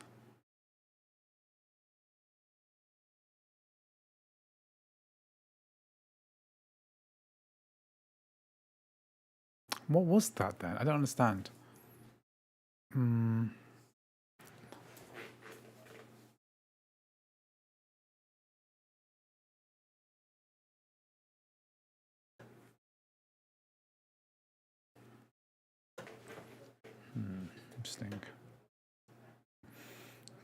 What was that then? I don't understand. Interesting.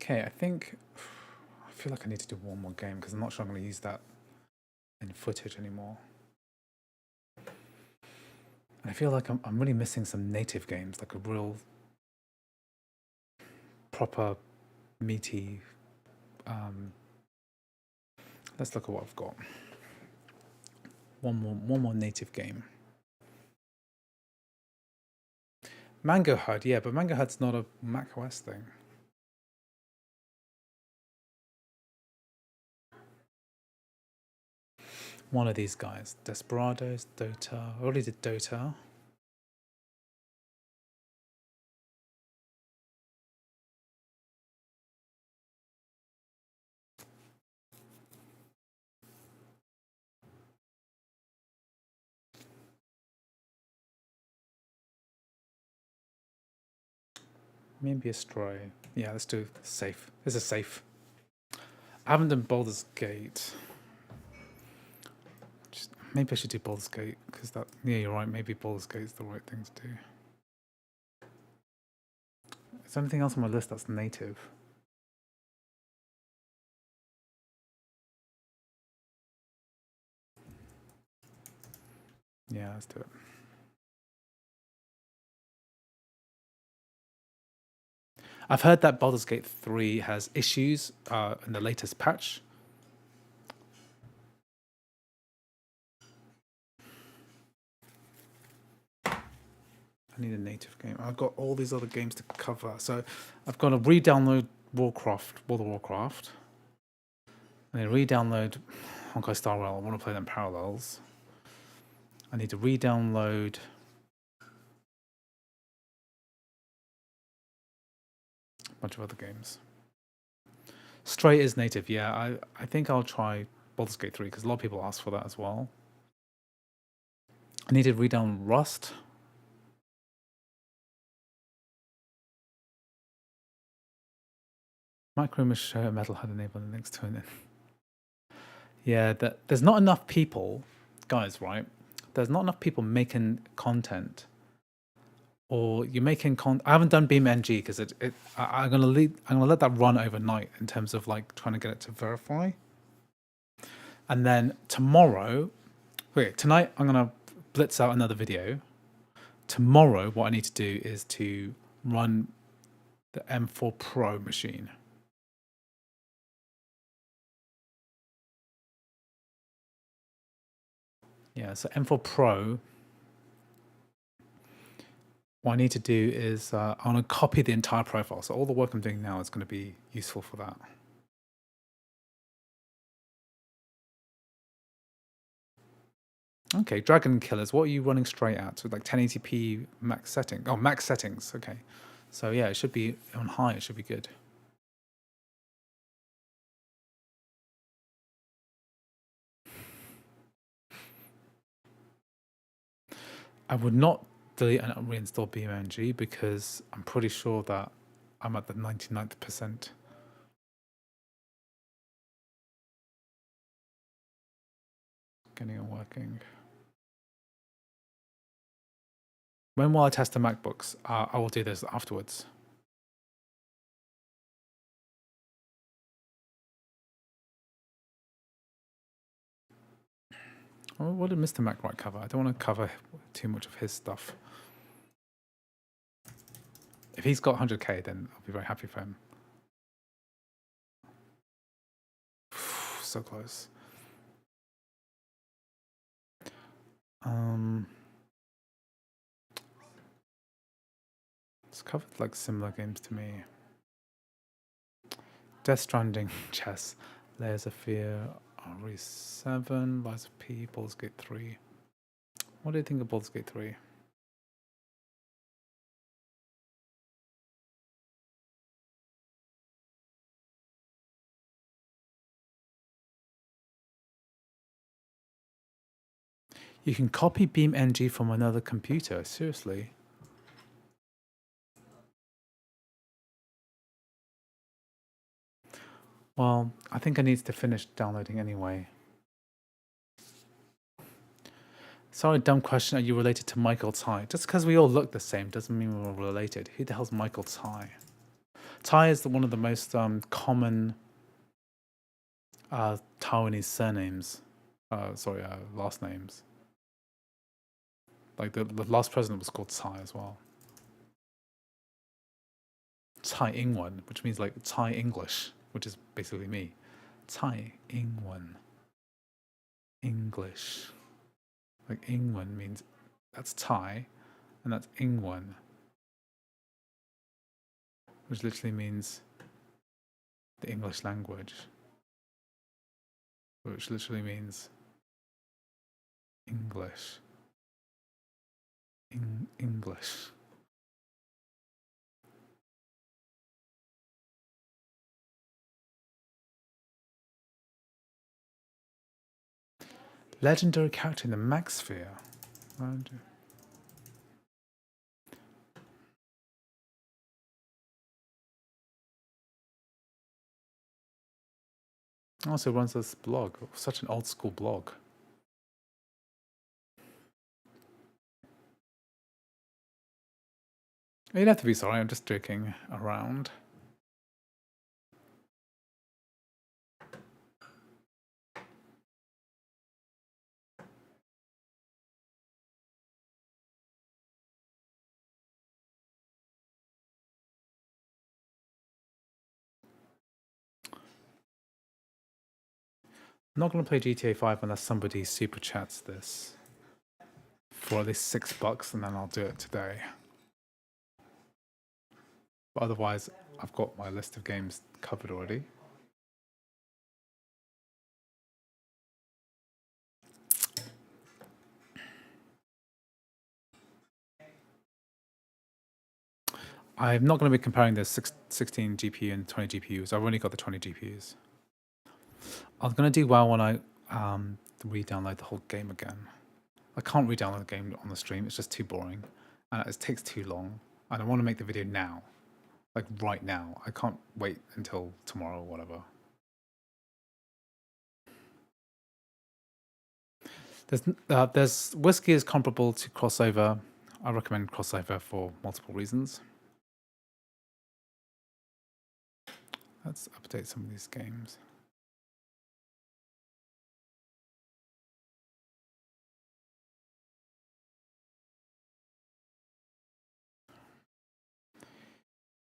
Okay, I feel like I need to do one more game because I'm not sure I'm going to use that in footage anymore. And I feel like I'm really missing some native games, like a real proper meaty. Let's look at what I've got. One more native game. Mango HUD, yeah, but Mango HUD's not a Mac OS thing. One of these guys. Desperados, Dota. I already did Dota. Maybe a Stray. Yeah, let's do safe. This is safe. I haven't done Baldur's Gate. Maybe I should do Baldur's Gate, because that... Yeah, you're right. Maybe Baldur's Gate is the right thing to do. Is there anything else on my list that's native? Yeah, let's do it. I've heard that Baldur's Gate 3 has issues in the latest patch. I need a native game. I've got all these other games to cover. So I've got to re-download Warcraft, World of Warcraft. I need to re-download Honkai Star Rail. I want to play them parallels. I need to re-download a bunch of other games. Stray is native, yeah. I think I'll try Baldur's Gate 3 because a lot of people ask for that as well. I need to re-download Rust. Micro Metal had enabled the next turn in. Yeah, there's not enough people, guys, right? There's not enough people making content. Or you're making I haven't done BeamNG because I'm gonna let that run overnight in terms of like trying to get it to verify. And then tonight I'm gonna blitz out another video. Tomorrow, what I need to do is to run the M4 Pro machine. Yeah, so M4 Pro. What I need to do is I want to copy the entire profile. So all the work I'm doing now is going to be useful for that. Okay, Dragon Killers. What are you running straight at? So like 1080p max setting. Oh, max settings. Okay. So yeah, it should be on high. It should be good. I would not delete and reinstall BeamNG because I'm pretty sure that I'm at the 99th percent. Getting it working. When will I test the MacBooks? I will do this afterwards. Oh, what did Mr. Mac Wright cover? I don't want to cover too much of his stuff. If he's got 100k, then I'll be very happy for him. So close. It's covered like similar games to me. Death Stranding, chess, Layers of Fear, RE7, Lies of P, Baldur's Gate 3. What do you think of Baldur's Gate 3? You can copy BeamNG from another computer, seriously. Well, I think I need to finish downloading anyway. Sorry, dumb question. Are you related to Michael Tai? Just because we all look the same doesn't mean we're related. Who the hell's Michael Tai? Tai is one of the most common Taiwanese surnames. Last names. Like the last president was called Tsai as well. Tsai Ing-wen, which means like Thai English, which is basically me. Tsai Ing-wen. English. Like Ing-wen means that's Thai, and that's Ing-wen, which literally means the English language, which literally means English. English. Legendary character in the Max Sphere. Also runs this blog, such an old school blog. You don't have to be sorry, I'm just joking around. I'm not going to play GTA 5 unless somebody super chats this for at least $6, and then I'll do it today. But otherwise, I've got my list of games covered already. I'm not going to be comparing the 16 GPU and 20 GPUs. I've only got the 20 GPUs. I'm going to do well when I re-download the whole game again. I can't re-download the game on the stream. It's just too boring. And it takes too long. And I want to make the video now. Like right now. I can't wait until tomorrow or whatever. There's Whiskey is comparable to Crossover. I recommend Crossover for multiple reasons. Let's update some of these games.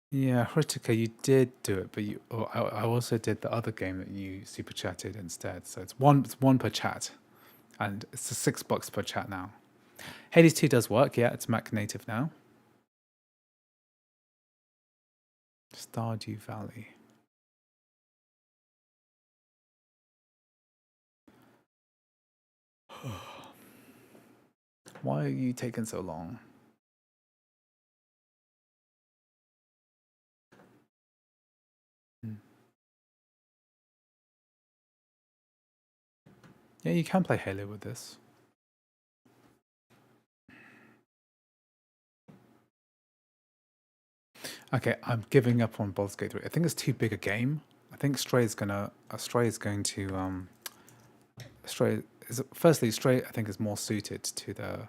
Yeah, Hritika, you did do it, but I also did the other game that you super chatted instead. So it's one per chat, and it's $6 per chat now. Hades 2 does work, yeah, it's Mac native now. Stardew Valley. Why are you taking so long? Yeah, you can play Halo with this. Okay, I'm giving up on Baldur's Gate 3. I think it's too big a game. I think Stray is going to firstly, Stray I think is more suited to the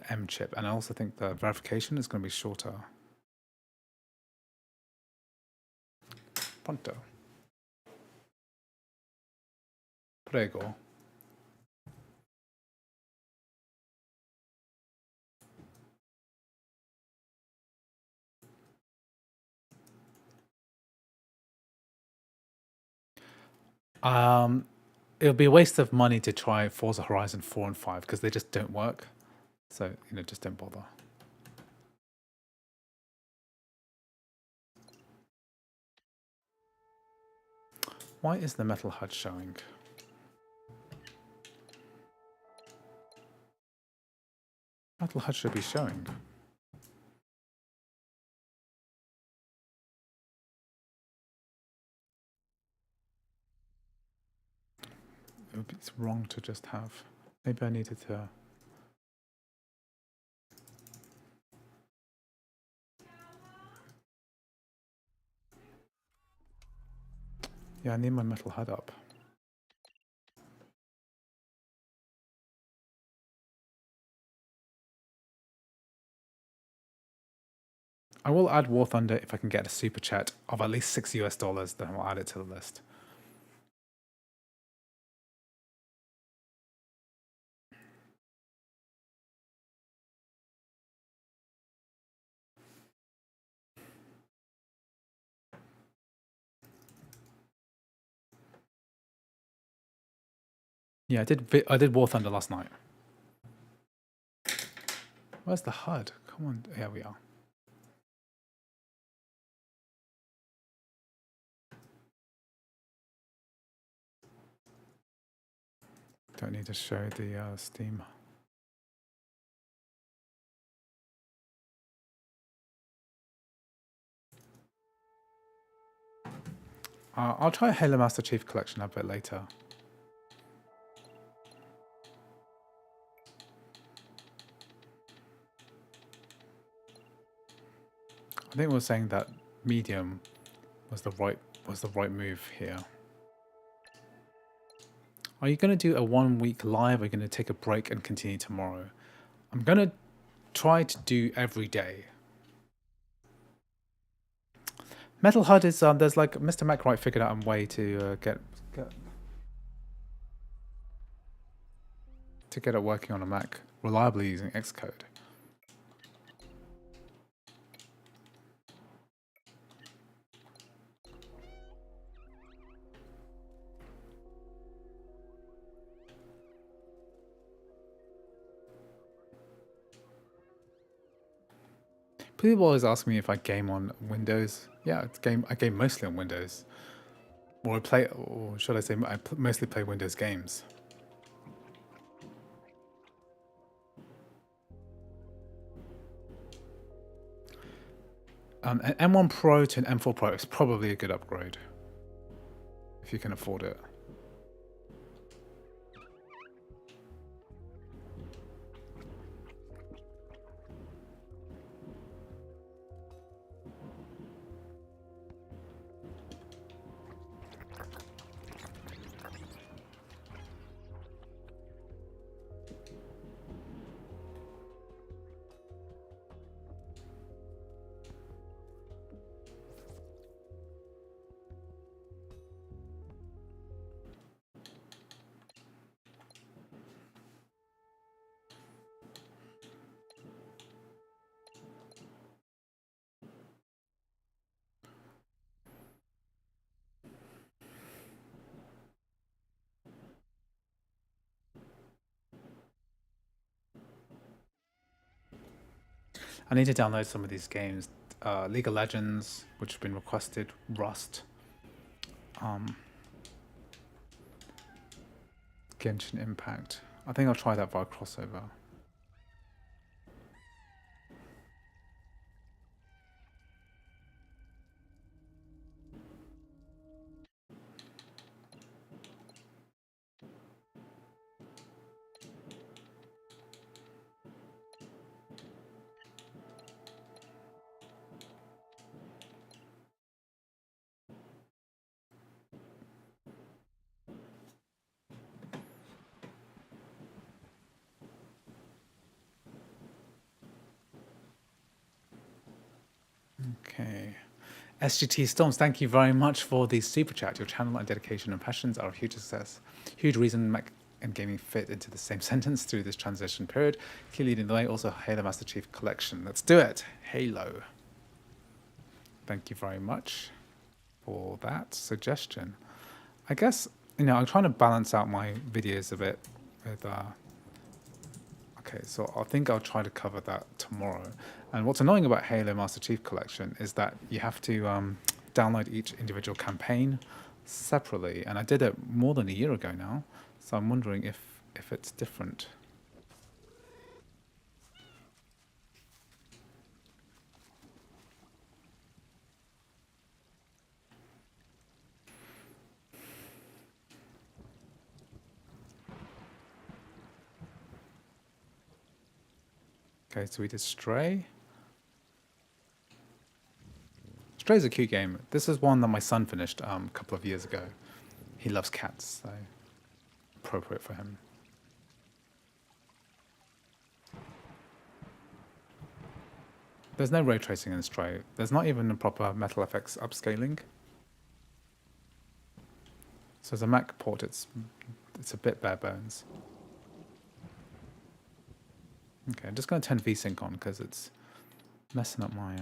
M chip, and I also think the verification is going to be shorter. Pronto. Prego. It'll be a waste of money to try Forza Horizon 4 and 5 because they just don't work. So, just don't bother. Why is the metal HUD showing? Metal HUD should be showing. It's wrong to just have. Maybe I needed to. Yeah, I need my metal HUD up. I will add War Thunder if I can get a super chat of at least $6 US, then I'll add it to the list. Yeah, I did War Thunder last night. Where's the HUD? Come on, here we are. Don't need to show the Steam. I'll try Halo Master Chief Collection a bit later. I think we were saying that medium was the right move here. Are you going to do a 1 week live? Or are you going to take a break and continue tomorrow? I'm going to try to do every day. Metal HUD is there's like Mr. MacWright figured out a way to get it working on a Mac reliably using Xcode. People always ask me if I game on Windows. Yeah, I game mostly on Windows. Or should I say, mostly play Windows games. An M1 Pro to an M4 Pro is probably a good upgrade if you can afford it. I need to download some of these games. League of Legends, which have been requested, Rust, Genshin Impact. I think I'll try that via crossover. Okay. SGT Storms, thank you very much for the super chat. Your channel and dedication and passions are a huge success. Huge reason Mac and gaming fit into the same sentence through this transition period. Keep leading the way. Also, Halo Master Chief Collection. Let's do it. Halo. Thank you very much for that suggestion. I guess, I'm trying to balance out my videos a bit with okay, so I think I'll try to cover that tomorrow. And what's annoying about Halo Master Chief Collection is that you have to download each individual campaign separately. And I did it more than a year ago now, so I'm wondering if it's different. Okay, so we did Stray. Stray's a cute game. This is one that my son finished a couple of years ago. He loves cats, so appropriate for him. There's no ray tracing in Stray. There's not even a proper Metal FX upscaling. So as a Mac port, it's a bit bare bones. Okay, I'm just going to turn VSync on because it's messing up my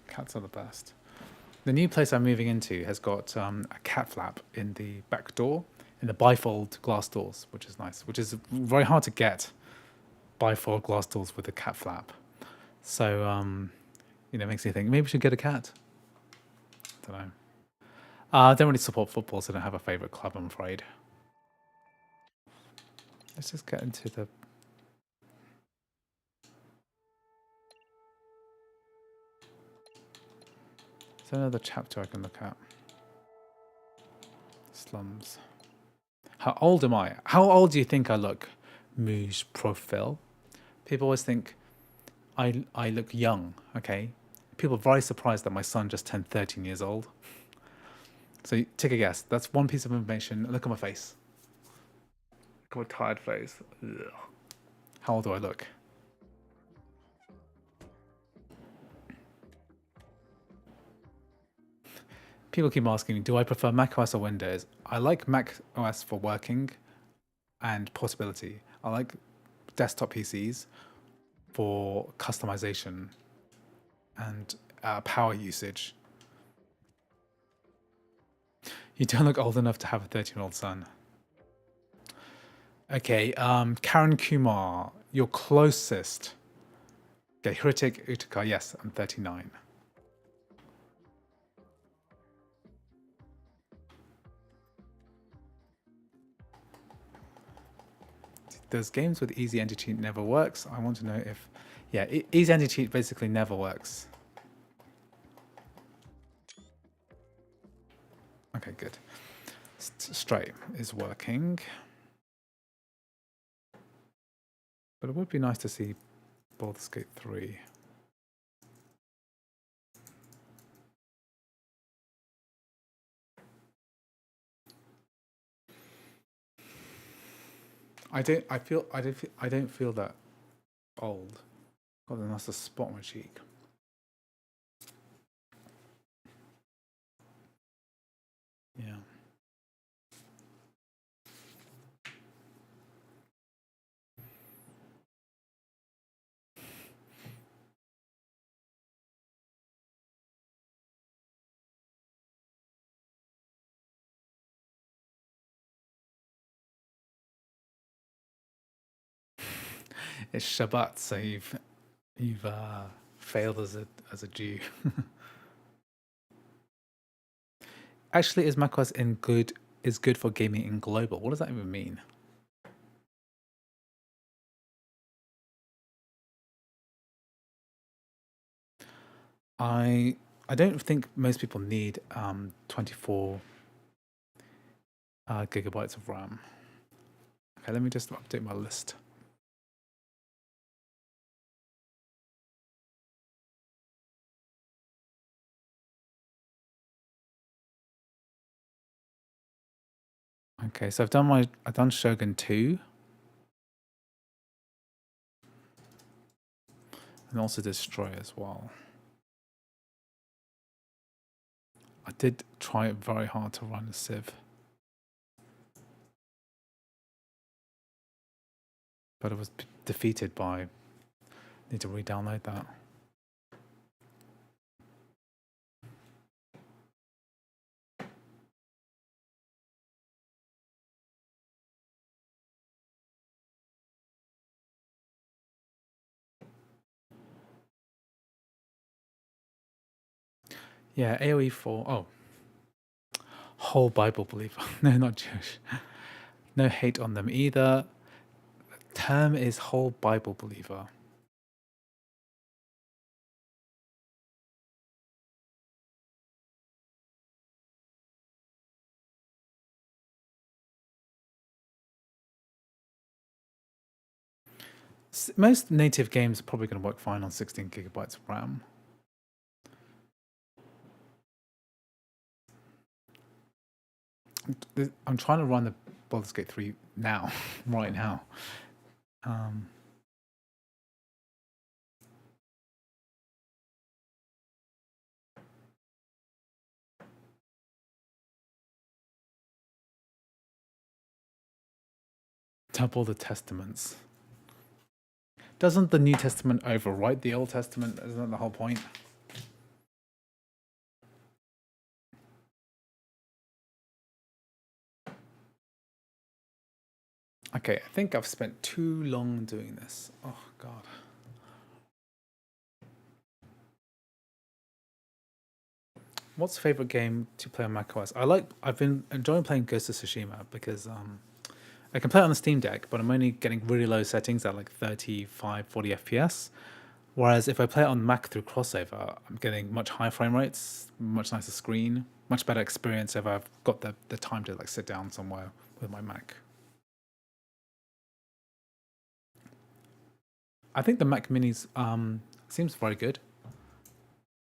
cats are the best. The new place I'm moving into has got a cat flap in the back door, in the bifold glass doors, which is nice, which is very hard to get, bifold glass doors with a cat flap. So, it makes me think, maybe we should get a cat. I don't know. I don't really support football, so I don't have a favourite club, I'm afraid. Let's just get into the... Is there another chapter I can look at? Slums. How old am I? How old do you think I look? Mouge profile. People always think I look young, okay? People are very surprised that my son just turned 13 years old. So take a guess. That's one piece of information. Look at my face. Look at my tired face. Ugh. How old do I look? People keep asking me, do I prefer Mac OS or Windows? I like Mac OS for working. and portability. I like desktop PCs for customization and power usage. You don't look old enough to have a 13-year-old son. Okay, Karen Kumar, your closest. Okay, Hritik Utica, yes, I'm 39. There's games with easy anti-cheat never works. I want to know if... Yeah, easy anti-cheat basically never works. Okay, good. Stray is working. But it would be nice to see Baldur's Gate 3. I don't feel that old. God, then that's a spot on my cheek. Yeah. It's Shabbat, so you've failed as a Jew. Actually, is macOS is good for gaming in global? What does that even mean? I don't think most people need 24 gigabytes of RAM. Okay, let me just update my list. Okay, so I've done Shogun 2. And also Destroy as well. I did try it very hard to run a Civ. But it was defeated by... Need to re-download that. Yeah, AoE 4. Oh. Whole Bible believer. No, not Jewish. No hate on them either. Term is whole Bible believer. Most native games are probably going to work fine on 16 gigabytes of RAM. I'm trying to run the Baldur's Gate 3 now, right now. Double the Testaments. Doesn't the New Testament overwrite the Old Testament? Isn't that the whole point? Okay, I think I've spent too long doing this. Oh, God. What's your favorite game to play on macOS? I've been enjoying playing Ghost of Tsushima because I can play it on the Steam Deck, but I'm only getting really low settings at like 35, 40 FPS. Whereas if I play it on Mac through Crossover, I'm getting much higher frame rates, much nicer screen, much better experience if I've got the time to like sit down somewhere with my Mac. I think the Mac Minis seems very good.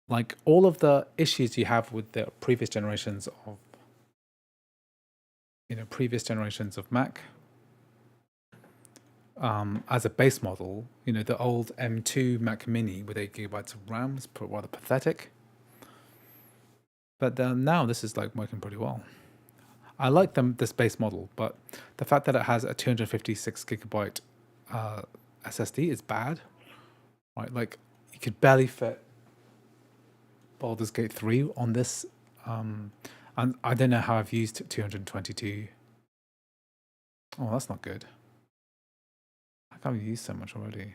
Like all of the issues you have with the previous generations of Mac, as a base model, the old M2 Mac Mini with 8 gigabytes of RAM is rather pathetic. But now this is like working pretty well. I like this base model, but the fact that it has a 256 gigabyte SSD is bad, right? Like you could barely fit Baldur's Gate 3 on this, and I don't know how I've used 222. Oh, that's not good. How come I've used so much already?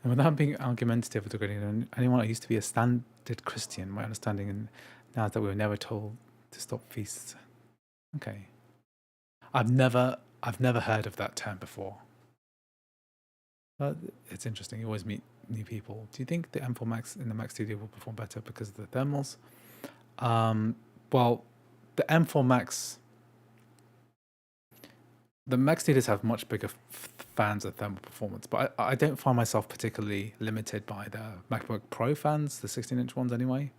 And without being argumentative or degrading anyone, I used to be a standard Christian. My understanding and now is that we were never told to stop feasts. Okay, I've never heard of that term before. But it's interesting. You always meet new people. Do you think the M4 Max in the Mac Studio will perform better because of the thermals? Well, the M4 Max, the Mac Studios have much bigger fans of thermal performance, but I don't find myself particularly limited by the MacBook Pro fans, the 16-inch ones anyway.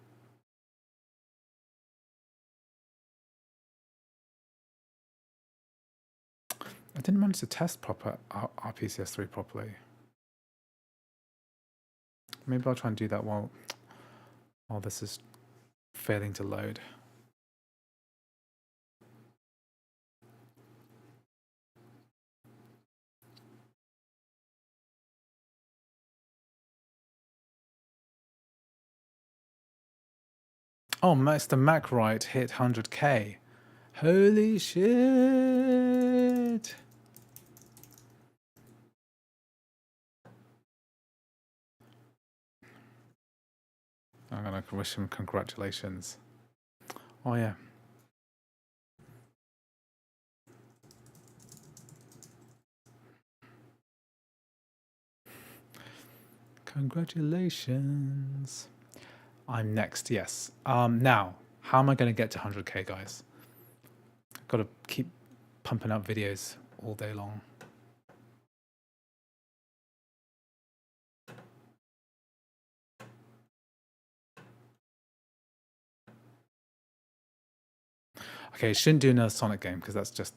I didn't manage to test RPCS 3 properly. Maybe I'll try and do that while this is failing to load. Oh, Mr. Macwright hit 100k. Holy shit! I'm gonna wish him congratulations. Oh yeah. Congratulations. I'm next, yes. Now, how am I going to get to 100k, guys? I've got to keep pumping out videos all day long. Okay, shouldn't do another Sonic game because that's just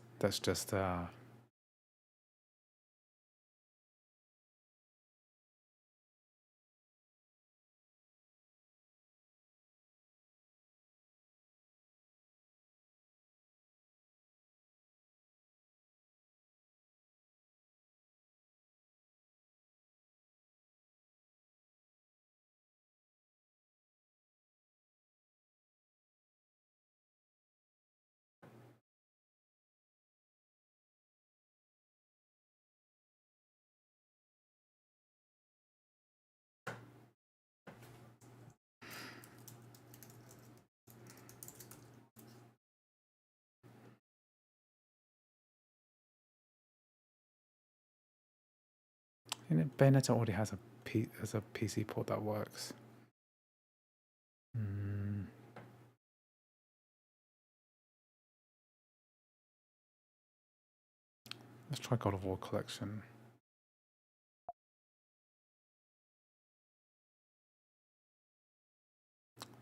Bayonetta already has a PC port that works. Let's try God of War Collection.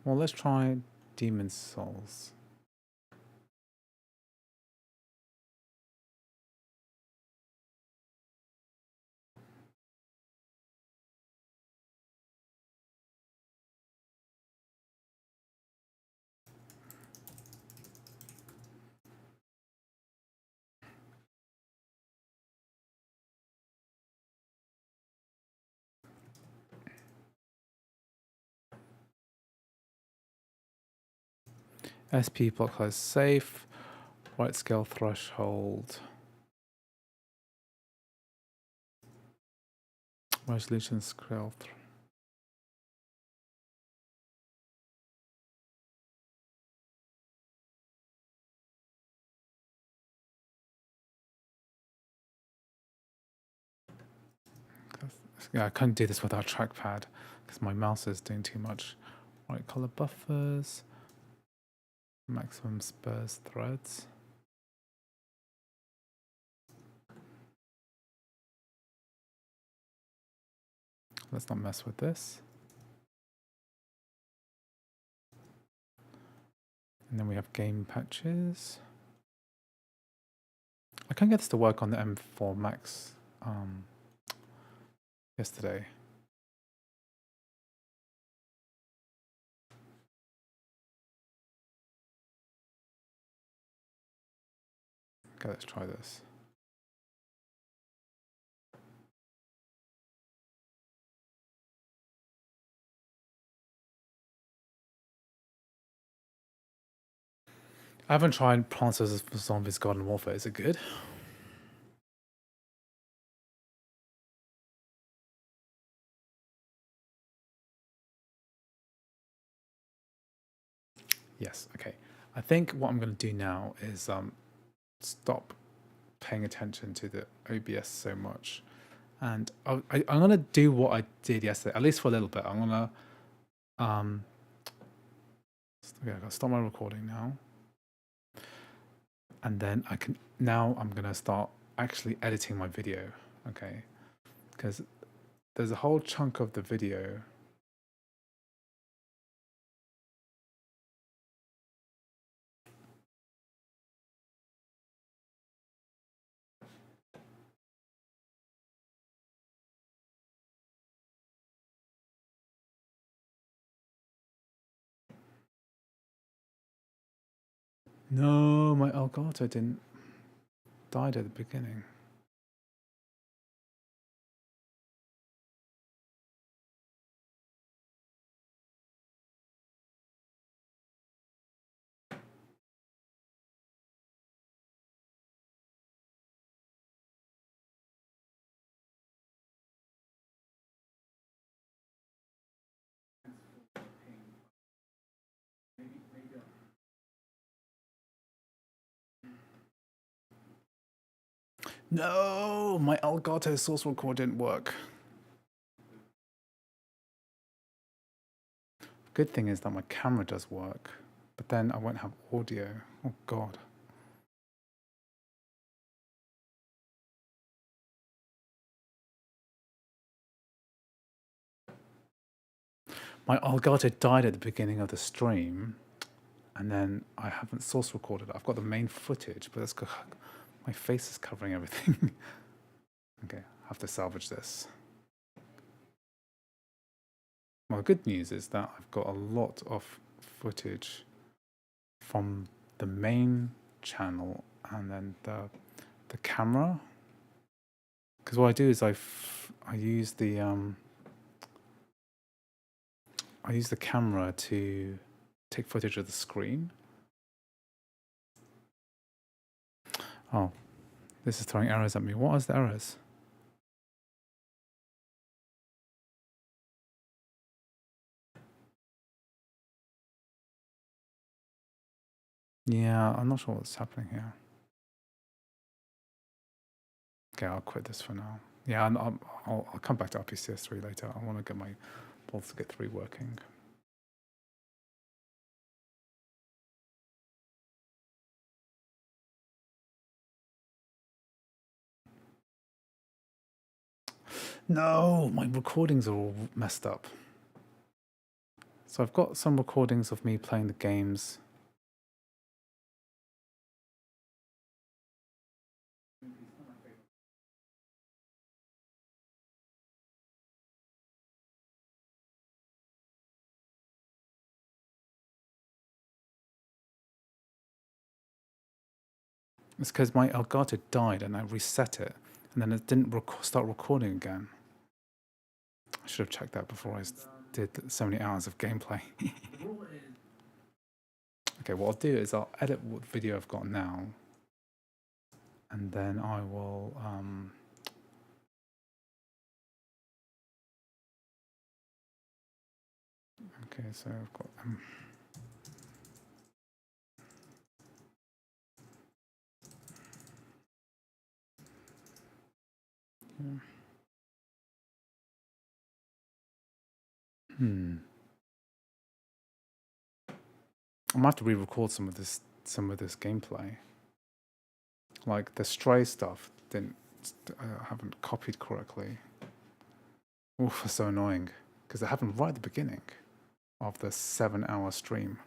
Well, let's try Demon's Souls. SP block size safe, right scale threshold, resolution scale. Yeah, I can't do this without trackpad because my mouse is doing too much. Right color buffers, maximum spurs threads. let's not mess with this. And then we have game patches. I can't get this to work on the M4 Max yesterday. Okay, let's try this. I haven't tried Plants vs Zombies Garden Warfare. Is it good? Yes, okay. I think what I'm going to do now is stop paying attention to the OBS so much. And I'm going to do what I did yesterday, at least for a little bit. I'm going to... okay, I've got to stop my recording now. And then I'm going to start actually editing my video, okay? Because there's a whole chunk of the video No, my Elgato died at the beginning. No, my Elgato source record didn't work. Good thing is that my camera does work, but then I won't have audio. Oh God. My Elgato died at the beginning of the stream, and then I haven't source recorded it. I've got the main footage, but that's my face is covering everything. Okay, I have to salvage this. Well, the good news is that I've got a lot of footage from the main channel and then the camera. Because what I do is I use the camera to take footage of the screen. Oh, this is throwing errors at me. What is the errors? Yeah, I'm not sure what's happening here. Okay, I'll quit this for now. Yeah, I'll come back to RPCS3 later. I want to get my Baldur 3 working. No, my recordings are all messed up. So I've got some recordings of me playing the games. It's because my Elgato died and I reset it, and then it didn't start recording again. I should have checked that before I did so many hours of gameplay. Okay, what I'll do is I'll edit what video I've got now, and then I will okay, so I've got yeah. I might have to re-record some of this gameplay. Like the stray stuff I haven't copied correctly. Oof, that's so annoying. Because it happened right at the beginning of the 7-hour stream.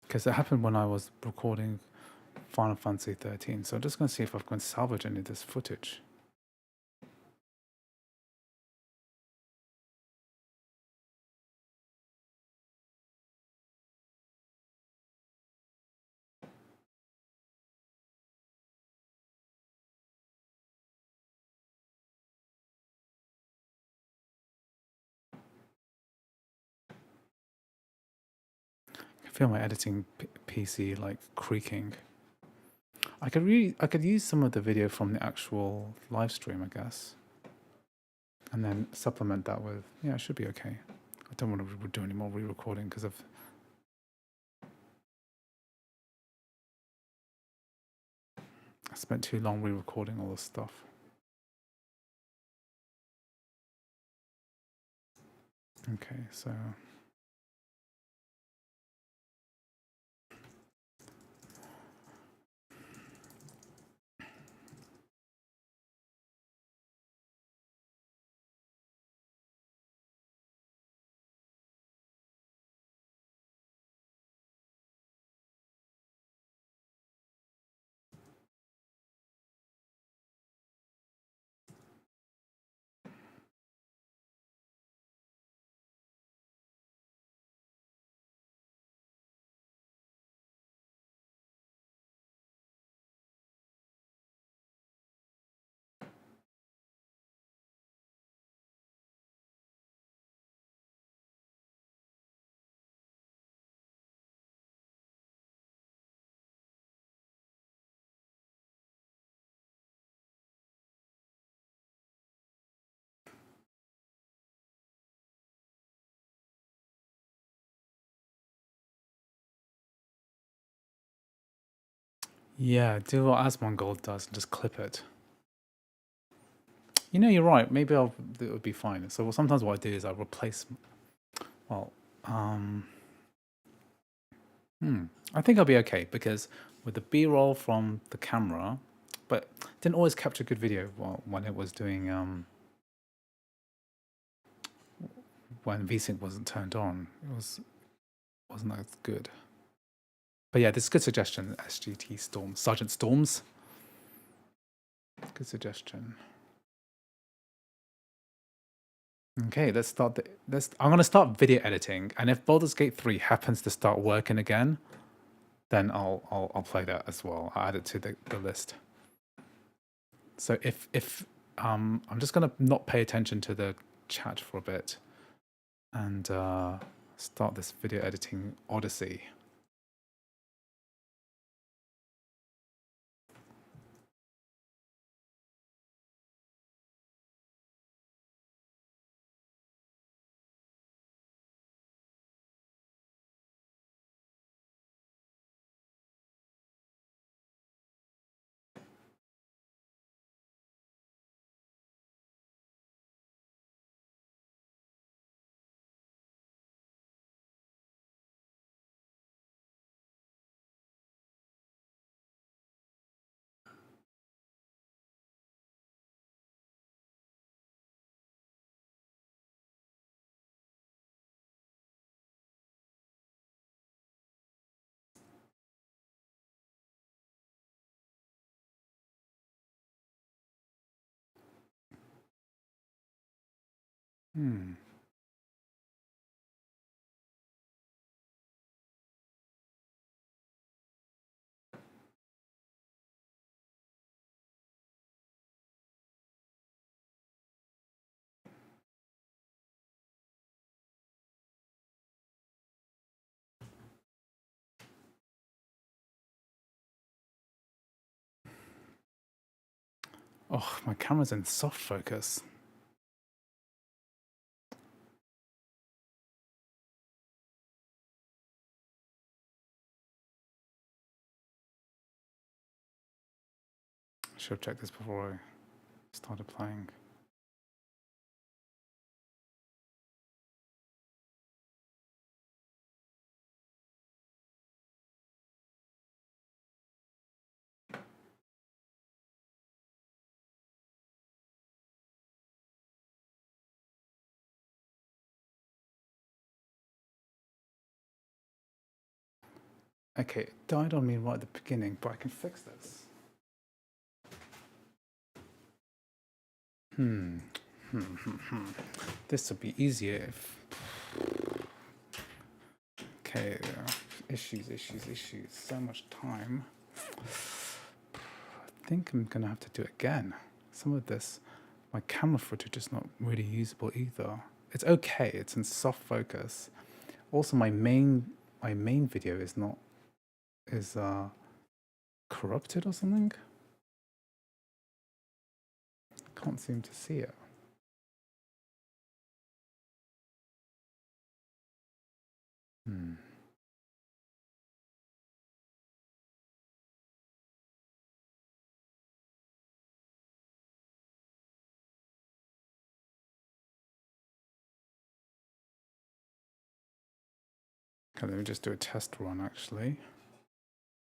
Because it happened when I was recording Final Fantasy XIII. So I'm just going to see if I can salvage any of this footage. I feel my editing PC like creaking. I could use some of the video from the actual live stream, I guess, and then supplement that with, yeah, it should be okay. I don't want to do any more re-recording because I spent too long re-recording all this stuff. Okay, so yeah, do what Asmongold does and just clip it. You know, you're right. Maybe it would be fine. So sometimes what I do is I replace. Well, I think I'll be okay because with the B-roll from the camera, but it didn't always capture good video when it was doing when VSync wasn't turned on. It wasn't that good. But yeah, this is a good suggestion. SGT Storm, Sergeant Storms. Good suggestion. Okay, let's start. I'm gonna start video editing, and if Baldur's Gate 3 happens to start working again, then I'll play that as well. I'll add it to the list. So if I'm just gonna not pay attention to the chat for a bit, and start this video editing odyssey. Oh, my camera's in soft focus. I should have checked this before I started playing. Okay, it died on me right at the beginning, but I can fix this. This would be easier if... Okay, issues. So much time. I think I'm gonna have to do it again. Some of this, my camera footage is not really usable either. It's okay, it's in soft focus. Also, my main video is not, corrupted or something. Can't seem to see it. Okay, let me just do a test run actually.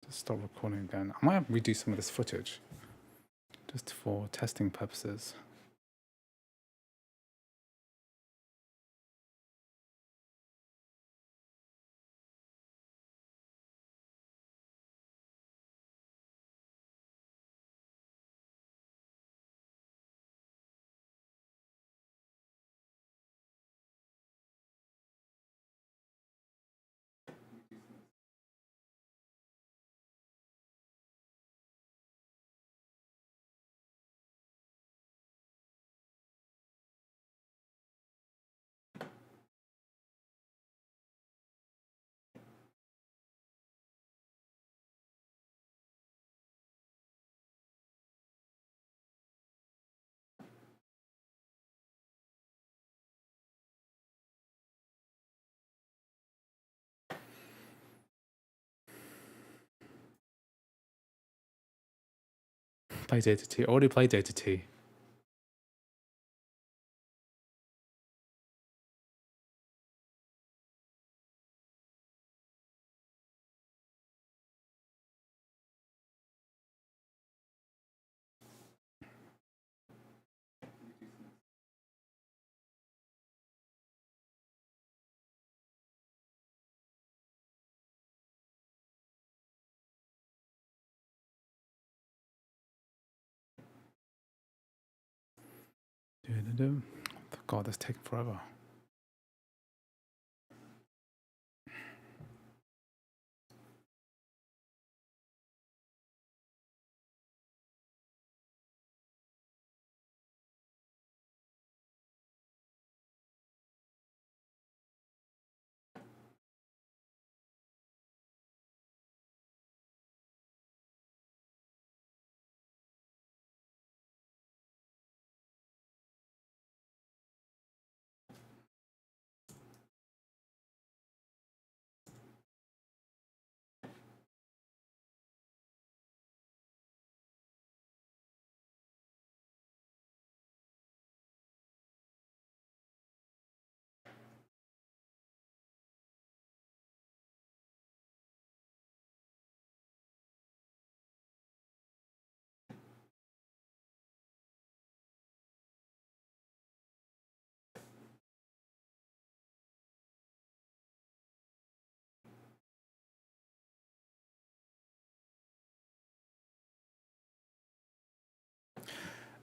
Just stop recording again. I might have to redo some of this footage just for testing purposes. Play Dota 2. Already played Dota 2. God, that's taking forever.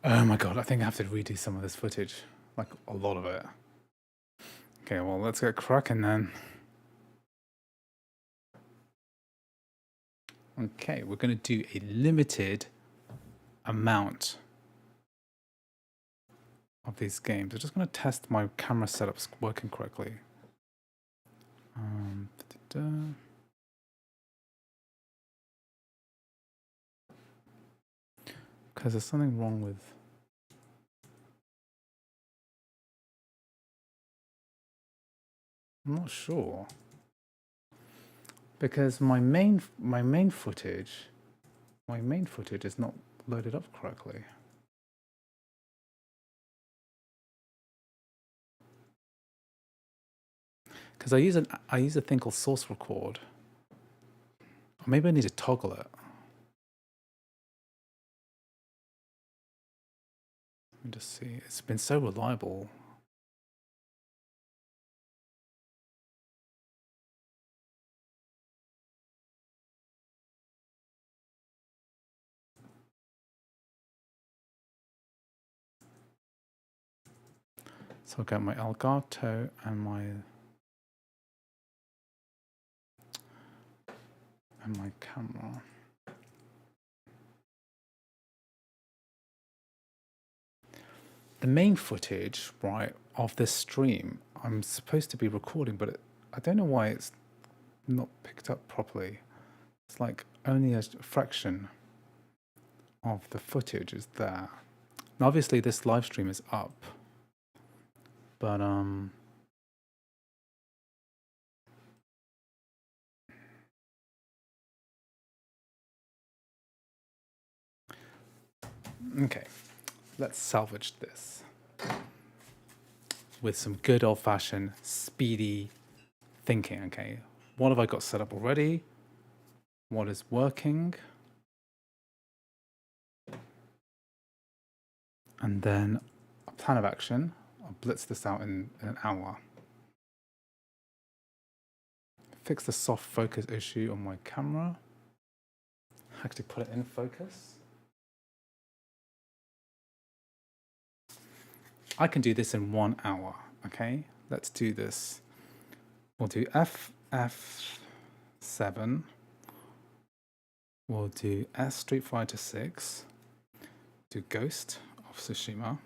Oh my god, I think I have to redo some of this footage. Like, a lot of it. Okay, well, let's get cracking then. Okay, we're going to do a limited amount of these games. I'm just going to test my camera setup's working correctly. Because there's something wrong with... I'm not sure. Because my main footage is not loaded up correctly. Because I use a thing called source record. Or maybe I need to toggle it. Let me just see. It's been so reliable. So I'll get my Elgato and my camera. The main footage, right, of this stream, I'm supposed to be recording, but I don't know why it's not picked up properly. It's like only a fraction of the footage is there. Now, obviously, this live stream is up, but okay, let's salvage this with some good old-fashioned speedy thinking. Okay, what have I got set up already? What is working? And then a plan of action. I'll blitz this out in an hour. Fix the soft focus issue on my camera. Actually put it in focus. I can do this in 1 hour, okay? Let's do this. We'll do FF7. We'll do S Street Fighter 6. Do Ghost of Tsushima.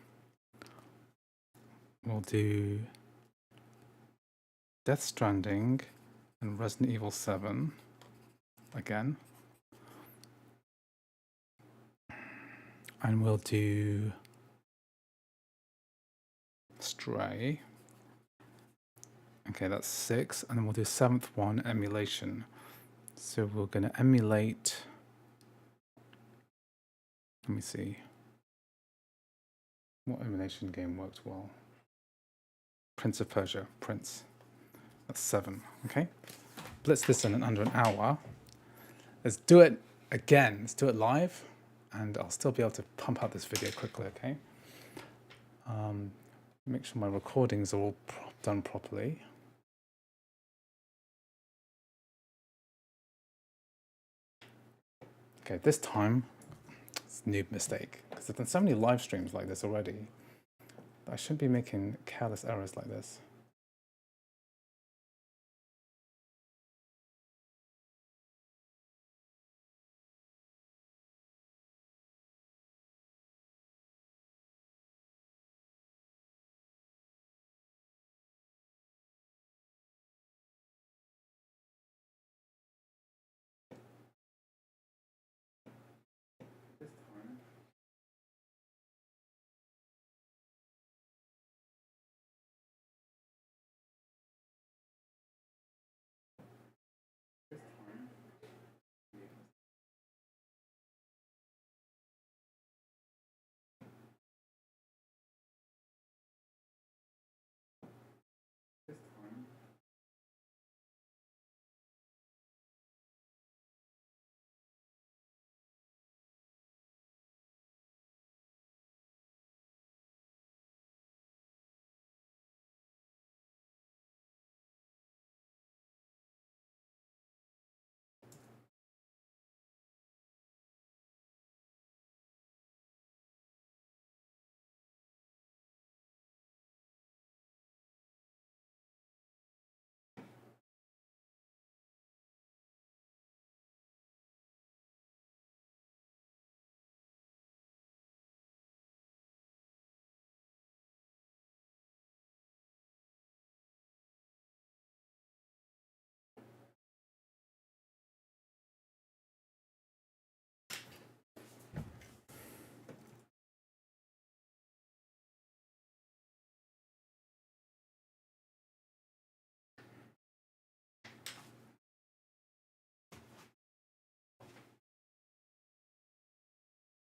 We'll do Death Stranding and Resident Evil 7 again. And we'll do Stray. Okay, that's 6. And then we'll do 7th one, emulation. So we're going to emulate. Let me see. What emulation game worked well? Prince of Persia, Prince. That's 7, okay? Blitz this in under an hour. Let's do it again. Let's do it live. And I'll still be able to pump out this video quickly, okay? Make sure my recordings are all done properly. Okay, this time, it's a noob mistake. Because I've done so many live streams like this already. I shouldn't be making careless errors like this.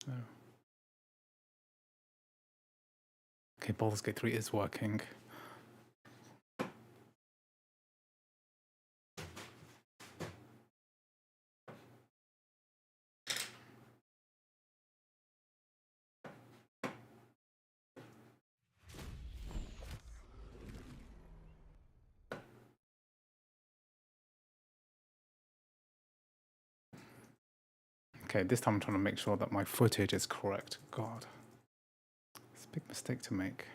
Oh. Okay, Baldur's Gate 3 is working. Okay, this time I'm trying to make sure that my footage is correct. God, it's a big mistake to make.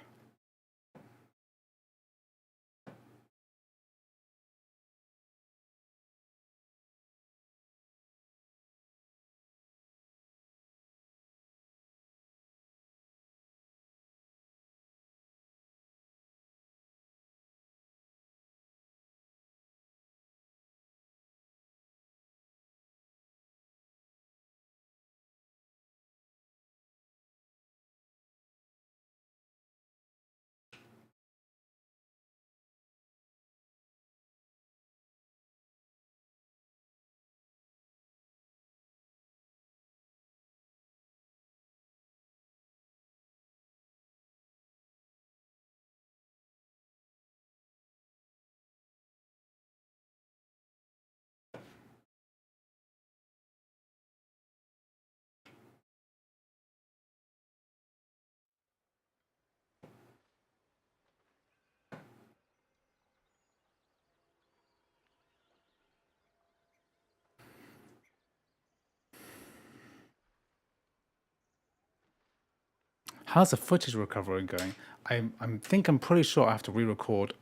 how's the footage recovery going? I'm pretty sure I have to re-record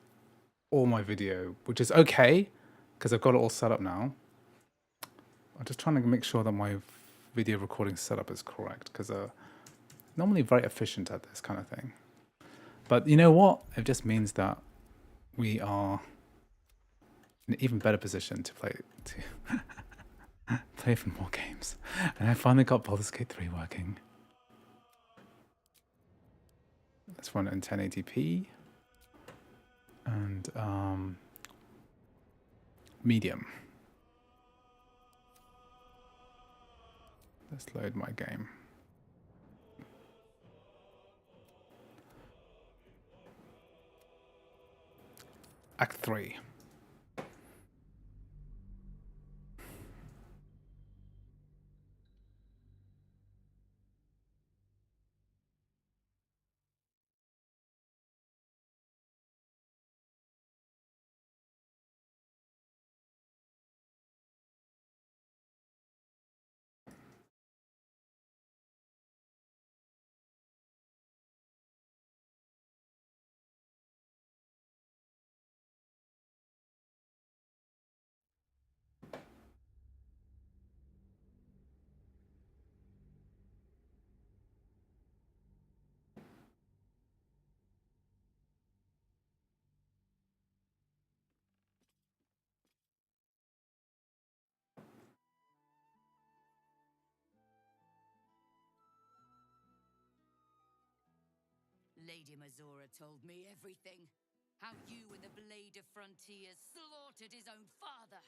all my video, which is okay because I've got it all set up now. I'm just trying to make sure that my video recording setup is correct because normally very efficient at this kind of thing. But you know what? It just means that we are in an even better position to play play for more games. And I finally got Baldur's Gate 3 working. Let's run it in 1080p and medium. Let's load my game. Act 3. Lady Mazora told me everything. How you and the Blade of Frontiers slaughtered his own father.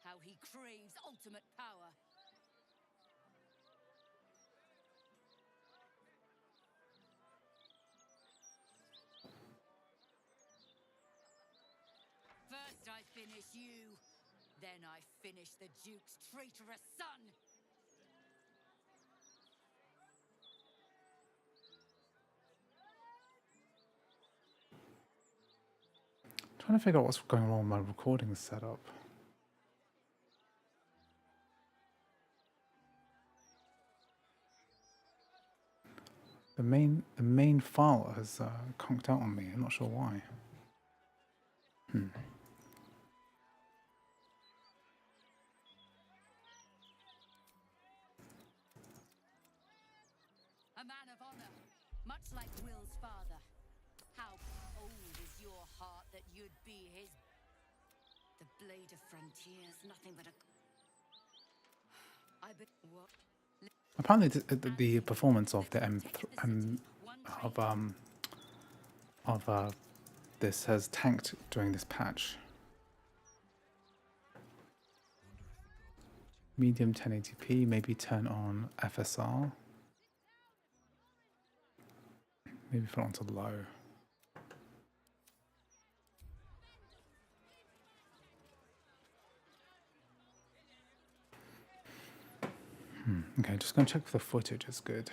How he craves ultimate power. First I finish you, then I finish the Duke's traitorous son. Trying to figure out what's going wrong with my recording setup. The main file has conked out on me. I'm not sure why. A man of honor, much like Will's father. How old is your heart that you'd be his? The Blade of Frontiers, nothing but a... What? Apparently, the performance of the this has tanked during this patch. Medium 1080p, maybe turn on FSR. Maybe put it onto low. Okay, just gonna check if the footage is good.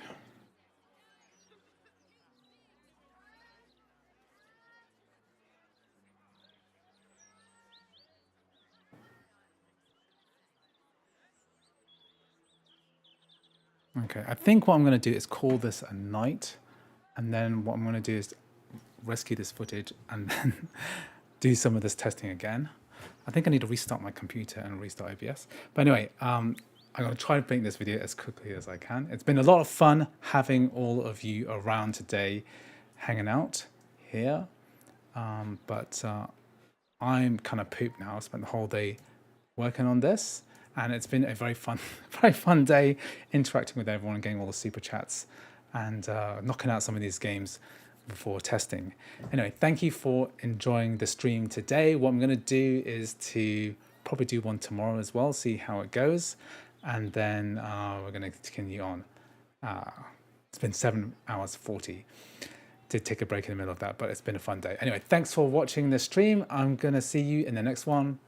Okay, I think what I'm going to do is call this a night, and then what I'm going to do is rescue this footage and then do some of this testing again. I think I need to restart my computer and restart OBS. But anyway, I'm going to try to make this video as quickly as I can. It's been a lot of fun having all of you around today, hanging out here. But I'm kind of pooped now. I spent the whole day working on this. And it's been a very fun day interacting with everyone and getting all the super chats and knocking out some of these games before testing. Anyway, thank you for enjoying the stream today. What I'm going to do is to probably do one tomorrow as well, see how it goes. And then we're going to continue on. It's been 7 hours 40. Did take a break in the middle of that, but it's been a fun day. Anyway, thanks for watching the stream. I'm going to see you in the next one.